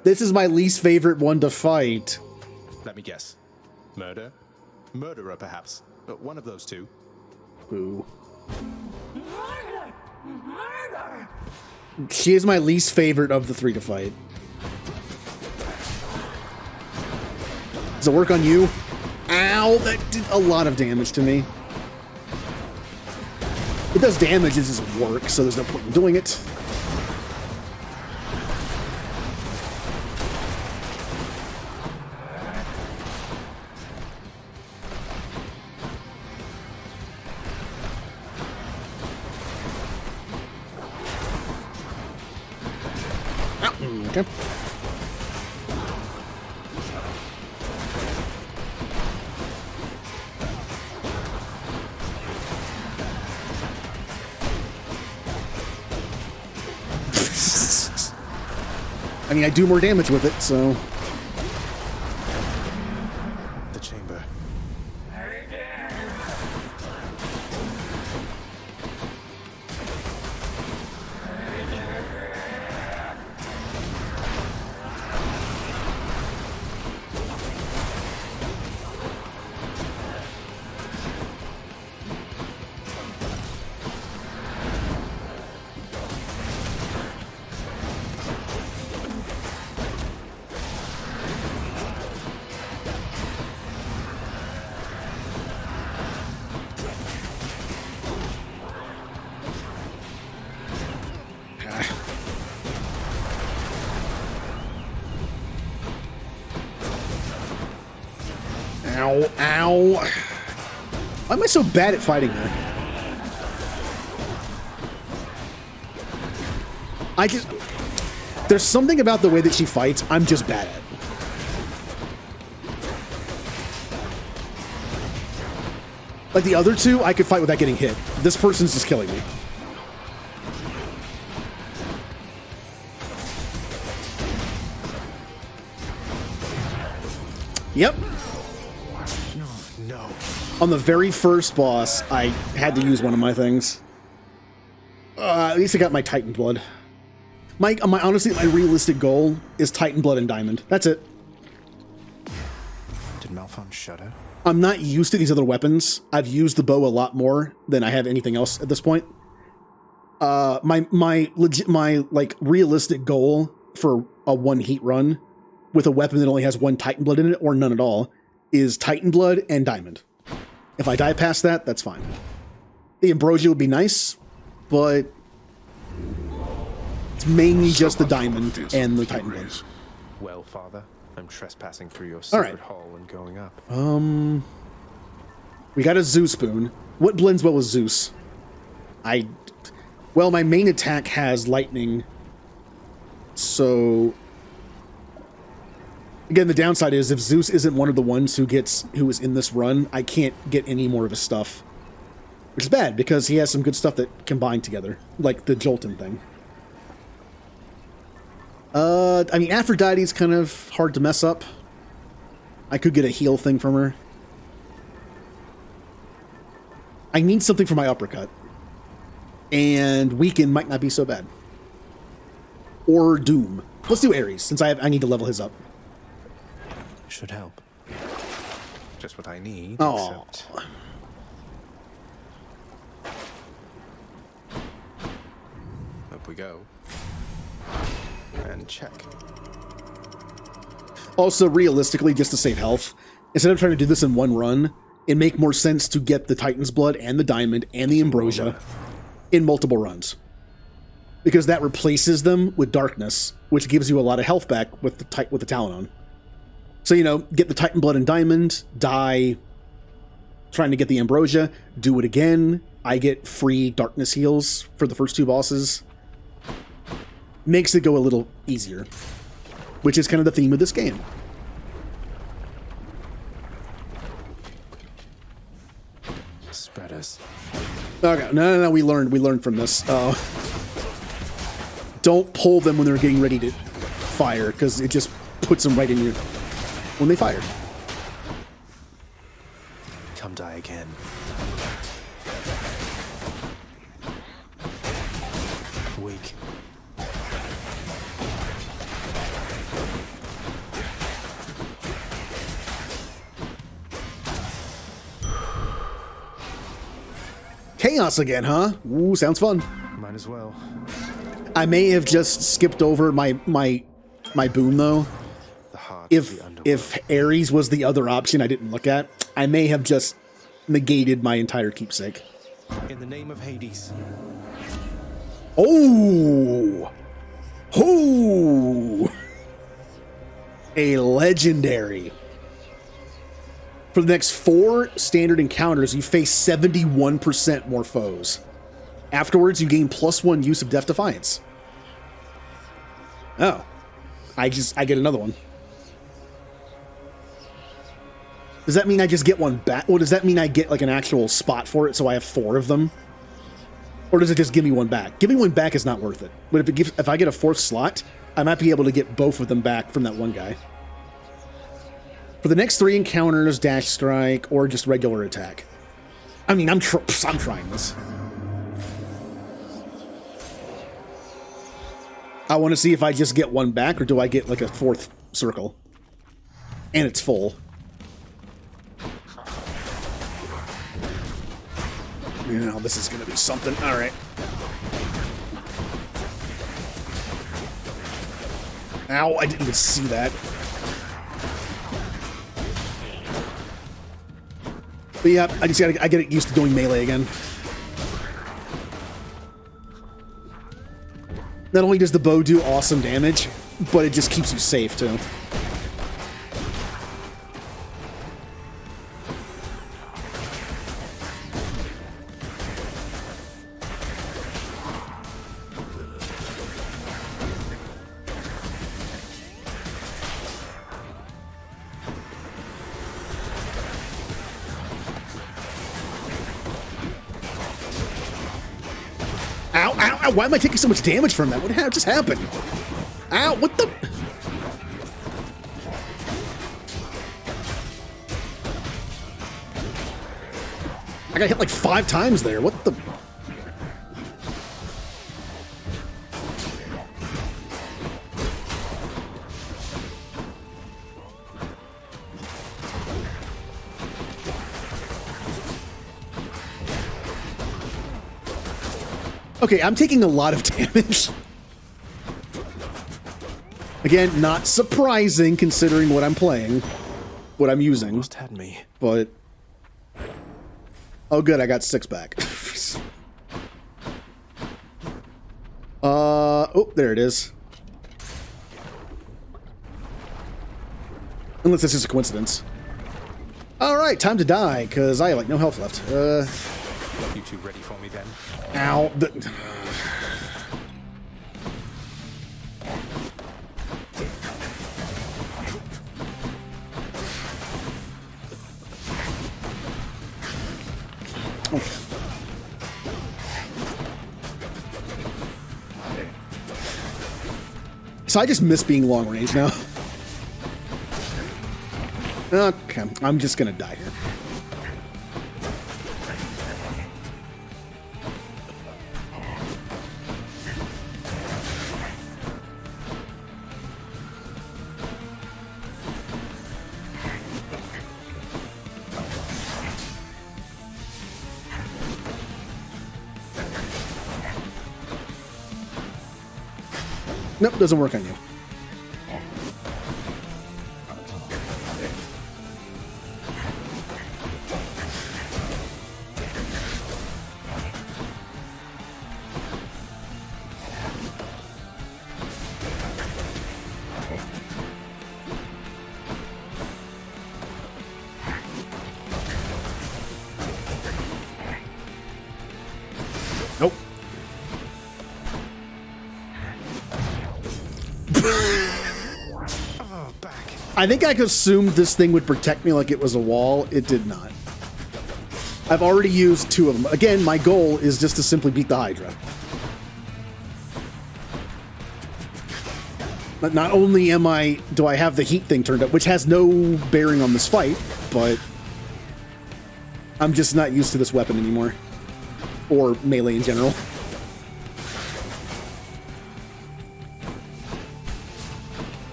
This is my least favorite one to fight. Let me guess. Murder? Murderer, perhaps. But one of those two. Boo. She is my least favorite of the 3 to fight. Does it work on you? Ow, that did a lot of damage to me. It does damage, it doesn't work, so there's no point in doing it. Okay. I mean, I do more damage with it, so... The chamber. Ow, ow. Why am I so bad at fighting her? There's something about the way that she fights I'm just bad at. Like the other two, I could fight without getting hit. This person's just killing me. Yep. No. On the very first boss, I had to use one of my things. At least I got my Titan Blood. Honestly, my realistic goal is Titan Blood and Diamond. That's it. Did Malphon shudder? I'm not used to these other weapons. I've used the bow a lot more than I have anything else at this point. My realistic goal for a one heat run with a weapon that only has one Titan Blood in it or none at all is Titan Blood and Diamond. If I die past that, that's fine. The Ambrosia would be nice, but it's mainly just the Diamond and the Titan Blood. Well, Father, I'm trespassing through your secret hall and going up. We got a Zeus boon. What blends well with Zeus? Well, my main attack has lightning, so again, the downside is if Zeus isn't one of the ones who is in this run, I can't get any more of his stuff. Which is bad, because he has some good stuff that combine together, like the Jolton thing. I mean, Aphrodite's kind of hard to mess up. I could get a heal thing from her. I need something for my uppercut. And Weaken might not be so bad. Or Doom. Let's do Ares, since I need to level his up. Should help. Just what I need, Oh. except... Up we go. And check. Also, realistically, just to save health, instead of trying to do this in one run, it'd make more sense to get the Titan's Blood and the Diamond and the Ambrosia in multiple runs. Because that replaces them with Darkness, which gives you a lot of health back with the Talon on. So, you know, get the Titan Blood and Diamond, die trying to get the Ambrosia, do it again. I get free Darkness heals for the first two bosses. Makes it go a little easier, which is kind of the theme of this game. Spreaders. Okay, no, we learned from this. Don't pull them when they're getting ready to fire, because it just puts them right in your... when they fire. Come die again. Weak. Chaos again, huh? Ooh, sounds fun. Might as well. I may have just skipped over my boon though. If Ares was the other option I didn't look at, I may have just negated my entire keepsake. In the name of Hades. Oh! Oh! A legendary. For the next 4 standard encounters, you face 71% more foes. Afterwards, you gain +1 use of Death Defiance. Oh. I get another one. Does that mean I just get one back? Or does that mean I get like an actual spot for it so I have 4 of them? Or does it just give me one back? Giving one back is not worth it. But if I get a 4th slot, I might be able to get both of them back from that one guy. For the next 3 encounters, dash strike, or just regular attack. I mean, I'm trying this. I want to see if I just get one back, or do I get like a 4th circle? And it's full. Now this is going to be something. All right. Ow, I didn't even see that. But yeah, I get used to doing melee again. Not only does the bow do awesome damage, but it just keeps you safe too. ow, ow, why am I taking so much damage from that? What just happened? Ow, what the? I got hit like 5 times there. What the? Okay, I'm taking a lot of damage. Again, not surprising considering what I'm playing, what I'm using. Almost had me. But oh, good, I got 6 back. Oh, there it is. Unless this is a coincidence. All right, time to die because I have like no health left. You two ready for me then? Ow. So I just miss being long range now. Okay, I'm just gonna die here. Nope, doesn't work on you. Nope. I think I assumed this thing would protect me like it was a wall. It did not. I've already used 2 of them. Again, my goal is just to simply beat the Hydra. But not only do I have the heat thing turned up, which has no bearing on this fight, but I'm just not used to this weapon anymore. Or melee in general.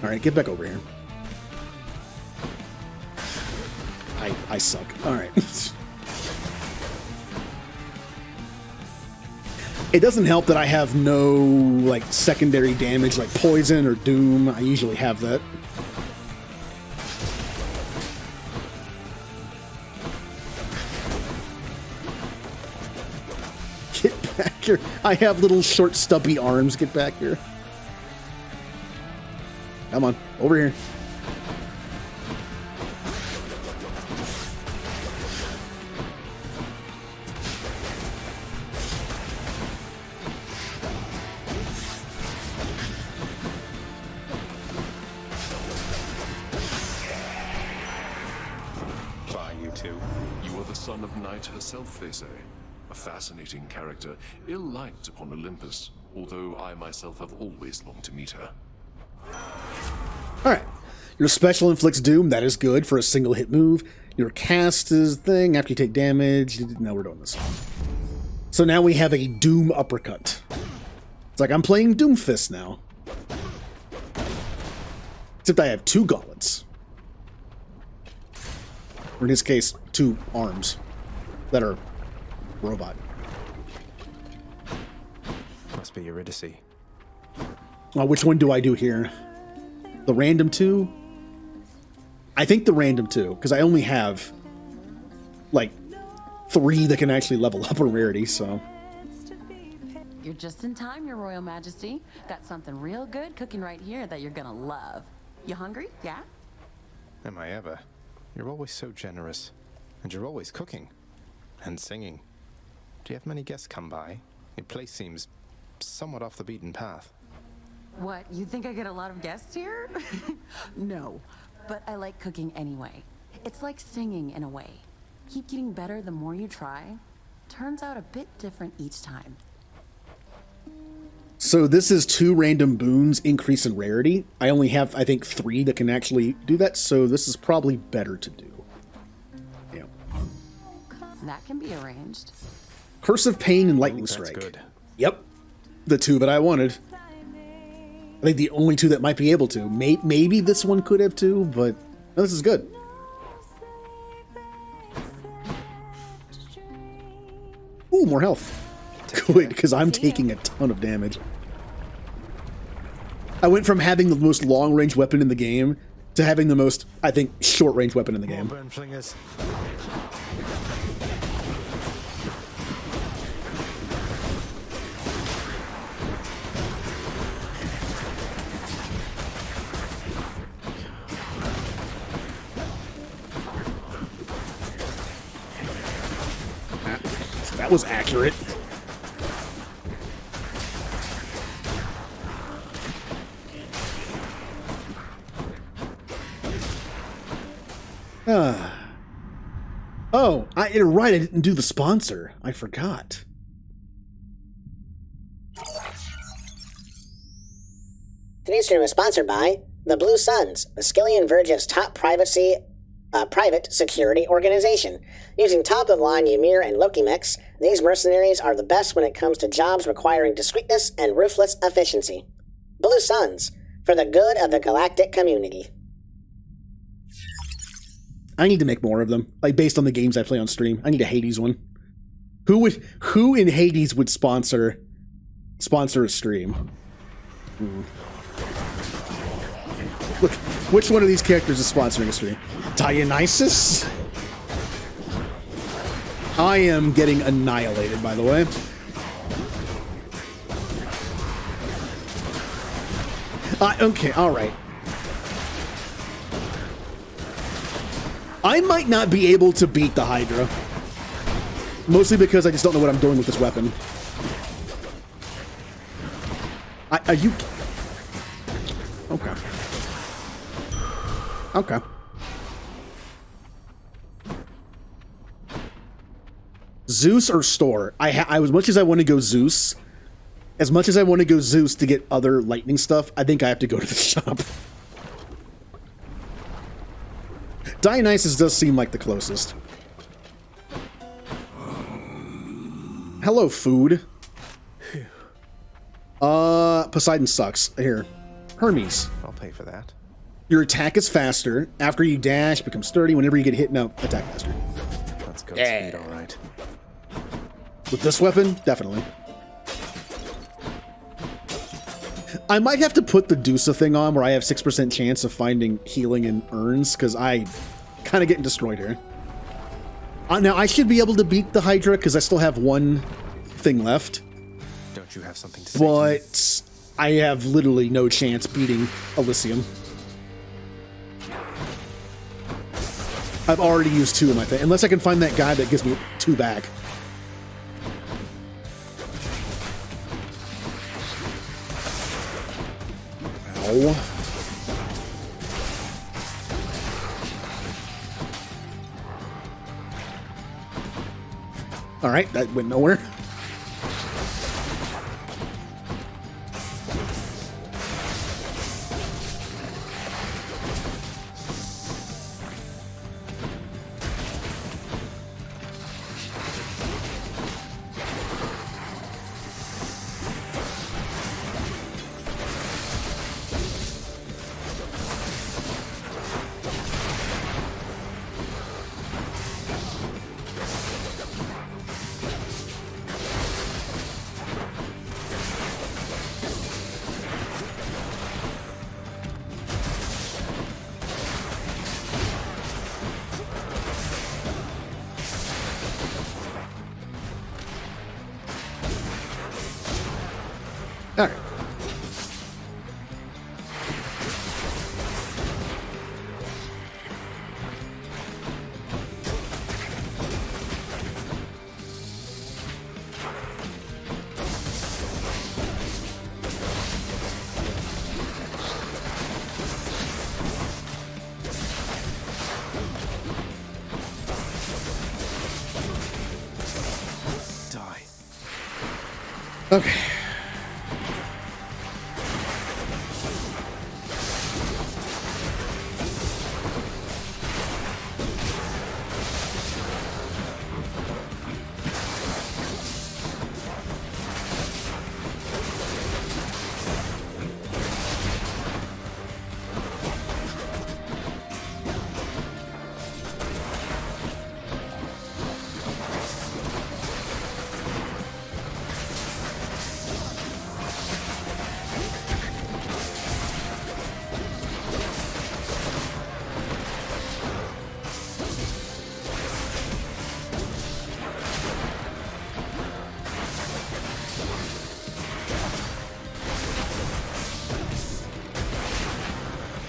Alright, get back over here. I suck. Alright. It doesn't help that I have no, like, secondary damage like poison or doom. I usually have that. Get back here. I have little short stubby arms. Get back here. Come on, over here. Herself, they say. A fascinating character, ill-liked upon Olympus, although I myself have always longed to meet her. Alright. Your special inflicts doom, that is good for a single hit move. Your cast is thing after you take damage. Now we're doing this. So now we have a doom uppercut. It's like I'm playing Doom Fist now. Except I have 2 gauntlets. Or in his case, 2 arms. That are robot. Must be Eurydice. Which one do I do here? The random 2? I think the random 2, because I only have like 3 that can actually level up a rarity, so. You're just in time, Your Royal Majesty. Got something real good cooking right here that you're gonna love. You hungry? Yeah? Am I ever? You're always so generous. And you're always cooking. And singing. Do you have many guests come by? Your place seems somewhat off the beaten path. What, you think I get a lot of guests here? No, but I like cooking anyway. It's like singing in a way. Keep getting better the more you try. Turns out a bit different each time. So this is 2 random boons increase in rarity. I only have, I think, 3 that can actually do that, so this is probably better to do. Yeah. That can be arranged. Curse of Pain and Lightning Strike. Good. Yep. The 2 that I wanted. I think the only 2 that might be able to. Maybe this one could have 2, but no, this is good. Ooh, more health. Good, because I'm taking a ton of damage. I went from having the most long-range weapon in the game to having the most, I think, short-range weapon in the game. Burn flingers. That was accurate. Oh, you're right. I didn't do the sponsor. I forgot. Today's stream is sponsored by the Blue Suns, Maskelion Verge's top private security organization. Using top-of-the-line Ymir and Loki mechs, these mercenaries are the best when it comes to jobs requiring discreetness and ruthless efficiency. Blue Suns, for the good of the galactic community. I need to make more of them, like based on the games I play on stream. I need a Hades one. Who in Hades would sponsor a stream? Look, which one of these characters is sponsoring a stream? Dionysus? I am getting annihilated, by the way. Okay, alright. I might not be able to beat the Hydra. Mostly because I just don't know what I'm doing with this weapon. Are you... Okay. Okay. Zeus or Store? As much as I want to go Zeus, to get other lightning stuff, I think I have to go to the shop. Dionysus does seem like the closest. Hello, food. Poseidon sucks. Here. Hermes. I'll pay for that. Your attack is faster. After you dash, become sturdy. Whenever you get hit, no, attack faster. That's good speed, all right. With this weapon, definitely. I might have to put the Dusa thing on where I have 6% chance of finding healing in urns, because I kind of getting destroyed here. Now, I should be able to beat the Hydra, because I still have one thing left. Don't you have something to say? But I have literally no chance beating Elysium. I've already used 2 of my thing. Unless I can find that guy that gives me 2 back. Ow. Alright, that went nowhere. All right. Die. Okay.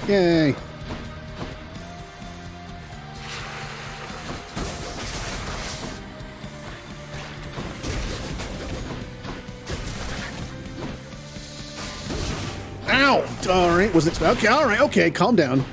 Yay. Ow! Alright, was it... Okay, alright, okay, calm down.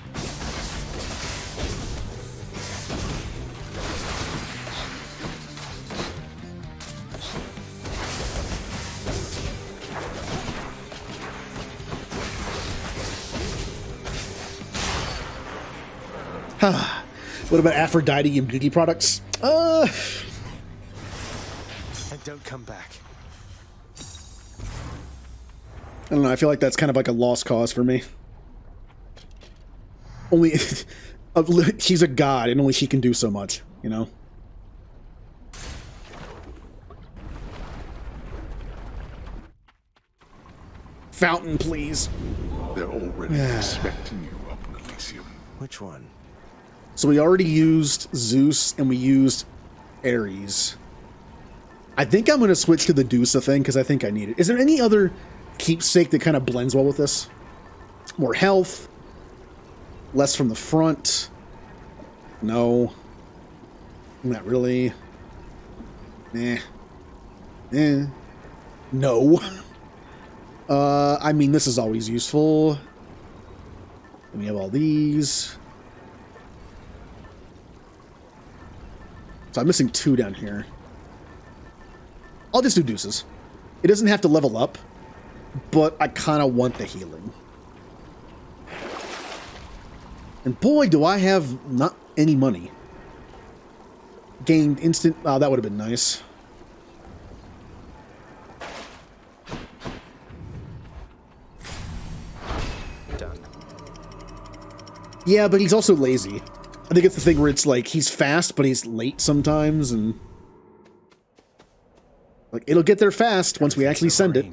What about Aphrodite and beauty products? And don't come back. I don't know, I feel like that's kind of like a lost cause for me. Only... she's a god, and only she can do so much, you know? Fountain, please. They're already expecting you up in Elysium. Which one? So we already used Zeus, and we used Ares. I think I'm going to switch to the Dusa thing, because I think I need it. Is there any other keepsake that kind of blends well with this? More health? Less from the front? No. Not really. No. I mean, this is always useful. And we have all these. So I'm missing 2 down here. I'll just do deuces. It doesn't have to level up, but I kind of want the healing. And boy, do I have not any money. Gained instant... Oh, that would have been nice. Done. Yeah, but he's also lazy. I think it's the thing where it's like, he's fast, but he's late sometimes, and... Like, it'll get there fast once we actually send it.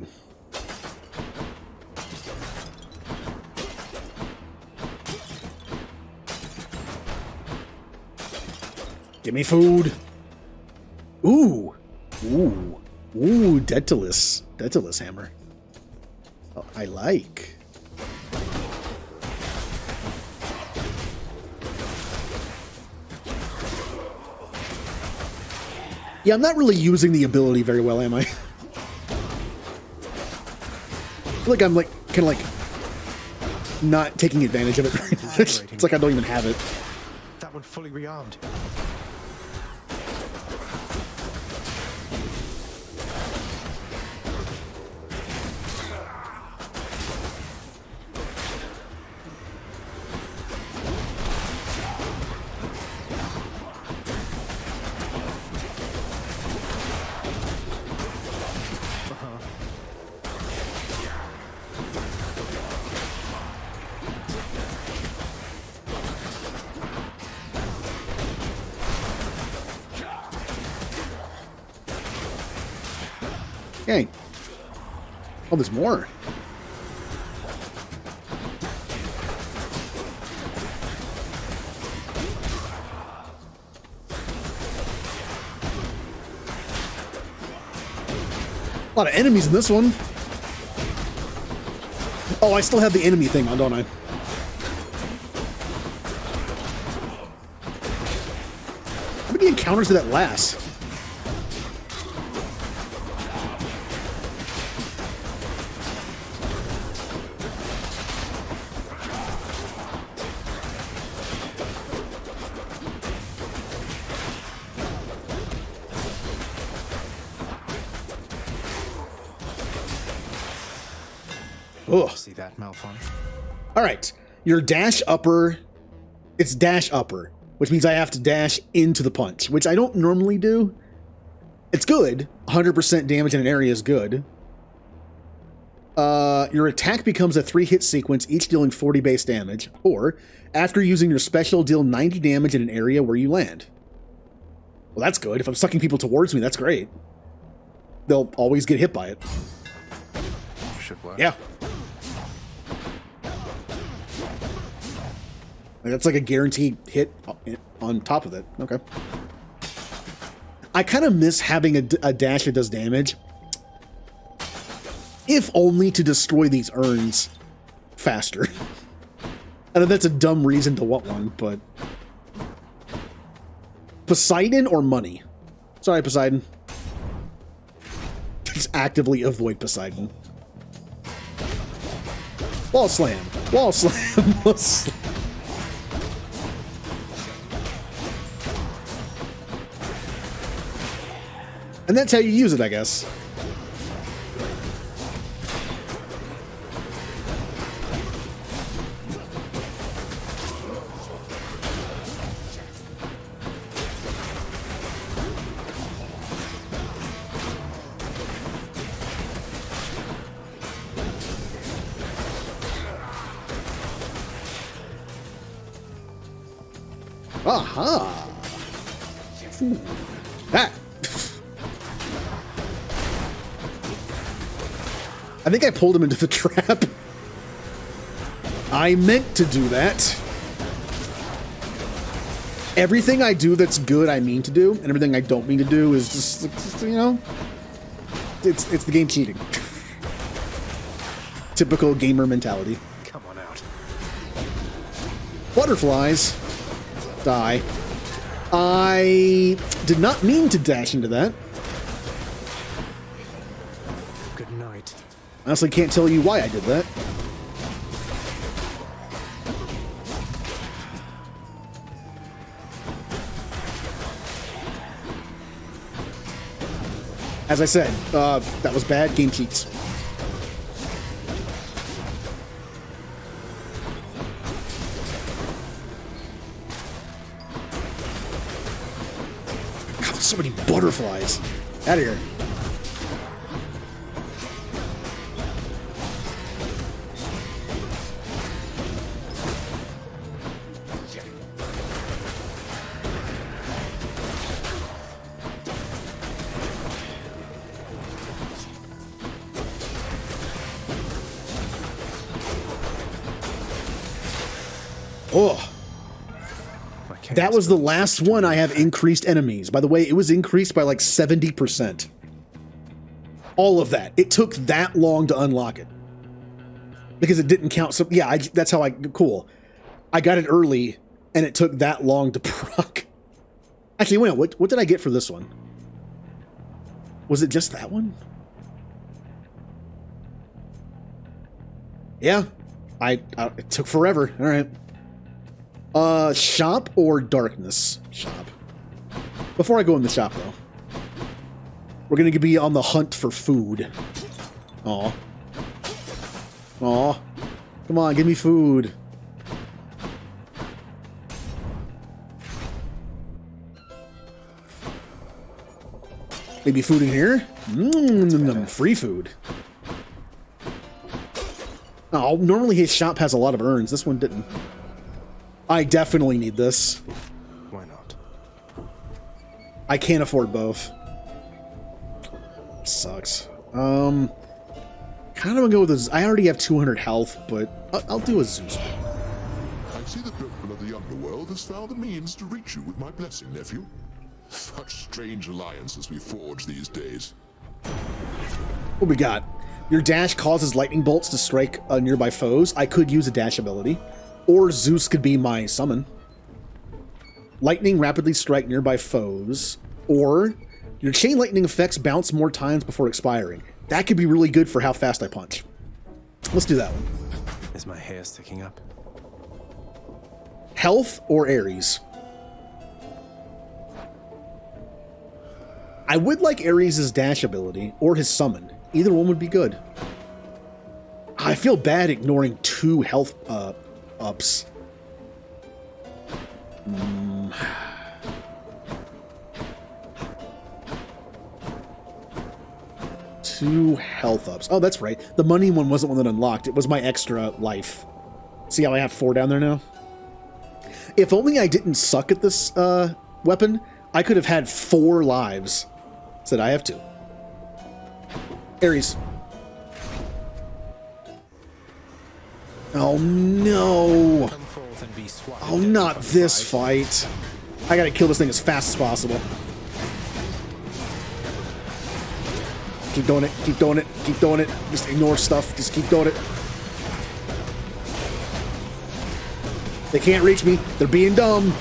Give me food. Ooh. Ooh. Ooh, Daedalus. Daedalus hammer. Oh, I like. Yeah, I'm not really using the ability very well, am I? I feel like I'm like kind of like not taking advantage of it very much. It's like I don't even have it. That one fully rearmed. Hey. Oh, there's more. A lot of enemies in this one. Oh, I still have the enemy thing on, don't I? How many encounters did that last? Ugh. See that, Malphon? All right, your dash upper, it's dash upper, which means I have to dash into the punch, which I don't normally do. It's good. 100% damage in an area is good. Your attack becomes a 3-hit sequence, each dealing 40 base damage, or after using your special, deal 90 damage in an area where you land. Well, that's good. If I'm sucking people towards me, that's great. They'll always get hit by it. Should work. Yeah. That's like a guaranteed hit on top of it. Okay. I kind of miss having a dash that does damage. If only to destroy these urns faster. I know that's a dumb reason to want one, but... Poseidon or money? Sorry, Poseidon. Just actively avoid Poseidon. Wall slam. Wall slam. Wall slam. And that's how you use it, I guess. Aha! That. I think I pulled him into the trap. I meant to do that. Everything I do that's good, I mean to do, and everything I don't mean to do is just you know, it's the game cheating. Typical gamer mentality. Come on out. Butterflies. Die. I did not mean to dash into that. Good night. Honestly, can't tell you why I did that. As I said, that was bad. Game cheats. God, there's so many butterflies. Out of here. Oh, that was the last one I have increased enemies. By the way, it was increased by like 70%. All of that. It took that long to unlock it. Because it didn't count. So yeah, that's how cool. I got it early and it took that long to proc. Actually, wait, what did I get for this one? Was it just that one? Yeah, it took forever. All right. Shop or darkness? Shop. Before I go in the shop, though, we're gonna be on the hunt for food. Aw. Aw. Come on, give me food. Maybe food in here? Free food. Oh, normally his shop has a lot of urns. This one didn't. I definitely need this. Why not? I can't afford both. Sucks. Kind of gonna go with this. I already have 200 health, but I'll do a Zeus. I see the Cloakman of the Underworld has found the means to reach you with my blessing, nephew. Such strange alliances we forge these days. What we got? Your dash causes lightning bolts to strike nearby foes. I could use a dash ability. Or Zeus could be my summon. Lightning rapidly strike nearby foes. Or your chain lightning effects bounce more times before expiring. That could be really good for how fast I punch. Let's do that one. Is my hair sticking up? Health or Ares? I would like Ares' dash ability or his summon. Either one would be good. I feel bad ignoring 2 health ups. 2 health ups. Oh, that's right. The money one wasn't one that unlocked. It was my extra life. See how I have 4 down there now? If only I didn't suck at this weapon, I could have had 4 lives. Said I have 2. Ares. Oh no! Oh, not this fight. I gotta kill this thing as fast as possible. Keep doing it, keep doing it, keep doing it. Just ignore stuff, just keep doing it. They can't reach me. They're being dumb.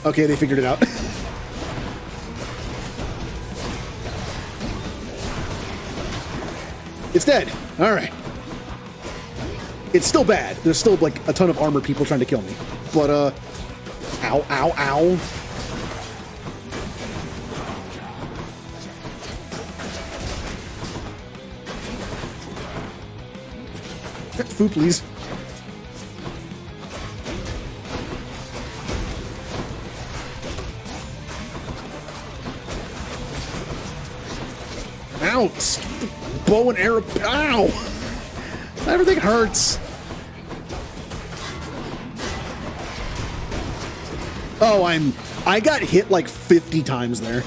Okay, they figured it out. It's dead. All right. It's still bad. There's still like a ton of armored people trying to kill me. But ow, ow, ow. Food, please. Ow! Stupid bow and arrow. Ow! Everything hurts. Oh, I got hit like 50 times there.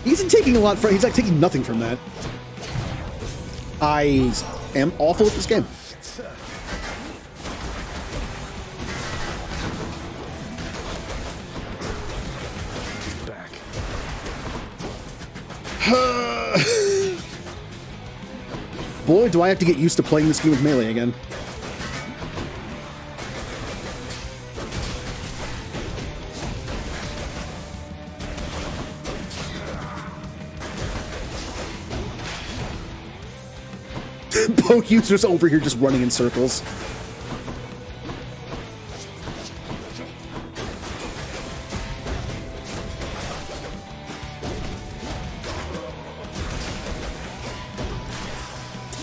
He's taking a lot from. He's like taking nothing from that. I am awful at this game. Back. Boy, do I have to get used to playing this game with melee again. Bow users over here just running in circles.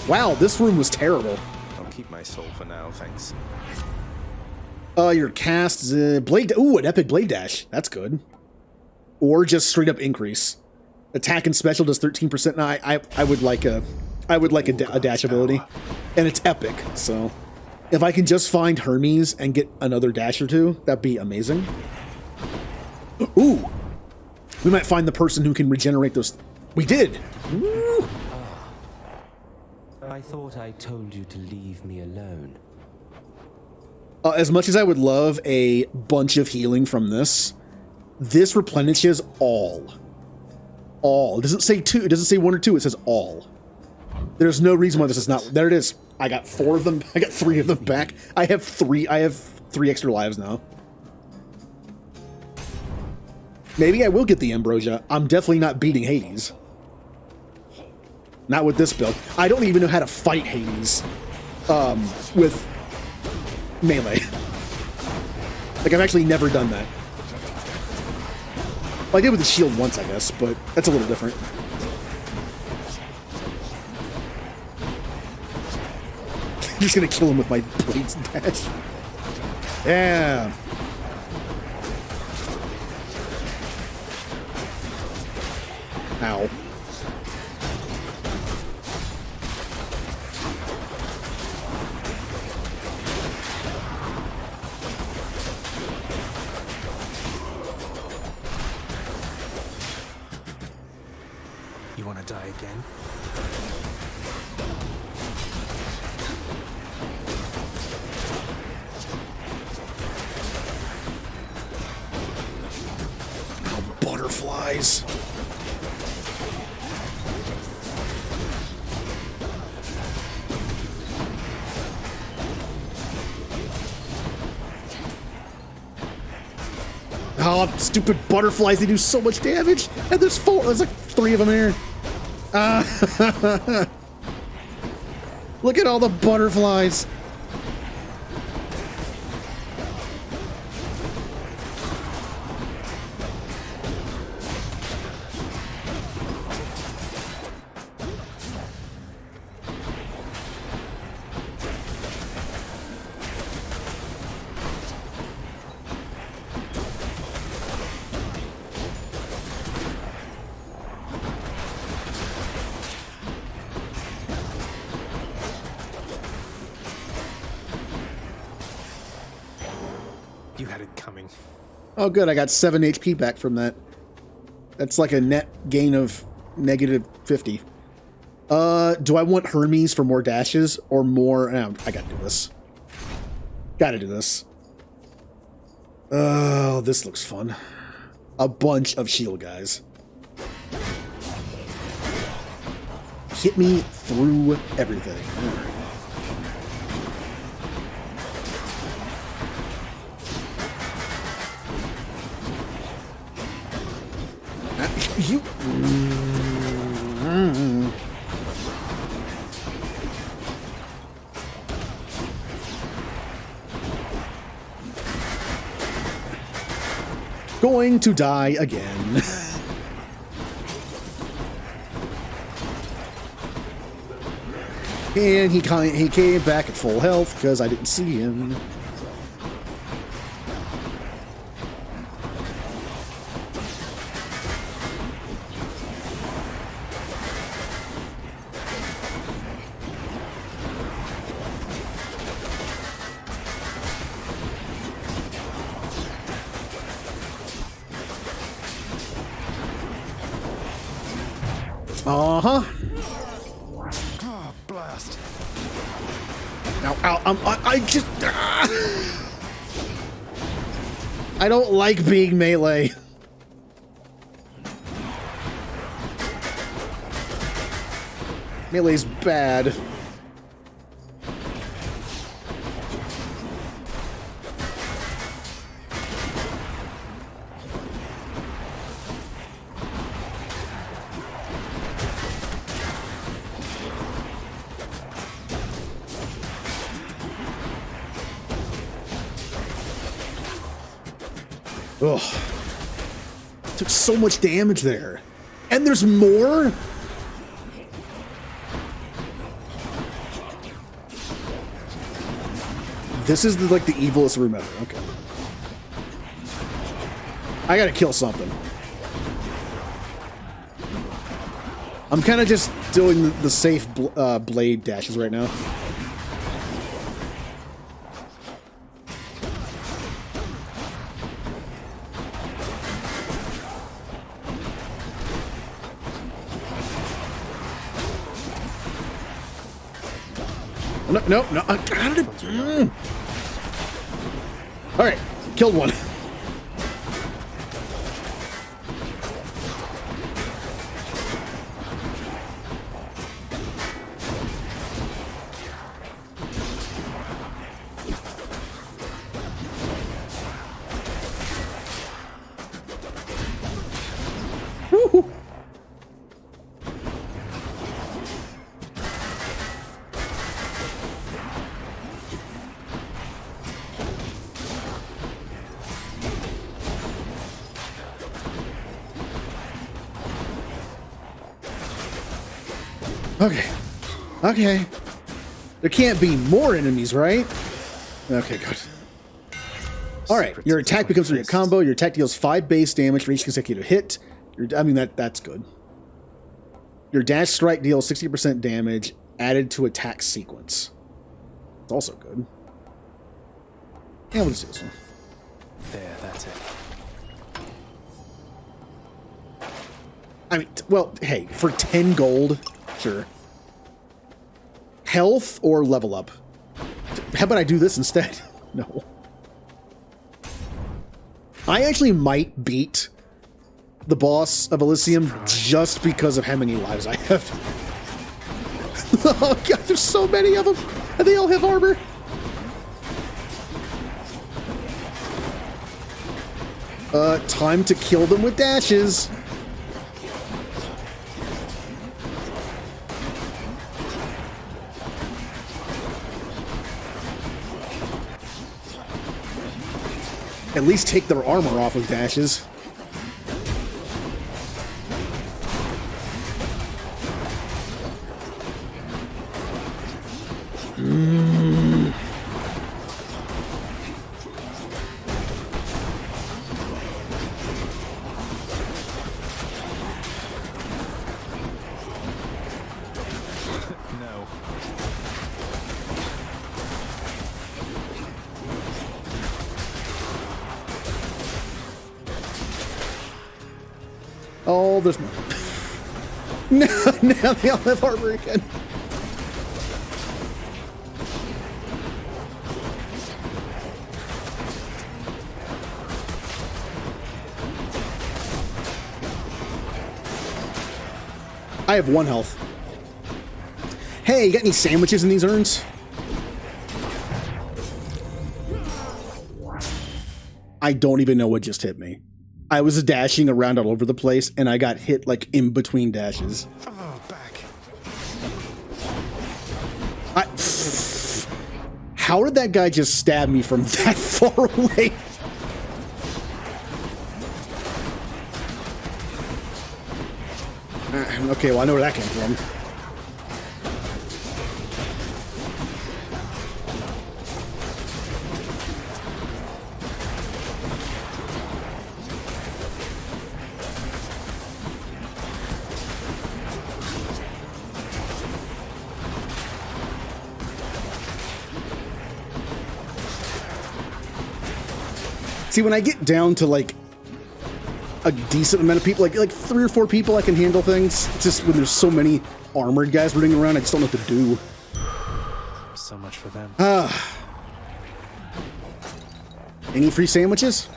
Wow, this room was terrible. I'll keep my soul for now, thanks. Your cast blade. Ooh, an epic blade dash. That's good. Or just straight up increase. Attack and special does 13%. No, I would like a dash ability, and it's epic. So, if I can just find Hermes and get another dash or two, that'd be amazing. Ooh, we might find the person who can regenerate those. We did. Woo. I thought I told you to leave me alone. As much as I would love a bunch of healing from this replenishes all. All. It doesn't say two. It doesn't say one or two. It says all. There's no reason why this is not. There it is. I got 4 of them. I got 3 of them back. I have 3 extra lives now. Maybe I will get the Ambrosia. I'm definitely not beating Hades. Not with this build. I don't even know how to fight Hades with melee. Like, I've actually never done that. Well, I did with the shield once, I guess, but that's a little different. I'm just gonna kill him with my blades and dash. Yeah. Ow. You want to die again? Oh, butterflies. Oh, stupid butterflies, they do so much damage. And there's 4, there's like 3 of them here. Look at all the butterflies. You had it coming. Oh, good. I got 7 HP back from that. That's like a net gain of -50. Do I want Hermes for more dashes or more? I gotta do this. Gotta do this. Oh, this looks fun. A bunch of shield guys. Hit me through everything. You. Going to die again. And he came back at full health because I didn't see him. Uh-huh. Oh, blast. Ow, I just... I don't like being melee. Melee's bad. Ugh. Took so much damage there. And there's more? This is like the evilest room ever. Okay. I gotta kill something. I'm kind of just doing the safe blade dashes right now. No, I got it. All right, killed one. Woohoo. Okay. There can't be more enemies, right? Okay, good. Alright, your attack becomes your combo. Your attack deals 5 base damage for each consecutive hit. That's good. Your dash strike deals 60% damage added to attack sequence. It's also good. Yeah, we'll just do this one. There, that's it. I mean, well, hey, for 10 gold, sure. Health or level up? How about I do this instead? No. I actually might beat the boss of Elysium just because of how many lives I have. Oh god, there's so many of them! And they all have armor! Time to kill them with dashes. At least take their armor off with dashes. No. Oh, there's more. No, now they all have armor again. I have 1 health. Hey, you got any sandwiches in these urns? I don't even know what just hit me. I was dashing around all over the place, and I got hit, like, in between dashes. Oh, back. How did that guy just stab me from that far away? Okay, well, I know where that came from. See, when I get down to, like, a decent amount of people, like 3 or 4 people, I can handle things. It's just when there's so many armored guys running around, I just don't know what to do. So much for them. Any free sandwiches?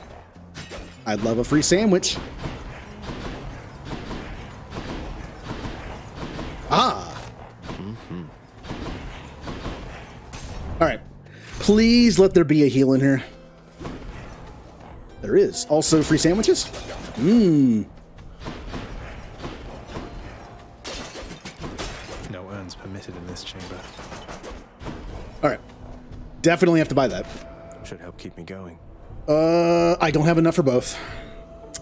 I'd love a free sandwich. Alright. Please let there be a heal in here. There is. Also free sandwiches? No urns permitted in this chamber. Alright. Definitely have to buy that. Should help keep me going. I don't have enough for both.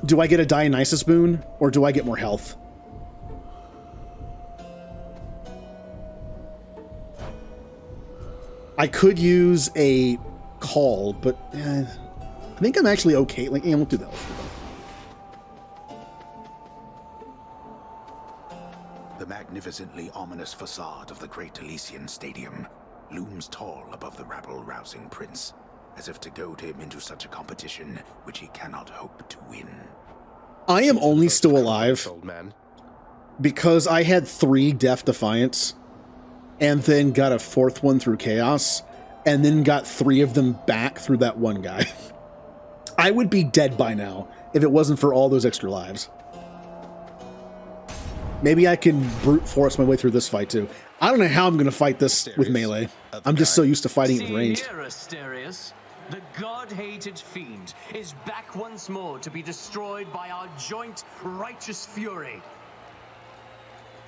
Do I get a Dionysus boon, or do I get more health? I could use a call, but I think I'm actually okay. Like, I won't do that. The magnificently ominous facade of the Great Elysian Stadium looms tall above the rabble-rousing prince, as if to goad him into such a competition which he cannot hope to win. I am only still alive Old man. because I had 3 Death Defiance, and then got a 4th one through Chaos, and then got 3 of them back through that one guy. I would be dead by now if it wasn't for all those extra lives. Maybe I can brute force my way through this fight too. I don't know how I'm going to fight this with melee. I'm just so used to fighting it with ranged. Asterius, the god-hated fiend is back once more to be destroyed by our joint righteous fury.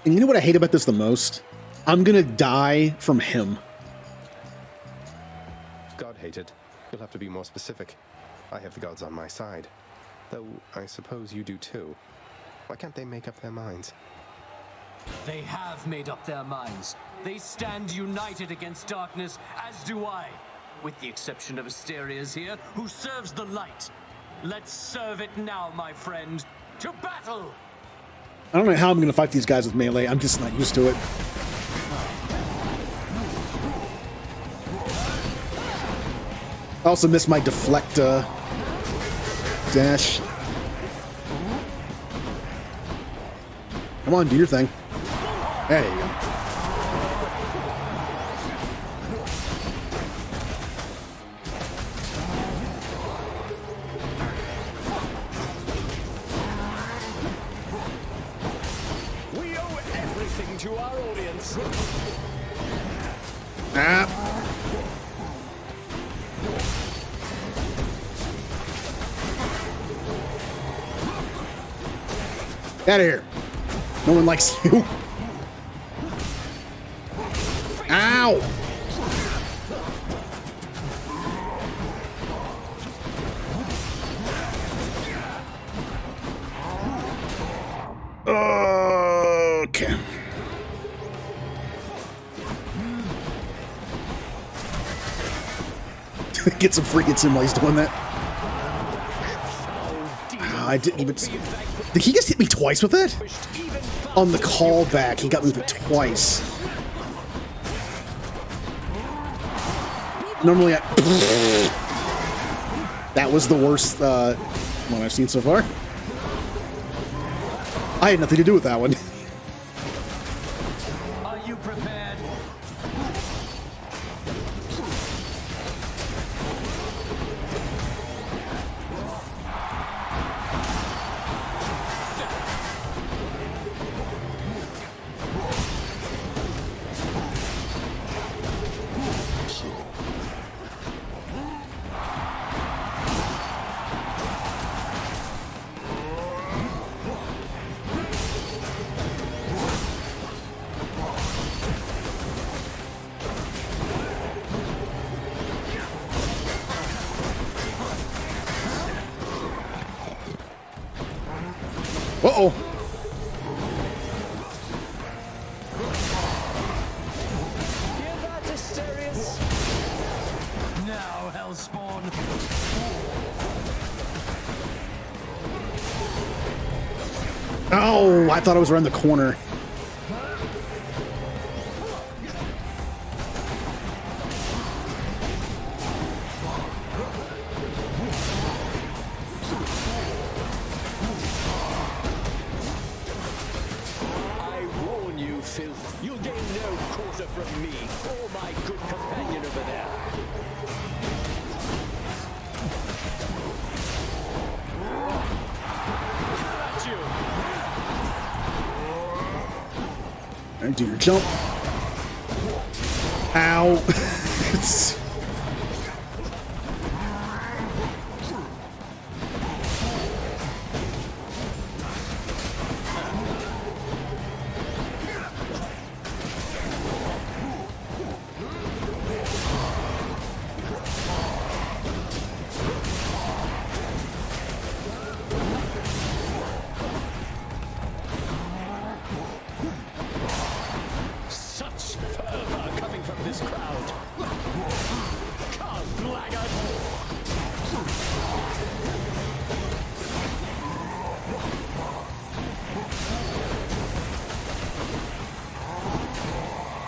And you know what I hate about this the most? I'm going to die from him. God-hated. You'll have to be more specific. I have the gods on my side. Though I suppose you do too. Why can't they make up their minds? They have made up their minds. They stand united against darkness, as do I. With the exception of Asterius here, who serves the light. Let's serve it now, my friend. To battle! I don't know how I'm going to fight these guys with melee. I'm just not used to it. I also missed my deflect dash. Come on, do your thing. There you go. We owe everything to our audience. Out of here. No one likes you. Ow! Okay. Get some freaking sim while he's doing that. I didn't even... Did he just hit me twice with it? On the callback, he got me with it twice. Normally, that was the worst one I've seen so far. I had nothing to do with that one. Uh-oh. Hear that, Asterius? Now, Hellspawn. Oh, I thought I was around the corner. I warn you, filth. You'll gain no quarter from me or my good companion over there. At you. And do your jump. Ow. It's- Such fervor coming from this crowd. Come, blackguard.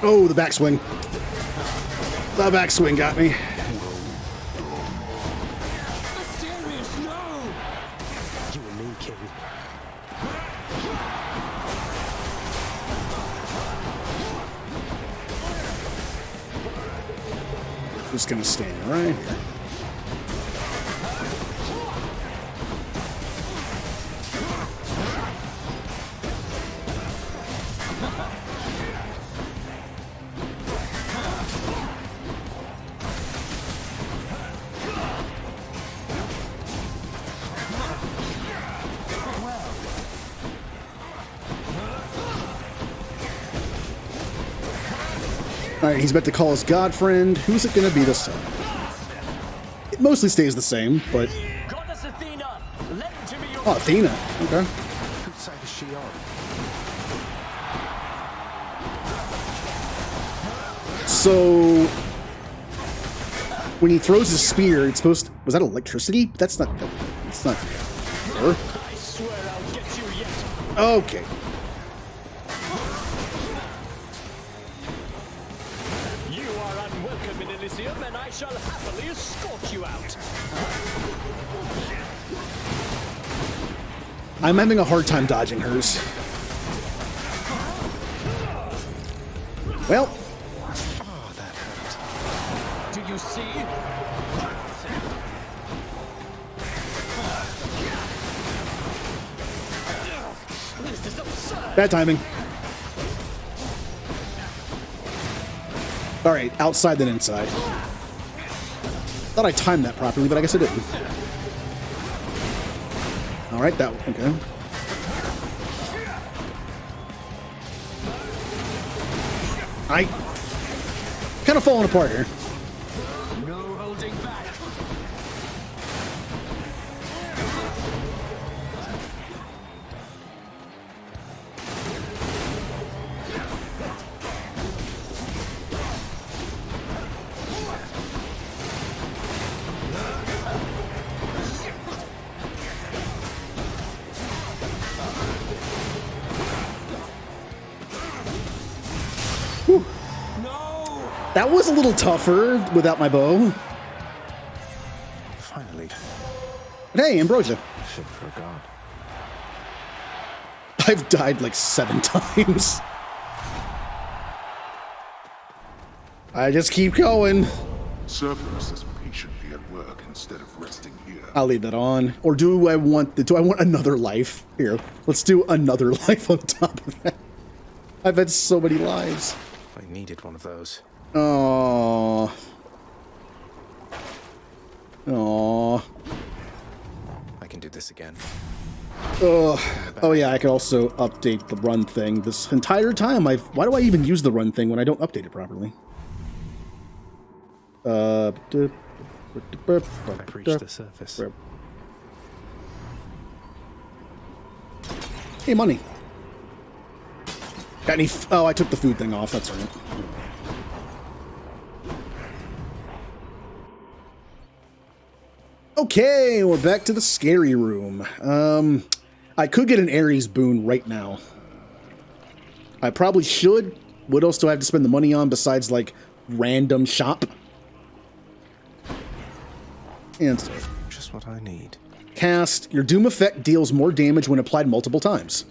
Oh, the backswing. The backswing got me. Asterius, no! You and me, King. Just gonna stand right here. Alright, he's about to call his god friend. Who's it gonna be this time? It mostly stays the same, but... Goddess Athena, lend to me your... Oh, Athena. Okay. Whose side is she on? So... when he throws his spear, it's supposed to... Was that electricity? That's not... It's not... Sure. I swear I'll get you yet. Okay. You are unwelcome in Elysium, and I shall happily escort you out. I'm having a hard time dodging hers. Well... Oh, that hurt. Do you see? This is absurd. Bad timing. Alright, outside then inside. Thought I timed that properly, but I guess I didn't. Alright, that one. Okay. I kind of falling apart here. No holding back. Whew. That was a little tougher without my bow. Finally. Hey, Ambrosia. Fit for a god. I've died like 7 times. I just keep going. Cerberus is patiently at work instead of resting here. I'll leave that on. Or do I want another life? Here, let's do another life on top of that. I've had so many lives. I needed one of those. Oh. Oh. I can do this again. Oh yeah, I could also update the run thing. This entire time, why do I even use the run thing when I don't update it properly? I've reached the surface. Hey, money. Got any... Oh, I took the food thing off. That's right. Okay, we're back to the scary room. I could get an Ares boon right now. I probably should. What else do I have to spend the money on besides, like, random shop? And so. Just what I need. Cast. Your Doom effect deals more damage when applied multiple times.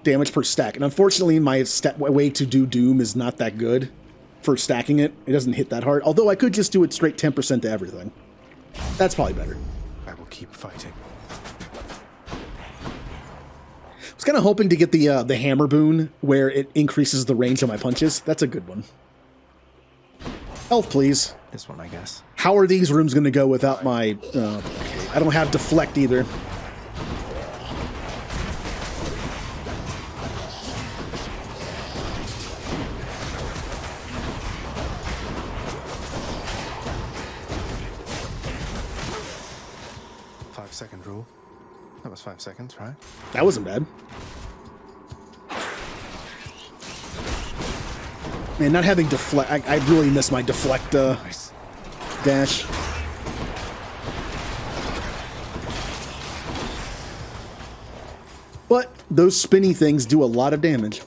Damage per stack. And unfortunately, my way to do Doom is not that good for stacking it. It doesn't hit that hard. Although I could just do it straight 10% to everything. That's probably better. I will keep fighting. I was kind of hoping to get the hammer boon where it increases the range of my punches. That's a good one. Health, please. This one, I guess. How are these rooms going to go without my... I don't have deflect either. Second rule. That was 5 seconds, right? That wasn't bad. Man, not having deflect... I really miss my deflect dash. But those spinny things do a lot of damage.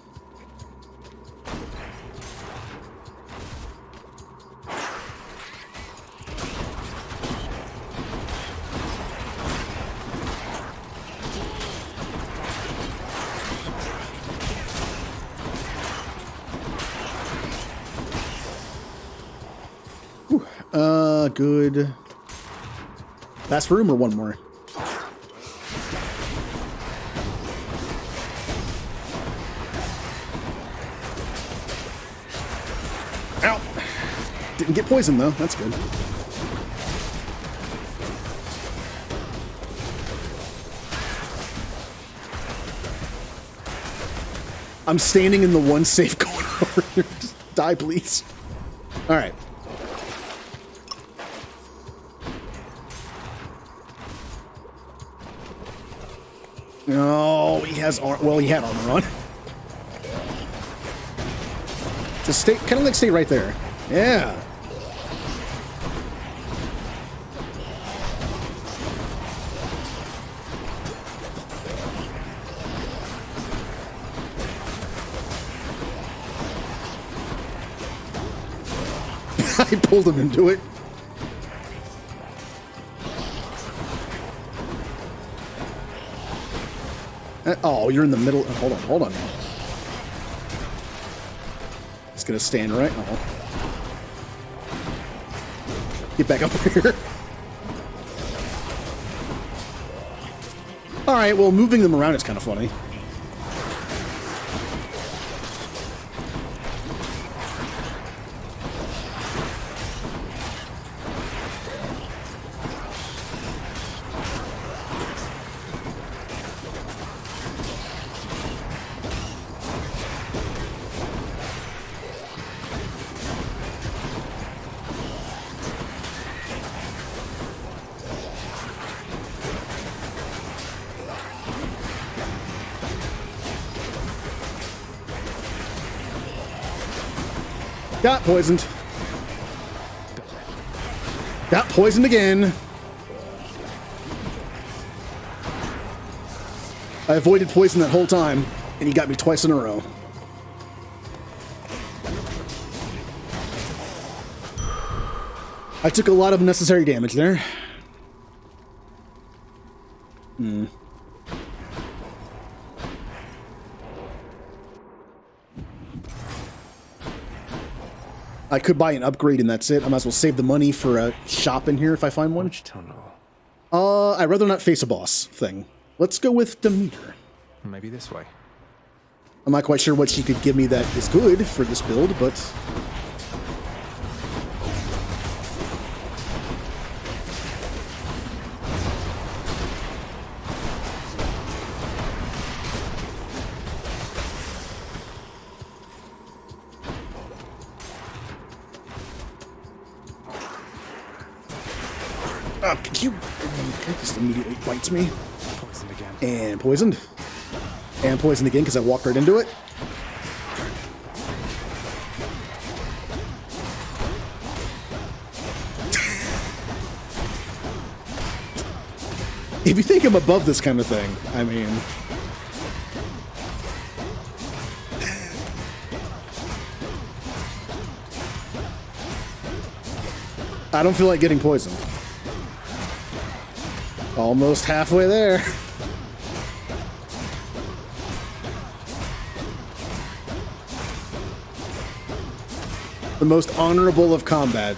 Good. Last room or one more? Ow! Didn't get poisoned though. That's good. I'm standing in the one safe corner over here. Just die, please. All right. No, he has armor. Well, he had armor on. Just stay, kind of like stay right there. Yeah. I pulled him into it. Oh, you're in the middle. Hold on. It's gonna stand right. Oh. Get back up here. All right. Well, moving them around is kind of funny. Got poisoned. Got poisoned again. I avoided poison that whole time, and he got me twice in a row. I took a lot of unnecessary damage there. I could buy an upgrade and that's it. I might as well save the money for a shop in here if I find one. Which tunnel? I'd rather not face a boss thing. Let's go with Demeter. Maybe this way. I'm not quite sure what she could give me that is good for this build, but... Could you... It just immediately bites me. Poisoned again. And poisoned. And poisoned again because I walked right into it. If you think I'm above this kind of thing, I mean... I don't feel like getting poisoned. Almost halfway there. The most honorable of combat.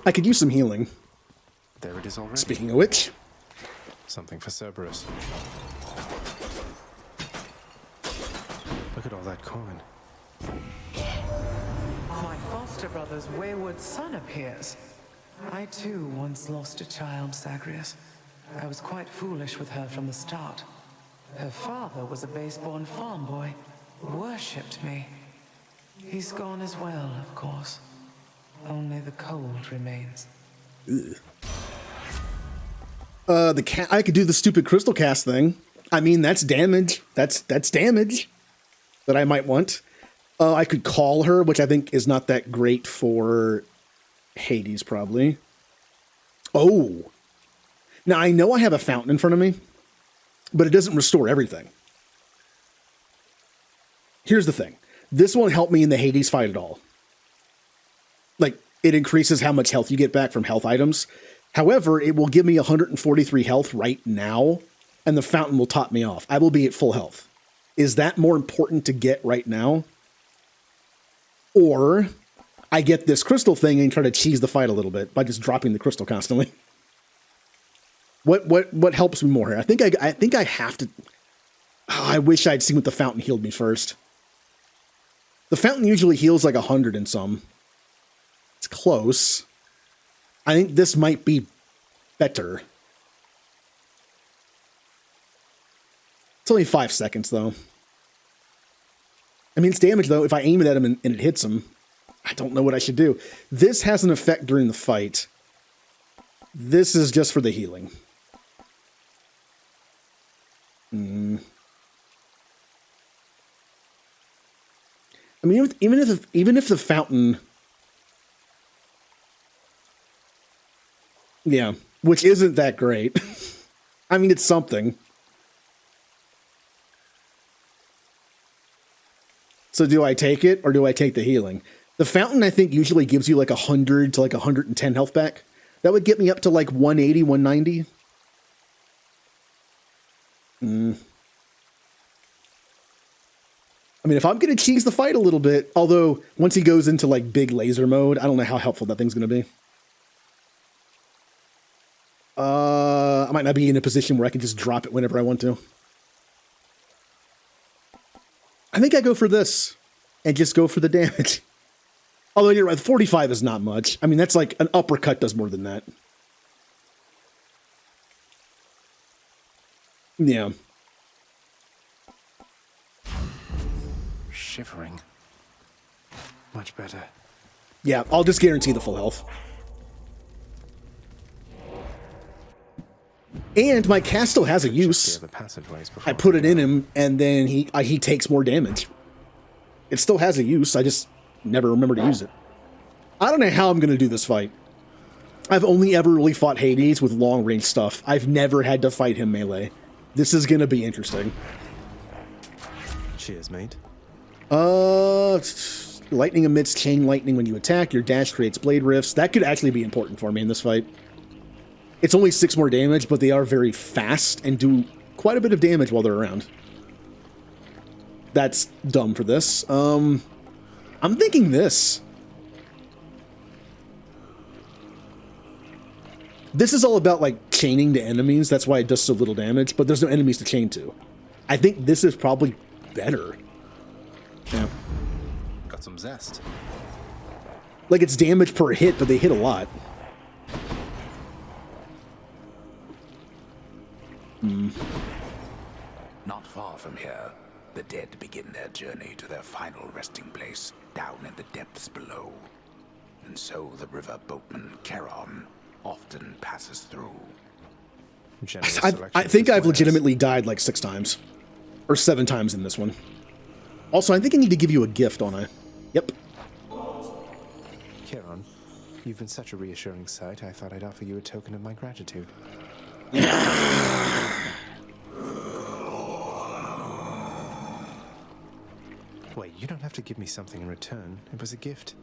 I could use some healing. There it is already. Speaking of which. Something for Cerberus. Look at all that coin. My foster brother's wayward son appears. I too once lost a child, Zagreus. I was quite foolish with her from the start. Her father was a base-born farm boy. Worshipped me. He's gone as well, of course. Only the cold remains. Ugh. I could do the stupid crystal cast thing. I mean, that's damage. That's damage that I might want. I could call her, which I think is not that great for Hades, probably. Oh. Now, I know I have a fountain in front of me, but it doesn't restore everything. Here's the thing. This won't help me in the Hades fight at all. Like, it increases how much health you get back from health items. However, it will give me 143 health right now, and the fountain will top me off. I will be at full health. Is that more important to get right now? Or I get this crystal thing and try to cheese the fight a little bit by just dropping the crystal constantly. What helps me more here? I think I have to... Oh, I wish I'd seen what the fountain healed me first. The fountain usually heals like 100 and some. It's close. I think this might be better. It's only 5 seconds, though. I mean, it's damage, though. If I aim it at him and it hits him, I don't know what I should do. This has an effect during the fight. This is just for the healing. I mean, even if the fountain... Yeah, which isn't that great. I mean, it's something. So do I take it, or do I take the healing? The fountain, I think, usually gives you like 100 to like 110 health back. That would get me up to like 180, 190. I mean, if I'm going to cheese the fight a little bit, although once he goes into like big laser mode, I don't know how helpful that thing's going to be. I might not be in a position where I can just drop it whenever I want to. I think I go for this and just go for the damage. Although you're right, 45 is not much. I mean, that's like an uppercut does more than that. Yeah. Shivering. Much better. Yeah, I'll just guarantee the full health. And my cast still has a use. I put it in him, and then he takes more damage. It still has a use, I just never remember to use it. I don't know how I'm going to do this fight. I've only ever really fought Hades with long-range stuff. I've never had to fight him melee. This is going to be interesting. Cheers, mate. Lightning emits chain lightning when you attack. Your dash creates blade rifts. That could actually be important for me in this fight. It's only 6 more damage, but they are very fast and do quite a bit of damage while they're around. That's dumb for this. I'm thinking this. This is all about, like, chaining to enemies. That's why it does so little damage, but there's no enemies to chain to. I think this is probably better. Yeah. Got some zest. Like, it's damage per hit, but they hit a lot. Not far from here, the dead begin their journey to their final resting place down in the depths below. And so the river boatman Charon often passes through. I think I've legitimately died like 6 times. Or 7 times in this one. Also, I think I need to give you a gift, don't I? Yep. Charon, you've been such a reassuring sight, I thought I'd offer you a token of my gratitude. Wait, you don't have to give me something in return. It was a gift.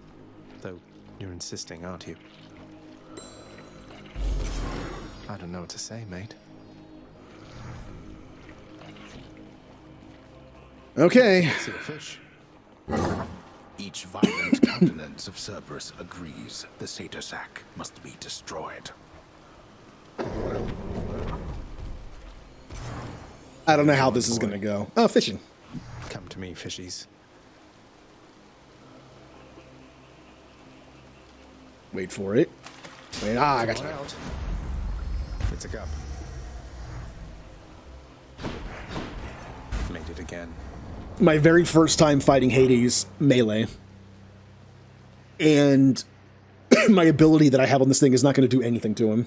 Though, you're insisting, aren't you? I don't know what to say, mate. Okay. See a fish. Each violent countenance of Cerberus agrees the satyr sack must be destroyed. I don't know how this is gonna go. Oh, fishing. Come to me, fishies. Wait for it. Wait, I got you. Out. It's a cup. Made it again. My very first time fighting Hades melee. And my ability that I have on this thing is not going to do anything to him.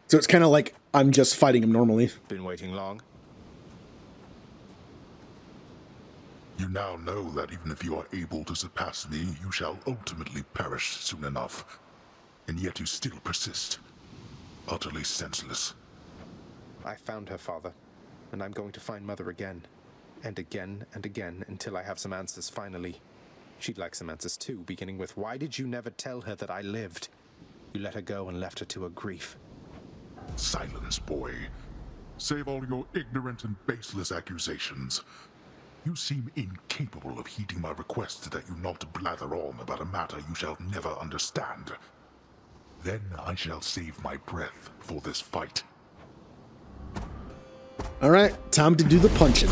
So it's kind of like I'm just fighting him normally. Been waiting long? You now know that even if you are able to surpass me, you shall ultimately perish soon enough. And yet you still persist. Utterly senseless. I found her, Father. And I'm going to find Mother again. And again and again until I have some answers finally. She'd like some answers too, beginning with, why did you never tell her that I lived? You let her go and left her to her grief. Silence, boy. Save all your ignorant and baseless accusations. You seem incapable of heeding my request that you not blather on about a matter you shall never understand. Then I shall save my breath for this fight. Alright, time to do the punching.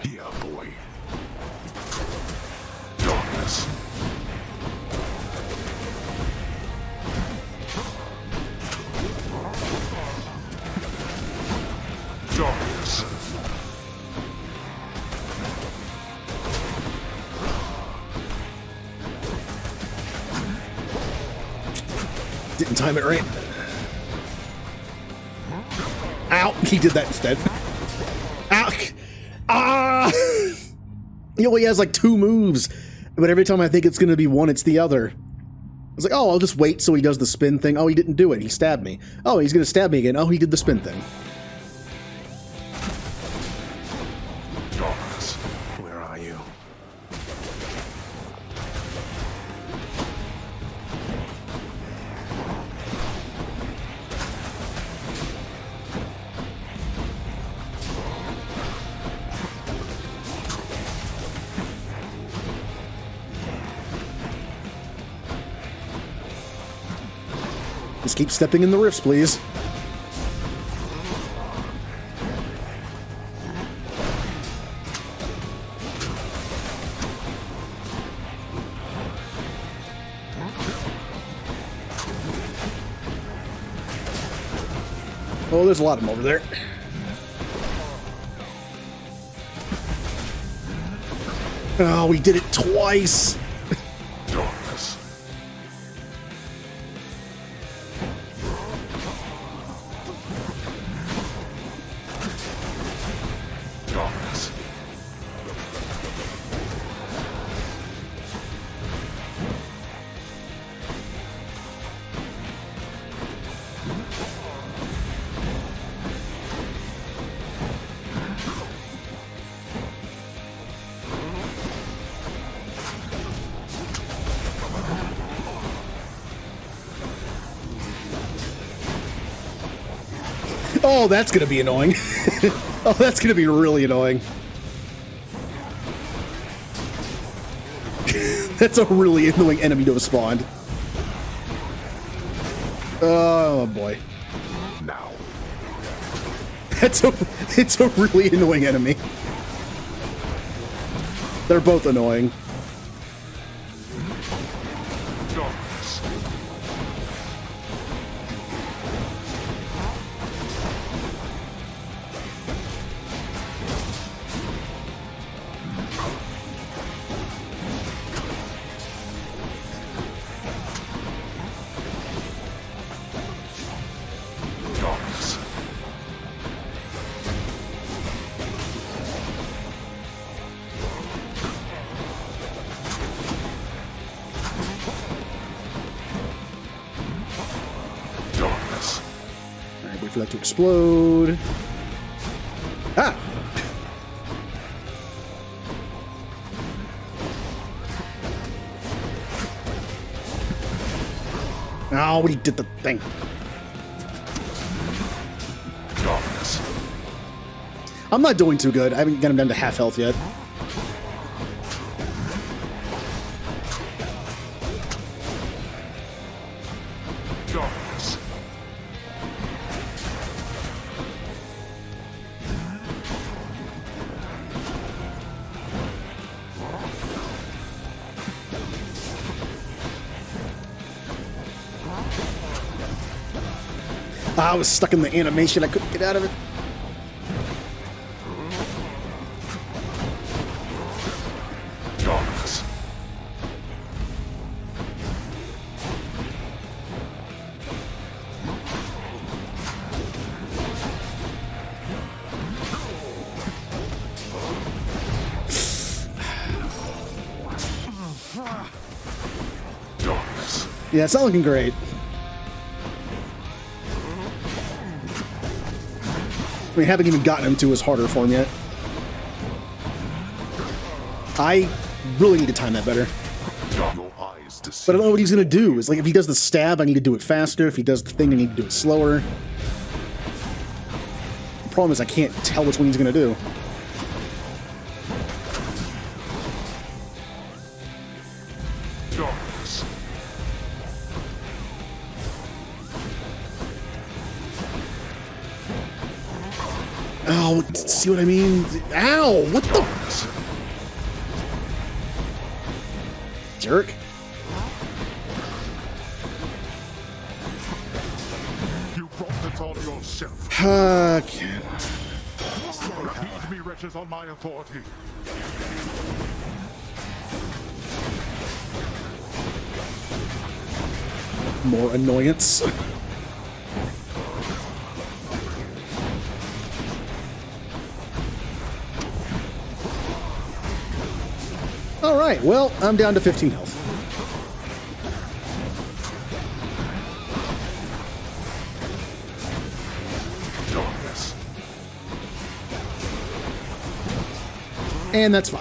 Here, boy. Darkness. Darkness. Didn't time it right. Ow! He did that instead. Ow! Ah! He only has like 2 moves, but every time I think it's going to be one, it's the other. I was like, oh, I'll just wait so he does the spin thing. Oh, he didn't do it. He stabbed me. Oh, he's going to stab me again. Oh, he did the spin thing. Where are you? Just keep stepping in the rifts, please. Oh, there's a lot of them over there. Oh, we did it twice. Darkness. Darkness. Oh, that's gonna be annoying. Oh, that's gonna be really annoying. That's a really annoying enemy to have spawned. Oh boy. Now. It's a really annoying enemy. They're both annoying. Wait for that to explode. Ah! Oh, he did the thing. I'm not doing too good. I haven't got him down to half health yet. I was stuck in the animation. I couldn't get out of it. Yeah, it's not looking great. I mean, haven't even gotten him to his harder form yet. I really need to time that better. But I don't know what he's gonna do. It's like if he does the stab, I need to do it faster. If he does the thing, I need to do it slower. The problem is I can't tell which one he's gonna do. Oh, see what I mean? Ow! What the? Jerk. You brought this on yourself. Okay. Heed me, wretches, on my authority. More annoyance. Alright, well, I'm down to 15 health. And that's 5.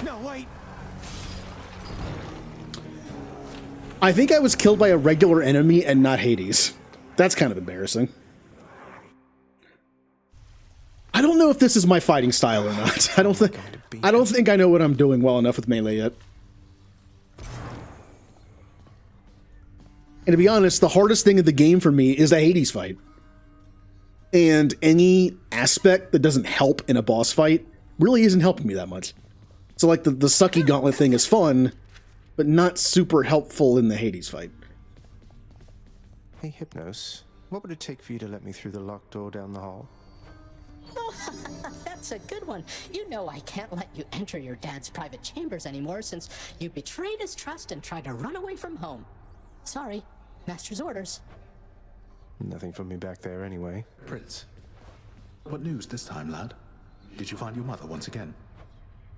No, wait. I think I was killed by a regular enemy and not Hades. That's kind of embarrassing. I don't know if this is my fighting style or not. I don't think I know what I'm doing well enough with melee yet. And to be honest, the hardest thing in the game for me is the Hades fight. And any aspect that doesn't help in a boss fight really isn't helping me that much. So like the sucky gauntlet thing is fun, but not super helpful in the Hades fight. Hey, Hypnos, what would it take for you to let me through the locked door down the hall? Oh, that's a good one. You know I can't let you enter your dad's private chambers anymore since you betrayed his trust and tried to run away from home. Sorry, master's orders. Nothing from me back there anyway. Prince, what news this time, lad? Did you find your mother once again?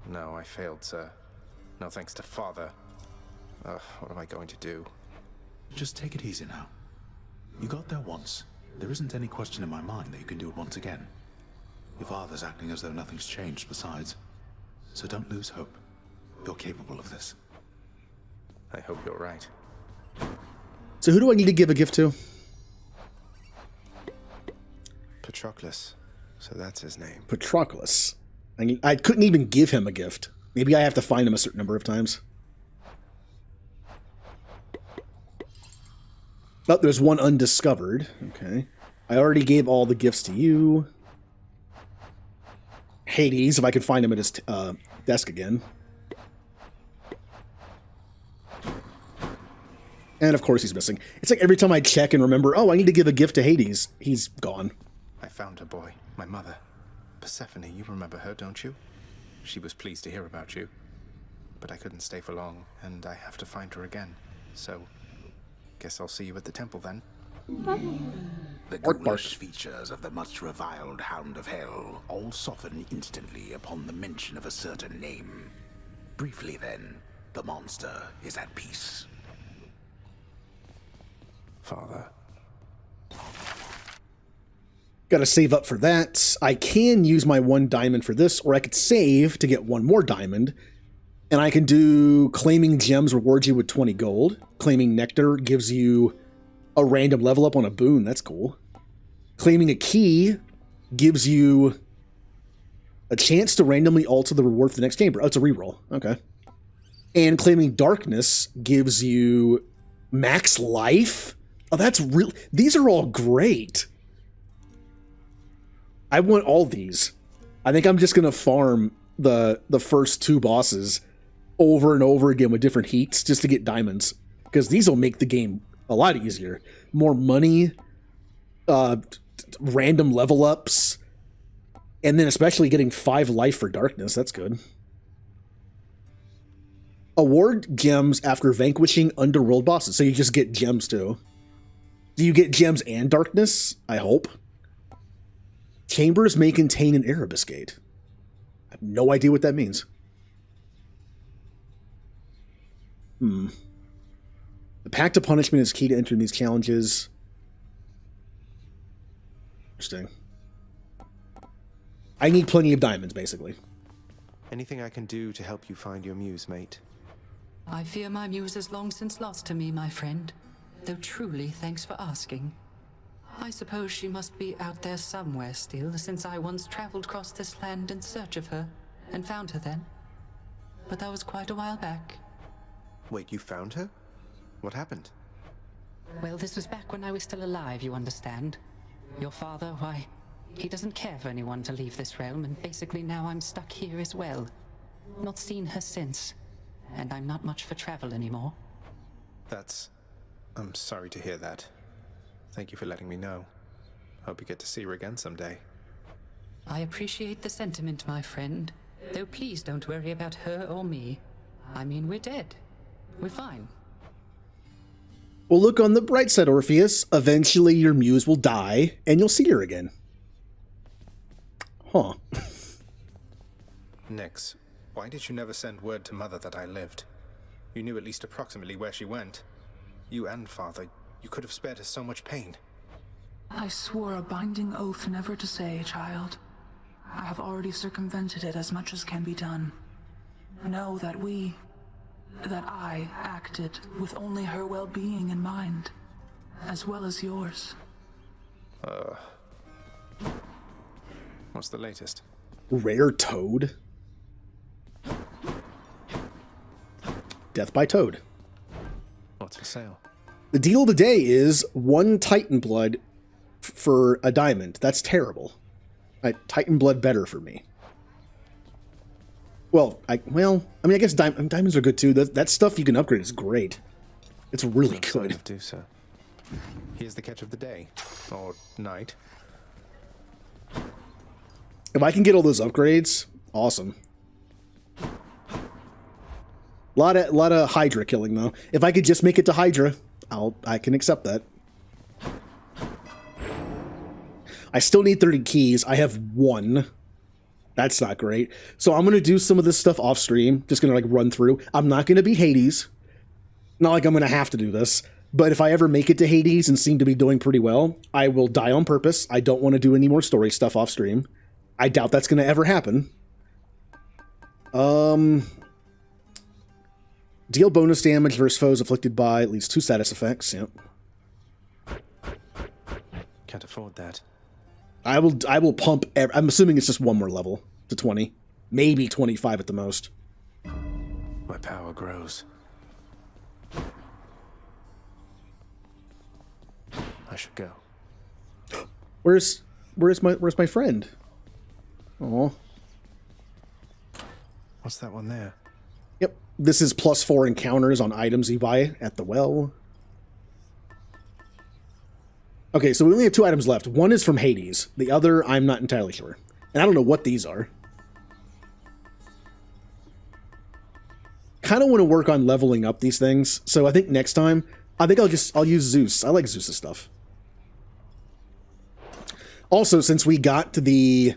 No, I failed, sir. No thanks to father. What am I going to do? Just take it easy now. You got there once. There isn't any question in my mind that you can do it once again. Your father's acting as though nothing's changed besides. So don't lose hope. You're capable of this. I hope you're right. So who do I need to give a gift to? Patroclus. So that's his name. Patroclus. I couldn't even give him a gift. Maybe I have to find him a certain number of times. Oh, there's one undiscovered. Okay. I already gave all the gifts to you. Hades, if I could find him at his desk again. And of course he's missing. It's like every time I check and remember, oh, I need to give a gift to Hades, he's gone. I found her, boy. My mother. Persephone, you remember her, don't you? She was pleased to hear about you. But I couldn't stay for long, and I have to find her again. So, guess I'll see you at the temple then. The ghoulish features of the much reviled Hound of Hell all soften instantly upon the mention of a certain name. Briefly then, the monster is at peace. Father. Gotta save up for that. I can use my 1 diamond for this, or I could save to get 1 more diamond. And I can do claiming gems rewards you with 20 gold. Claiming nectar gives you a random level up on a boon. That's cool. Claiming a key gives you a chance to randomly alter the reward for the next chamber. Oh, it's a reroll. Okay. And claiming darkness gives you max life. Oh, that's real. These are all great. I want all these. I think I'm just going to farm the first 2 bosses over and over again with different heats just to get diamonds. Because these will make the game a lot easier. More money, random level ups, and then especially getting 5 life for darkness. That's good. Award gems after vanquishing underworld bosses. So you just get gems too. Do you get gems and darkness? I hope. Chambers may contain an Erebus gate. I have no idea what that means. The Pact of Punishment is key to entering these challenges. Interesting. I need plenty of diamonds, basically. Anything I can do to help you find your muse, mate? I fear my muse is long since lost to me, my friend. Though truly, thanks for asking. I suppose she must be out there somewhere still, since I once traveled across this land in search of her, and found her then. But that was quite a while back. Wait, you found her? What happened? Well, this was back when I was still alive, you understand. Your father, why, he doesn't care for anyone to leave this realm, and basically now I'm stuck here as well. Not seen her since, and I'm not much for travel anymore. I'm sorry to hear that. Thank you for letting me know. Hope you get to see her again someday. I appreciate the sentiment, my friend. Though please don't worry about her or me. I mean, we're dead. We're fine. Well, look on the bright side, Orpheus. Eventually your muse will die, and you'll see her again. Huh. Nyx, why did you never send word to Mother that I lived? You knew at least approximately where she went. You and Father, you could have spared her so much pain. I swore a binding oath never to say, child. I have already circumvented it as much as can be done. Know that I acted with only her well-being in mind, as well as yours. What's the latest? Rare toad. Death by toad. What's for sale? The deal of the day is 1 Titan blood for a diamond. That's terrible. Titan blood better for me. Well, I guess diamonds are good too. That stuff you can upgrade is great. It's really good. Do so. Here's the catch of the day, or night. If I can get all those upgrades, awesome. Lot of Hydra killing though. If I could just make it to Hydra, I can accept that. I still need 30 keys. I have 1. That's not great. So I'm going to do some of this stuff off stream. Just going to run through. I'm not going to be Hades. Not like I'm going to have to do this. But if I ever make it to Hades and seem to be doing pretty well, I will die on purpose. I don't want to do any more story stuff off stream. I doubt that's going to ever happen. Deal bonus damage versus foes afflicted by at least 2 status effects. Yep. Can't afford that. I will pump. I'm assuming it's just 1 more level to 20. Maybe 25 at the most. My power grows. I should go. Where's my friend? Oh. What's that one there? Yep. This is +4 encounters on items you buy at the well. Okay, so we only have 2 items left. One is from Hades. The other, I'm not entirely sure. And I don't know what these are. Kind of want to work on leveling up these things. So I think next time, I think I'll use Zeus. I like Zeus's stuff. Also, since we got to the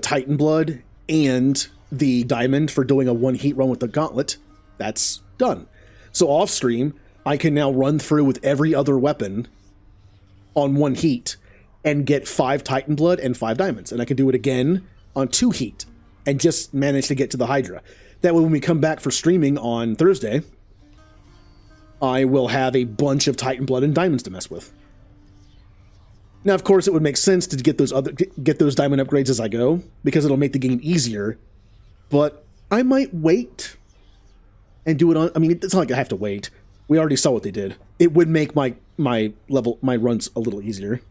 Titan Blood and the Diamond for doing a 1 heat run with the Gauntlet, that's done. So off stream, I can now run through with every other weapon on 1 heat and get 5 Titan Blood and 5 Diamonds. And I can do it again on 2 heat and just manage to get to the Hydra. That way when we come back for streaming on Thursday, I will have a bunch of Titan Blood and Diamonds to mess with. Now, of course, it would make sense to get those diamond upgrades as I go, because it'll make the game easier. But I might wait and do it on. I mean, it's not like I have to wait. We already saw what they did. It would make my runs a little easier.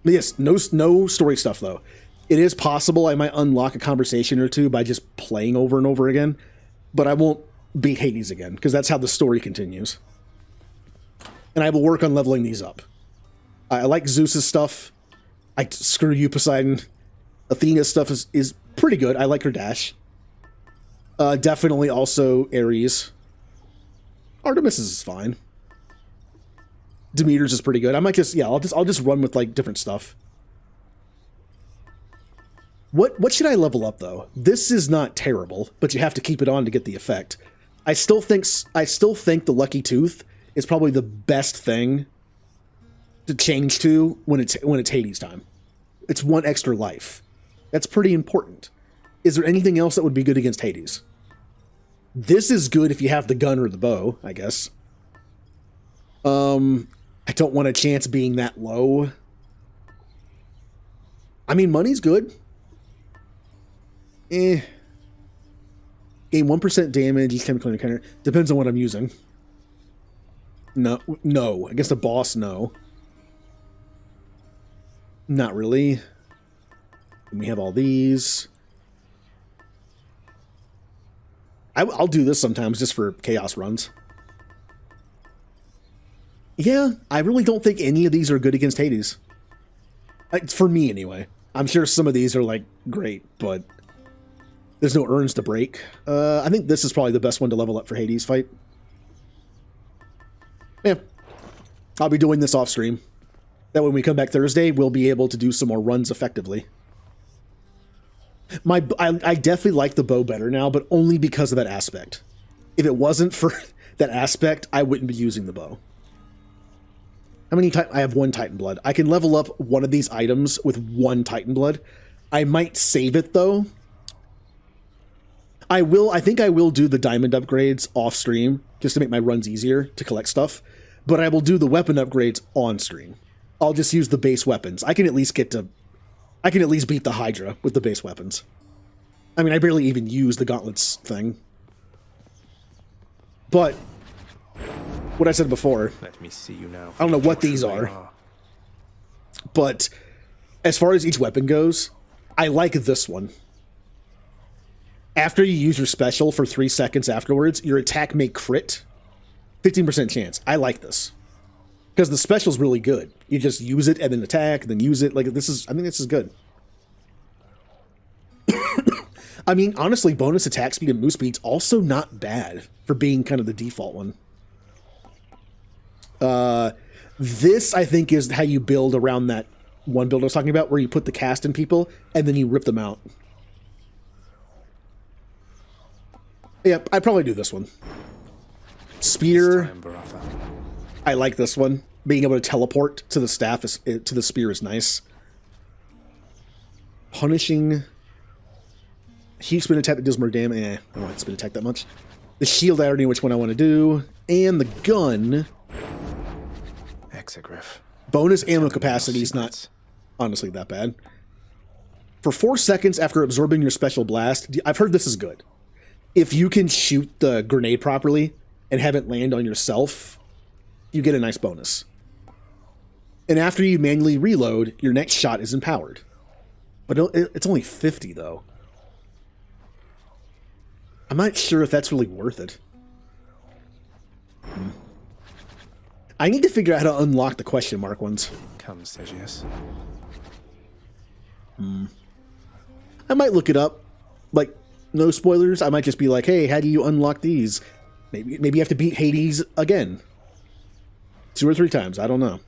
But yes, no story stuff though. It is possible I might unlock a conversation or two by just playing over and over again, but I won't beat Hades again because that's how the story continues. And I will work on leveling these up. I like Zeus's stuff. Screw you, Poseidon. Athena's stuff is pretty good. I like her dash. Definitely also Ares. Artemis is fine. Demeter's is pretty good. I might just, yeah, I'll just run with like different stuff. What should I level up though? This is not terrible, but you have to keep it on to get the effect. I still think the Lucky Tooth is probably the best thing to change to when it's Hades time. It's 1 extra life. That's pretty important. Is there anything else that would be good against Hades? This is good if you have the gun or the bow, I guess. I don't want a chance being that low. I mean, money's good. Gain 1% damage each time you clear a counter. Depends on what I'm using. No. Against a boss, no. Not really. And we have all these. I'll do this sometimes just for chaos runs. Yeah, I really don't think any of these are good against Hades. For me, anyway. I'm sure some of these are, like, great, but there's no urns to break. I think this is probably the best one to level up for Hades fight. Yeah. I'll be doing this off stream. That when we come back Thursday, we'll be able to do some more runs effectively. I definitely like the bow better now, but only because of that aspect. If it wasn't for that aspect, I wouldn't be using the bow. How many I have 1 Titan Blood. I can level up one of these items with 1 Titan Blood. I might save it though. I think I will do the diamond upgrades off stream just to make my runs easier to collect stuff, but I will do the weapon upgrades on stream. I'll just use the base weapons. I can at least beat the Hydra with the base weapons. I mean, I barely even use the gauntlets thing. But what I said before, let me see you now. I don't know what these are. But as far as each weapon goes, I like this one. After you use your special for 3 seconds afterwards, your attack may crit. 15% chance. I like this. Because the special's really good. You just use it and then attack, and then use it. Like, I think this is good. I mean, honestly, bonus attack speed and move speed's also not bad for being kind of the default one. This, I think, is how you build around that one build I was talking about, where you put the cast in people, and then you rip them out. Yep, I'd probably do this one. Spear. I like this one. Being able to teleport to the staff to the spear is nice. Punishing. Huge spin attack that deals more damage. I don't want to spin attack that much. The shield, I already know which one I want to do. And the gun. Exegriff. Bonus ammo capacity is not honestly that bad. For 4 seconds after absorbing your special blast, I've heard this is good. If you can shoot the grenade properly and have it land on yourself, you get a nice bonus. And after you manually reload, your next shot is empowered. But it's only 50, though. I'm not sure if that's really worth it. I need to figure out how to unlock the question mark ones. Come, Segius. I might look it up. Like, no spoilers. I might just be like, hey, how do you unlock these? Maybe you have to beat Hades again. 2 or 3 times. I don't know.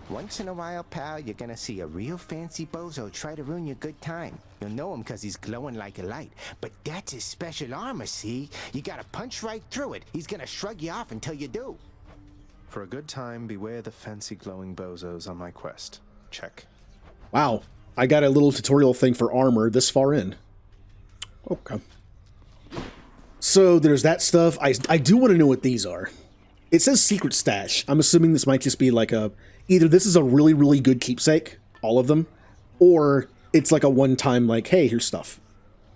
Once in a while, pal, you're gonna see a real fancy bozo try to ruin your good time. You'll know him because he's glowing like a light. But that's his special armor, see? You gotta punch right through it. He's gonna shrug you off until you do. For a good time, beware the fancy glowing bozos on my quest. Check. Wow. I got a little tutorial thing for armor this far in. Okay. So there's that stuff. I do want to know what these are. It says secret stash. I'm assuming this might just be like a... Either this is a really, really good keepsake, all of them, or it's like a one-time, like, hey, here's stuff.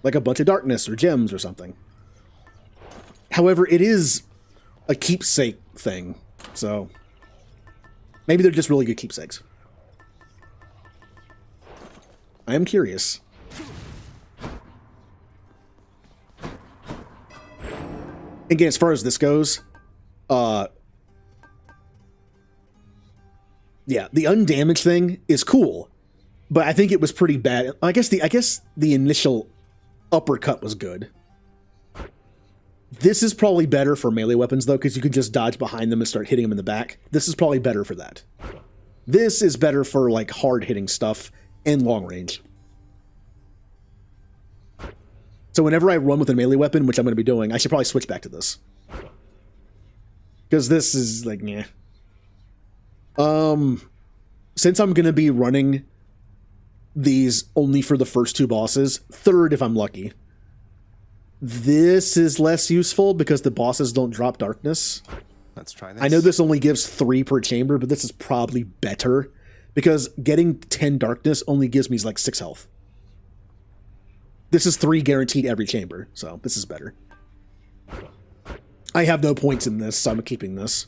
Like a bunch of darkness or gems or something. However, it is a keepsake thing, so maybe they're just really good keepsakes. I am curious. Again, as far as this goes, yeah, the undamaged thing is cool, but I think it was pretty bad. I guess the initial uppercut was good. This is probably better for melee weapons though, because you can just dodge behind them and start hitting them in the back. This is probably better for that. This is better for like hard hitting stuff and long range. So whenever I run with a melee weapon, which I'm going to be doing, I should probably switch back to this. Because this is like, yeah. Since I'm going to be running these only for the first 2 bosses, 3rd if I'm lucky, this is less useful because the bosses don't drop darkness. Let's try this. I know this only gives 3 per chamber, but this is probably better because getting 10 darkness only gives me like 6 health. This is 3 guaranteed every chamber, so this is better. I have no points in this, so I'm keeping this.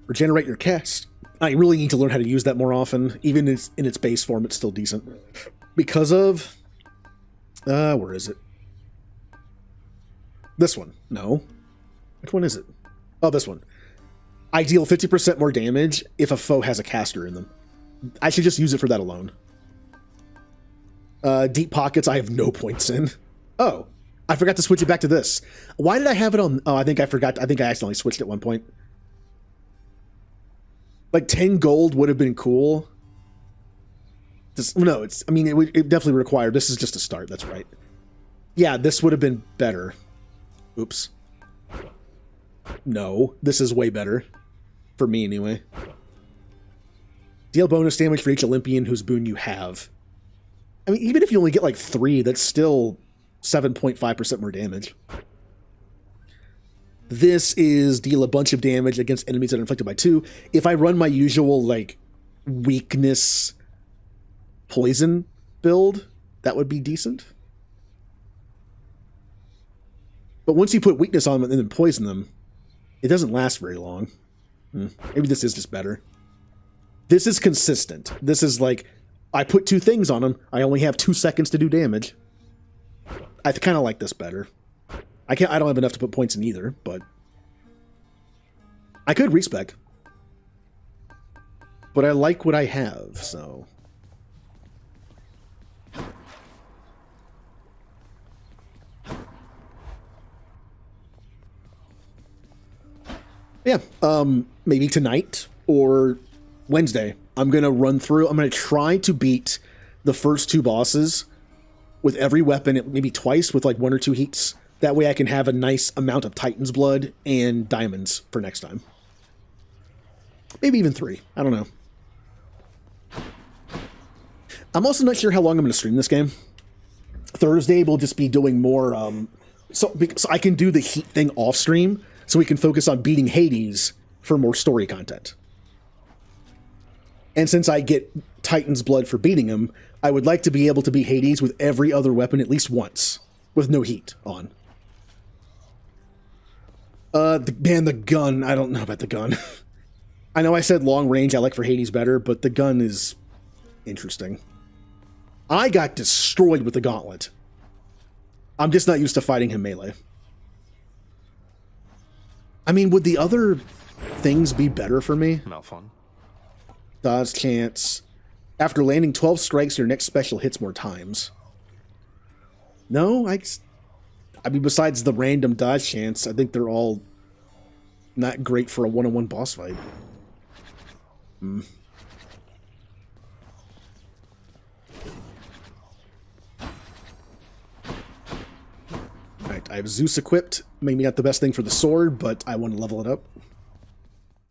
Regenerate your cast. I really need to learn how to use that more often. Even in its base form, it's still decent. Because of... where is it? This one. No. Which one is it? Oh, this one. I deal 50% more damage if a foe has a caster in them. I should just use it for that alone. Deep Pockets, I have no points in. Oh, I forgot to switch it back to this. Why did I have it on... Oh, I think I forgot. I think I accidentally switched at one point. Like 10 gold would have been cool. No, it's... I mean, it definitely required... This is just a start, that's right. Yeah, this would have been better. Oops. No, this is way better. For me, anyway. Deal bonus damage for each Olympian whose boon you have. I mean, even if you only get like 3, that's still 7.5% more damage. This is deal a bunch of damage against enemies that are inflicted by 2. If I run my usual, like, weakness poison build, that would be decent. But once you put weakness on them and then poison them, it doesn't last very long. Maybe this is just better. This is consistent. This is like, I put 2 things on them, I only have 2 seconds to do damage. I kind of like this better. I don't have enough to put points in either, but I could respec. But I like what I have, so. Yeah, maybe tonight or Wednesday, I'm going to run through, I'm going to try to beat the first 2 bosses with every weapon, maybe twice with like 1 or 2 heats. That way I can have a nice amount of Titan's blood and diamonds for next time. Maybe even 3. I don't know. I'm also not sure how long I'm going to stream this game. Thursday we'll just be doing more... So I can do the heat thing off stream, so we can focus on beating Hades for more story content. And since I get Titan's blood for beating him, I would like to be able to beat Hades with every other weapon at least once, with no heat on. The gun. I don't know about the gun. I know I said long range I like for Hades better, but the gun is interesting. I got destroyed with the gauntlet. I'm just not used to fighting him melee. I mean, would the other things be better for me? Malphon. Dodge chance. After landing 12 strikes, your next special hits more times. No, I mean, besides the random dodge chance, I think they're all not great for a one-on-one boss fight. Alright, I have Zeus equipped. Maybe not the best thing for the sword, but I want to level it up.